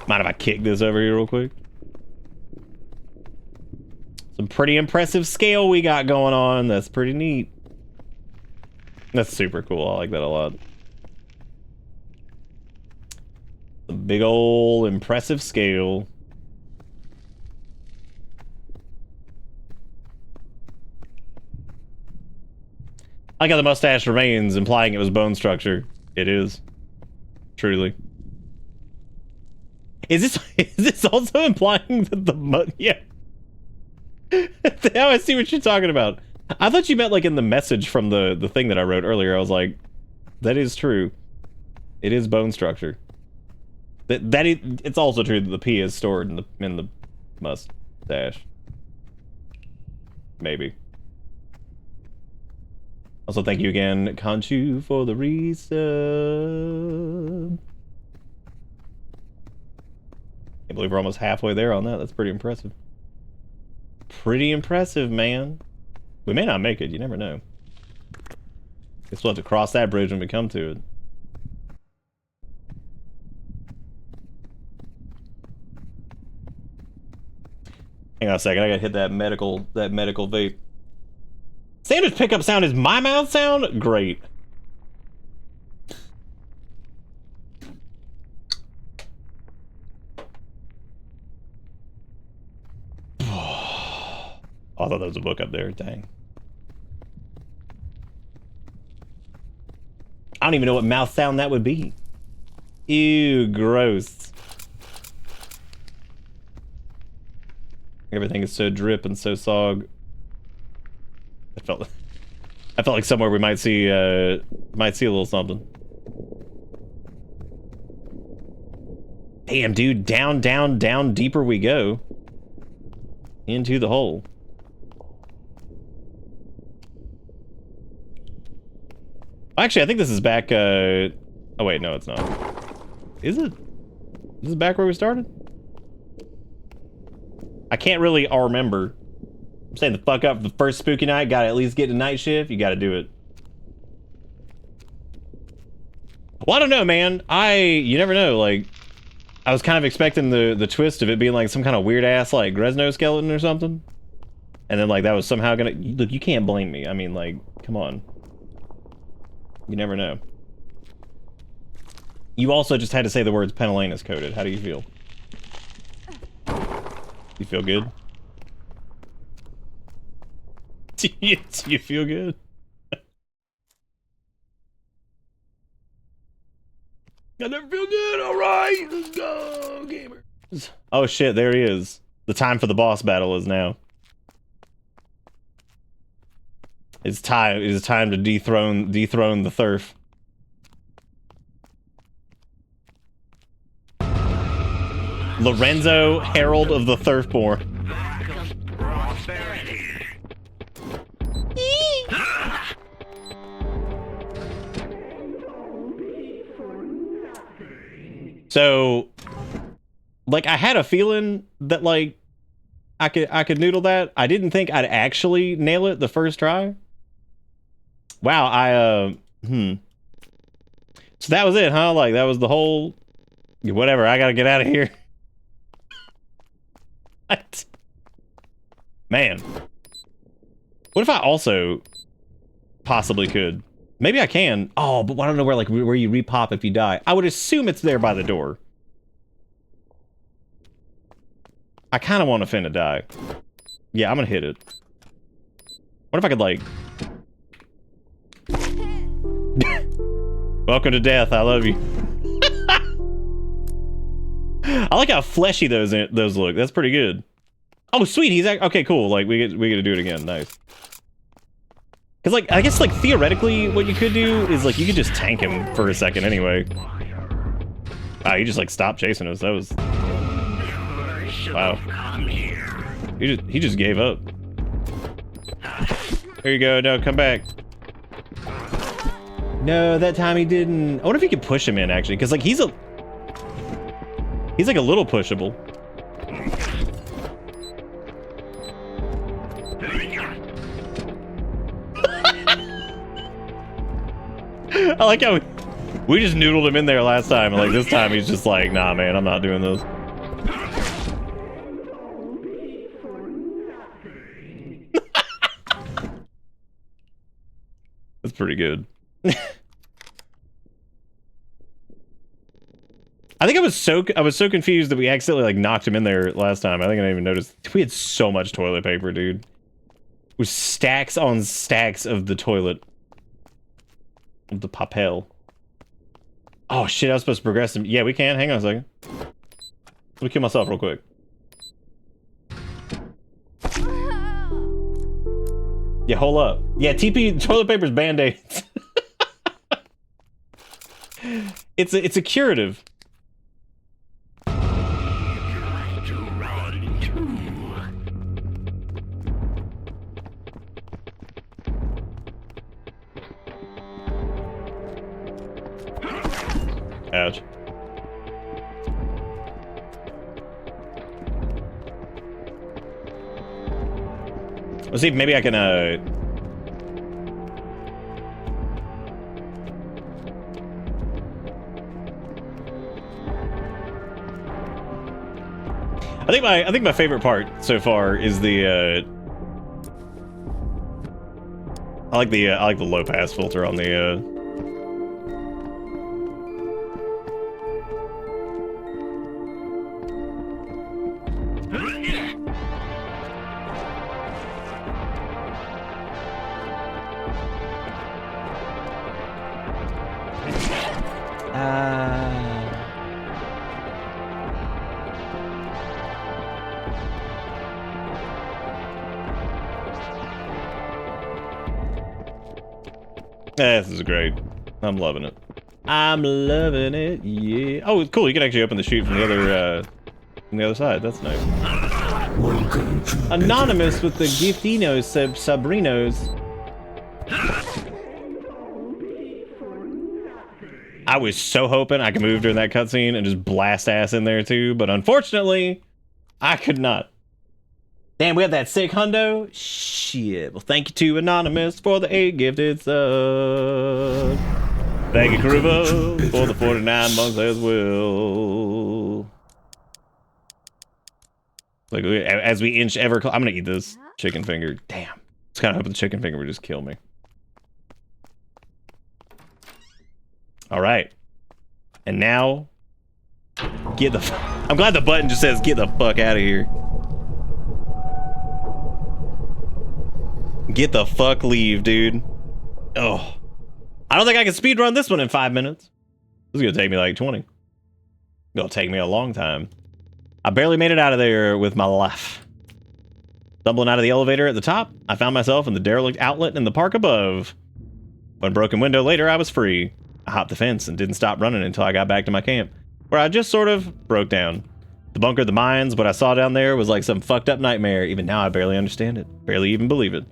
Mind if I kick this over here real quick? Some pretty impressive scale we got going on. That's pretty neat. That's super cool. I like that a lot. A big ol' impressive scale. I like how the mustache remains, implying it was bone structure. It is. Truly. Is this also implying that the yeah. Now I see what you're talking about. I thought you meant like in the message from the thing that I wrote earlier. I was like, that is true. It is bone structure. It's also true that the P is stored in the mustache. Maybe. Also, thank you again, Conchu, for the resub. Can't believe we're almost halfway there on that. That's pretty impressive. Pretty impressive, man. We may not make it. You never know. Guess we'll have to cross that bridge when we come to it. Hang on a second. I gotta hit that medical vape. Sanders pickup sound is my mouth sound? Great. Oh, I thought there was a book up there. Dang. I don't even know what mouth sound that would be. Ew, gross. Everything is so drip and so sog. I felt like somewhere we might see a little something. Damn, dude, down, down, down deeper we go. Into the hole. Actually, I think this is back, oh wait, no, it's not. Is it? This is back where we started? I can't really remember. I'm saying the fuck up for the first spooky night. Gotta at least get to night shift. You gotta do it. Well, I don't know, man. You never know. Like, I was kind of expecting the twist of it being like some kind of weird ass like Gresno skeleton or something. And then like that was somehow gonna... Look, you can't blame me. I mean, like, come on. You never know. You also just had to say the words Penellanus coded. How do you feel? You feel good? Do you feel good? I never feel good. All right, let's go, gamers. Oh shit, there he is. The time for the boss battle is now. It's time. It is time to dethrone the Thurf. Lorenzo, Herald of the Thurfborn. So, like, I had a feeling that, like, I could noodle that. I didn't think I'd actually nail it the first try. Wow, So that was it, huh? Like, that was the whole... Whatever, I gotta get out of here. What? Man. What if I also possibly could? Maybe I can. Oh, but I don't know where, like, where you repop if you die. I would assume it's there by the door. I kind of want to finna die. Yeah, I'm gonna hit it. What if I could, like... Welcome to death, I love you. I like how fleshy those look. That's pretty good. Oh, sweet, he's... Okay, cool. Like, we get to do it again. Nice. Because, like, I guess, like, theoretically, what you could do is, like, you could just tank him for a second anyway. Wow, he just, like, stopped chasing us. That was... Wow. He just gave up. There you go. No, come back. No, that time he didn't. I wonder if you could push him in, actually. Because, like, he's like, a little pushable. I like how we just noodled him in there last time, and like this time he's just like, nah, man, I'm not doing this. That's pretty good. I think I was so confused that we accidentally like knocked him in there last time. I think I didn't even notice. We had so much toilet paper, dude. With stacks on stacks of the toilet. Of the papel. Oh shit, I was supposed to progress him. Yeah, we can. Hang on a second. Let me kill myself real quick. Yeah, hold up. Yeah, TP toilet paper's band-aids. It's a curative. Ouch. Let's see if maybe I can, I think my favorite part so far is the, I like the low pass filter on the, this is great. I'm loving it. I'm loving it, yeah. Oh, cool, you can actually open the chute from the other side. That's nice. Anonymous with the giftinos, Sabrinos. I was so hoping I could move during that cutscene and just blast ass in there too, but unfortunately, I could not. Damn, we have that sick hundo? Shit. Well, thank you to Anonymous for the 8 gifted sub. Thank you, Kruvo, for the 49 months as well. Like, as we inch ever closer, I'm gonna eat this chicken finger. Damn. I was kind of hoping the chicken finger would just kill me. All right. And now, get the... I'm glad the button just says, get the fuck out of here. Get the fuck leave, dude. Oh. I don't think I can speedrun this one in 5 minutes. This is gonna take me like 20. It's gonna take me a long time. I barely made it out of there with my life. Stumbling out of the elevator at the top, I found myself in the derelict outlet in the park above. One broken window later, I was free. I hopped the fence and didn't stop running until I got back to my camp, where I just sort of broke down. The bunker, the mines, what I saw down there was like some fucked up nightmare. Even now, I barely understand it. Barely even believe it.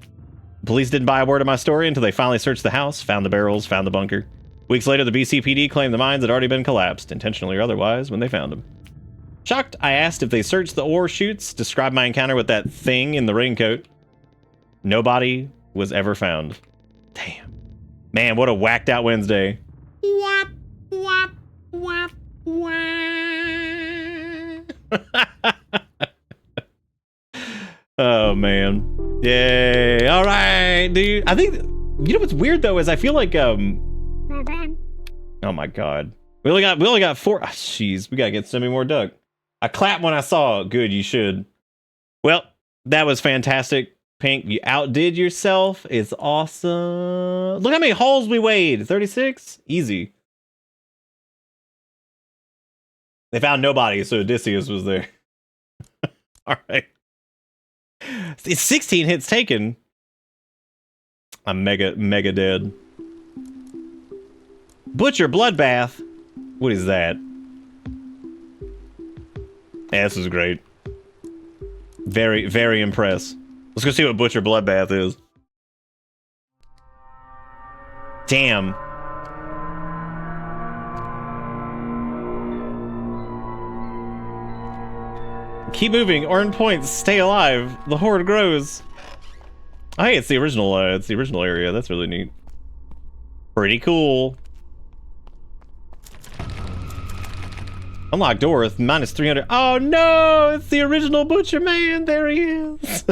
Police didn't buy a word of my story until they finally searched the house, found the barrels, found the bunker. Weeks later, the BCPD claimed the mines had already been collapsed, intentionally or otherwise, when they found them. Shocked, I asked if they searched the ore chutes, described my encounter with that thing in the raincoat. Nobody was ever found. Damn. Man, what a whacked out Wednesday. Wap, wap, wap, wap. Oh, man. Yay. All right, dude. I think, you know what's weird, though, is I feel like, oh, my God. We only got 4. Oh, jeez, we gotta get so many more duck. I clapped when I saw. Good, you should. Well, that was fantastic. Pink, you outdid yourself. It's awesome. Look how many holes we weighed. 36? Easy. They found nobody, so Odysseus was there. All right. It's 16 hits taken. I'm mega dead. Butcher Bloodbath. What is that? Yeah, this is great. Very, very impressed. Let's go see what Butcher Bloodbath is. Damn. Keep moving, earn points, stay alive. The horde grows. Oh, hey, it's the original area. That's really neat. Pretty cool. Unlock door with minus 300. Oh no, it's the original Butcher Man. There he is.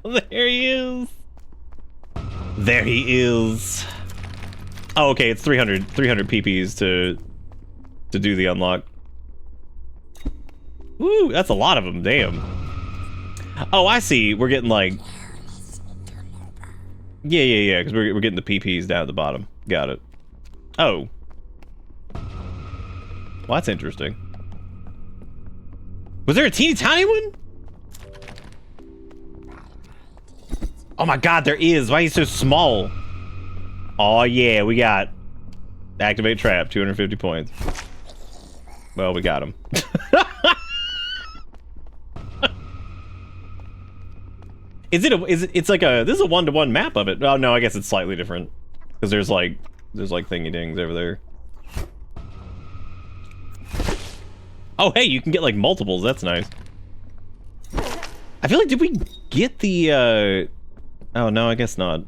There he is. There he is. Oh, okay, it's 300 PPs to do the unlock. Ooh, that's a lot of them, damn. Oh, I see. We're getting like... Yeah, because we're getting the PPs down at the bottom. Got it. Oh. Well, that's interesting. Was there a teeny tiny one? Oh my God, there is. Why are you so small? Oh yeah, we got... Activate trap, 250 points. Well, we got him. It's like a, this is a 1-to-1 map of it. Oh no, I guess it's slightly different. Because there's like thingy dings over there. Oh, hey, you can get like multiples. That's nice. I feel like, did we get the, oh, no, I guess not.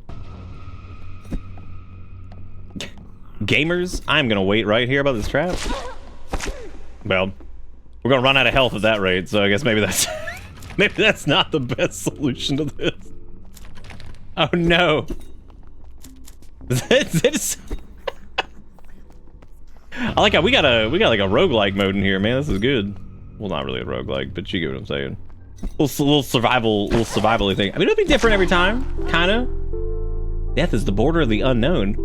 Gamers, I'm gonna wait right here about this trap. Well, we're gonna run out of health at that rate, so I guess maybe that's maybe that's not the best solution to this. Oh no. That's I like how we got like a roguelike mode in here, man. This is good. Well, not really a roguelike, but you get what I'm saying. Little survival-y thing. I mean, it'll be different every time, kinda. Death is the border of the unknown.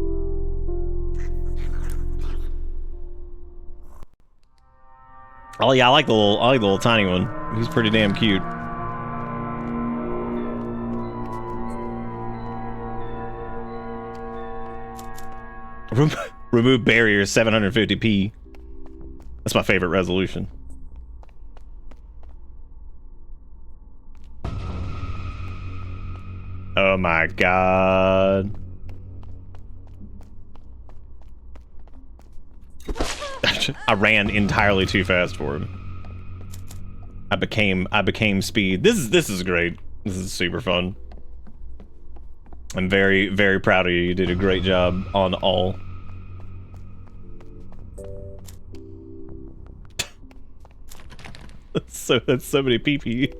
Oh yeah, I like the little tiny one. He's pretty damn cute. Remove barriers 750p. That's my favorite resolution. Oh my god. I ran entirely too fast for him. I became speed. This is great. This is super fun. I'm very, very proud of you. You did a great job on all. That's so many PP.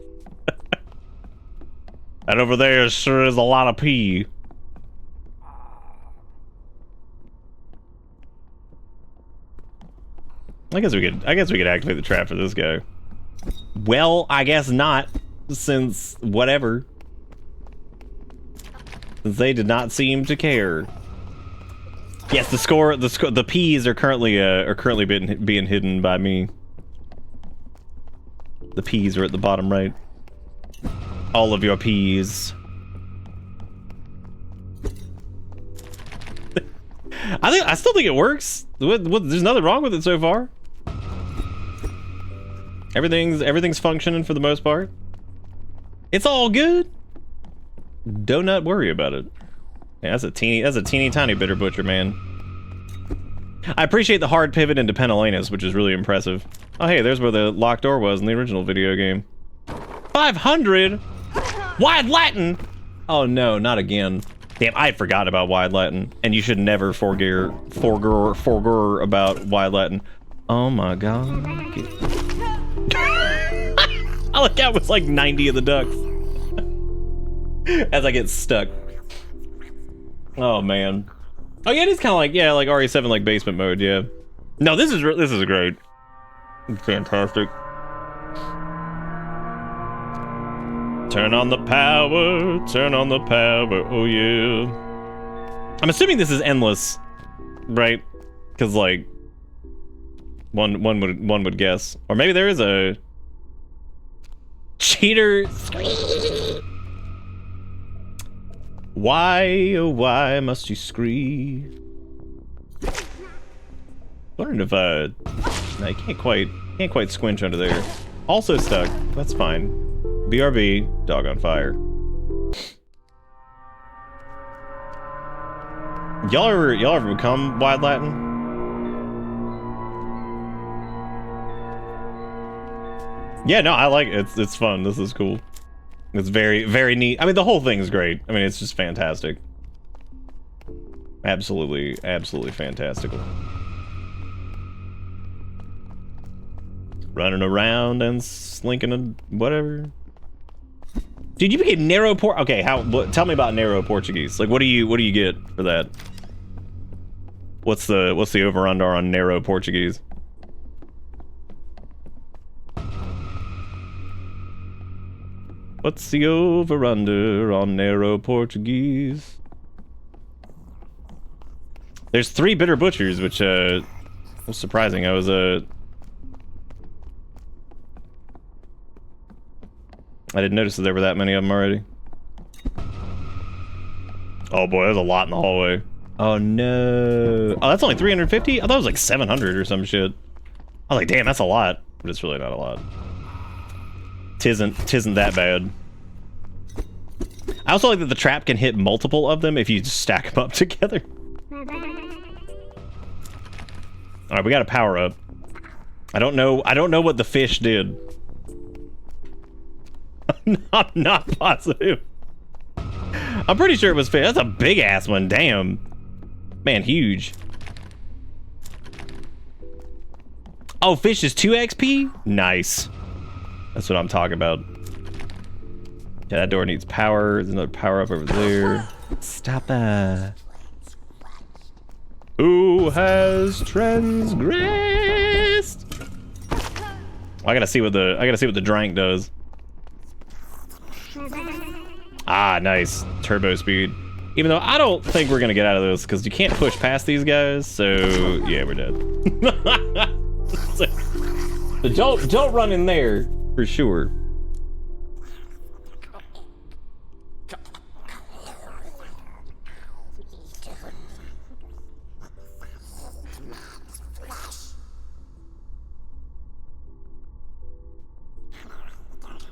That over there sure is a lot of pee. I guess we could activate the trap for this guy. Well, I guess not, since whatever. Since they did not seem to care. Yes, the peas are currently being hidden by me. The peas are at the bottom right. All of your peas. I still think it works. There's nothing wrong with it so far. Everything's functioning for the most part. It's all good. Do not worry about it. Yeah, that's a teeny tiny bitter butcher, man. I appreciate the hard pivot into Penelenas, which is really impressive. Oh hey, there's where the locked door was in the original video game. 500? Wide Latin? Oh no, not again. Damn, I forgot about wide Latin, and you should never forger about wide Latin. Oh my god. I like that was like 90 of the ducks. As I get stuck. Oh man. Oh yeah, it is kind of like, yeah, like RE7 like basement mode, yeah. No, this is great. It's fantastic. Turn on the power, turn on the power, oh yeah. I'm assuming this is endless, right? Because like, one would guess, or maybe there is a cheater. Why, oh why must you scream? Wondering if no, you can't quite squinch under there. Also stuck. That's fine. BRB, dog on fire. Y'all ever become wide Latin? Yeah, no, I like it. It's fun. This is cool. It's very, very neat. I mean, the whole thing is great. I mean, it's just fantastic. Absolutely fantastical. Running around and slinking a whatever. Dude, you became narrow port. Okay, tell me about narrow Portuguese. Like, what do you get for that? What's the over under on narrow Portuguese? What's the over under on narrow Portuguese? There's 3 bitter butchers, which was surprising. I didn't notice that there were that many of them already. Oh boy, there's a lot in the hallway. Oh no. Oh, that's only 350? I thought it was like 700 or some shit. I was like, damn, that's a lot. But it's really not a lot. Tisn't that bad. I also like that the trap can hit multiple of them if you just stack them up together. Alright, we got a power up. I don't know what the fish did. I'm not positive. I'm pretty sure it was fish. That's a big ass one. Damn. Man, huge. Oh, fish is 2 XP? Nice. That's what I'm talking about. Yeah, that door needs power. There's another power up over there. Stop that. Who has transgressed? I gotta see what the drank does. Ah, nice. Turbo speed. Even though I don't think we're gonna get out of this because you can't push past these guys, so yeah, we're dead. So don't run in there for sure.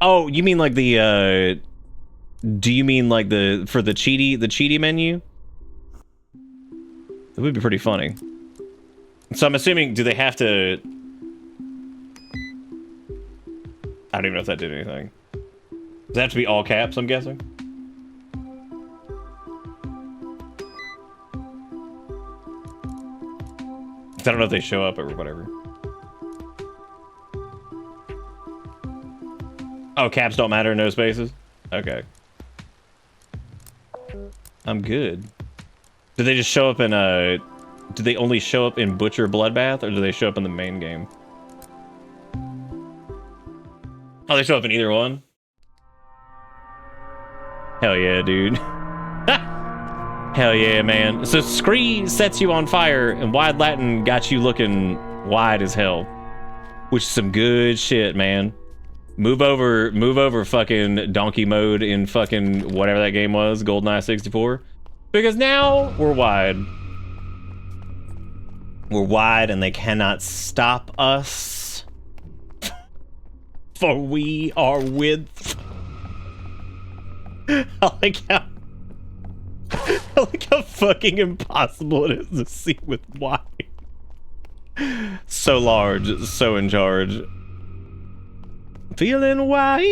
Oh, you mean like the do you mean like for the cheaty menu? That would be pretty funny. So I'm assuming, do they have to... I don't even know if that did anything. Does it have to be all caps, I'm guessing? I don't know if they show up or whatever. Oh, caps don't matter, no spaces? Okay. I'm good. Do they just show up in do they only show up in Butcher Bloodbath, or do they show up in the main game? Oh, they show up in either one? Hell yeah, dude. Hell yeah, man. So Scree sets you on fire, and Wide Latin got you looking wide as hell. Which is some good shit, man. Move over fucking donkey mode in fucking whatever that game was, GoldenEye 64. Because now we're wide. We're wide and they cannot stop us. For we are width. I like how fucking impossible it is to see with wide. So large, so in charge. Feeling wide.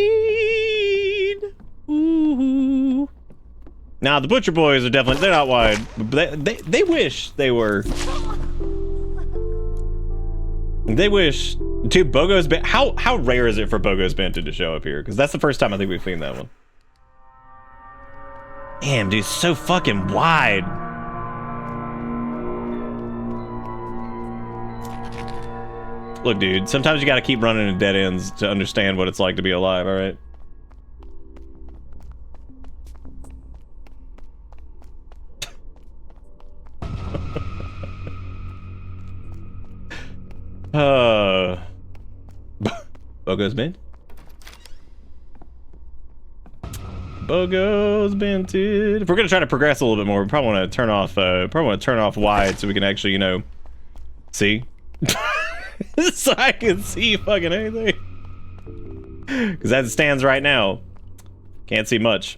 Ooh. Now the Butcher Boys are definitely, they're not wide. But they wish they were. They wish. Dude, Bogo's been, how rare is it for Bogo's Benton to show up here? Because that's the first time I think we've seen that one. Damn, dude, so fucking wide. Look, dude, sometimes you gotta keep running in dead ends to understand what it's like to be alive, alright? Bogo's bent. Bogo's bented. If we're gonna try to progress a little bit more, we probably want to turn off wide so we can actually, you know, see. So I can see fucking anything. Because as it stands right now, can't see much.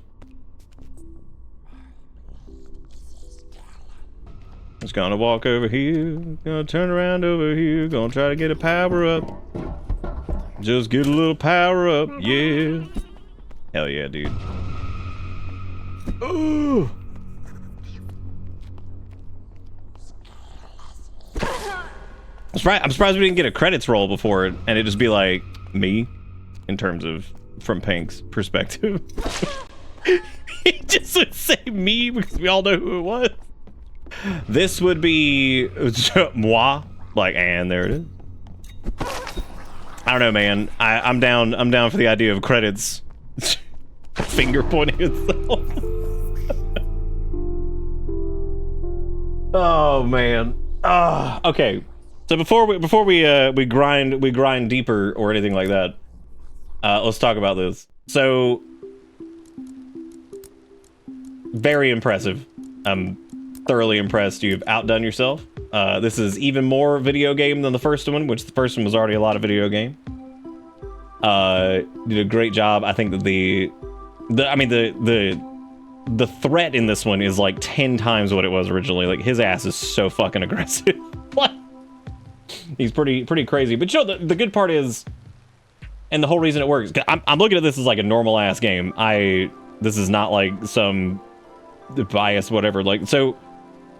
Just gonna walk over here, gonna turn around over here, gonna try to get a power up. Just get a little power up, yeah. Hell yeah, dude. Ooh. I'm surprised we didn't get a credits roll before it, and it'd just be like, me, in terms of, from Pink's perspective. He just would say me, because we all know who it was. This would be, moi, like, and there it is. I don't know, man. I'm down for the idea of credits. Finger pointing itself. Oh, man. Okay. So before we grind deeper or anything like that, let's talk about this. So, very impressive. I'm thoroughly impressed. You've outdone yourself. This is even more video game than the first one, which the first one was already a lot of video game. Did a great job. I think that the threat in this one is like 10 times what it was originally. Like, his ass is so fucking aggressive. What? He's pretty crazy. But you know, the good part is, and the whole reason it works, 'cause I'm looking at this as like a normal ass game. This is not like some bias, whatever. Like, so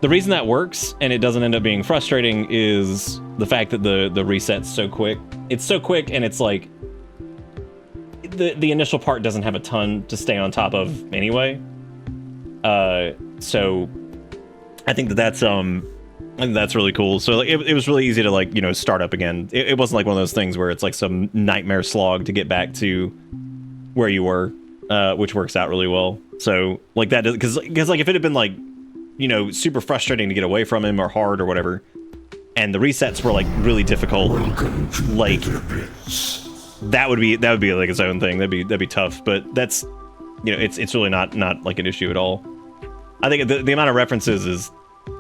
the reason that works and it doesn't end up being frustrating is the fact that the reset's so quick. It's so quick, and it's like the initial part doesn't have a ton to stay on top of anyway. So I think that's really cool. So like, it was really easy to, like, you know, start up again. It wasn't like one of those things where it's like some nightmare slog to get back to where you were, which works out really well. So like that, because like if it had been like, you know, super frustrating to get away from him or hard or whatever, and the resets were like really difficult, like that would be like its own thing. That'd be tough. But that's, you know, it's really not like an issue at all. I think the amount of references is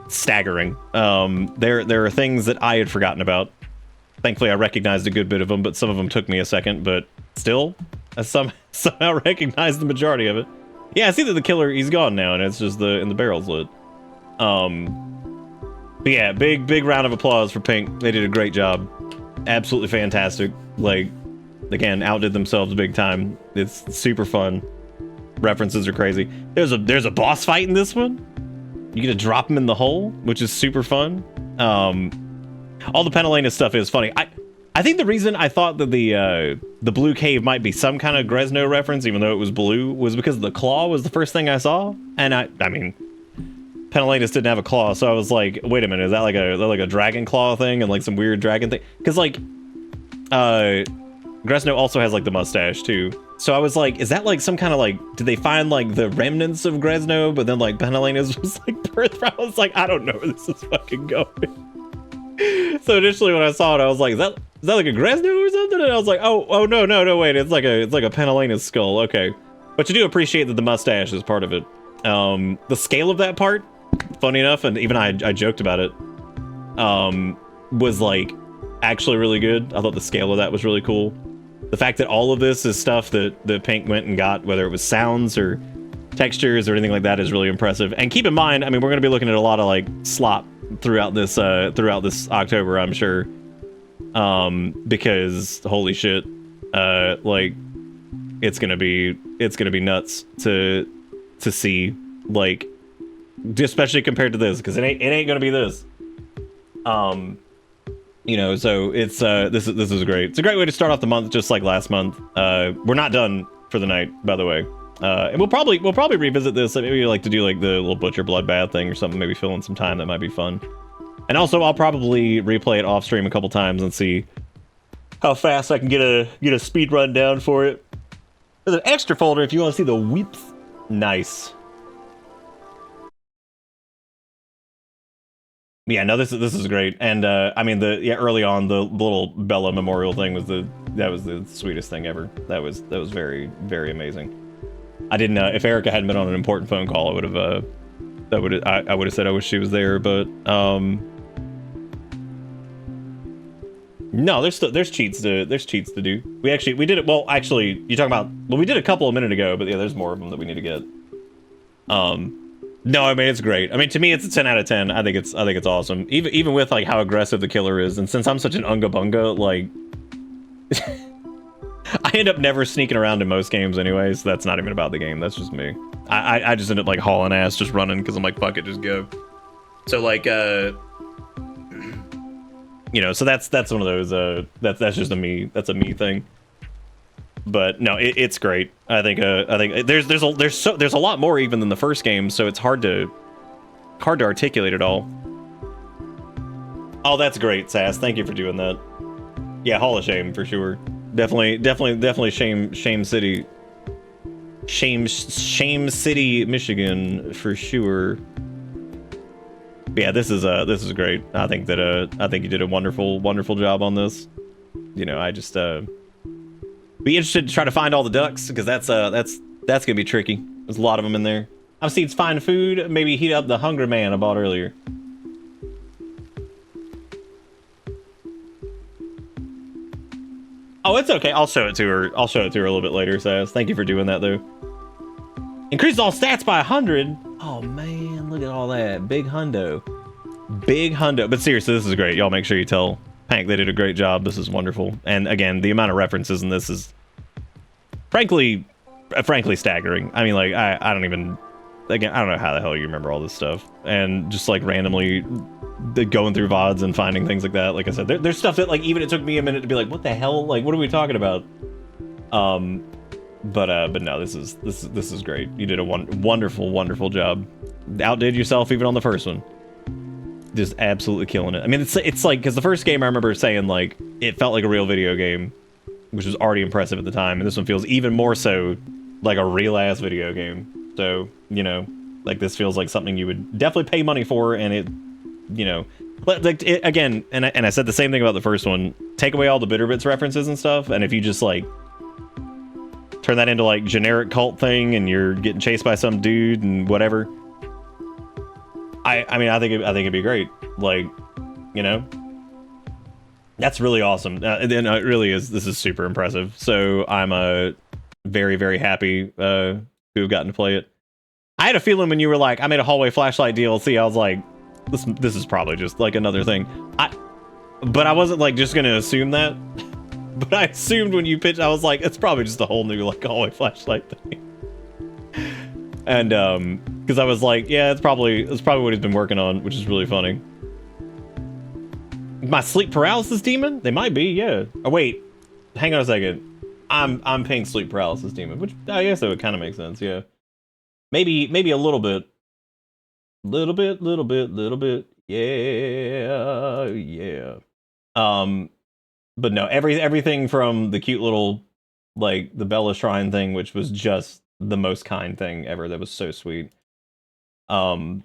staggering. There are things that I had forgotten about. Thankfully, I recognized a good bit of them, but some of them took me a second. But still, I somehow recognized the majority of it. Yeah, I see that the killer, he's gone now, and it's just the barrel's lit. But yeah, big round of applause for Pink. They did a great job. Absolutely fantastic. Like, again, outdid themselves big time. It's super fun. References are crazy. There's a boss fight in this one. You get to drop him in the hole, which is super fun. All the Penelena stuff is funny. I think the reason I thought that the blue cave might be some kind of Gresno reference, even though it was blue, was because the claw was the first thing I saw. And I mean, Penelenas didn't have a claw, so I was like, wait a minute, is that like a dragon claw thing and like some weird dragon thing? Because like, Gresno also has like the mustache too. So I was like, is that like some kind of like, did they find like the remnants of Gresno, but then like Penelena's was like birthright? I was like, I don't know where this is fucking going. So initially when I saw it, I was like, is that like a Gresno or something? And I was like, oh no, wait, it's like a Penelena's skull. Okay. But you do appreciate that the mustache is part of it. The scale of that part, funny enough, and even I joked about it, was like actually really good. I thought the scale of that was really cool. The fact that all of this is stuff that Pink went and got, whether it was sounds or textures or anything like that, is really impressive. And keep in mind, I mean, we're going to be looking at a lot of like slop throughout this October, I'm sure, because holy shit, like it's gonna be nuts to see, like, especially compared to this, because it ain't gonna be this. You know, so it's this is great. It's a great way to start off the month, just like last month. We're not done for the night, by the way. And we'll probably revisit this. Maybe like to do like the little butcher bloodbath thing or something. Maybe fill in some time. That might be fun. And also, I'll probably replay it off stream a couple times and see how fast I can get a speed run down for it. There's an extra folder if you want to see the weeps. Nice. Yeah, no, this is great. And I mean, early on, the little Bella memorial thing was the sweetest thing ever. That was very, very amazing. I didn't if Erica hadn't been on an important phone call, I would have said I wish she was there, but no, there's cheats to do. We did it. Well, actually, you're talking about, well, we did a couple a minute ago, but yeah, there's more of them that we need to get. No, I mean, it's great. I mean, to me, it's a 10 out of 10. I think it's awesome. Even with like how aggressive the killer is, and since I'm such an unga bunga, like I end up never sneaking around in most games anyway, so that's not even about the game. That's just me. I just end up like hauling ass, just running, because I'm like, fuck it, just go. So like, you know, so that's one of those. That's just a me thing. But no, it's great. I think there's a lot more even than the first game, so it's hard to articulate it all. Oh, that's great, Sass. Thank you for doing that. Yeah, Hall of Shame for sure. Definitely Shame City, Michigan for sure. But yeah, this is great. I think you did a wonderful job on this. You know, I just be interested to try to find all the ducks, because that's gonna be tricky. There's a lot of them in there. I've seen find food, maybe heat up the Hungry Man I bought earlier. Oh, it's okay. I'll show it to her. I'll show it to her a little bit later, Sass. Thank you for doing that, though. Increased all stats by 100. Oh man, look at all that. Big hundo. But seriously, this is great. Y'all make sure you tell Pank, they did a great job. This is wonderful. And again, the amount of references in this is frankly staggering. I mean, like, I don't even, again, I don't know how the hell you remember all this stuff. And just like randomly going through VoDs and finding things like that. Like I said, there's stuff that like even it took me a minute to be like, what the hell? Like, what are we talking about? But no, this is great. You did a wonderful job. Outdid yourself even on the first one. Just absolutely killing it. I mean, it's like, because the first game I remember saying like it felt like a real video game, which was already impressive at the time, and this one feels even more so like a real ass video game. So, you know, like this feels like something you would definitely pay money for, and it, you know, like it, again, and I said the same thing about the first one. Take away all the Bitterbits references and stuff, and if you just like turn that into like generic cult thing, and you're getting chased by some dude and whatever. I mean, I think it'd be great. Like, you know, that's really awesome. And it really is. This is super impressive. So I'm very happy to have gotten to play it. I had a feeling when you were like, I made a hallway flashlight DLC. I was like, this is probably just like another thing. But I wasn't like just gonna assume that. But I assumed when you pitched, I was like, it's probably just a whole new like hallway flashlight thing. And because I was like, yeah, it's probably what he's been working on, which is really funny. My sleep paralysis demon? They might be, yeah. Oh wait, hang on a second. I'm paying sleep paralysis demon, which I guess that would kind of make sense, yeah. Maybe a little bit. Little bit. Yeah. But no, everything from the cute little like the Bella Shrine thing, which was just the most kind thing ever. That was so sweet. To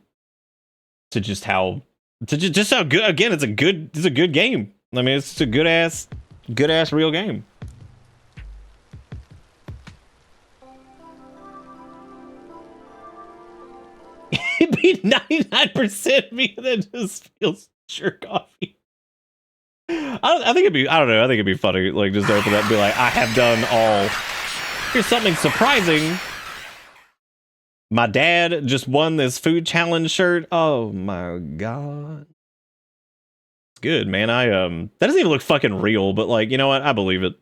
just how good, again, it's a good game. I mean, it's a good ass real game. It'd be 99% me that just feels jerk offy. I think it'd be funny, like, just open up and be like, I have done all. Here's something surprising. My dad just won this food challenge shirt. Oh my god. It's good, man. That doesn't even look fucking real, but like, you know what? I believe it.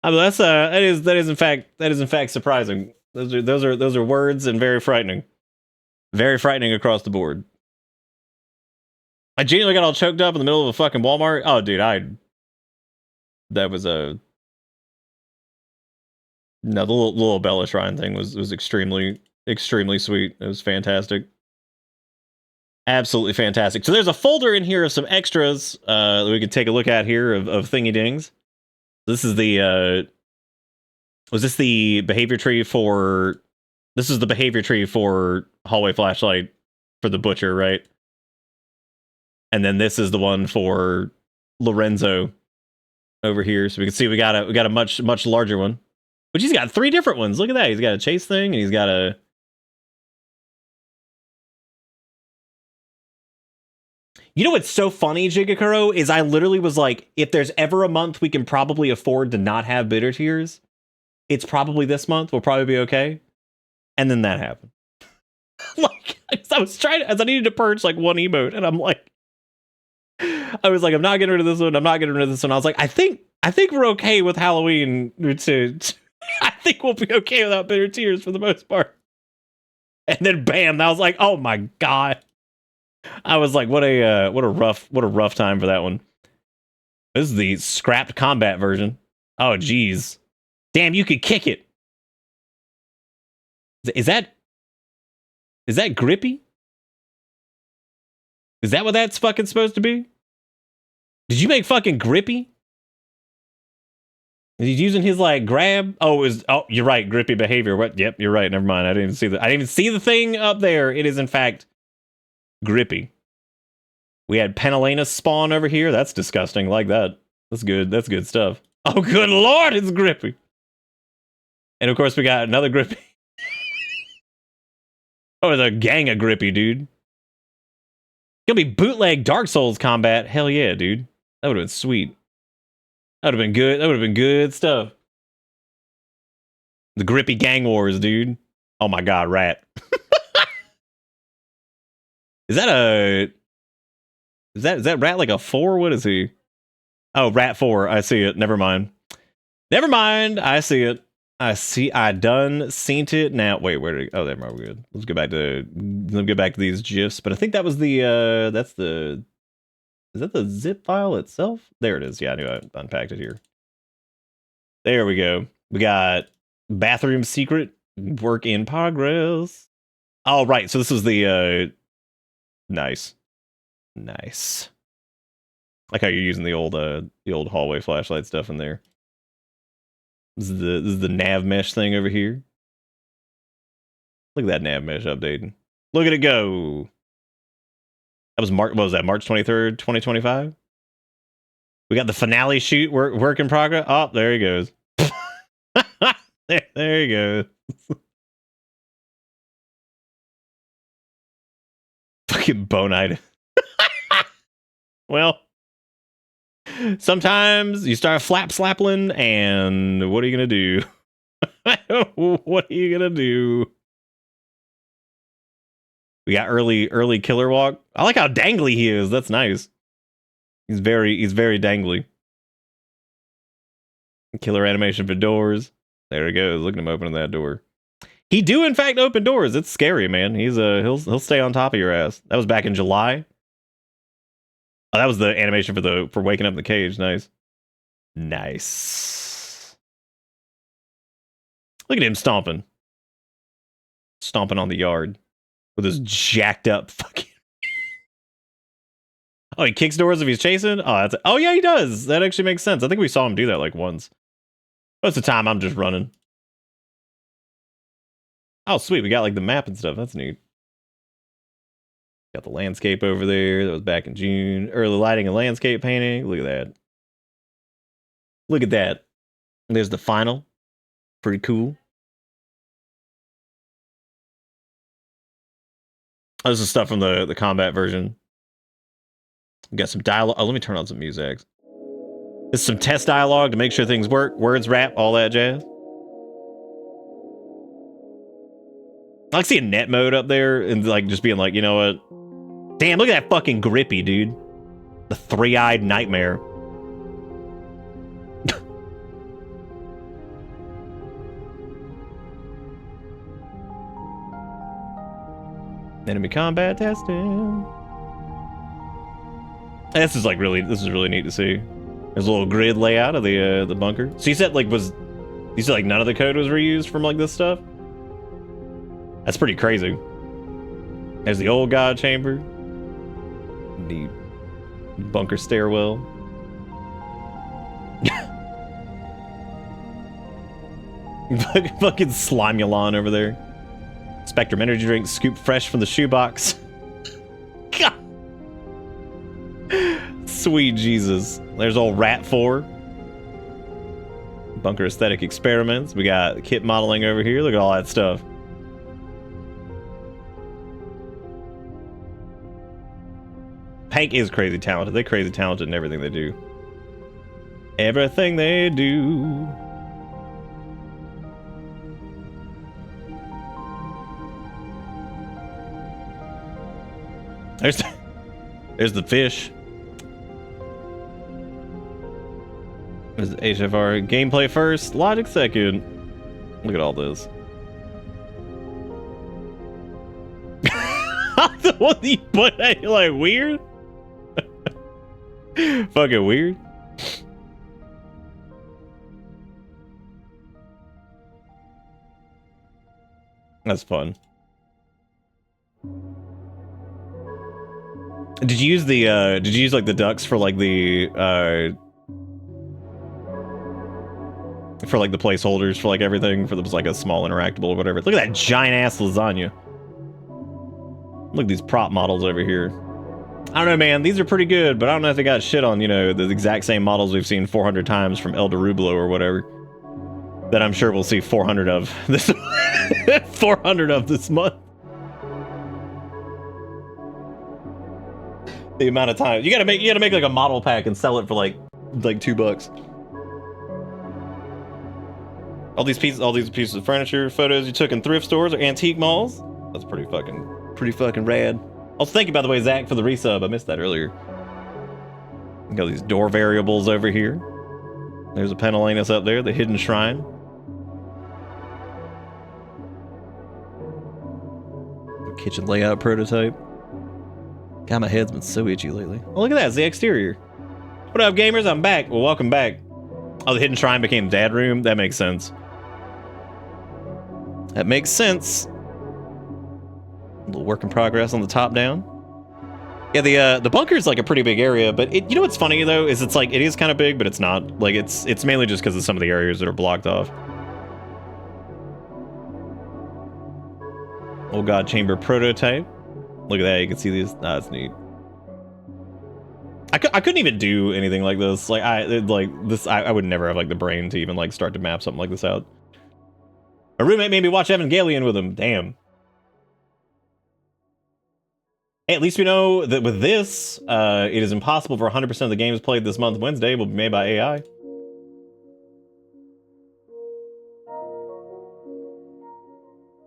I mean, that is in fact surprising. Those are words and very frightening. Very frightening across the board. I genuinely got all choked up in the middle of a fucking Walmart. Oh, dude, that was a... No, the little Bella Shrine thing was extremely sweet. It was fantastic. Absolutely fantastic. So there's a folder in here of some extras that we can take a look at here of thingy dings. This is the... was this the behavior tree for... This is the behavior tree for hallway flashlight for the butcher, right? And then this is the one for Lorenzo over here. So we can see we got a much larger one. But he's got 3 different ones. Look at that. He's got a chase thing, and he's got a... You know what's so funny, Jigakuro, is I literally was like, if there's ever a month we can probably afford to not have bitter tears, it's probably this month. We'll probably be okay. And then that happened. Like, I was trying to, as I needed to purge like one emote, and I'm like, I was like, I'm not getting rid of this one. I'm not getting rid of this one. I was like, I think we're okay with Halloween. I think we'll be okay without bitter tears for the most part. And then bam, I was like, oh my god. I was like, what a rough time for that one. This is the scrapped combat version. Oh geez. Damn, you could kick it. Is that grippy? Is that what that's fucking supposed to be? Did you make fucking grippy? Is he using his like grab? Oh, you're right, grippy behavior. What? Yep, you're right. Never mind. I didn't even see the thing up there. It is in fact grippy. We had Penelena spawn over here. That's disgusting. Like that. That's good. That's good stuff. Oh, good lord, it's grippy. And of course, we got another grippy. Oh, the gang of grippy, dude. Gonna be bootleg Dark Souls combat. Hell yeah, dude. That would have been sweet. That would have been good. That would have been good stuff. The grippy gang wars, dude. Oh my god, rat. Is that rat like a 4? What is he? Oh, Rat 4. I see it. Never mind. Never mind. I see it. I done seen it now. Wait, where did it? Oh, there we're good. Let's go back to these GIFs. But I think that was the is that the zip file itself? There it is. Yeah, I knew I unpacked it here. There we go. We got bathroom secret work in progress. Oh, right. So this is the nice. Like how you're using the old hallway flashlight stuff in there. This is the nav mesh thing over here. Look at that nav mesh updating. Look at it go. That was March. What was that? March 23rd, 2025. We got the finale shoot. Work in progress. Oh, there he goes. there he goes. Fucking bone-eyed. Well, sometimes you start slapping, and what are you gonna do? What are you gonna do? We got early killer walk. I like how dangly he is. That's nice. He's very dangly. Killer animation for doors. There he goes. Look at him opening that door. He do in fact open doors. It's scary, man. He's he'll stay on top of your ass. That was back in July. Oh, that was the animation for waking up in the cage. Nice. Look at him stomping on the yard with his jacked up fucking. Oh, he kicks doors if he's chasing. Oh yeah, he does. That actually makes sense. I think we saw him do that like once. Most of the time, I'm just running. Oh, sweet. We got like the map and stuff. That's neat. Got the landscape over there. That was back in June. Early lighting and landscape painting. Look at that. Look at that. And there's the final. Pretty cool. Oh, this is stuff from the combat version. We got some dialogue. Oh, let me turn on some music. This is some test dialogue to make sure things work. Words, rap, all that jazz. I like seeing net mode up there and like just being like, you know what? Damn, look at that fucking grippy, dude. The three-eyed nightmare. Enemy combat testing. This is really neat to see. There's a little grid layout of the bunker. So you said like none of the code was reused from like this stuff? That's pretty crazy. There's the old god chamber. The bunker stairwell. Fucking Slimulon over there. Spectrum energy drink scooped fresh from the shoebox. God. Sweet Jesus. There's old Rat 4. Bunker aesthetic experiments. We got kit modeling over here. Look at all that stuff. Hank is crazy talented. They're crazy talented in everything they do. Everything they do. There's the fish. There's the HFR. Gameplay first, logic second. Look at all this. What the put that like weird? Fucking weird. That's fun. Did you use like the ducks for like the placeholders for like everything, for the like a small interactable or whatever? Look at that giant ass lasagna. Look at these prop models over here. I don't know, man. These are pretty good, but I don't know if they got shit on, you know, the exact same models we've seen 400 times from El Derublo or whatever. That I'm sure we'll see 400 of this 400 of this month. The amount of time you gotta make like a model pack and sell it for like $2. All these pieces of furniture, photos you took in thrift stores or antique malls. That's pretty fucking rad. I was thinking, by the way, Zach, for the resub. I missed that earlier. Got these door variables over here. There's a Pentelanus up there, the hidden shrine. The kitchen layout prototype. God, my head's been so itchy lately. Oh, look at that, it's the exterior. What up, gamers? I'm back. Well, welcome back. Oh, the hidden shrine became dad room? That makes sense. That makes sense. A little work in progress on the top down. Yeah, the bunker is like a pretty big area, but you know what's funny though is it's like it is kind of big, but it's not. Like it's mainly just because of some of the areas that are blocked off. Old God Chamber prototype. Look at that, you can see these. That's neat. I couldn't even do anything like this. Like I would never have like the brain to even like start to map something like this out. My roommate made me watch Evangelion with him. Damn. Hey, at least we know that with this, it is impossible for 100% of the games played this month Wednesday will be made by AI.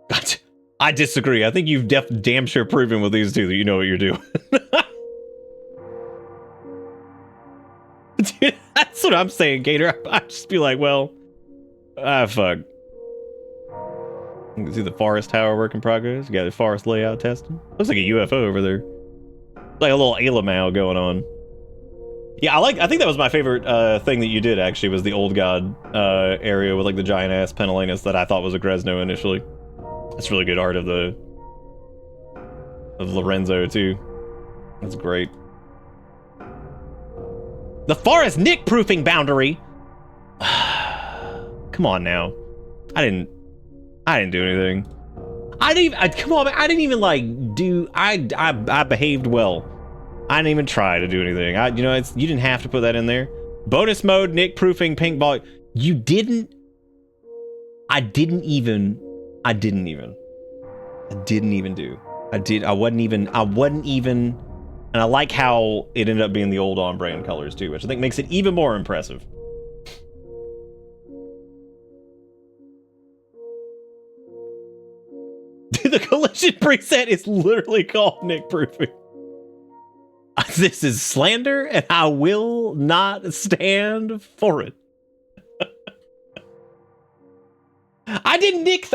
Gotcha. I disagree. I think you've damn sure proven with these two that you know what you're doing. Dude, that's what I'm saying, Gator. I'd just be like, well, fuck. You can see the forest tower work in progress. You got the forest layout testing. Looks like a UFO over there. Like a little Alamau going on. Yeah, I think that was my favorite thing that you did, actually, was the old god area with like the giant ass Pentelanus that I thought was a Gresno initially. That's really good art of Lorenzo too. That's great. The forest nick-proofing boundary. Come on now. I didn't do anything. Come on, man. I didn't even like do. I behaved well. I didn't even try to do anything. You didn't have to put that in there. Bonus mode, nick proofing, pink ball. You didn't. I didn't even do. I wasn't even. And I like how it ended up being the old on-brand colors too, which I think makes it even more impressive. The collision preset is literally called nick proofing. This is slander, and I will not stand for it. I didn't nick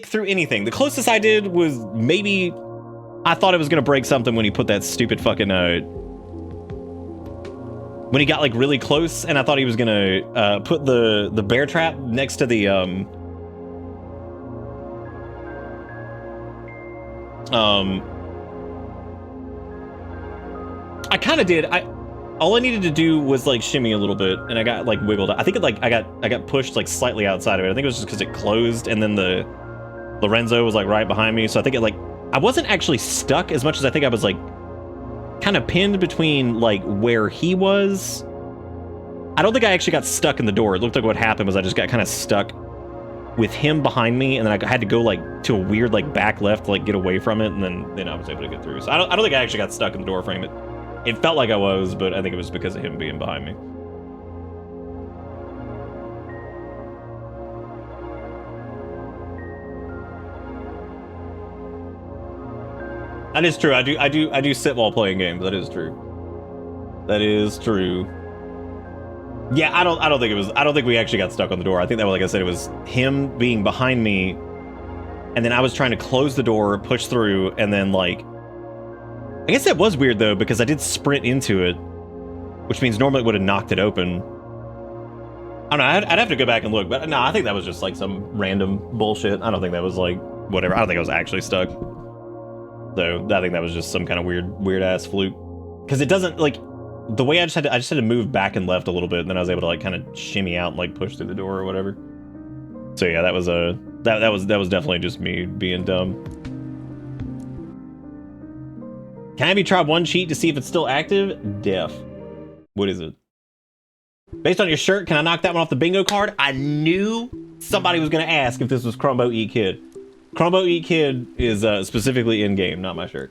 through anything. The closest I did was maybe I thought it was gonna break something when he put that stupid fucking when he got like really close, and I thought he was gonna put the bear trap next to the I kind of did. All I needed to do was like shimmy a little bit, and I got like wiggled. I think I got pushed like slightly outside of it. I think it was just because it closed, and then the Lorenzo was like right behind me. So I think I wasn't actually stuck as much as I think I was like kind of pinned between like where he was. I don't think I actually got stuck in the door. It looked like what happened was I just got kind of stuck with him behind me, and then I had to go like to a weird like back left to like get away from it, and then I was able to get through. So I don't think I actually got stuck in the door frame. It felt like I was, but I think it was because of him being behind me. That is true. I do sit while playing games. That is true. That is true. Yeah, I don't think we actually got stuck on the door. I think that, like I said, it was him being behind me, and then I was trying to close the door, push through, and then like, I guess that was weird though, because I did sprint into it, which means normally it would have knocked it open. I don't know. I'd have to go back and look, but no, I think that was just like some random bullshit. I don't think that was like whatever. I don't think I was actually stuck. So I think that was just some kind of weird ass fluke, because it doesn't like. The way I just had to move back and left a little bit, and then I was able to like kind of shimmy out and like push through the door or whatever. So yeah, that was definitely just me being dumb. Can I have you try one cheat to see if it's still active? Def. What is it? Based on your shirt, can I knock that one off the bingo card? I knew somebody was gonna ask if this was Chrombo Eat Kid. Chrombo Eat Kid is specifically in game, not my shirt.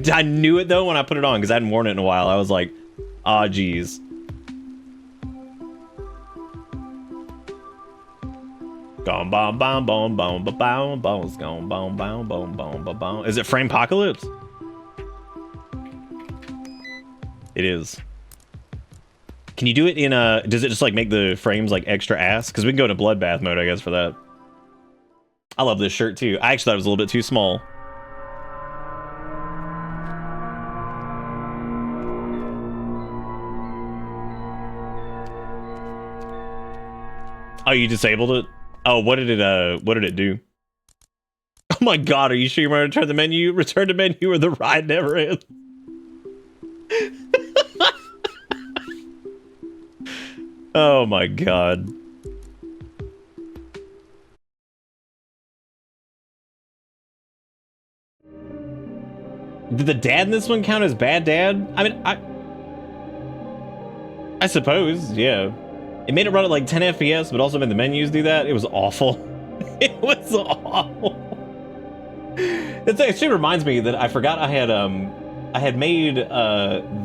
I knew it though when I put it on, because I hadn't worn it in a while. I was like, ah, geez. Gone bom bom bom bom bom bom bom gone bom bom bom bom bom bom. Is it Framepocalypse? It is. Can you do it in a... Does it just like make the frames like extra ass? Because we can go into bloodbath mode, I guess, for that. I love this shirt too. I actually thought it was a little bit too small. Oh, you disabled it? Oh, what did it do? Oh my god, are you sure you want to return the menu? Return to menu or the ride never ends. Oh my god. Did the dad in this one count as bad dad? I mean, I suppose, yeah. It made it run at like 10 FPS, but also made the menus do that. It was awful. It was awful. It actually reminds me that I forgot I had made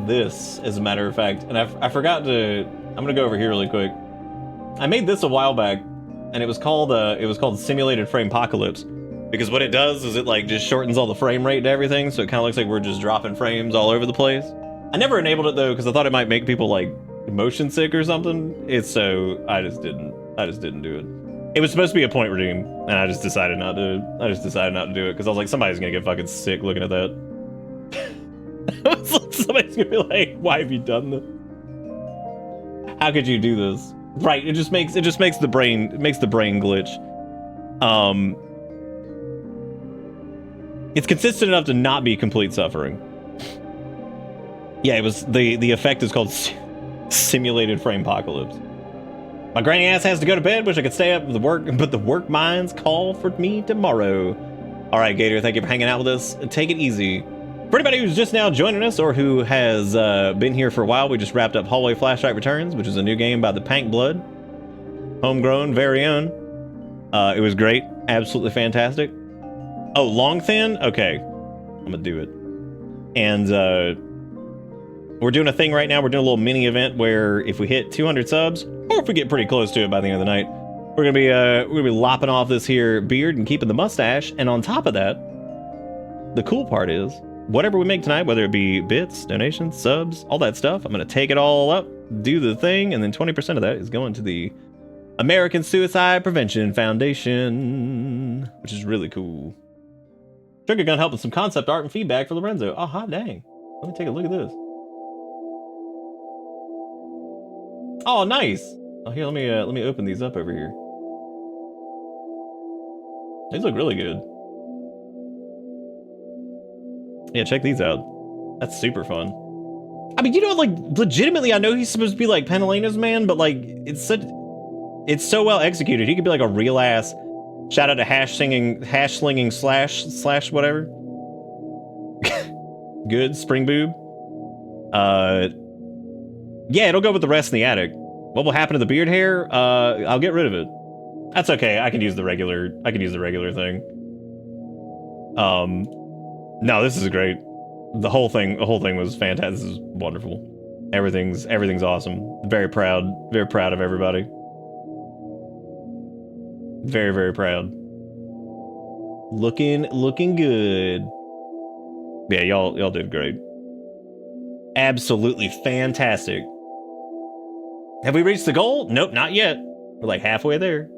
this, as a matter of fact, and I forgot to. I'm gonna go over here really quick. I made this a while back, and it was called Simulated Frame Apocalypse, because what it does is it like just shortens all the frame rate and everything, so it kind of looks like we're just dropping frames all over the place. I never enabled it though, because I thought it might make people like motion sick or something. I just didn't do it. It was supposed to be a point redeem, and I just decided not to. Do it because I was like, somebody's gonna get fucking sick looking at that. Somebody's gonna be like, "Why have you done this? How could you do this?" Right? It just makes the brain glitch. It's consistent enough to not be complete suffering. Yeah, it was the effect is called Simulated Frame Apocalypse. My granny ass has to go to bed. Wish I could stay up with the work, but the work minds call for me tomorrow. All right, Gator, thank you for hanging out with us. Take it easy. For anybody who's just now joining us or who has been here for a while, we just wrapped up Hallway Flashlight Returns, which is a new game by the Pank Blood, homegrown, very own. It was great, absolutely fantastic. Oh, Long Thin? Okay, I'm gonna do it. And we're doing a thing right now. We're doing a little mini event where if we hit 200 subs, or if we get pretty close to it by the end of the night, we're gonna be lopping off this here beard and keeping the mustache. And on top of that, the cool part is whatever we make tonight, whether it be bits, donations, subs, all that stuff, I'm gonna take it all up, do the thing, and then 20% of that is going to the American Suicide Prevention Foundation, which is really cool. Trigger Gun helping some concept art and feedback for Lorenzo. Oh, hot dang. Let me take a look at this. Oh, nice. Oh, here, let me open these up over here. These look really good. Yeah, check these out. That's super fun. I mean, you know, like, legitimately, I know he's supposed to be like Penelena's man, but like, it's so well executed. He could be like a real ass. Shout out to hash slinging slash whatever. Good spring boob. Yeah, it'll go with the rest in the attic. What will happen to the beard hair? I'll get rid of it. That's okay. I can use the regular thing. No, this is great. The whole thing was fantastic. This is wonderful. Everything's awesome. Very proud of everybody. Very, very proud. Looking good. Yeah, y'all did great. Absolutely fantastic. Have we reached the goal? Nope, not yet. We're like halfway there.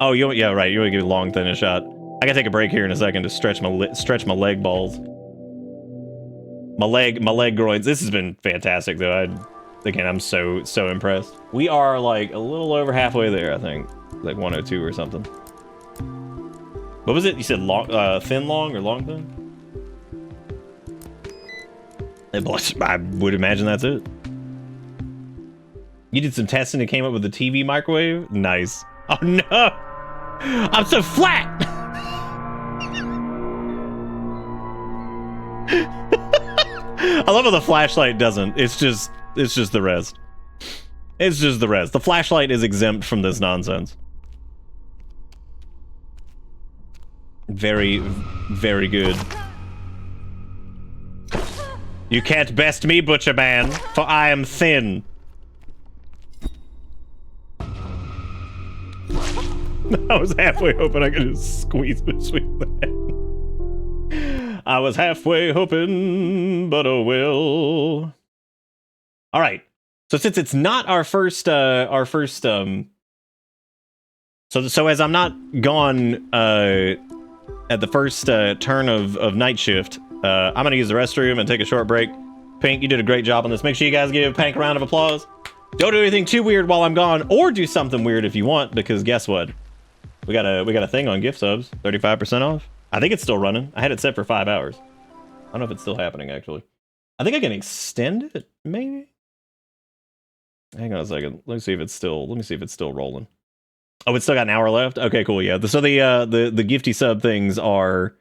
Oh, yeah, right. You want to give Long Thin a shot. I gotta take a break here in a second to stretch my leg balls. My leg groins. This has been fantastic though. Again, I'm so impressed. We are like a little over halfway there, I think. Like 102 or something. What was it? You said thin long or long thin? I would imagine that's it. You did some testing and came up with a TV microwave? Nice. Oh no! I'm so flat! I love how the flashlight doesn't. It's just the rest. It's just the rest. The flashlight is exempt from this nonsense. Very, very good. You can't best me, Butcher Man, for I am thin. I was halfway hoping I could just squeeze between that. I was halfway hoping, but oh well. All right. So since it's not our first so as I'm not gone at the first turn of night shift, I'm gonna use the restroom and take a short break. Pink, you did a great job on this. Make sure you guys give Pink a round of applause. Don't do anything too weird while I'm gone, or do something weird if you want, because guess what? We got a thing on gift subs, 35% off. I think it's still running. I had it set for 5 hours. I don't know if it's still happening actually. I think I can extend it, maybe. Hang on a second. Let me see if it's still rolling. Oh, it's still got an hour left? Okay, cool, yeah. So the gifty sub things are,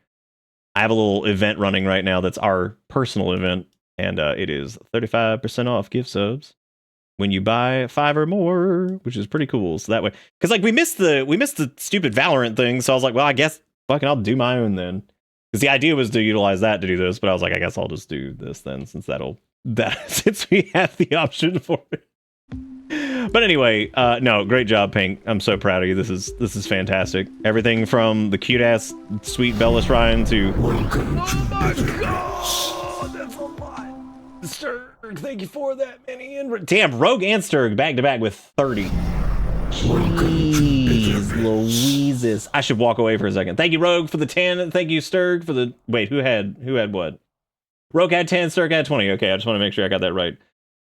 I have a little event running right now that's our personal event, and it is 35% off gift subs when you buy 5 or more, which is pretty cool. So that way, because like we missed the stupid Valorant thing, so I was like, well, I guess fucking I'll do my own then. Because the idea was to utilize that to do this, but I was like, I guess I'll just do this then, since since we have the option for it. But anyway, no, great job, Pink. I'm so proud of you. This is fantastic. Everything from the cute ass sweet Bella Shrine to oh my god, that's a lot. Sturg, thank you for that, Minnie. And damn, Rogue and Sturg back to back with 30. Jeez Louises. I should walk away for a second. Thank you, Rogue, for the 10. Thank you, Sturg, for the wait. Who had what? Rogue had 10. Sturg had 20. Okay, I just want to make sure I got that right.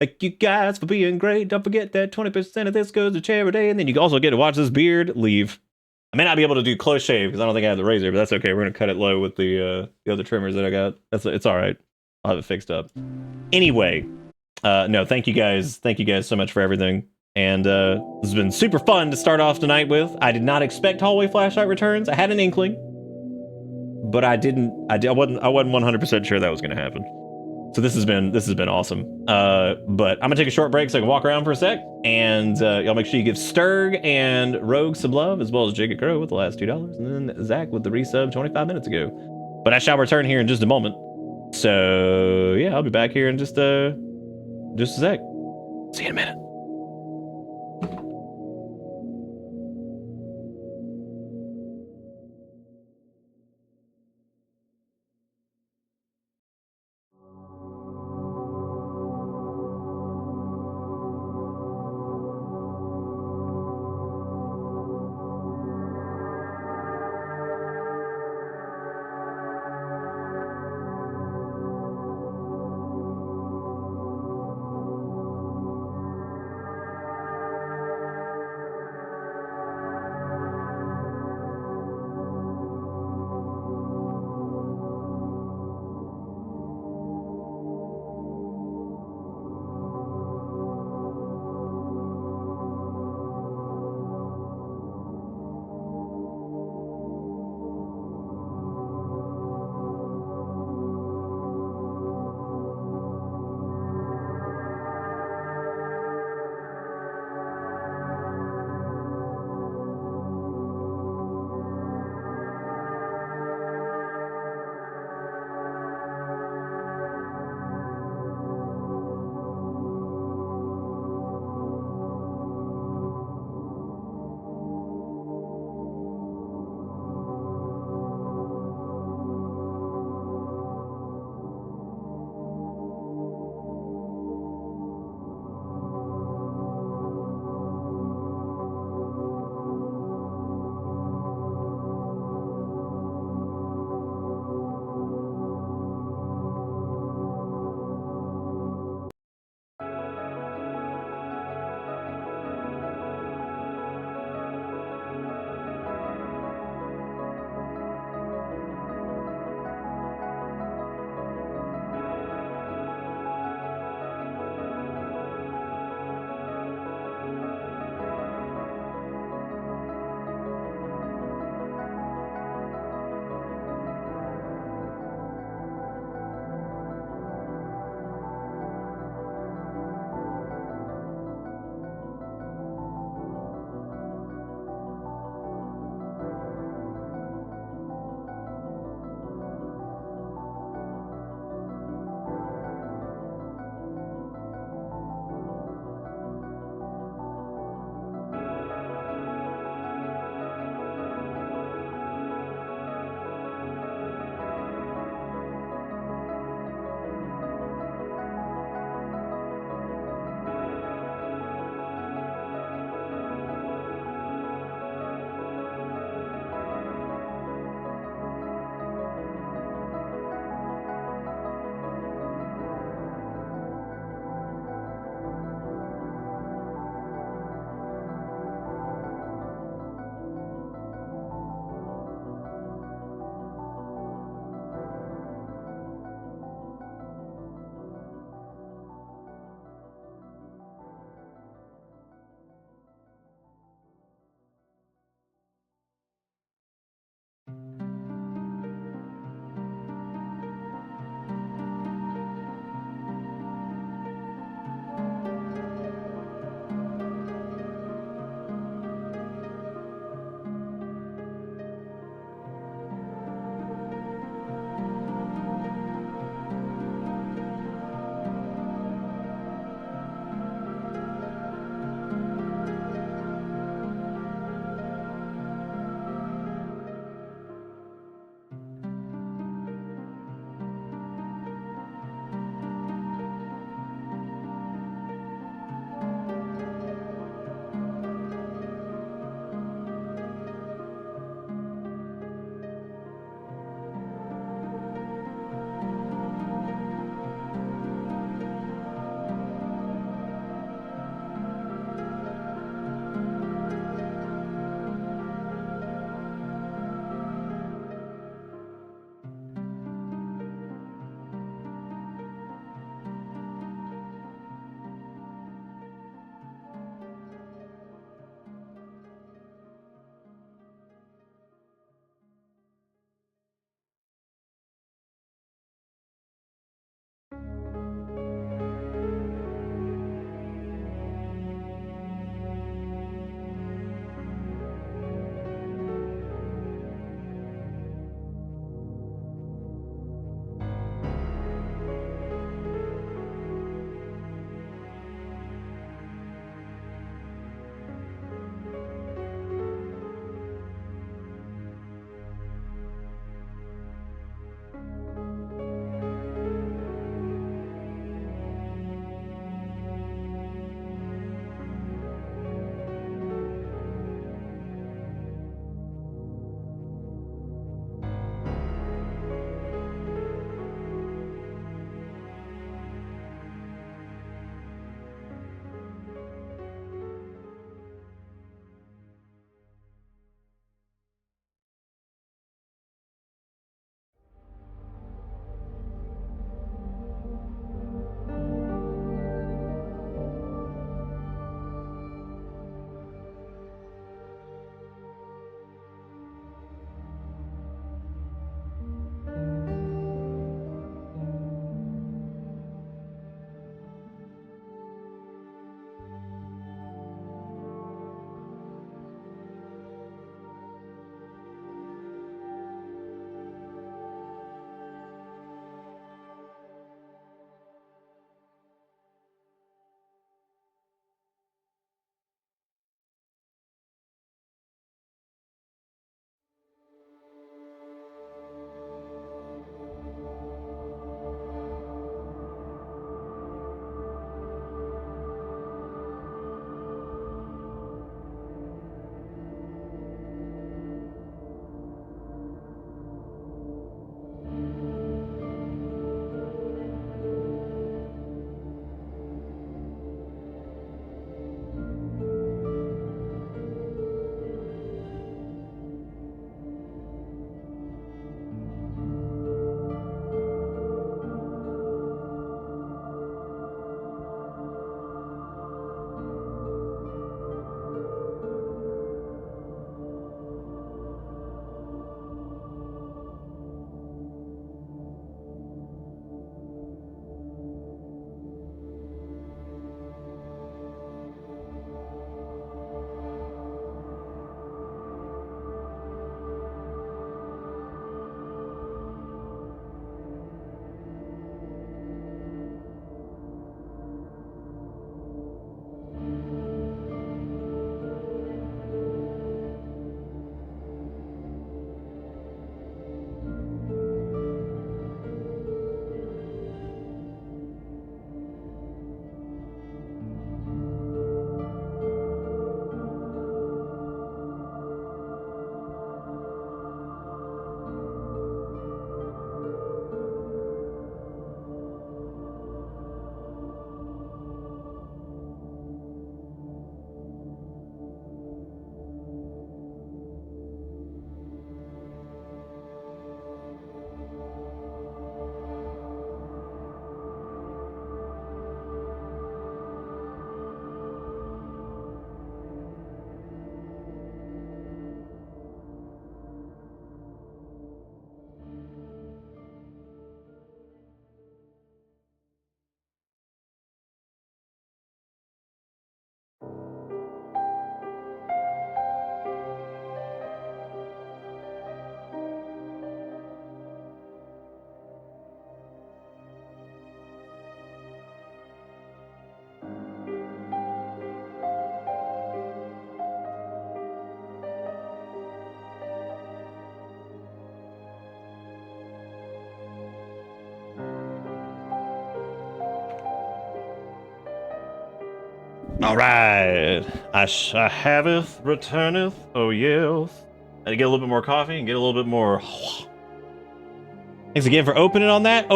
Thank you guys for being great. Don't forget that 20% of this goes to charity, and then you also get to watch this beard leave. I may not be able to do close shave because I don't think I have the razor, but that's okay. We're gonna cut it low with the other trimmers that I got. It's all right. I'll have it fixed up. Anyway, no, thank you guys. Thank you guys so much for everything. And this has been super fun to start off tonight with. I did not expect hallway flashlight returns. I had an inkling, but I wasn't 100% sure that was gonna happen. So this has been awesome. But I'm gonna take a short break so I can walk around for a sec, and y'all make sure you give Sturg and Rogue some love, as well as Jacob Crow with the last $2, and then Zach with the resub 25 minutes ago. But I shall return here in just a moment. So yeah, I'll be back here in just a sec. See you in a minute. All right. I haveth, returneth. Oh, yes. I get a little bit more coffee and get a little bit more. Thanks again for opening on that.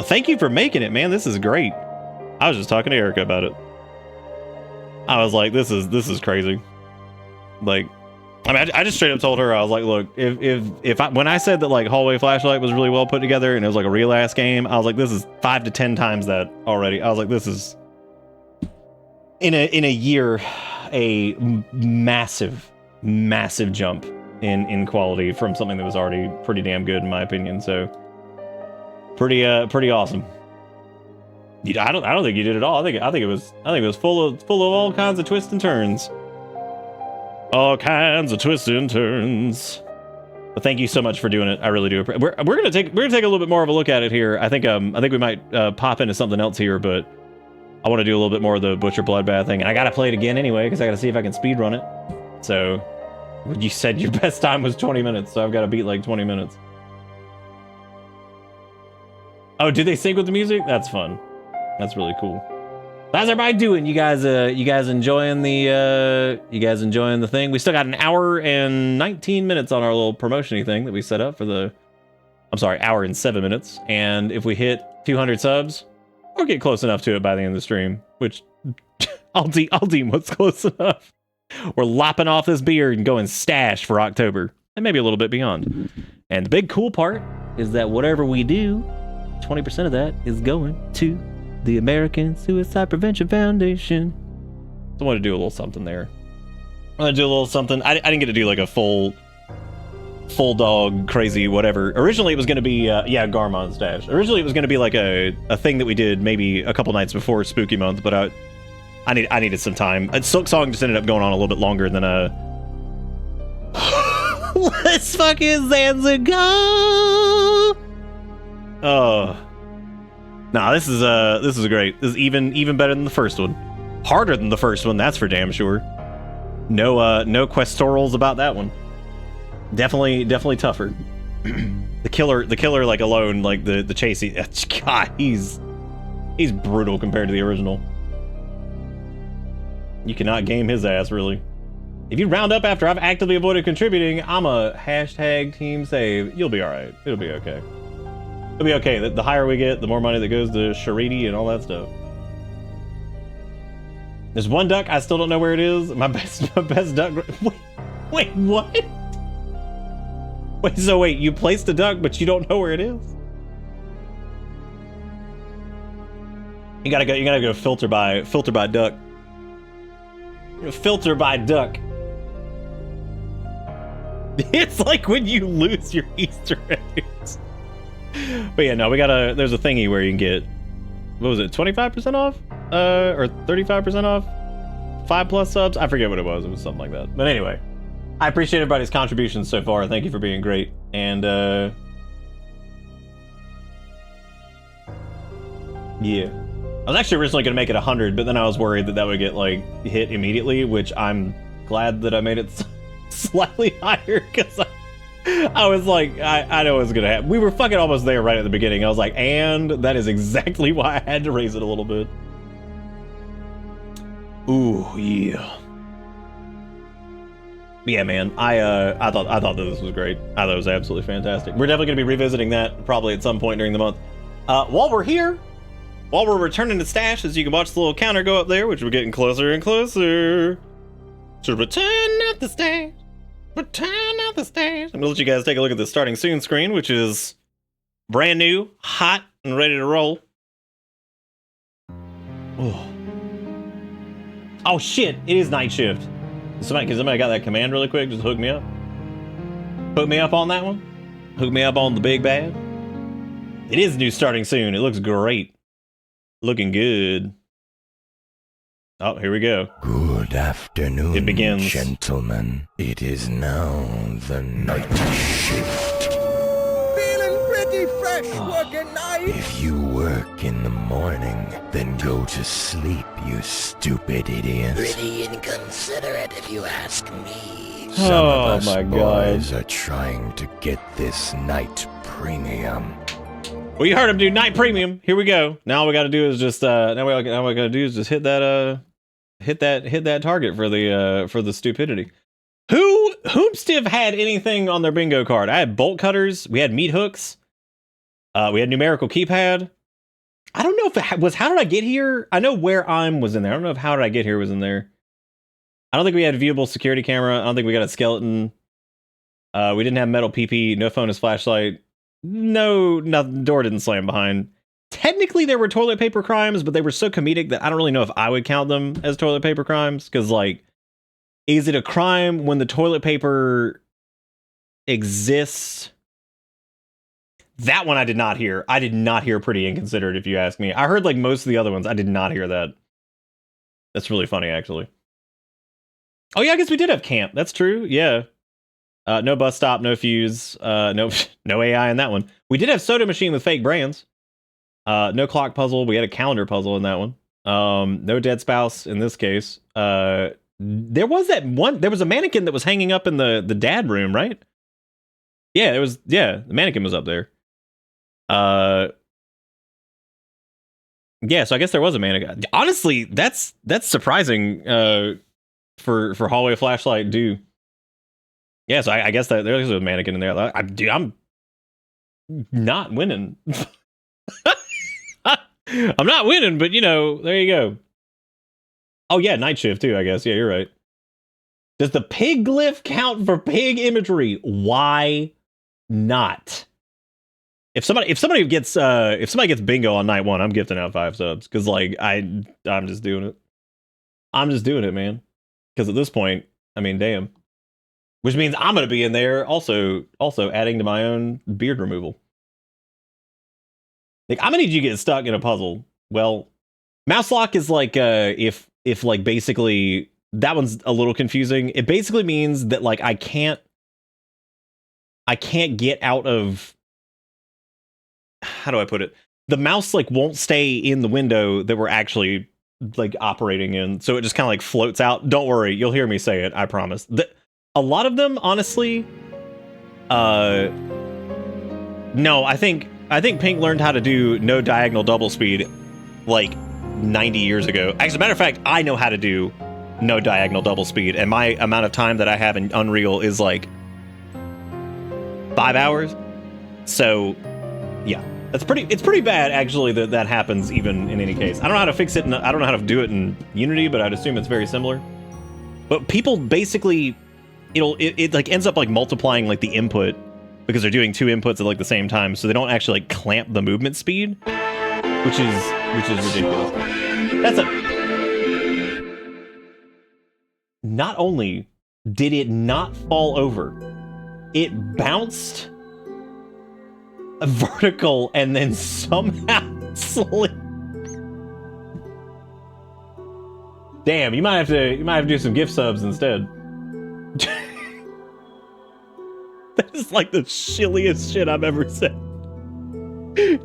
Thank you for making it, man. This is great. I was just talking to Erica about it. I was like, this is crazy. Like, I mean, I just straight up told her, I was like, look, when I said that like Hallway Flashlight was really well put together and it was like a real ass game, I was like, this is 5 to 10 times that already. I was like, this is in a year a massive jump in quality from something that was already pretty damn good in my opinion. So pretty awesome. I don't think you did it all. I think it was full of all kinds of twists and turns. All kinds of twists and turns. But thank you so much for doing it. I really do. We're gonna take a little bit more of a look at it here. I think we might pop into something else here, but I want to do a little bit more of the Butcher Bloodbath thing, and I gotta play it again anyway because I gotta see if I can speed run it. So you said your best time was 20 minutes, so I've got to beat like 20 minutes. Oh, did they sync with the music? That's fun. That's really cool. How's everybody doing? You guys enjoying the thing? We still got an hour and 19 minutes on our little promotion-y thing that we set up for the. I'm sorry, hour and 7 minutes. And if we hit 200 subs, or get close enough to it by the end of the stream, which I'll deem what's close enough. We're lopping off this beard and going stash for October, and maybe a little bit beyond. And the big cool part is that whatever we do, 20% of that is going to the American Suicide Prevention Foundation. So I want to do a little something there. I want to do a little something. I didn't get to do like a full dog crazy whatever. Originally it was going to be Garmon's Dash. Originally it was going to be like a thing that we did maybe a couple nights before Spooky Month, but I needed some time. Silk Song just ended up going on a little bit longer than let's fucking Zanza go. Oh. Nah, this is great. This is even better than the first one. Harder than the first one, that's for damn sure. No questorals about that one. Definitely tougher. The killer like alone, like the chase, God, he's brutal compared to the original. You cannot game his ass, really. If you round up after I've actively avoided contributing, I'm a hashtag team save. You'll be alright. It'll be okay. It'll be okay. The higher we get, the more money that goes to Charity and all that stuff. There's one duck, I still don't know where it is. My best duck. Wait, what? Wait, you placed a duck, but you don't know where it is? You gotta go filter by duck. Filter by duck. It's like when you lose your Easter eggs. But yeah, no, there's a thingy where you can get, what was it, 25% off? Or 35% off? 5+ subs? I forget what it was. It was something like that. But anyway, I appreciate everybody's contributions so far. Thank you for being great. And, yeah. I was actually originally going to make it 100, but then I was worried that would get, like, hit immediately, which I'm glad that I made it slightly higher, because I was like, I know what's going to happen. We were fucking almost there right at the beginning. I was like, and that is exactly why I had to raise it a little bit. Ooh, yeah. Yeah, man, I thought that this was great. I thought it was absolutely fantastic. We're definitely going to be revisiting that probably at some point during the month. While we're here, while we're returning to stash, as you can watch the little counter go up there, which we're getting closer and closer to return out the stash. Return out the stash. I'm gonna let you guys take a look at the starting soon screen, which is brand new, hot, and ready to roll. Oh shit! It is night shift. Can somebody got that command really quick? Just hook me up. Hook me up on that one. Hook me up on the big bad. It is new starting soon. It looks great. Looking good. Oh, here we go. Good afternoon, it begins. Gentlemen. It is now the night shift. Feeling pretty fresh working night. If you work in the morning, then go to sleep, you stupid idiot. Pretty inconsiderate if you ask me. Some Oh of us my boys God. are trying to get this night premium. Well, you heard him do night premium. Here we go. Now all we got to do is just hit hit that target for the stupidity. Whomstive had anything on their bingo card? I had bolt cutters. We had meat hooks. We had numerical keypad. I don't know if it was how did I get here? I know where I'm was in there. I don't know if how did I get here was in there. I don't think we had viewable security camera. I don't think we got a skeleton. We didn't have metal PP. No phone as flashlight. No, door didn't slam behind. Technically, there were toilet paper crimes, but they were so comedic that I don't really know if I would count them as toilet paper crimes. Because, like, is it a crime when the toilet paper exists? That one I did not hear. I did not hear pretty inconsiderate, if you ask me. I heard, like, most of the other ones. I did not hear that. That's really funny, actually. Oh, yeah, I guess we did have camp. That's true. Yeah. No bus stop, no fuse, no AI in that one. We did have soda machine with fake brands. No clock puzzle. We had a calendar puzzle in that one. No dead spouse in this case. There was a mannequin that was hanging up in the dad room, right? Yeah, the mannequin was up there. Yeah, so I guess there was a mannequin. Honestly, that's surprising for hallway flashlight do. Yeah, so I guess that there's a mannequin in there. I'm not winning. I'm not winning, but there you go. Oh yeah, night shift too, I guess. Yeah, you're right. Does the pig glyph count for pig imagery? Why not? If somebody gets bingo on night 1, I'm gifting out 5 subs because like I'm just doing it. I'm just doing it, man. Because at this point, I mean, damn. Which means I'm going to be in there also adding to my own beard removal. Like, I'm going to need you to get stuck in a puzzle. Well, mouse lock is like, if like basically, that one's a little confusing. It basically means that like, I can't get out of, how do I put it? The mouse like won't stay in the window that we're actually like operating in. So it just kind of like floats out. Don't worry. You'll hear me say it. I promise. A lot of them, honestly, no, I think Pink learned how to do no diagonal double speed like 90 years ago. As a matter of fact, I know how to do no diagonal double speed, and my amount of time that I have in Unreal is like 5 hours. So, yeah, it's pretty bad actually that happens even in any case. I don't know how to fix it, and I don't know how to do it in Unity, but I'd assume it's very similar. But people basically. It like ends up like multiplying like the input because they're doing 2 inputs at like the same time, so they don't actually like clamp the movement speed, which is ridiculous. That's not only did it not fall over, it bounced a vertical and then somehow slid. Damn, you might have to do some gift subs instead. That is like the shilliest shit I've ever said.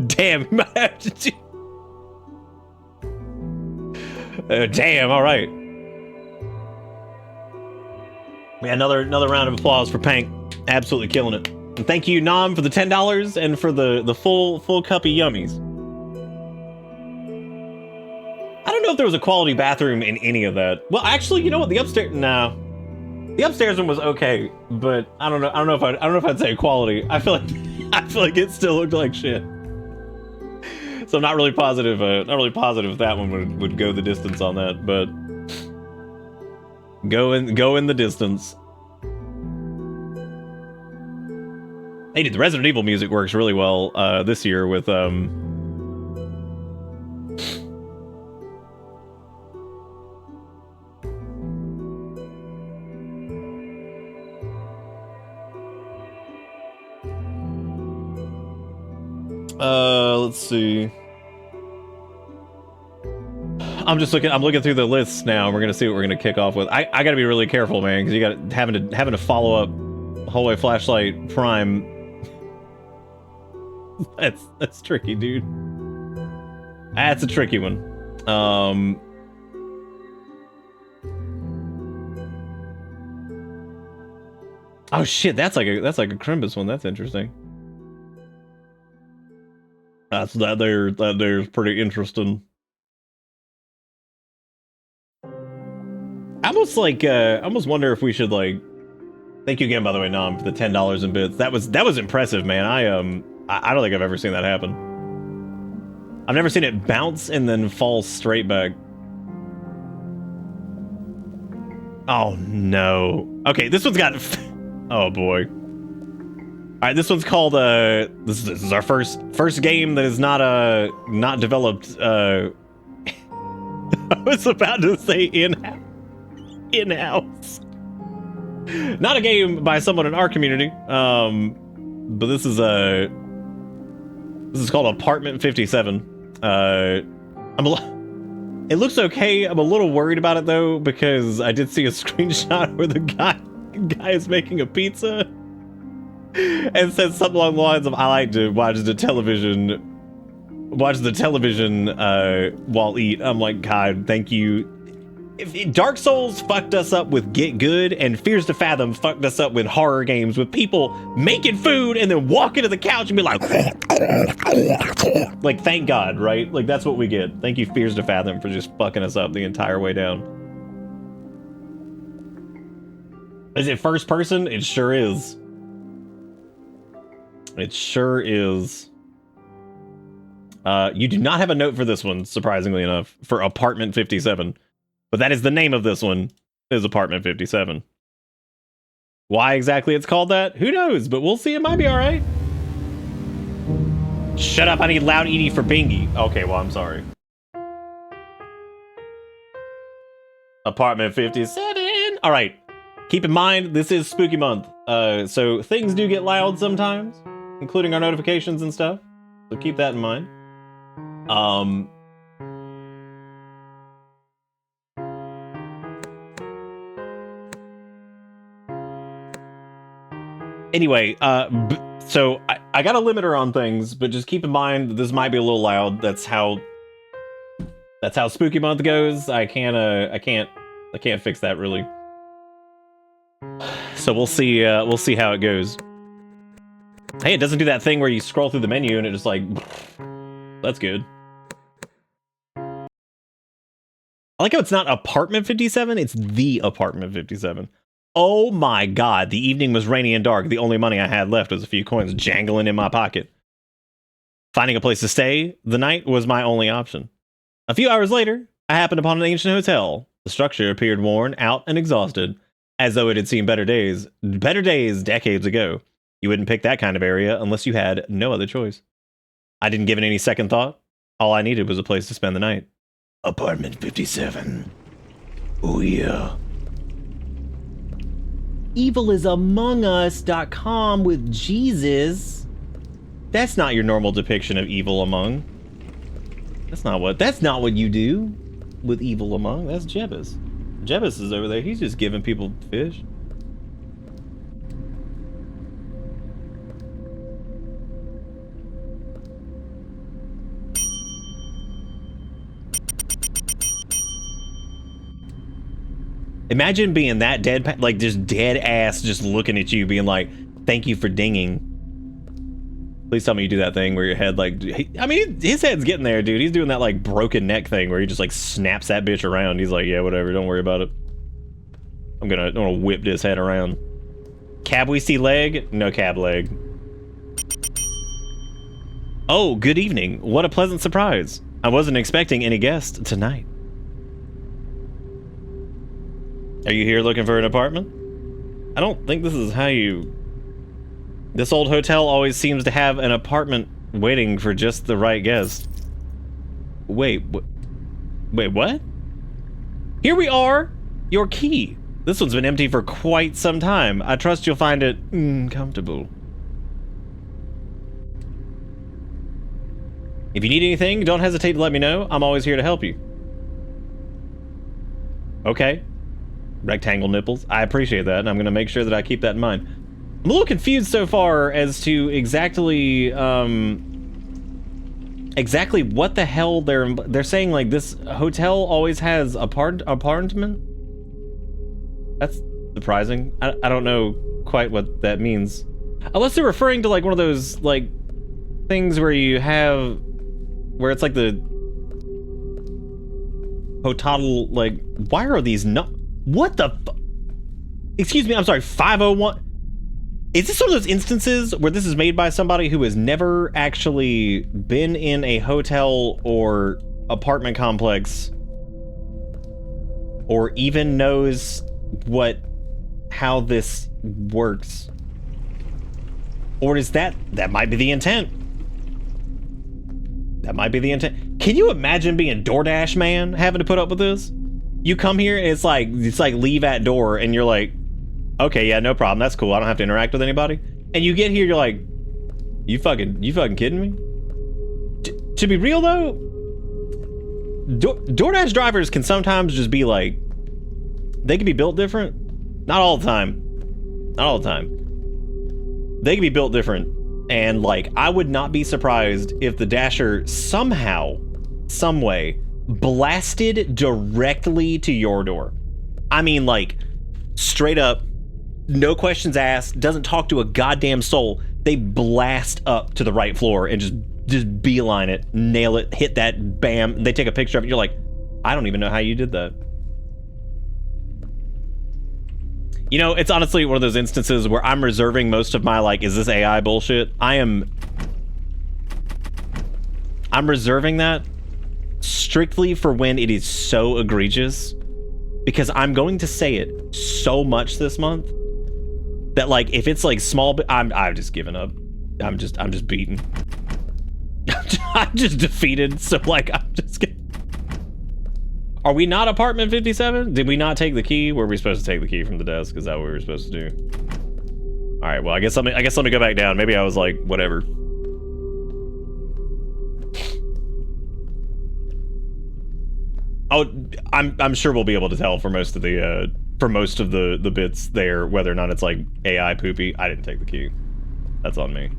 Damn, you might have to do. Damn, all right. Yeah, another round of applause for Pank. Absolutely killing it. And thank you, Nam, for the $10 and for the full cup of yummies. I don't know if there was a quality bathroom in any of that. Well, actually, you know what? The upstairs, no. The upstairs one was okay, but I don't know if I'd say quality. I feel like it still looked like shit. So I'm not really positive if that one would go the distance on that, but go in the distance. Hey, dude, the Resident Evil music works really well this year with let's see. I'm looking through the lists now. We're gonna see what we're gonna kick off with. I gotta be really careful, man, because you got having to follow up Hallway Flashlight Prime. That's tricky, dude. That's a tricky one. Oh shit, that's like a Crimbus one. That's interesting. That there's pretty interesting. almost like, I almost wonder if we should like, thank you again, by the way, Nom, for the $10 in bits. That was impressive, man. I don't think I've ever seen that happen. I've never seen it bounce and then fall straight back. Oh no. Okay, this one's got, oh boy. All right, this one's called, this is our first game that is not developed, I was about to say in-house. Not a game by someone in our community, but this is called Apartment 57. It looks okay. I'm a little worried about it though, because I did see a screenshot where the guy is making a pizza and says something along the lines of, I like to watch the television while eat. I'm like, God, thank you. If Dark Souls fucked us up with Get Good, and Fears to Fathom fucked us up with horror games with people making food and then walking to the couch and be like, like, thank God, right? Like, that's what we get. Thank you, Fears to Fathom, for just fucking us up the entire way down. Is it first person? It sure is. It sure is. You do not have a note for this one, surprisingly enough, for Apartment 57. But that is the name of this one, is Apartment 57. Why exactly it's called that? Who knows? But we'll see. It might be all right. Shut up. I need loud Edie for Bingy. Okay, well, I'm sorry. Apartment 57. All right. Keep in mind, this is spooky month. So things do get loud sometimes, including our notifications and stuff. So keep that in mind. Anyway, so I got a limiter on things, but just keep in mind that this might be a little loud. That's how spooky month goes. I can't fix that really. So we'll see how it goes. Hey, it doesn't do that thing where you scroll through the menu and it just like, that's good. I like how it's not Apartment 57, it's the Apartment 57. Oh my God, the evening was rainy and dark. The only money I had left was a few coins jangling in my pocket. Finding a place to stay the night was my only option. A few hours later, I happened upon an ancient hotel. The structure appeared worn out and exhausted, as though it had seen better days decades ago. You wouldn't pick that kind of area unless you had no other choice. I didn't give it any second thought. All I needed was a place to spend the night. Apartment 57. Oh yeah. Evilisamongus.com with Jesus. That's not your normal depiction of Evil Among. That's not what you do with Evil Among. That's Jebus. Jebus is over there. He's just giving people fish. Imagine being that dead, like just dead ass, just looking at you, being like, "Thank you for dinging." Please tell me you do that thing where your head, like, I mean, his head's getting there, dude. He's doing that like broken neck thing where he just like snaps that bitch around. He's like, "Yeah, whatever. Don't worry about it. I'm gonna whip this head around." Cab we see leg? No cab leg. Oh, good evening. What a pleasant surprise. I wasn't expecting any guests tonight. Are you here looking for an apartment? I don't think this is how you... This old hotel always seems to have an apartment waiting for just the right guest. Wait, what? Here we are! Your key. This one's been empty for quite some time. I trust you'll find it comfortable. If you need anything, don't hesitate to let me know. I'm always here to help you. Okay. Rectangle nipples. I appreciate that, and I'm gonna make sure that I keep that in mind. I'm a little confused so far as to exactly what the hell they're saying. Like, this hotel always has apartment. That's surprising. I don't know quite what that means, unless they're referring to like one of those like things where you have it's like the hotel, like, why are these What the excuse me, I'm sorry, 501. Is this one of those instances where this is made by somebody who has never actually been in a hotel or apartment complex or even knows how this works? Or is that might be the intent? That might be the intent. Can you imagine being DoorDash man having to put up with this? You come here and it's like leave at door and you're like, okay, yeah, no problem. That's cool. I don't have to interact with anybody. And you get here, you're like, you fucking kidding me? To be real though, DoorDash drivers can sometimes just be like, they can be built different. Not all the time. Not all the time. They can be built different. And like, I would not be surprised if the Dasher somehow, some way, blasted directly to your door. I mean, like, straight up, no questions asked, doesn't talk to a goddamn soul. They blast up to the right floor and just beeline it, nail it, hit that, bam. They take a picture of it. You're like, I don't even know how you did that. You know, it's honestly one of those instances where I'm reserving most of my, like, is this AI bullshit? I'm reserving that strictly for when it is so egregious, because I'm going to say it so much this month that, like, if it's like small, I've just given up. I'm just beaten. I'm just defeated. So like, I'm just kidding. Are we not apartment 57? Did we not take the key? Were we supposed to take the key from the desk? Is that what we were supposed to do? All right. Well, I guess let me go back down. Maybe I was like, whatever. Oh, I'm sure we'll be able to tell for most of the bits there whether or not it's like AI poopy. I didn't take the key. That's on me.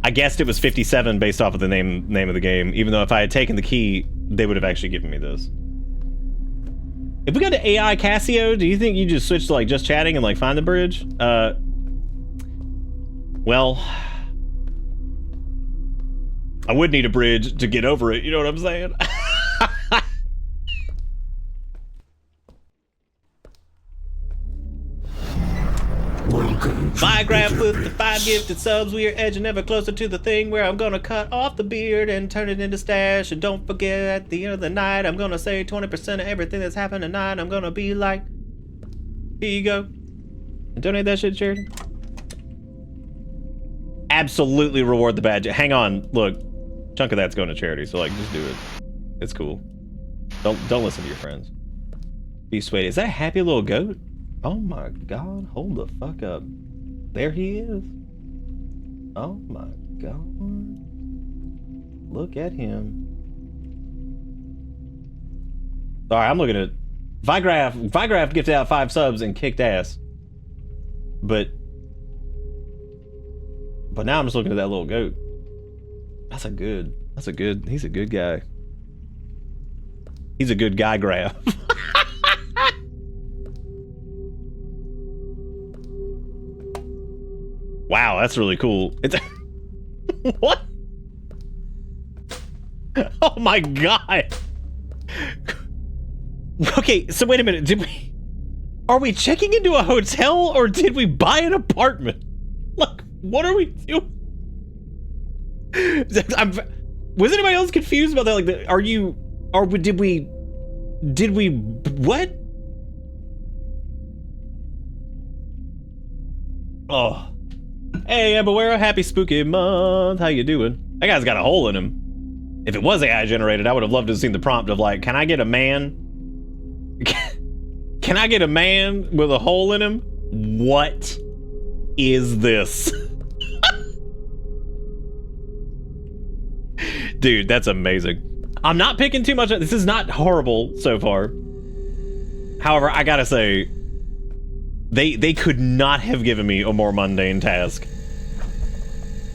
I guessed it was 57 based off of the name of the game, even though if I had taken the key, they would have actually given me this. If we got to AI Casio, do you think you just switch to like just chatting and like find the bridge? Well, I would need a bridge to get over it, you know what I'm saying? Minecraft with the 5 gifted subs. We are edging ever closer to the thing where I'm gonna cut off the beard and turn it into stash. And don't forget, at the end of the night, I'm gonna say 20% of everything that's happened tonight. I'm gonna be like, here you go. And donate that shit to charity. Absolutely reward the badge. Hang on, look, chunk of that's going to charity, so like, just do it. It's cool. Don't listen to your friends. Be swayed. Is that a happy little goat? Oh my god, hold the fuck up. There he is. Oh my god. Look at him. Sorry, I'm looking at Vigraph gifted out 5 subs and kicked ass. But now I'm just looking at that little goat. He's a good guy. He's a good guy graph. Wow, that's really cool. It's what? Oh my god. Okay, so wait a minute. Are we checking into a hotel or did we buy an apartment? Like, what are we doing? Was anybody else confused about that? Like, did we, what? Oh. Hey, Ambawera, happy spooky month. How you doing? That guy's got a hole in him. If it was AI generated, I would have loved to have seen the prompt of like, can I get a man? Can I get a man with a hole in him? What is this? Dude, that's amazing. I'm not picking too much. This is not horrible so far. However, I gotta say, they could not have given me a more mundane task.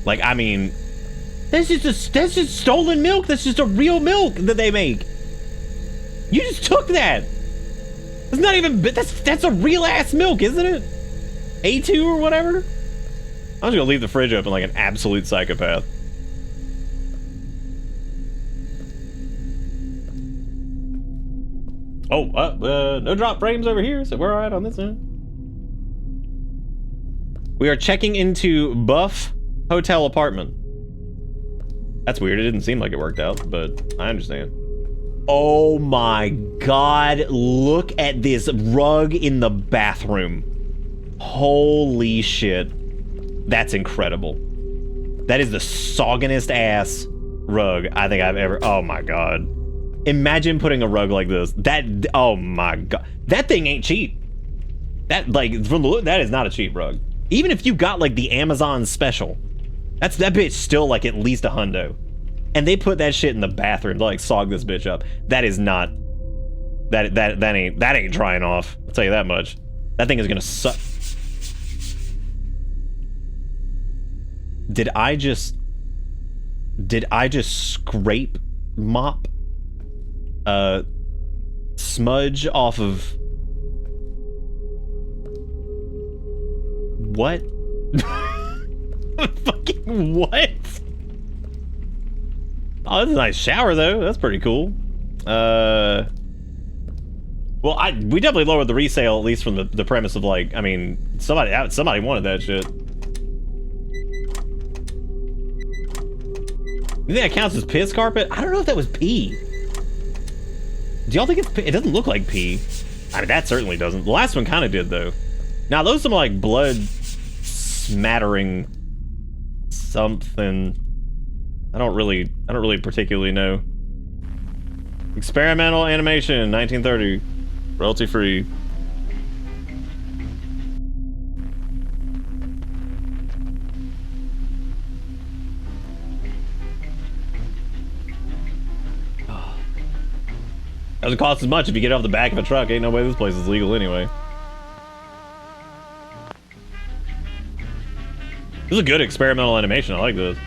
Like, I mean, that's just stolen milk. That's just a real milk that they make. You just took that. It's not even, that's a real ass milk, isn't it? A2 or whatever. I'm just gonna leave the fridge open like an absolute psychopath. Oh, no drop frames over here, so we're all right on this end. We are checking into Buff Hotel Apartment. That's weird. It didn't seem like it worked out, but I understand. Oh my god, look at this rug in the bathroom. Holy shit. That's incredible. That is the sogginest ass rug I think I've ever... Oh my god. Imagine putting a rug like this. Oh my god. That thing ain't cheap. That, like, from the look, that is not a cheap rug. Even if you got, like, the Amazon special, that bitch still, like, at least a hundo. And they put that shit in the bathroom to, like, sog this bitch up. That is not... That ain't drying off. I'll tell you that much. That thing is gonna suck. Did I just scrape mop smudge off of what? Fucking what? Oh, that's a nice shower though. That's pretty cool. Well, we definitely lowered the resale, at least from the premise of, like, I mean, somebody wanted that shit. You think that counts as piss carpet? I don't know if that was pee. Do y'all think it's pee? It doesn't look like pee. I mean, that certainly doesn't. The last one kind of did, though. Now, those some, like, blood smattering something. I don't really particularly know. Experimental animation, 1930. Royalty free. Doesn't cost as much if you get off the back of a truck. Ain't no way this place is legal anyway. This is a good experimental animation. I like this.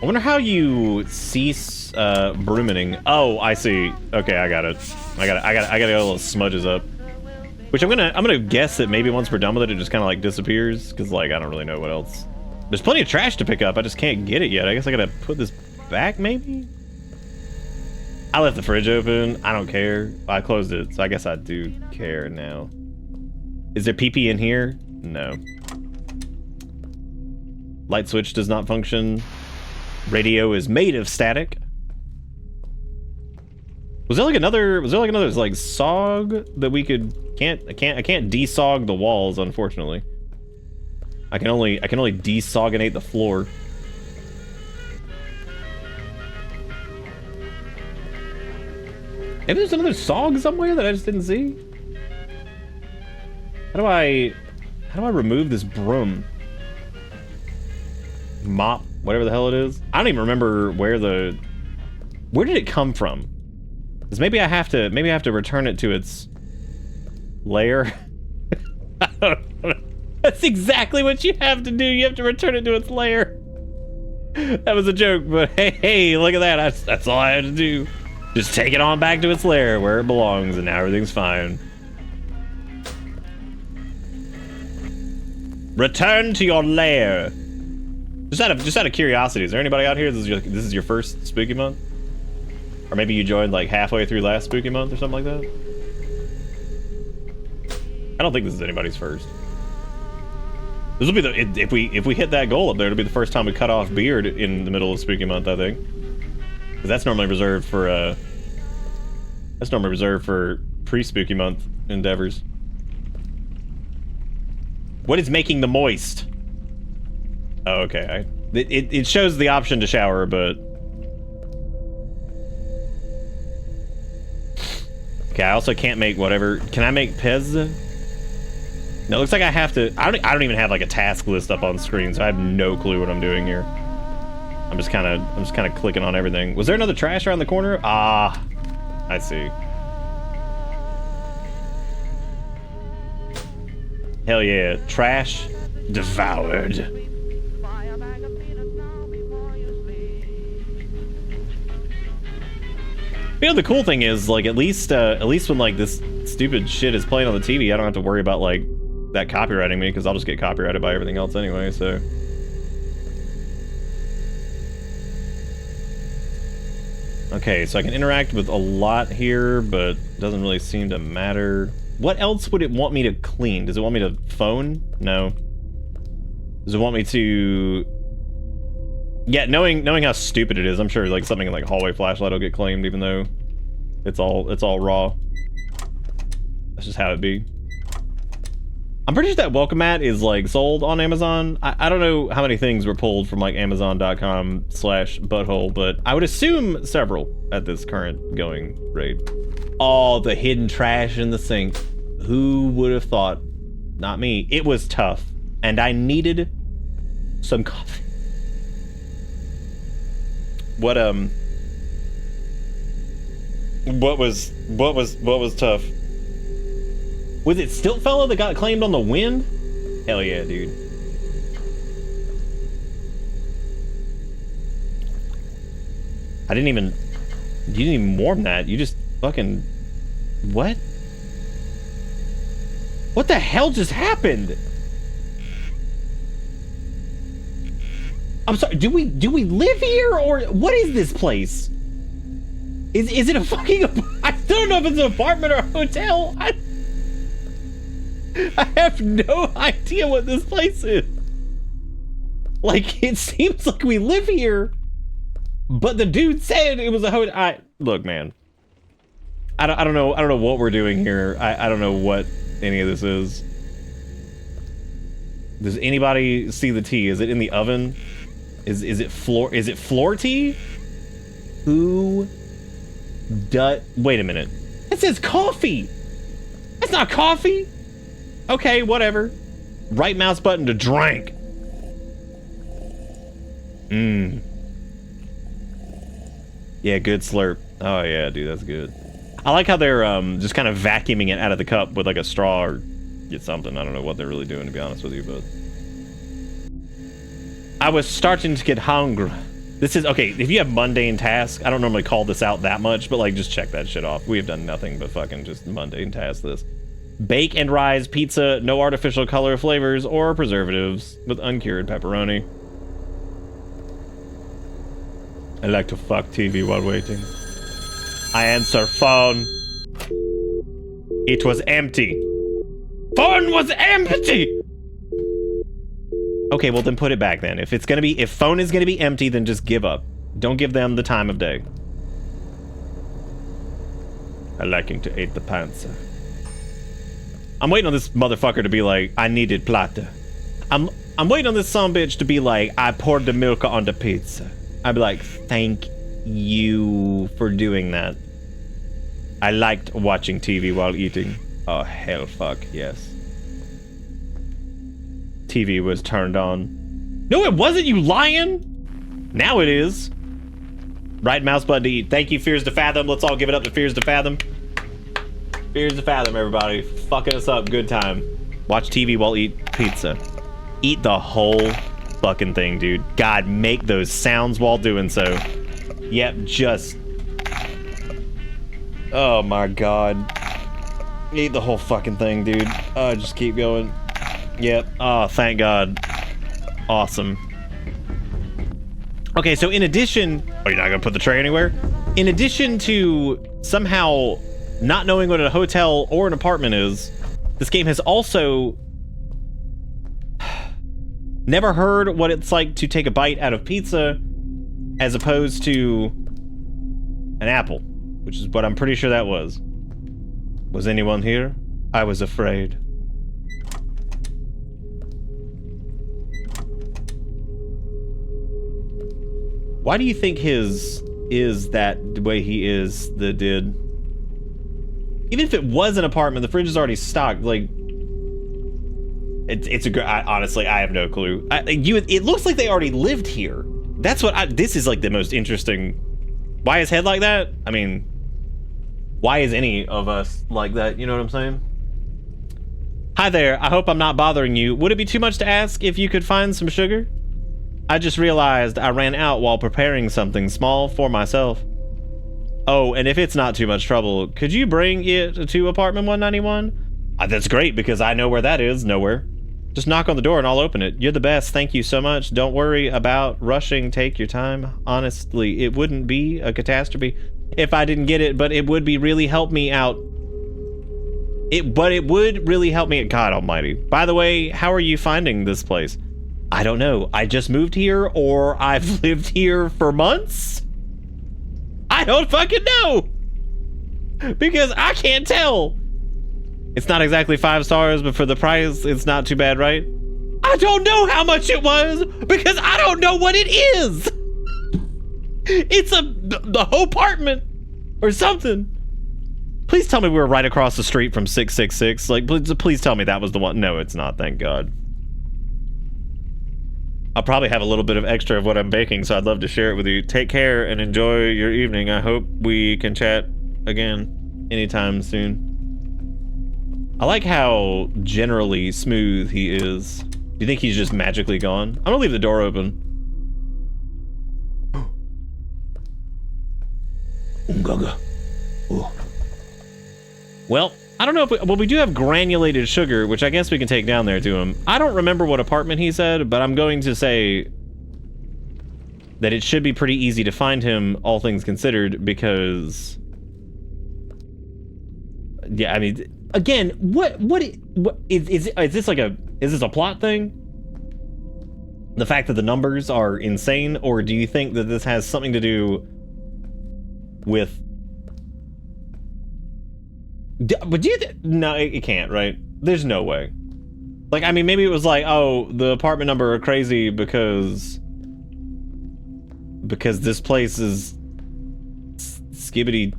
I wonder how you cease brooming. Oh, I see. Okay, I got it. I got a little smudges up. Which I'm gonna guess that maybe once we're done with it, it just kind of like disappears, because like I don't really know what else. There's plenty of trash to pick up. I just can't get it yet. I guess I gotta put this back, maybe. I left the fridge open. I don't care. I closed it, so I guess I do care now. Is there pee-pee in here? No. Light switch does not function. Radio is made of static. Was there like another like sog that we could I can't desog the walls, unfortunately. I can only desoginate the floor. Maybe there's another sog somewhere that I just didn't see. How do I remove this broom? Mop, whatever the hell it is. I don't even remember where did it come from? Because maybe I have to return it to its lair. I don't know. That's exactly what you have to do. You have to return it to its lair. That was a joke, but hey, look at that. That's all I had to do. Just take it on back to its lair where it belongs, and now everything's fine. Return to your lair. Just out of curiosity, is there anybody out here? This is your first spooky month? Or maybe you joined like halfway through last spooky month or something like that? I don't think this is anybody's first. This will be the if we hit that goal up there, it'll be the first time we cut off beard in the middle of spooky month, I think. Because that's normally reserved for pre-spooky month endeavors. What is making the moist? Oh, okay. It shows the option to shower, but okay. I also can't make whatever. Can I make Pez? No, it looks like I have to. I don't even have like a task list up on screen, so I have no clue what I'm doing here. I'm just kind of clicking on everything. Was there another trash around the corner? Ah, I see. Hell yeah, trash devoured. You know, the cool thing is, like, at least when like this stupid shit is playing on the TV, I don't have to worry about like that copyrighting me, because I'll just get copyrighted by everything else anyway. So Okay, so I can interact with a lot here, but doesn't really seem to matter. What else would it want me to clean? Does it want me to phone? No. Does it want me to... Yeah, knowing how stupid it is, I'm sure like something like hallway flashlight will get claimed, even though it's all raw. That's just how it be. I'm pretty sure that welcome mat is like sold on Amazon. I don't know how many things were pulled from like Amazon.com/butthole, but I would assume several at this current going rate. All the hidden trash in the sink. Who would have thought? Not me. It was tough, and I needed some coffee. What was tough? Was it Stilt Fellow that got claimed on the wind? Hell yeah, dude. You didn't even warm that. You just fucking... What? What the hell just happened? I'm sorry, do we live here, or what is this place? Is it a fucking... I still don't know if it's an apartment or a hotel. I have no idea what this place is. Like, it seems like we live here, but the dude said it was a hotel. Look, man. I don't know what we're doing here. I don't know what any of this is. Does anybody see the tea? Is it in the oven? Is it floor tea? Who wait a minute. It says coffee. That's not coffee. Okay, whatever. Right mouse button to drink. Yeah, good slurp. Oh yeah, dude, that's good. I like how they're just kind of vacuuming it out of the cup with like a straw or get something. I don't know what they're really doing, to be honest with you, but I was starting to get hungry. This is okay. If you have mundane tasks, I don't normally call this out that much, but like just check that shit off. We have done nothing but fucking just mundane tasks this. Bake and rise pizza, no artificial color, flavors, or preservatives, with uncured pepperoni. I like to fuck TV while waiting. I answer phone. It was empty. Phone was empty! Okay, well then put it back then. If phone is gonna be empty, then just give up. Don't give them the time of day. I liking to eat the pizza. I'm waiting on this motherfucker to be like, I needed plata. I'm waiting on this sumbitch to be like, I poured the milk on the pizza. I'd be like, thank you for doing that. I liked watching TV while eating. Oh, hell fuck, yes. TV was turned on. No, it wasn't, you lying! Now it is. Right mouse button to eat. Thank you, Fears to Fathom. Let's all give it up to Fears to Fathom. Fears to Fathom, everybody. Fucking us up, good time. Watch TV while eat pizza. Eat the whole fucking thing, dude. God, make those sounds while doing so. Yep, just... Oh my god. Eat the whole fucking thing, dude. Just keep going. Yep. Oh, thank god. Awesome. Okay, so in addition... Oh, you're not gonna put the tray anywhere? In addition to somehow not knowing what a hotel or an apartment is, this game has also never heard what it's like to take a bite out of pizza as opposed to an apple, which is what I'm pretty sure that was. Was anyone here? I was afraid. Why do you think his is that way he is that did? Even if it was an apartment, the fridge is already stocked. Like, it's a good. Honestly, I have no clue. It looks like they already lived here. That's what. This is like the most interesting. Why is head like that? I mean, why is any of us like that? You know what I'm saying? Hi there. I hope I'm not bothering you. Would it be too much to ask if you could find some sugar? I just realized I ran out while preparing something small for myself. Oh, and if it's not too much trouble, could you bring it to apartment 191? That's great, because I know where that is. Nowhere. Just knock on the door and I'll open it. You're the best. Thank you so much. Don't worry about rushing. Take your time. Honestly, it wouldn't be a catastrophe if I didn't get it, but it would be really help me out. But it would really help me. God almighty. By the way, how are you finding this place? I don't know. I just moved here, or I've lived here for months? I don't fucking know. Because I can't tell. It's not exactly 5 stars, but for the price, it's not too bad, right? I don't know how much it was because I don't know what it is. It's the whole apartment or something. Please tell me we were right across the street from 666. Like, please tell me that was the one. No, it's not. Thank God. I'll probably have a little bit of extra of what I'm baking, so I'd love to share it with you. Take care and enjoy your evening. I hope we can chat again anytime soon. I like how generally smooth he is. Do you think he's just magically gone? I'm gonna leave the door open. Well, I don't know if we do have granulated sugar, which I guess we can take down there to him. I don't remember what apartment he said, but I'm going to say that it should be pretty easy to find him, all things considered, because yeah, I mean, again, what is this like is this a plot thing? The fact that the numbers are insane, or do you think that this has something to do with? But do you? No, it can't, right? There's no way. Like, I mean, maybe it was like, oh, the apartment number are crazy because this place is Skibbity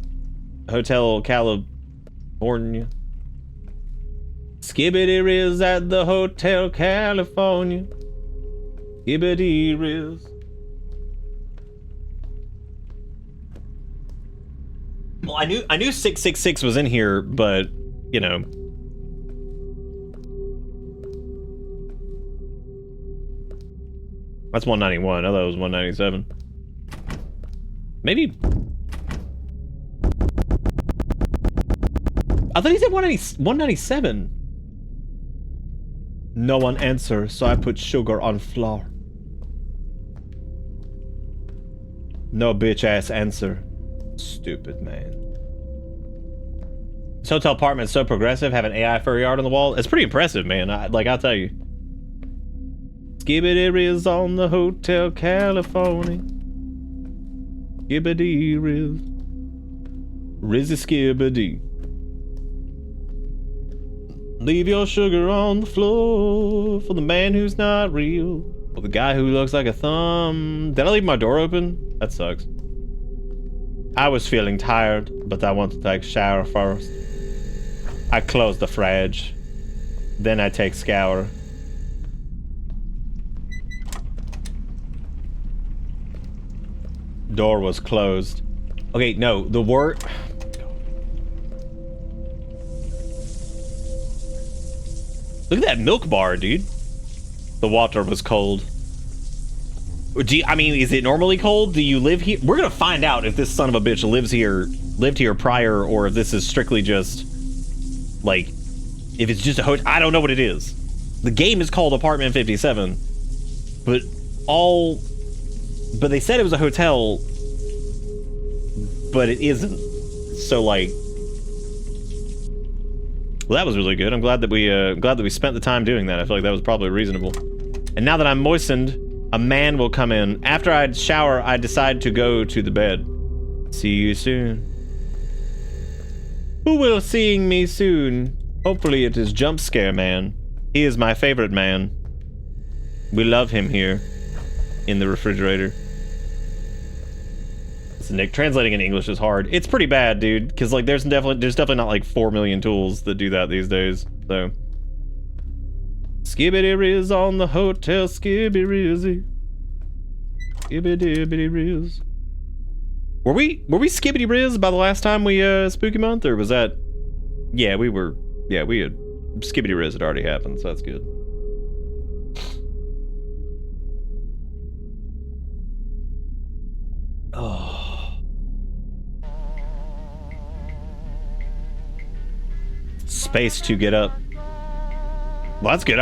Hotel California. Skibbity Riz at the Hotel California. Skibbity Riz. Well, I knew 666 was in here, but you know. That's 191. I thought it was 197. Maybe. I thought he said 197. No one answer, so I put sugar on flour. No bitch ass answer. Stupid man. This hotel apartment is so progressive. Have an AI furry art on the wall. It's pretty impressive, man. I'll tell you. Skibbity Riz on the Hotel California. Skibbity Riz. Rizzy Skibbity. Leave your sugar on the floor for the man who's not real. For the guy who looks like a thumb. Did I leave my door open? That sucks. I was feeling tired, but I want to take a shower first. I close the fridge. Then I take scour. Door was closed. Okay, no, the word... Look at that milk bar, dude. The water was cold. I mean, is it normally cold? Do you live here? We're gonna find out if this son of a bitch lived here prior, or if this is strictly just, like, if it's just a hotel. I don't know what it is. The game is called Apartment 57, but they said it was a hotel, but it isn't. So, like, well, that was really good. I'm glad that we spent the time doing that. I feel like that was probably reasonable. And now that I'm moistened, a man will come in. After I shower, I decide to go to the bed. See you soon. Who will seeing me soon? Hopefully it is Jump Scare Man. He is my favorite man. We love him here in the refrigerator. So Nick, translating in English is hard. It's pretty bad, dude, because like there's definitely not like 4 million tools that do that these days. So Skibbity Riz on the Hotel Skibby Rizzy. Skibbity Riz. Were we Skibbity Riz by the last time we Spooky Month, or was that? Yeah, we were. Yeah, we had Skibbity Riz had already happened, so that's good. Oh. Space to get up. Well, that's good.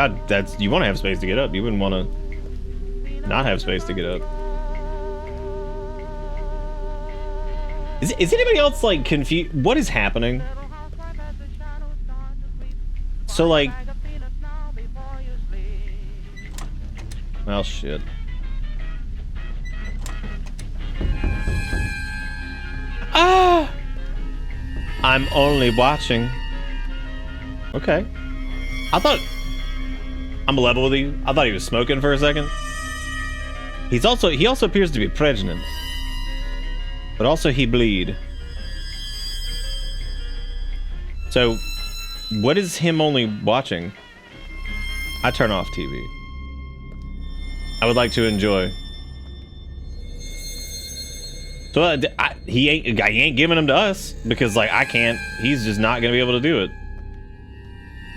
You want to have space to get up. You wouldn't want to not have space to get up. Is anybody else like confused? What is happening? So like, well, shit. Ah! I'm only watching. Okay. I'm level with you. I thought he was smoking for a second. He also appears to be pregnant. But also he bleed. So, what is him only watching? I turn off TV. I would like to enjoy. So he ain't giving them to us because like I can't. He's just not gonna be able to do it.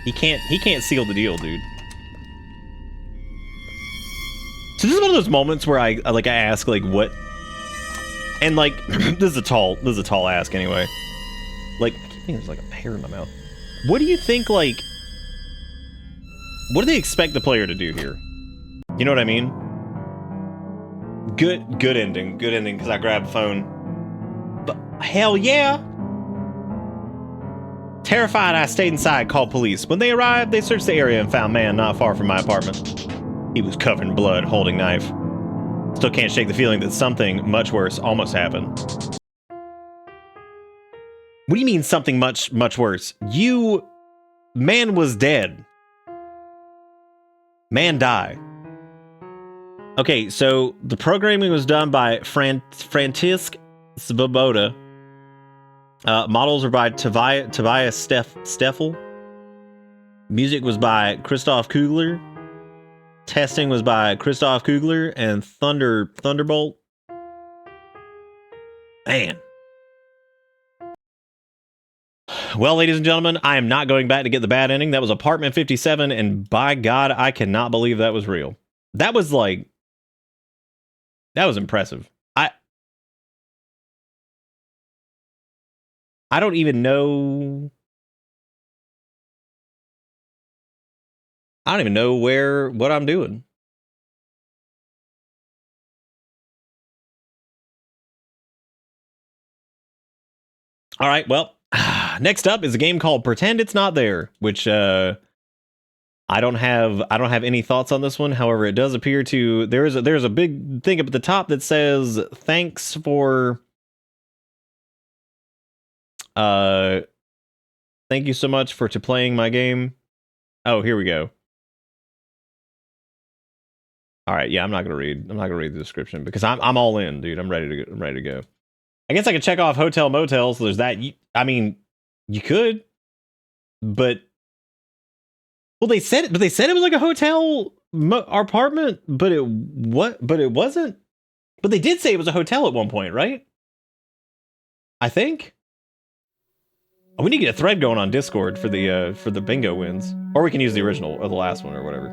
He can't seal the deal, dude. So this is one of those moments where I ask like what, and like this is a tall ask anyway. Like I keep thinking there's like a hair in my mouth. What do you think, like, what do they expect the player to do here? You know what I mean? Good ending, because I grabbed the phone. But hell yeah! Terrified, I stayed inside, called police. When they arrived, they searched the area and found man not far from my apartment. He was covered in blood, holding knife. Still can't shake the feeling that something much worse almost happened. What do you mean something much worse? Man was dead. Man died. Okay, so the programming was done by František Svoboda. Models were by Tobias Steffel. Music was by Christoph Kugler. Testing was by Christoph Kugler and Thunderbolt. Man. Well, ladies and gentlemen, I am not going back to get the bad ending. That was Apartment 57, and by God, I cannot believe that was real. That was like... That was impressive. I don't even know... I don't even know what I'm doing. All right, well... Next up is a game called Pretend It's Not There, which I don't have any thoughts on this one. However, it does appear to there's a big thing up at the top that says thanks for thank you so much for playing my game. Oh, here we go. All right, yeah, I'm not gonna read the description because I'm all in, dude. I'm ready to go. I guess I could check off hotel motel. So there's that. I mean. You could, but they said it was like a hotel apartment, but it wasn't. But they did say it was a hotel at one point, right? I think. Oh, we need to get a thread going on Discord for the bingo wins, or we can use the original or the last one or whatever.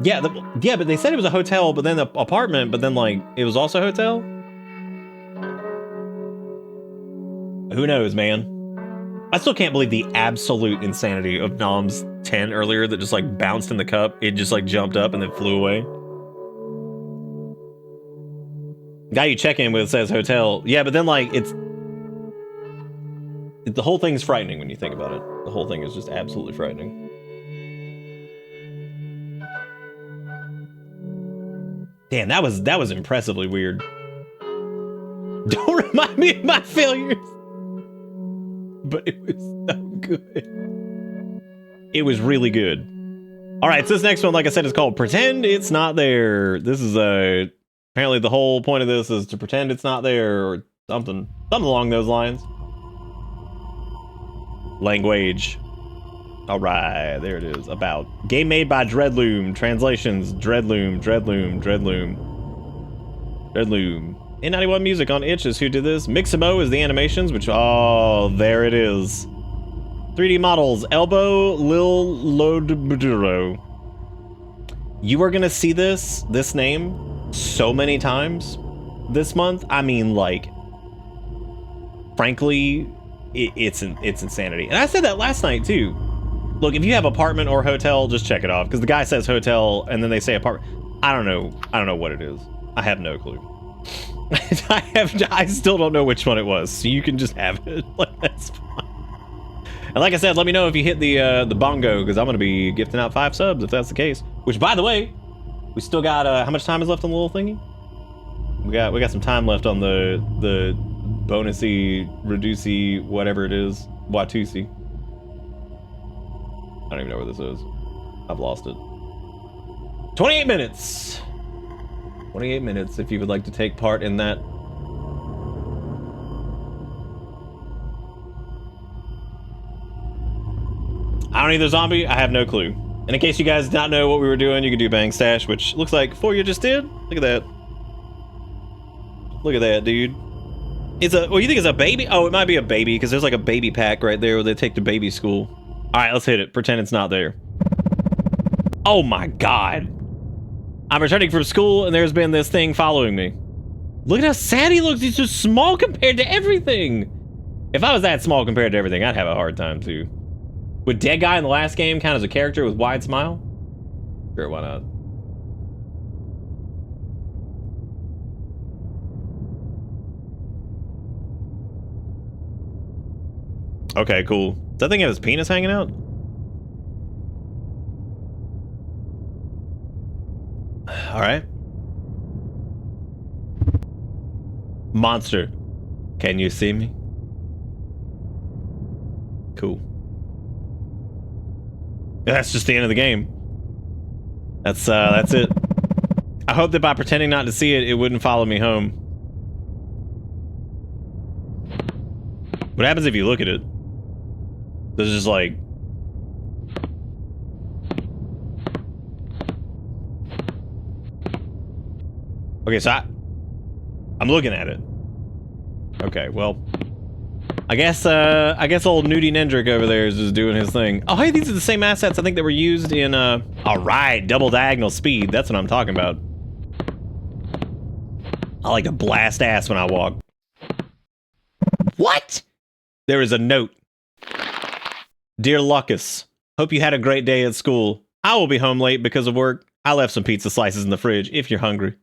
Yeah, but they said it was a hotel, but then the apartment, but then like it was also a hotel. Who knows, man? I still can't believe the absolute insanity of Nom's 10 earlier that just like bounced in the cup. It just like jumped up and then flew away. Guy you check in with says hotel. Yeah, but then like the whole thing's frightening when you think about it. The whole thing is just absolutely frightening. Damn, that was impressively weird. Don't remind me of my failures. But it was so good. It was really good. All right, so this next one, like I said, is called Pretend It's Not There. This is apparently the whole point of this is to pretend it's not there or something along those lines. Language. All right, there it is. About game made by Dreadloom. Translations: Dreadloom. N91 Music on Itch is who did this. Mixamo is the animations, which, oh, there it is. 3D models, Elbow, Lil Lodbuduro. You are gonna see this name so many times this month. I mean, like, frankly, it's insanity. And I said that last night too. Look, if you have apartment or hotel, just check it off, because the guy says hotel and then they say apartment. I don't know what it is. I have no clue. I still don't know which one it was, so you can just have it. Like, that's fine. And like I said, let me know if you hit the bongo, because I'm gonna be gifting out 5 subs if that's the case. Which, by the way, we still got how much time is left on the little thingy? We got some time left on the bonusy, reducey, whatever it is, Watusi. I don't even know where this is. I've lost it. 28 minutes. 28 minutes if you would like to take part in that. I don't either, zombie. I have no clue. And in case you guys did not know what we were doing, you could do Bang Stash, which looks like Foya just did. Look at that. Look at that, dude. It's a, well, you think it's a baby? Oh, it might be a baby, because there's like a baby pack right there where they take to baby school. All right, let's hit it. Pretend it's not there. Oh my God. I'm returning from school and there's been this thing following me. Look at how sad he looks. He's just small compared to everything. If I was that small compared to everything, I'd have a hard time too. Would Dead Guy in the last game count as a character with wide smile? Sure, why not? Okay, cool. Does that thing have his penis hanging out? All right. Monster, can you see me? Cool. That's just the end of the game. That's it. I hope that by pretending not to see it, it wouldn't follow me home. What happens if you look at it? There's just like... Okay, so I'm looking at it. Okay, well, I guess old Nudie Nendrick over there is just doing his thing. Oh, hey, these are the same assets I think that were used in, all right, double diagonal speed. That's what I'm talking about. I like to blast ass when I walk. What? There is a note. Dear Lucas, hope you had a great day at school. I will be home late because of work. I left some pizza slices in the fridge if you're hungry.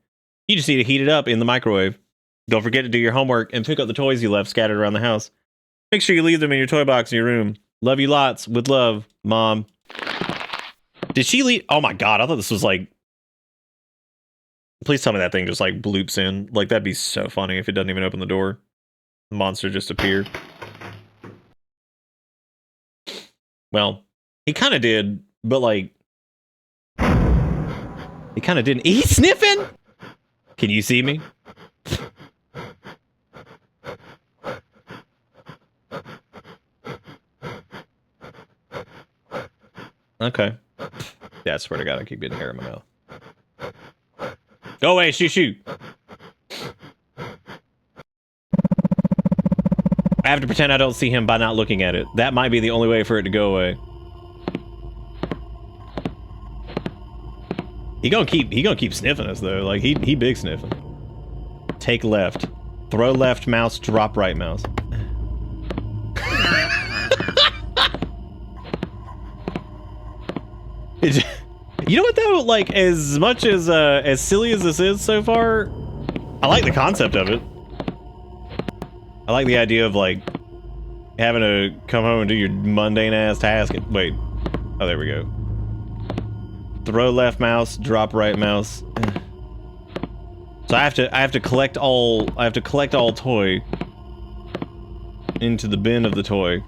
You just need to heat it up in the microwave. Don't forget to do your homework and pick up the toys you left scattered around the house. Make sure you leave them in your toy box in your room. Love you lots. With love, Mom. Did she leave? Oh my God, I thought this was like... Please tell me that thing just like bloops in. Like, that'd be so funny if it doesn't even open the door. The monster just appeared. Well, he kind of did, but like... He kind of didn't. He's sniffing? Can you see me? Okay. Yeah, I swear to God, I keep getting hair in my mouth. Go away, shoot. I have to pretend I don't see him by not looking at it. That might be the only way for it to go away. He gonna keep sniffing us though. Like he big sniffing. Take left. Throw left mouse, drop right mouse. You know what though? Like, as much as silly as this is so far, I like the concept of it. I like the idea of like having to come home and do your mundane ass task. Wait. Oh, there we go. Throw left mouse, drop right mouse. So I have to collect all toy into the bin of the toy.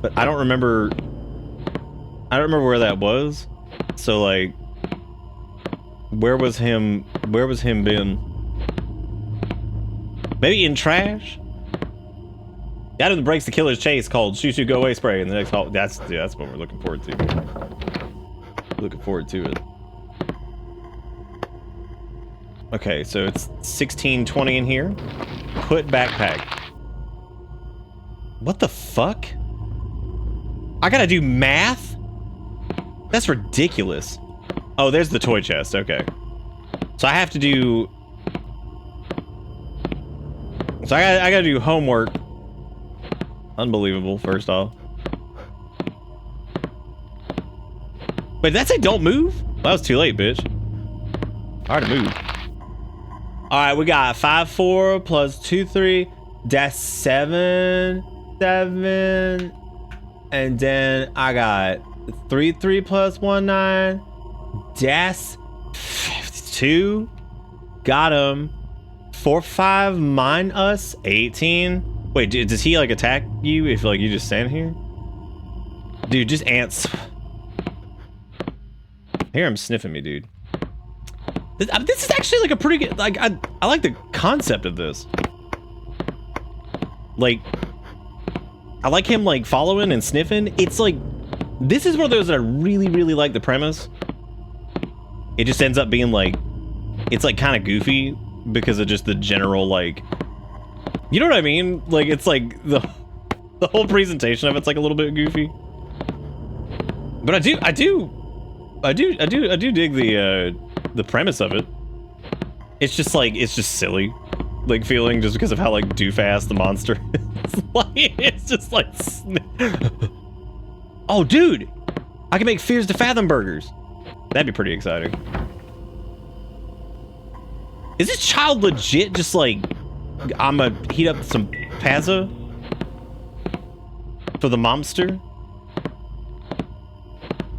But I don't remember where that was. So like where was him been? Maybe in trash? The item that breaks the killer's chase called Shoo Shoo Go Away Spray in the next hall. That's what we're looking forward to. Looking forward to it. Okay, so it's 1620 in here. Put backpack. What the fuck? I gotta do math? That's ridiculous. Oh, there's the toy chest. Okay. So I have to do... So I gotta do homework Unbelievable, first off. Wait, did that say don't move? Well, that was too late, bitch. Hard to move. Alright, we got 5, 4 plus 2, 3. That's 7, 7. And then I got 3, 3 plus 1, 9. That's 52. Got him. 4, 5 mine us 18. Wait, does he like attack you if like you just stand here? Dude, just ants. I hear him sniffing me, dude. This is actually like a pretty good, like I like the concept of this. Like I like him like following and sniffing. It's like, this is one of those that I really, really like the premise. It just ends up being like, it's like kind of goofy because of just the general like, you know what I mean? Like it's like the whole presentation of it's like a little bit goofy. But I do dig the premise of it. It's just like, it's just silly, like feeling just because of how like doof-ass the monster is. Like, it's just like, oh dude, I can make Fears to Fathom burgers. That'd be pretty exciting. Is this child legit just like, I'ma heat up some pazza for the momster?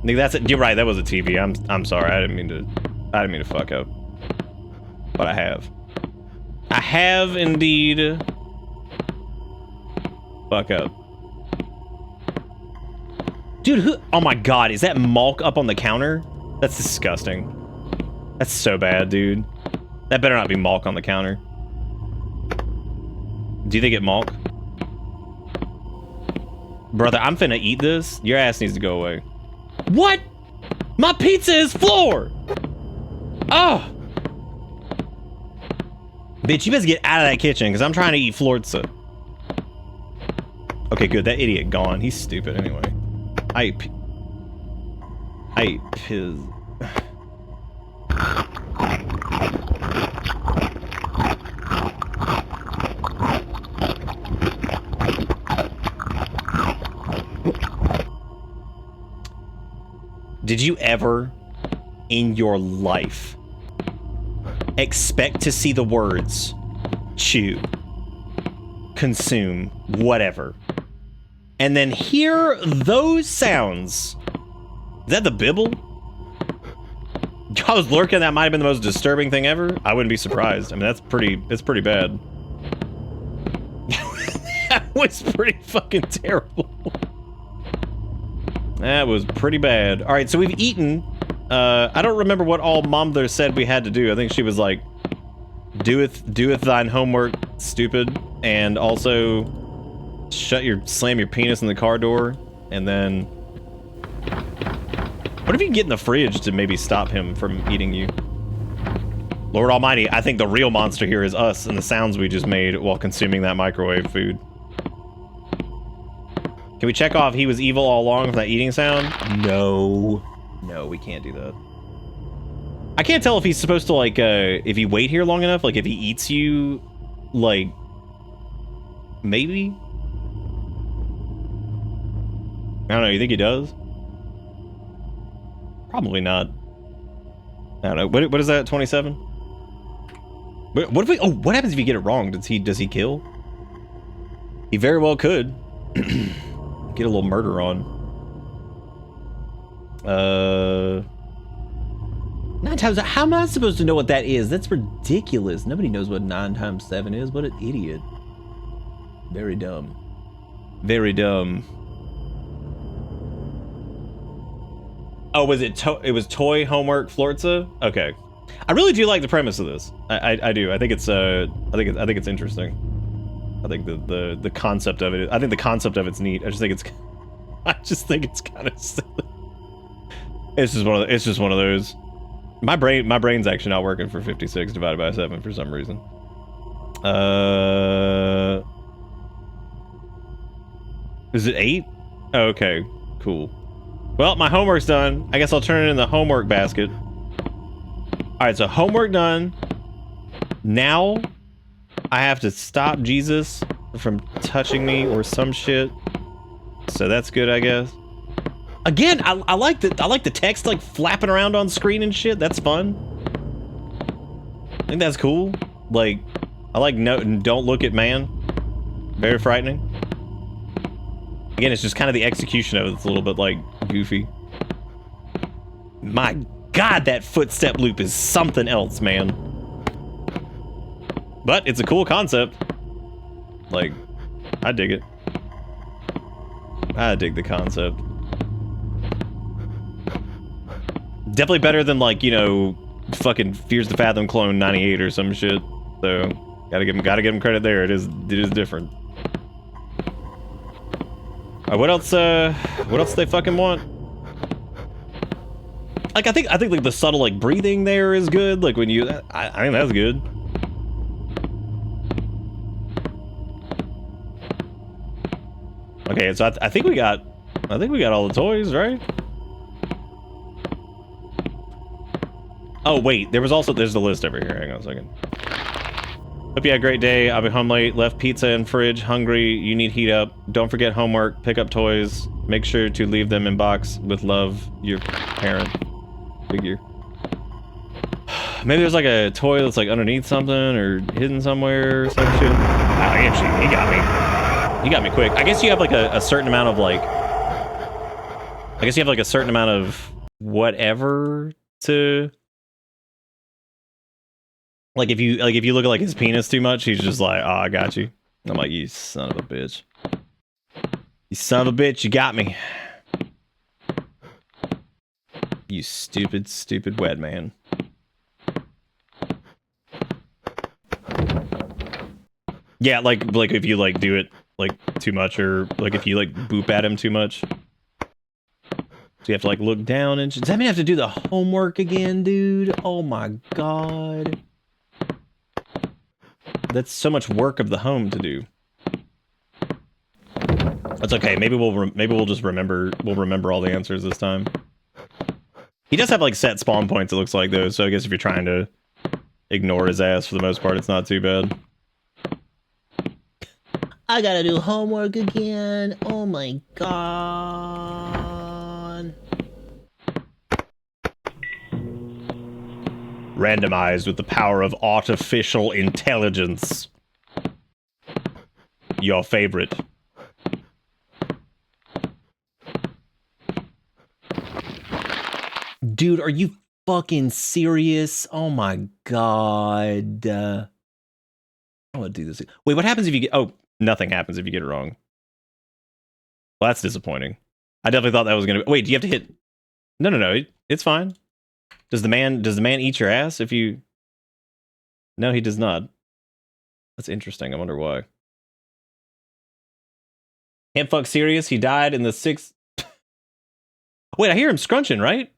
Nigga, that's it. You're right. That was a TV. I'm sorry. I didn't mean to fuck up. But I have. I have indeed. Fuck up. Dude, who? Oh my god, is that Malk up on the counter? That's disgusting. That's so bad, dude. That better not be Malk on the counter. Do you think it Malk? Brother, I'm finna eat this. Your ass needs to go away. What? My pizza is floor! Oh! Bitch, you better get out of that kitchen, because I'm trying to eat florza. Okay, good. That idiot gone. He's stupid anyway. I ate his... Did you ever, in your life, expect to see the words chew, consume, whatever, and then hear those sounds? Is that the Bibble? I was lurking. That might have been the most disturbing thing ever. I wouldn't be surprised. I mean, it's pretty bad. That was pretty fucking terrible. That was pretty bad. All right, so we've eaten. I don't remember what all Mom there said we had to do. I think she was like, doeth thine homework, stupid, and also slam your penis in the car door, and then what if you can get in the fridge to maybe stop him from eating you? Lord Almighty, I think the real monster here is us and the sounds we just made while consuming that microwave food. Can we check off he was evil all along from that eating sound? No. No, we can't do that. I can't tell if he's supposed to, like, if you wait here long enough, like, if he eats you, like, maybe? I don't know, you think he does? Probably not. I don't know, what is that, 27? What if we, oh, what happens if you get it wrong? Does he kill? He very well could. Get a little murder on. 9 times, how am I supposed to know what that is? That's ridiculous. Nobody knows what 9 times 7 is. What an idiot. Very dumb. Very dumb. Oh, was it toy homework Florza? Okay. I really do like the premise of this. I do. I think it's interesting. I think the concept of it. I think the concept of it's neat. I just think it's kind of silly. It's just one of those. My brain's actually not working for 56 divided by 7 for some reason. Is it 8? Oh, okay, cool. Well, my homework's done. I guess I'll turn it in the homework basket. All right, so homework done. Now I have to stop Jesus from touching me or some shit. So that's good, I guess. Again, I like the text like flapping around on screen and shit. That's fun. I think that's cool. Like, I like no, don't look at man. Very frightening. Again, it's just kind of the execution of it. It's a little bit like goofy. My God, that footstep loop is something else, man. But it's a cool concept. Like, I dig it. I dig the concept. Definitely better than, like, you know, fucking Fears the Fathom Clone 98 or some shit. So gotta give him credit there. It is different. What else they fucking want? Like, I think like the subtle like breathing there is good. Like when you, I think that's good. Okay, so I think we got all the toys, right? Oh wait, there's the list over here. Hang on a second. Hope you had a great day. I'll be home late. Left pizza in fridge. Hungry. You need heat up. Don't forget homework. Pick up toys. Make sure to leave them in box. With love, your parent. Figure. Maybe there's like a toy that's like underneath something or hidden somewhere or some shit. Wow, he got me. He got me quick. I guess you have like a certain amount of like... I guess you have like a certain amount of whatever to... Like if you look at like his penis too much, he's just like, oh, I got you. I'm like, you son of a bitch. You son of a bitch, you got me. You stupid, stupid wed man. Yeah, like if you like do it like too much, or like if you like boop at him too much. So you have to like look down and does that mean I have to do the homework again, dude? Oh my God. That's so much work of the home to do. That's okay. Maybe we'll just remember. We'll remember all the answers this time. He does have like set spawn points. It looks like though. So I guess if you're trying to ignore his ass for the most part, it's not too bad. I gotta do homework again. Oh my God. Randomized with the power of artificial intelligence. Your favorite. Dude, are you fucking serious? Oh my God. I want to do this. Wait, what happens if you get... Oh, nothing happens if you get it wrong. Well, that's disappointing. I definitely thought that was going to... Wait, do you have to hit... No. It's fine. Does the man eat your ass if you... No, he does not. That's interesting. I wonder why. Can't fuck serious. He died in the 6th... Wait, I hear him scrunching, right?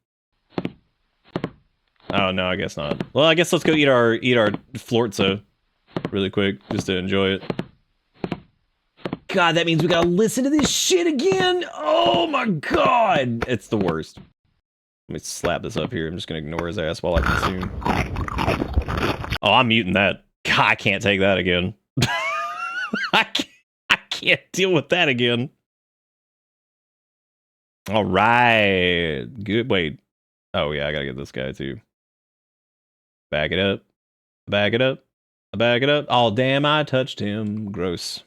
Oh, no, I guess not. Well, I guess let's go eat our Florza really quick, just to enjoy it. God, that means we gotta listen to this shit again? Oh my God! It's the worst. Let me slap this up here. I'm just gonna ignore his ass while I consume. Oh, I'm muting that. God, I can't take that again. I can't deal with that again. All right. Good. Wait. Oh, yeah, I gotta get this guy, too. Back it up. Back it up. Back it up. Oh, damn, I touched him. Gross.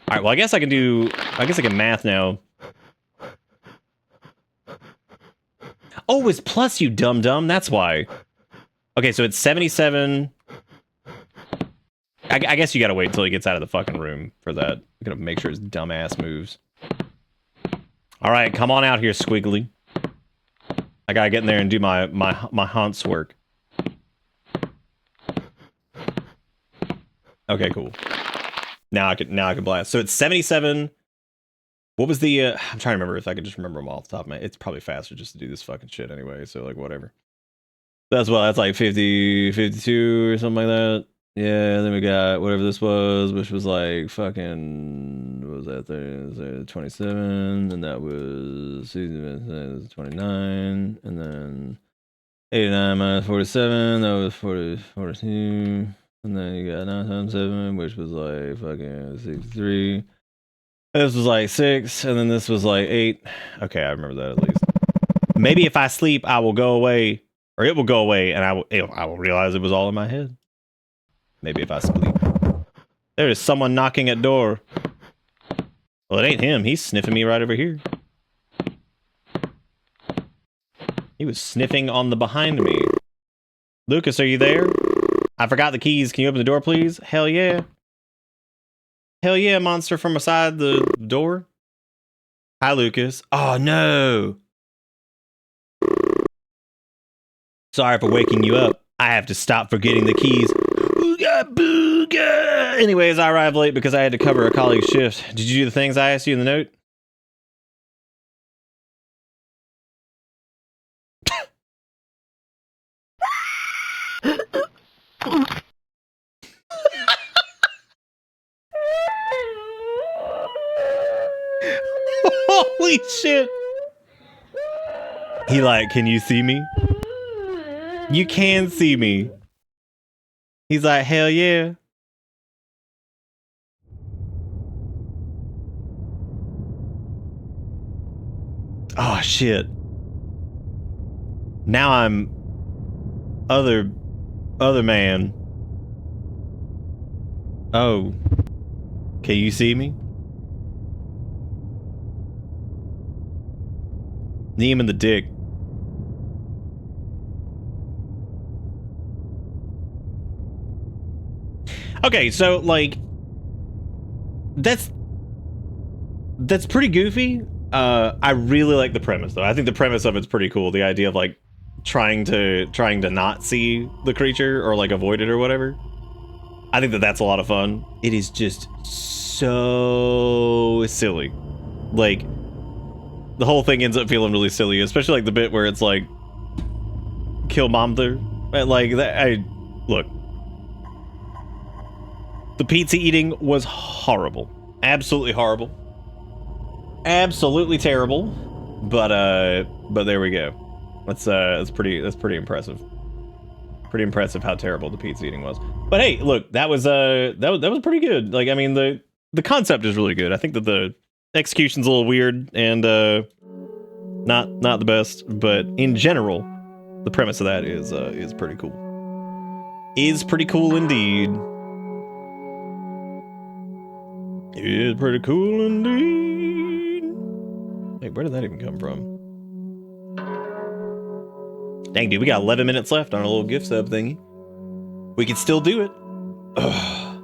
All right, well, I guess I can math now. Oh, it's plus, you dum-dum. That's why. Okay, so it's 77. I guess you gotta wait until he gets out of the fucking room for that. I'm gonna make sure his dumb ass moves. All right, come on out here, Squiggly. I gotta get in there and do my Hans work. Okay, cool. Now I can blast. So it's 77. What was the I'm trying to remember if I could just remember them all off the top of my... It's probably faster just to do this fucking shit anyway, so like whatever. That's like 50, 52 or something like that. Yeah, then we got whatever this was, which was like fucking... What was that there? 27, and that was 29, and then 89 minus 47, that was 42. And then you got 9 times 7, which was like fucking 63. This was like 6, and then this was like 8. Okay, I remember that at least. Maybe if I sleep, I will go away, or it will go away, and I will realize it was all in my head. Maybe if I sleep. There is someone knocking at door. Well, it ain't him. He's sniffing me right over here. He was sniffing on the behind me. Lucas, are you there? I forgot the keys. Can you open the door, please? Hell yeah. Hell yeah, monster from beside the door. Hi, Lucas. Oh, no. Sorry for waking you up. I have to stop forgetting the keys. Ooga booga. Anyways, I arrived late because I had to cover a colleague's shift. Did you do the things I asked you in the note? Holy shit. He like, can you see me? You can see me. He's like, hell yeah. Oh shit. Now I'm other man. Oh. Can you see me? Knee him in the dick. Okay, so like that's pretty goofy. I really like the premise though. I think the premise of it's pretty cool. The idea of like trying to not see the creature or like avoid it or whatever. I think that's a lot of fun. It is just so silly. Like the whole thing ends up feeling really silly, especially like the bit where it's like kill Momther. Like that. Look. The pizza eating was horrible. Absolutely horrible. Absolutely terrible. But there we go. That's pretty impressive. Pretty impressive how terrible the pizza eating was. But hey, look, that was pretty good. Like I mean the concept is really good. I think that the execution's a little weird and not the best, but in general, the premise of that is pretty cool. Is pretty cool indeed. It's pretty cool indeed. Hey, where did that even come from? Dang, dude, we got 11 minutes left on our little gift sub thingy. We can still do it. Ugh.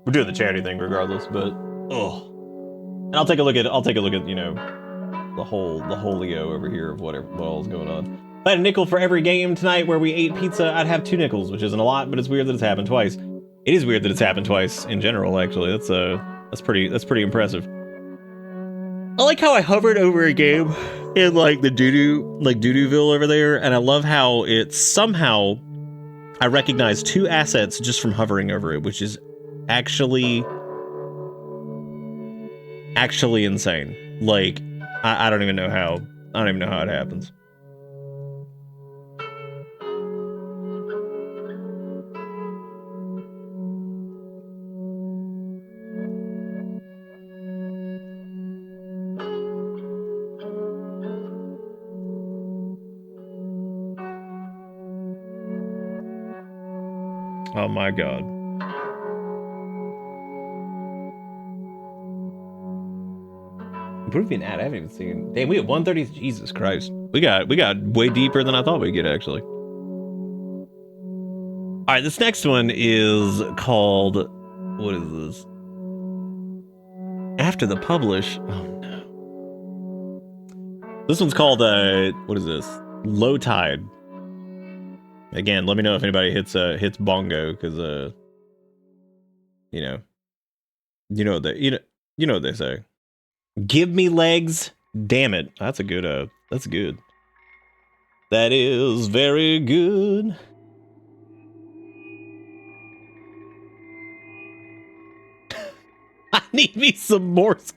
We're doing the charity thing regardless, but and I'll take a look at you know the holio over here of what all's going on. If I had a nickel for every game tonight where we ate pizza, I'd have 2 nickels, which isn't a lot, but it's weird that it's happened twice. It is weird that it's happened twice in general, actually. That's pretty impressive. I like how I hovered over a game in like the Doo-Dooville over there, and I love how it somehow I recognize 2 assets just from hovering over it, which is actually insane. Like I don't even know how it happens. Oh my god. Improving ad, I haven't even seen. Damn, we have 130. Jesus Christ. We got way deeper than I thought we'd get, actually. Alright, this next one is called. What is this? After the publish. Oh no. This one's called what is this? Low Tide. Again, let me know if anybody hits bongo, because you know what they say. Give me legs, damn it. That's good. That is very good. I need me some Morse.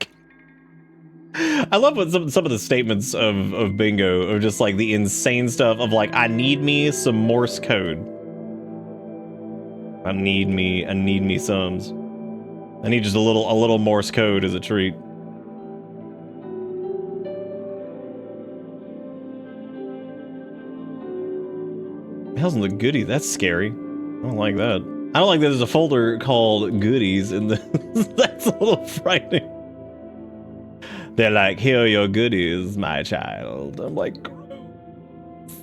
I love what some of the statements of bingo of just like the insane stuff of like, I need me some Morse code. I need me sums. I need just a little Morse code as a treat. The hell's in the goodies? That's scary. I don't like that. I don't like that there's a folder called goodies in the that's a little frightening. They're like, here are your goodies, my child. I'm like, gross.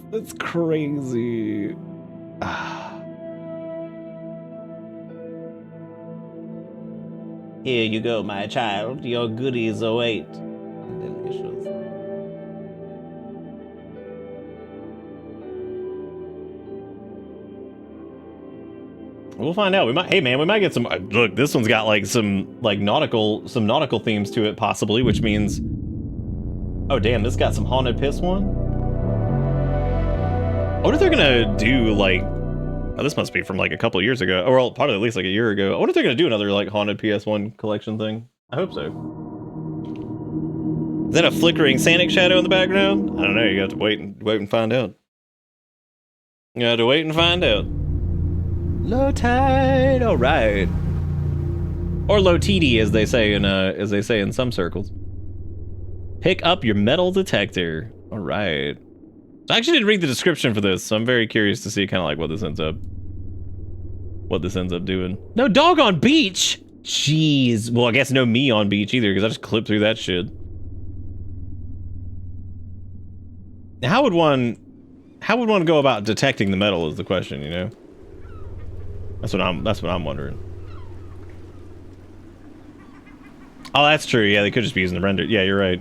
That's crazy. Here you go, my child. Your goodies await. Delicious. We'll find out. We might. Hey, man, we might get some. Look, this one's got like some nautical themes to it, possibly, which means. Oh, damn! This got some haunted piss one. I wonder if they're gonna do like. Oh, this must be from like a couple of years ago, or well, probably at least like a year ago. I wonder if they're gonna do another like haunted PS1 collection thing. I hope so. Is that a flickering Sanic shadow in the background? I don't know. You got to wait and find out. You got to wait and find out. Low tide, all right. Or low TD, as they say in some circles. Pick up your metal detector. All right. So I actually didn't read the description for this, so I'm very curious to see kind of like what this ends up doing. No dog on beach. Jeez. Well, I guess no me on beach either, because I just clipped through that shit. Now, how would one go about detecting the metal is the question, you know? That's what I'm wondering. Oh, that's true. Yeah, they could just be using the render. Yeah, you're right.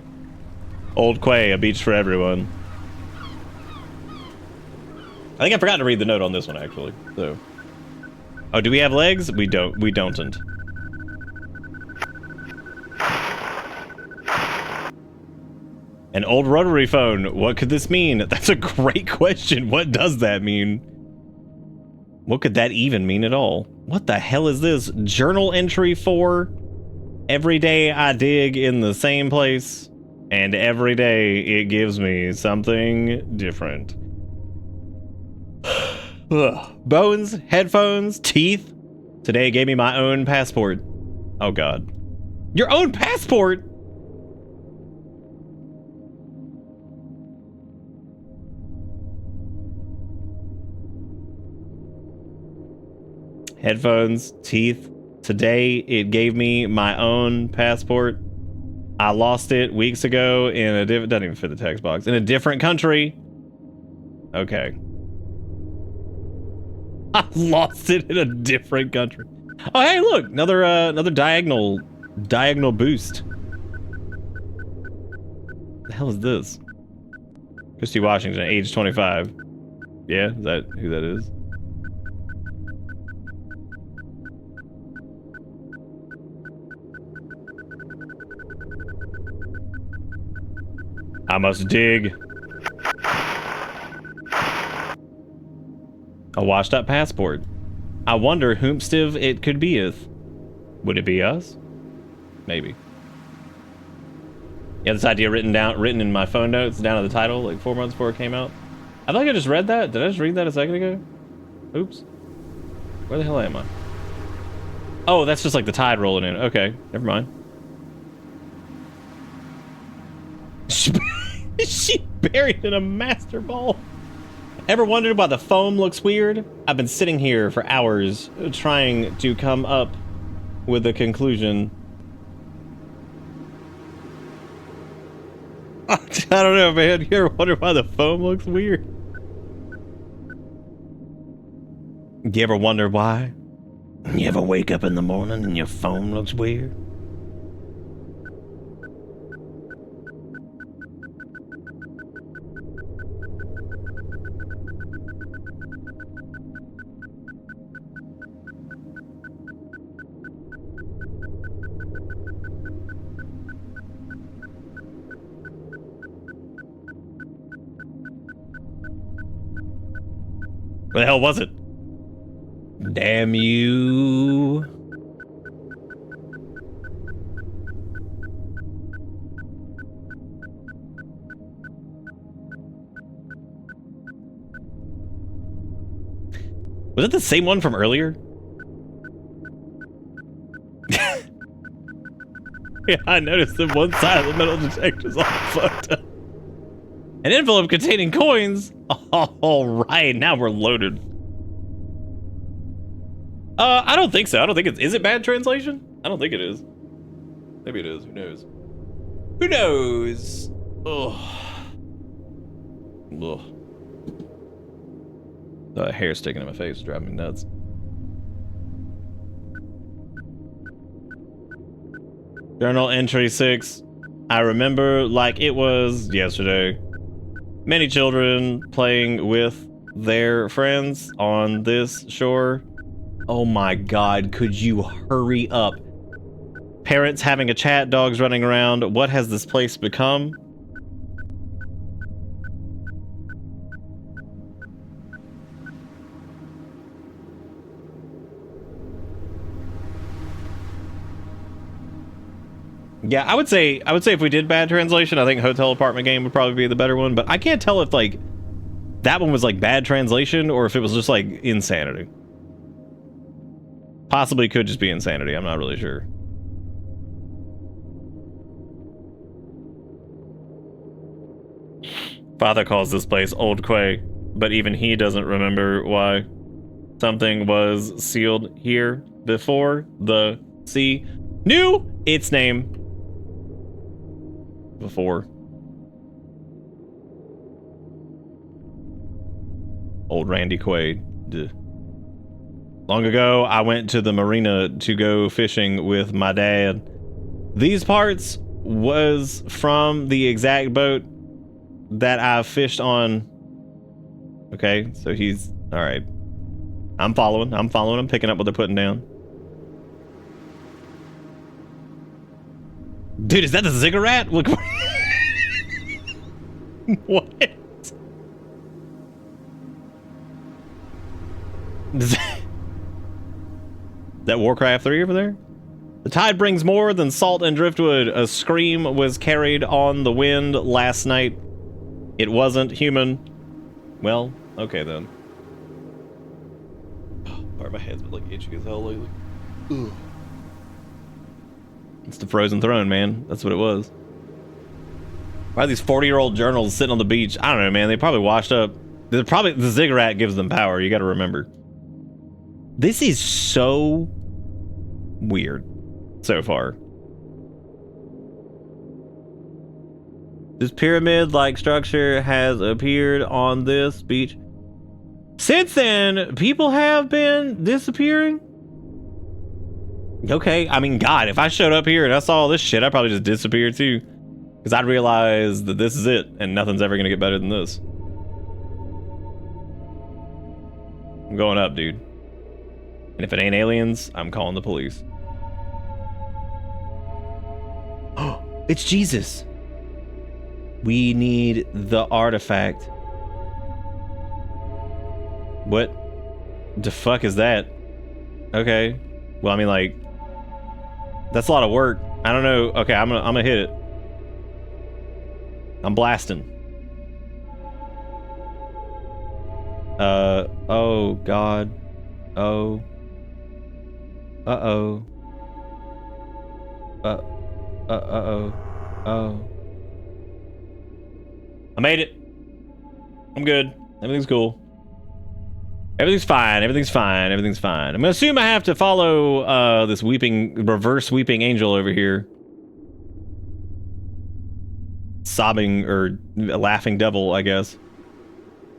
Old Quay, a beach for everyone. I think I forgot to read the note on this one, actually. So, oh, do we have legs? We don't. We don't. An old rotary phone. What could this mean? That's a great question. What does that mean? What could that even mean at all? What the hell is this? Journal entry 4. Every day I dig in the same place, and every day it gives me something different. Bones, headphones, teeth. Today gave me my own passport. Oh God. Your own passport? Headphones, teeth. Today it gave me my own passport. I lost it weeks ago in a different, doesn't even fit the text box, in a different country. Okay. I lost it in a different country. Oh, hey, look, another diagonal boost. What the hell is this? Christy Washington, age 25. Yeah, is that who that is? I must dig. A washed up passport. I wonder whomstiv it could be if. Would it be us? Maybe. Yeah, this idea written in my phone notes down at the title like 4 months before it came out. I feel like I just read that. Did I just read that a second ago? Oops. Where the hell am I? Oh, that's just like the tide rolling in. Okay, never mind. She buried in a master ball. Ever wondered why the foam looks weird? I've been sitting here for hours trying to come up with a conclusion. I don't know, man. You ever wonder why the foam looks weird? You ever wonder why? You ever wake up in the morning and your foam looks weird? Where the hell was it? Damn you. Was it the same one from earlier? Yeah, I noticed that one side of the metal detector's all fucked up. An envelope containing coins? All right, now we're loaded. I don't think so. I don't think it's... Is it bad translation? I don't think it is. Maybe it is. Who knows? Who knows? Ugh. Ugh. The hair sticking in my face is driving me nuts. Journal entry 6. I remember like it was yesterday. Many children playing with their friends on this shore. Oh my god, could you hurry up? Parents having a chat, dogs running around. What has this place become? Yeah, I would say if we did bad translation, I think hotel apartment game would probably be the better one, but I can't tell if like that one was like bad translation or if it was just like insanity. Possibly could just be insanity. I'm not really sure. Father calls this place Old Quay, but even he doesn't remember why. Something was sealed here before the sea knew its name. Before. Old Randy Quaid. Duh. Long ago, I went to the marina to go fishing with my dad. These parts was from the exact boat that I fished on. Okay, so he's... Alright. I'm following. I'm picking up what they're putting down. Dude, is that the ziggurat? Look. What? Is that Warcraft 3 over there? The tide brings more than salt and driftwood. A scream was carried on the wind last night. It wasn't human. Well, okay then. Part of my head's been like itchy as hell lately. Ugh. It's the Frozen Throne, man. That's what it was. Why are these 40-year-old journals sitting on the beach? I don't know, man. They probably washed up. The ziggurat gives them power. You got to remember. This is so weird so far. This pyramid-like structure has appeared on this beach. Since then, people have been disappearing. Okay, I mean, God, if I showed up here and I saw all this shit, I'd probably just disappear too. Because I'd realize that this is it, and nothing's ever going to get better than this. I'm going up, dude. And if it ain't aliens, I'm calling the police. Oh, it's Jesus. We need the artifact. What the fuck is that? Okay. Well, I mean, like, that's a lot of work. I don't know. Okay, I'm gonna hit it. I'm blasting. Oh God. Oh. Uh-oh. Uh-oh. Oh. I made it. I'm good. Everything's cool. Everything's fine. Everything's fine. Everything's fine. I'm gonna assume I have to follow this reverse weeping angel over here. Sobbing or a laughing devil, I guess.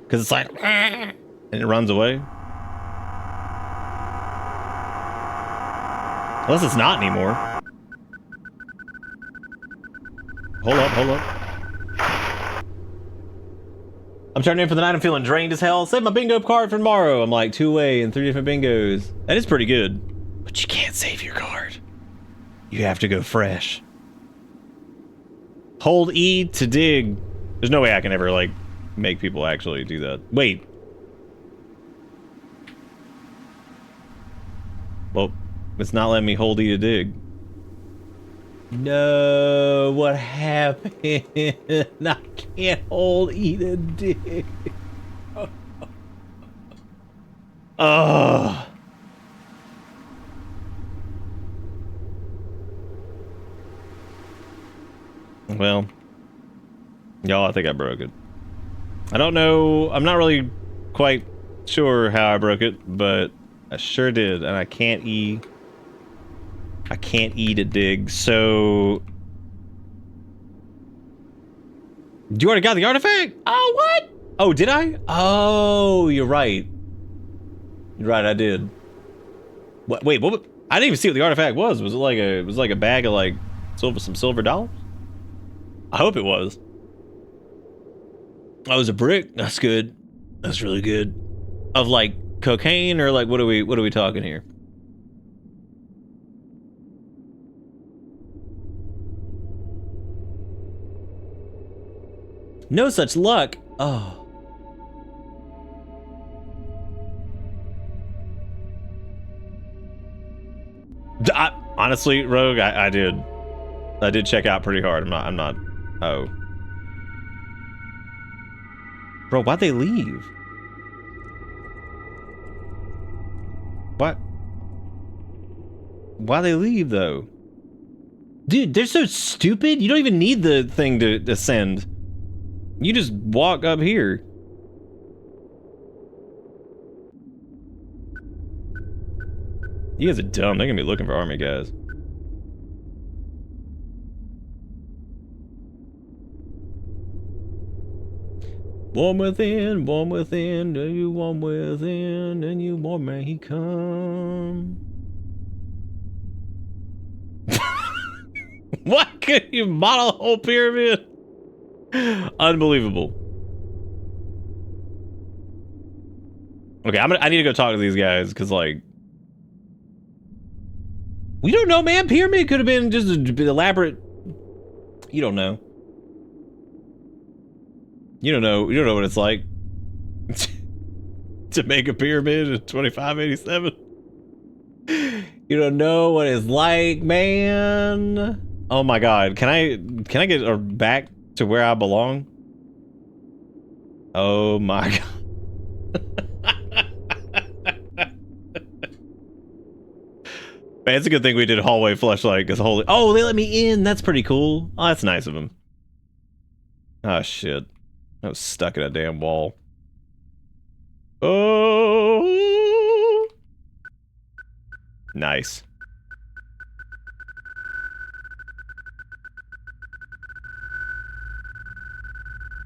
Because it's like, and it runs away. Unless it's not anymore. Hold up, hold up. I'm turning in for the night. I'm feeling drained as hell. Save my bingo card for tomorrow. I'm like 2 away and 3 different bingos. That is pretty good. But you can't save your card. You have to go fresh. Hold E to dig. There's no way I can ever, like, make people actually do that. Wait. Well, it's not letting me hold E to dig. No, what happened? I can't hold E to dig. Ugh. Well, y'all, I think I broke it. I don't know. I'm not really quite sure how I broke it, but I sure did, and I can't eat a dig. So, you already got the artifact? Oh, what? Oh, did I? Oh, you're right. You're right. I did. What? Wait, what? I didn't even see what the artifact was. Was it like a? Was it like a bag of like some silver dollars? I hope it was. Oh, it was a brick. That's good. That's really good. Of like cocaine or like what are we talking here? No such luck. Oh. Honestly, Rogue, I did check out pretty hard. I'm not. Oh. Bro, why'd they leave? What? Why'd they leave, though? Dude, they're so stupid. You don't even need the thing to ascend. You just walk up here. You guys are dumb. They're gonna be looking for army guys. Warm within, do you warm within, and you warm may he come. What? Could you model a whole pyramid? Unbelievable. Okay, I need to go talk to these guys, because, like... We don't know, man. Pyramid could have been just an elaborate... You don't know. You don't know what it's like to make a pyramid in 2587. You don't know what it's like, man. Oh my god. Can I get back to where I belong? Oh my god. Man, it's a good thing we did hallway flashlight because holy. Oh, they let me in. That's pretty cool. Oh, that's nice of them. Oh shit. I was stuck in a damn wall. Oh. Nice.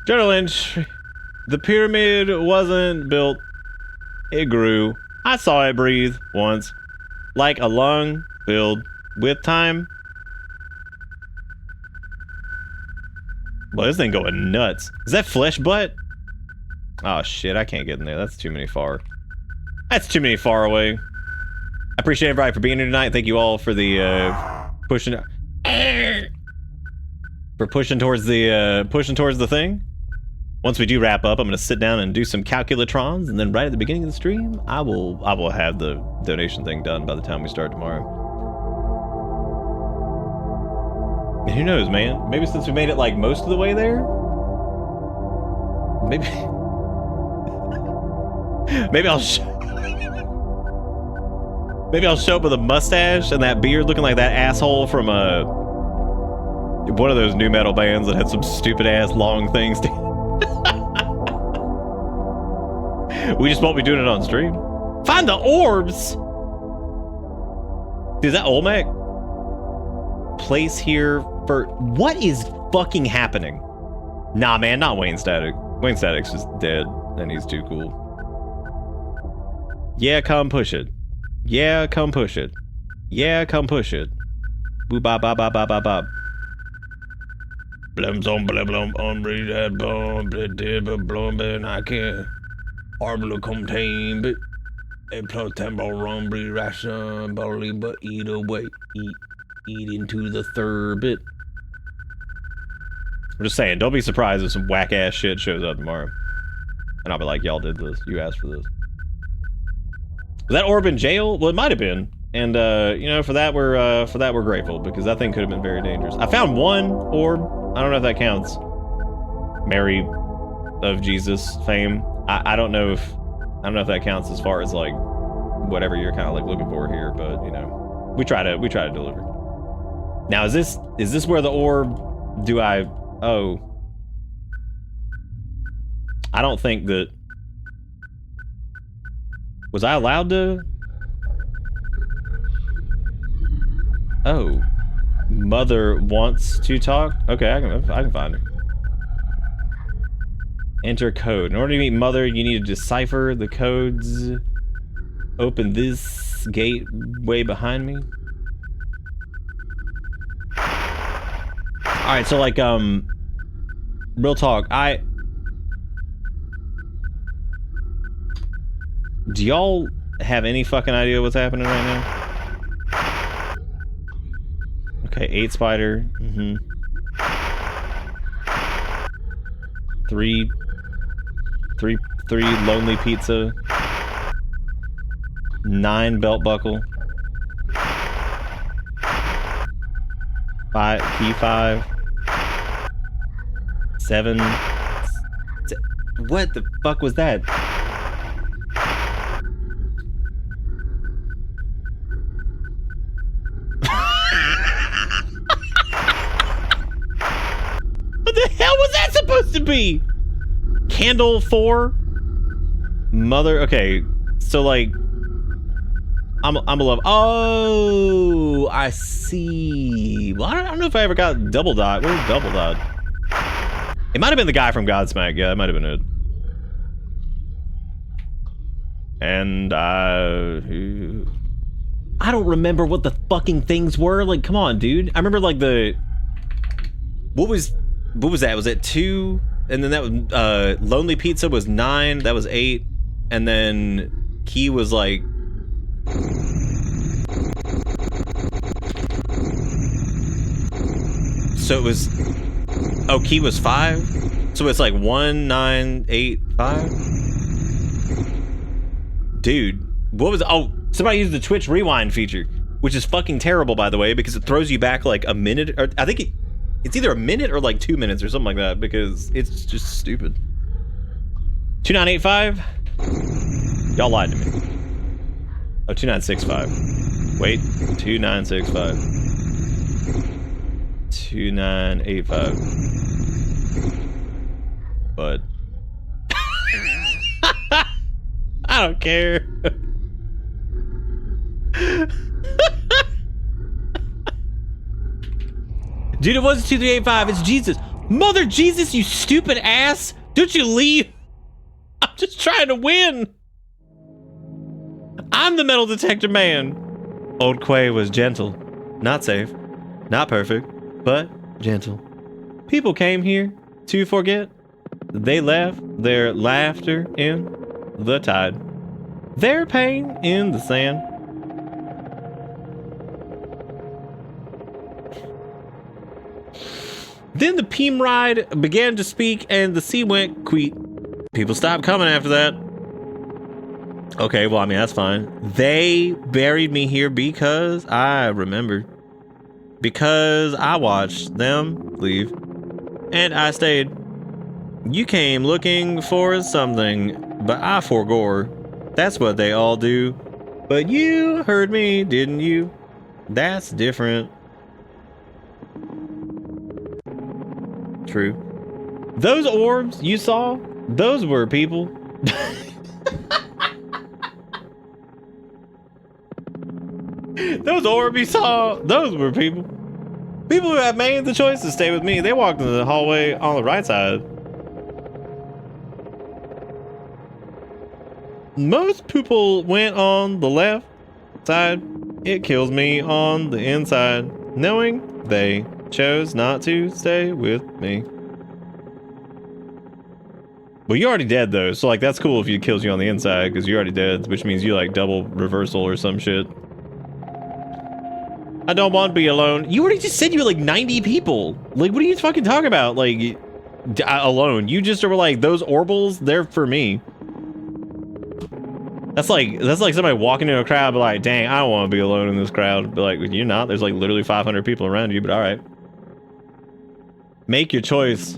General Lynch, the pyramid wasn't built. It grew. I saw it breathe once. Like a lung filled with time. Well, this thing going nuts. Is that flesh butt? Oh shit, I can't get in there. That's too many far. That's too many far away. I appreciate everybody for being here tonight. Thank you all for the pushing towards the thing. Once we do wrap up, I'm gonna sit down and do some calculatrons, and then right at the beginning of the stream, I will have the donation thing done by the time we start tomorrow. And who knows, man? Maybe since we made it like most of the way there, maybe I'll show up with a mustache and that beard looking like that asshole from one of those new metal bands that had some stupid ass long things. We just won't be doing it on stream. Find the orbs. Dude, is that Olmec? Place here for what is fucking happening? Nah, man, not Wayne Static. Wayne Static's just dead, and he's too cool. Yeah, come push it. Yeah, come push it. Yeah, come push it. Boo ba ba ba ba ba ba. Blum zom blum blum on breed that bomb blum blum I can't hardly contain but a plus tempo rum breed ration barley but eat away eat into the third bit. I'm just saying, don't be surprised if some whack ass shit shows up tomorrow. And I'll be like, y'all did this. You asked for this. Was that orb in jail? Well, it might have been. And you know, for that we're grateful, because that thing could have been very dangerous. I found one orb. I don't know if that counts. Mary of Jesus fame. I don't know if that counts as far as like whatever you're kind of like looking for here, but you know, we try to deliver. Now is this where the orb Do I? Oh. I don't think that... Was I allowed to? Oh. Mother wants to talk? Okay, I can find her. Enter code. In order to meet Mother, you need to decipher the codes. Open this gateway behind me. Alright, so like, real talk, do y'all have any fucking idea what's happening right now? Okay, 8 spider. Three lonely pizza. 9 belt buckle. 5 key 5. 7. What the fuck was that? What the hell was that supposed to be? Candle 4? Mother, okay, so like, I'm a love. Oh, I see. Well, I don't know if I ever got double dot. What was double dot? It might have been the guy from Godsmack. Yeah, it might have been it. And I don't remember what the fucking things were. Like, come on, dude. I remember like what was that? Was it 2? And then that was Lonely Pizza was 9. That was 8. And then Key was like. So it was. Oh, Key was 5. So it's like 1, 9, 8, 5. Dude, what was? Oh, somebody used the Twitch rewind feature, which is fucking terrible, by the way, because it throws you back like a minute. Or I think it's either a minute or like 2 minutes or something like that, because it's just stupid. 2985. Y'all lied to me. Oh, 2965. Wait, 2965. 2985. But I don't care. Dude, it wasn't 2385, it's Jesus. Mother Jesus, you stupid ass! Don't you leave? I'm just trying to win. I'm the metal detector man. Old Quay was gentle, not safe, not perfect, but gentle. People came here to forget. They left their laughter in the tide, their pain in the sand. Then the Peem ride began to speak and the sea went queet. People stopped coming after that. Okay, well, I mean, that's fine. They buried me here because I remembered. Because I watched them leave. And I stayed. You came looking for something, but I forgore. That's what they all do. But you heard me, didn't you? That's different. True. Those orbs you saw, those were people. Those orbs you saw, those were people. People who have made the choice to stay with me, they walked in the hallway on the right side. Most people went on the left side. It kills me on the inside, knowing they chose not to stay with me. Well, you're already dead though, so like that's cool if it kills you on the inside because you're already dead, which means you like double reversal or some shit. I don't want to be alone. You already just said you were like 90 people. Like, what are you fucking talking about? Like, alone. You just were like, those orbals, they're for me. That's like somebody walking into a crowd, be like, dang, I don't want to be alone in this crowd. But like, you're not. There's like literally 500 people around you, but all right. Make your choice.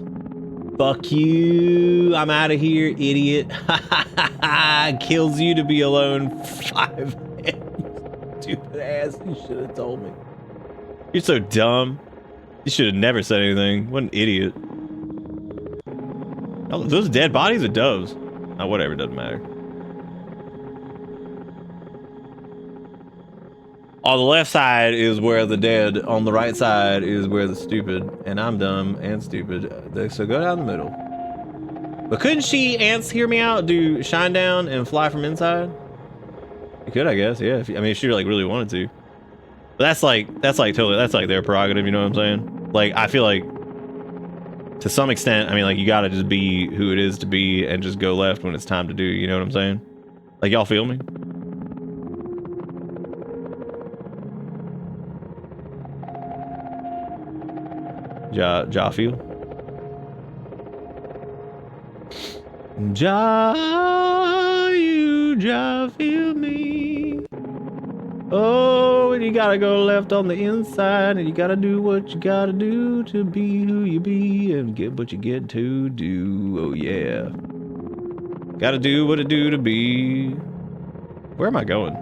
Fuck you. I'm out of here, idiot. Kills you to be alone. 5 minutes. Stupid ass. You should have told me. You're so dumb. You should have never said anything. What an idiot. Oh, those dead bodies are doves. Oh, whatever, doesn't matter. On the left side is where the dead, on the right side is where the stupid, and I'm dumb and stupid. So go down the middle. But couldn't ants hear me out, do shine down and fly from inside? You could, I guess, yeah. If she like really wanted to. But that's like totally, that's like their prerogative, you know what I'm saying? Like, I feel like, to some extent, I mean, like, you gotta just be who it is to be and just go left when it's time to do, you know what I'm saying? Like, y'all feel me? Ja feel? Ja feel me? Oh, and you gotta go left on the inside, and you gotta do what you gotta do to be who you be, and get what you get to do. Oh yeah. Gotta do what it do to be. Where am I going?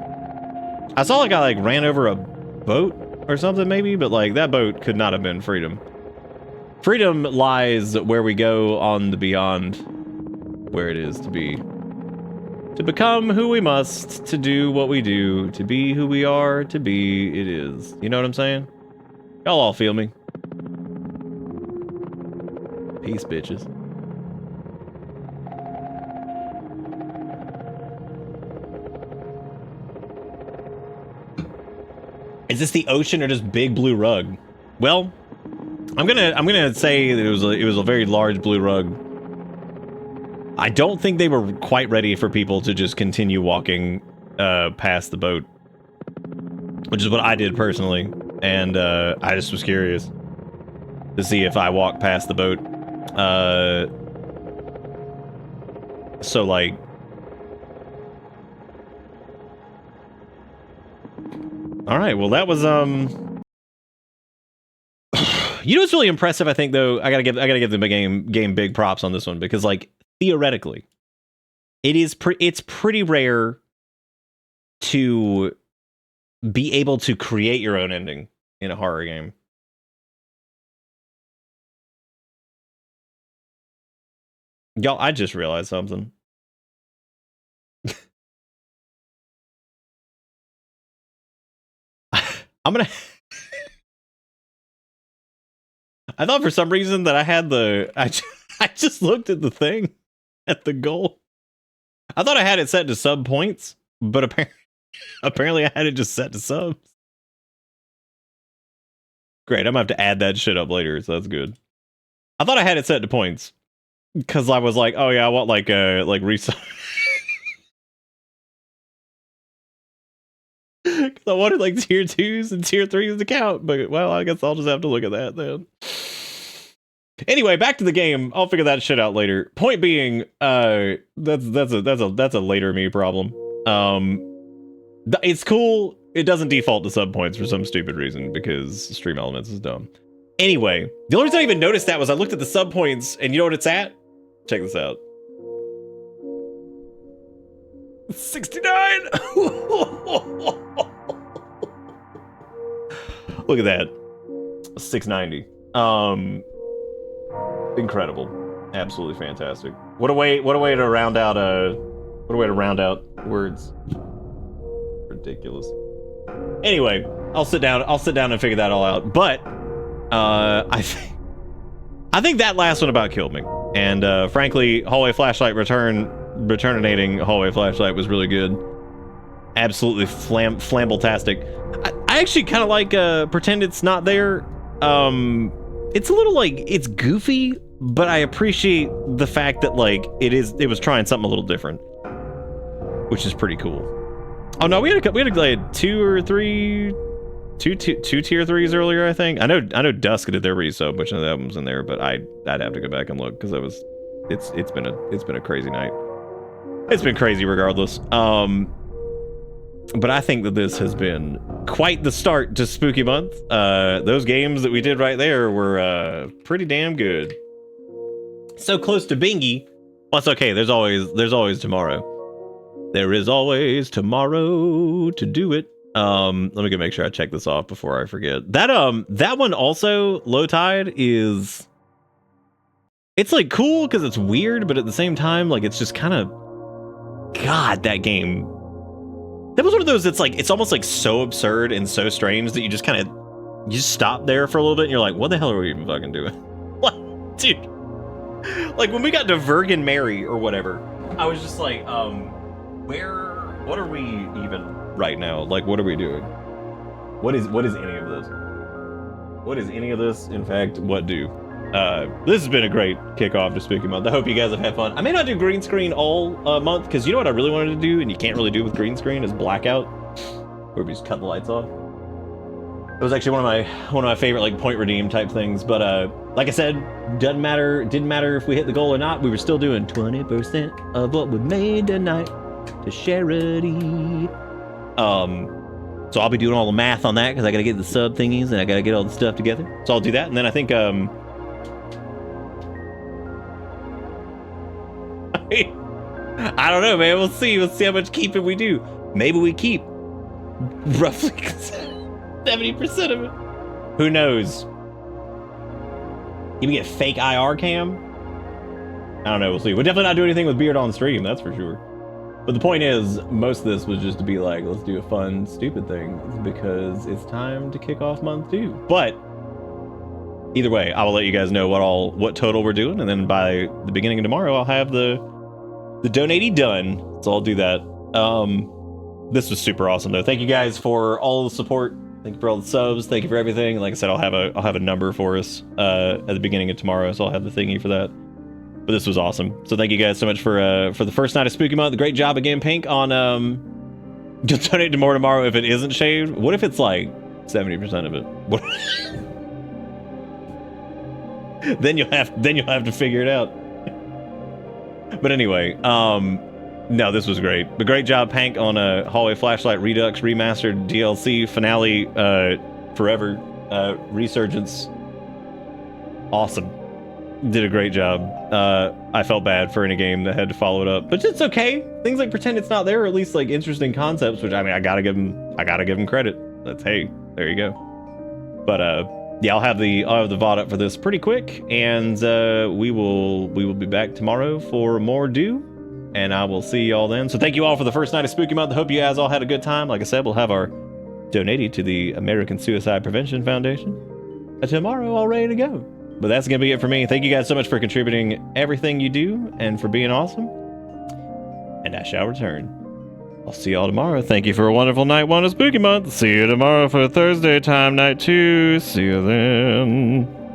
I saw like I like ran over a boat or something maybe, but like that boat could not have been Freedom. Freedom lies where we go on the beyond, where it is to be. To become who we must, to do what we do, to be who we are, to be it is. You know what I'm saying? Y'all all feel me? Peace, bitches. Is this the ocean or just big blue rug? Well, I'm gonna say that it was a very large blue rug. I don't think they were quite ready for people to just continue walking past the boat, which is what I did personally, and I just was curious to see if I walked past the boat. So like, all right, well that was you know what's really impressive, I think, though? I gotta give the game big props on this one, because like theoretically, it's pretty rare to be able to create your own ending in a horror game. Y'all, I just realized something. I'm gonna I thought for some reason that I had I just looked at the thing, at the goal. I thought I had it set to sub points, but apparently I had it just set to subs. Great, I'm gonna have to add that shit up later, so that's good. I thought I had it set to points, because I was like, oh yeah, I want like resub. Because I wanted like tier 2s and tier 3s to count, but well, I guess I'll just have to look at that then. Anyway, back to the game. I'll figure that shit out later. Point being, that's a later me problem. It's cool. It doesn't default to sub points for some stupid reason, because Stream Elements is dumb. Anyway, the only reason I even noticed that was I looked at the sub points, and you know what it's at? Check this out. 69. Look at that. 690. Incredible. Absolutely fantastic. What a way to round out words. Ridiculous. Anyway, I'll sit down and figure that all out. But I think that last one about killed me. And frankly, Hallway Flashlight returnating Hallway Flashlight was really good. Absolutely flambaltastic. I actually kind of like Pretend It's Not There. It's a little like, it's goofy, but I appreciate the fact that like it was trying something a little different, which is pretty cool. Oh no, we had like two tier 3s earlier, I think. I know Dusk did their resub, which none of that was in there, but I'd have to go back and look, because it's been a crazy night. It's been crazy regardless. But I think that this has been quite the start to Spooky Month. Those games that we did right there were pretty damn good. So close to bingy. Well, it's okay. There's always tomorrow. There is always tomorrow to do it. Let me go make sure I check this off before I forget. That one also, Low Tide, is... It's, like, cool because it's weird, but at the same time, like, it's just kind of... God, that game... That was one of those that's, like, it's almost, like, so absurd and so strange that you just kind of... You just stop there for a little bit and you're like, what the hell are we even fucking doing? Like, dude. Like, when we got to Virgin Mary or whatever, I was just like, what are we even right now? Like, what are we doing? What is any of this? What is any of this? In fact, what do? This has been a great kickoff to Spooky Month. I hope you guys have had fun. I may not do green screen all month, because you know what I really wanted to do, and you can't really do with green screen, is blackout, where we just cut the lights off. It was actually one of my favorite, like, point redeem type things. But like I said, didn't matter if we hit the goal or not. We were still doing 20% of what we made tonight to charity. So I'll be doing all the math on that because I gotta get the sub thingies and I gotta get all the stuff together. So I'll do that, and then I think I don't know, man. We'll see. We'll see how much keeping we do. Maybe we keep roughly 70% of it. Who knows? You can get fake IR cam. I don't know. We'll see. We'll definitely not do anything with Beard on stream. That's for sure. But the point is, most of this was just to be like, let's do a fun, stupid thing because it's time to kick off month 2. But either way, I will let you guys know what total we're doing, and then by the beginning of tomorrow, I'll have the donating done. So I'll do that. This was super awesome though. Thank you guys for all the support. Thank you for all the subs. Thank you for everything. Like I said, I'll have a number for us at the beginning of tomorrow, so I'll have the thingy for that. But this was awesome. So thank you guys so much for the first night of Spooky Month. Great job again, Pink, on just donate to more tomorrow if it isn't shaved. What if it's like 70% of it? What? then you'll have to figure it out. But anyway, no, this was great. But great job, Pank, on a Hallway Flashlight Redux Remastered DLC Finale Forever Resurgence. Awesome. Did a great job. I felt bad for any game that had to follow it up, but it's okay. Things like Pretend It's Not There, or at least like interesting concepts, which I mean, I gotta give them credit. That's, hey, there you go. But yeah, I'll have the VOD up for this pretty quick, and we will be back tomorrow for more due, and I will see y'all then. So thank you all for the first night of Spooky Month. I hope you guys all had a good time. Like I said, we'll have our donated to the American Suicide Prevention Foundation tomorrow, all ready to go. But that's gonna be it for me. Thank you guys so much for contributing everything you do and for being awesome. And I shall return. I'll see y'all tomorrow. Thank you for a wonderful night 1 of Spooky Month. See you tomorrow for Thursday time, night 2. See you then.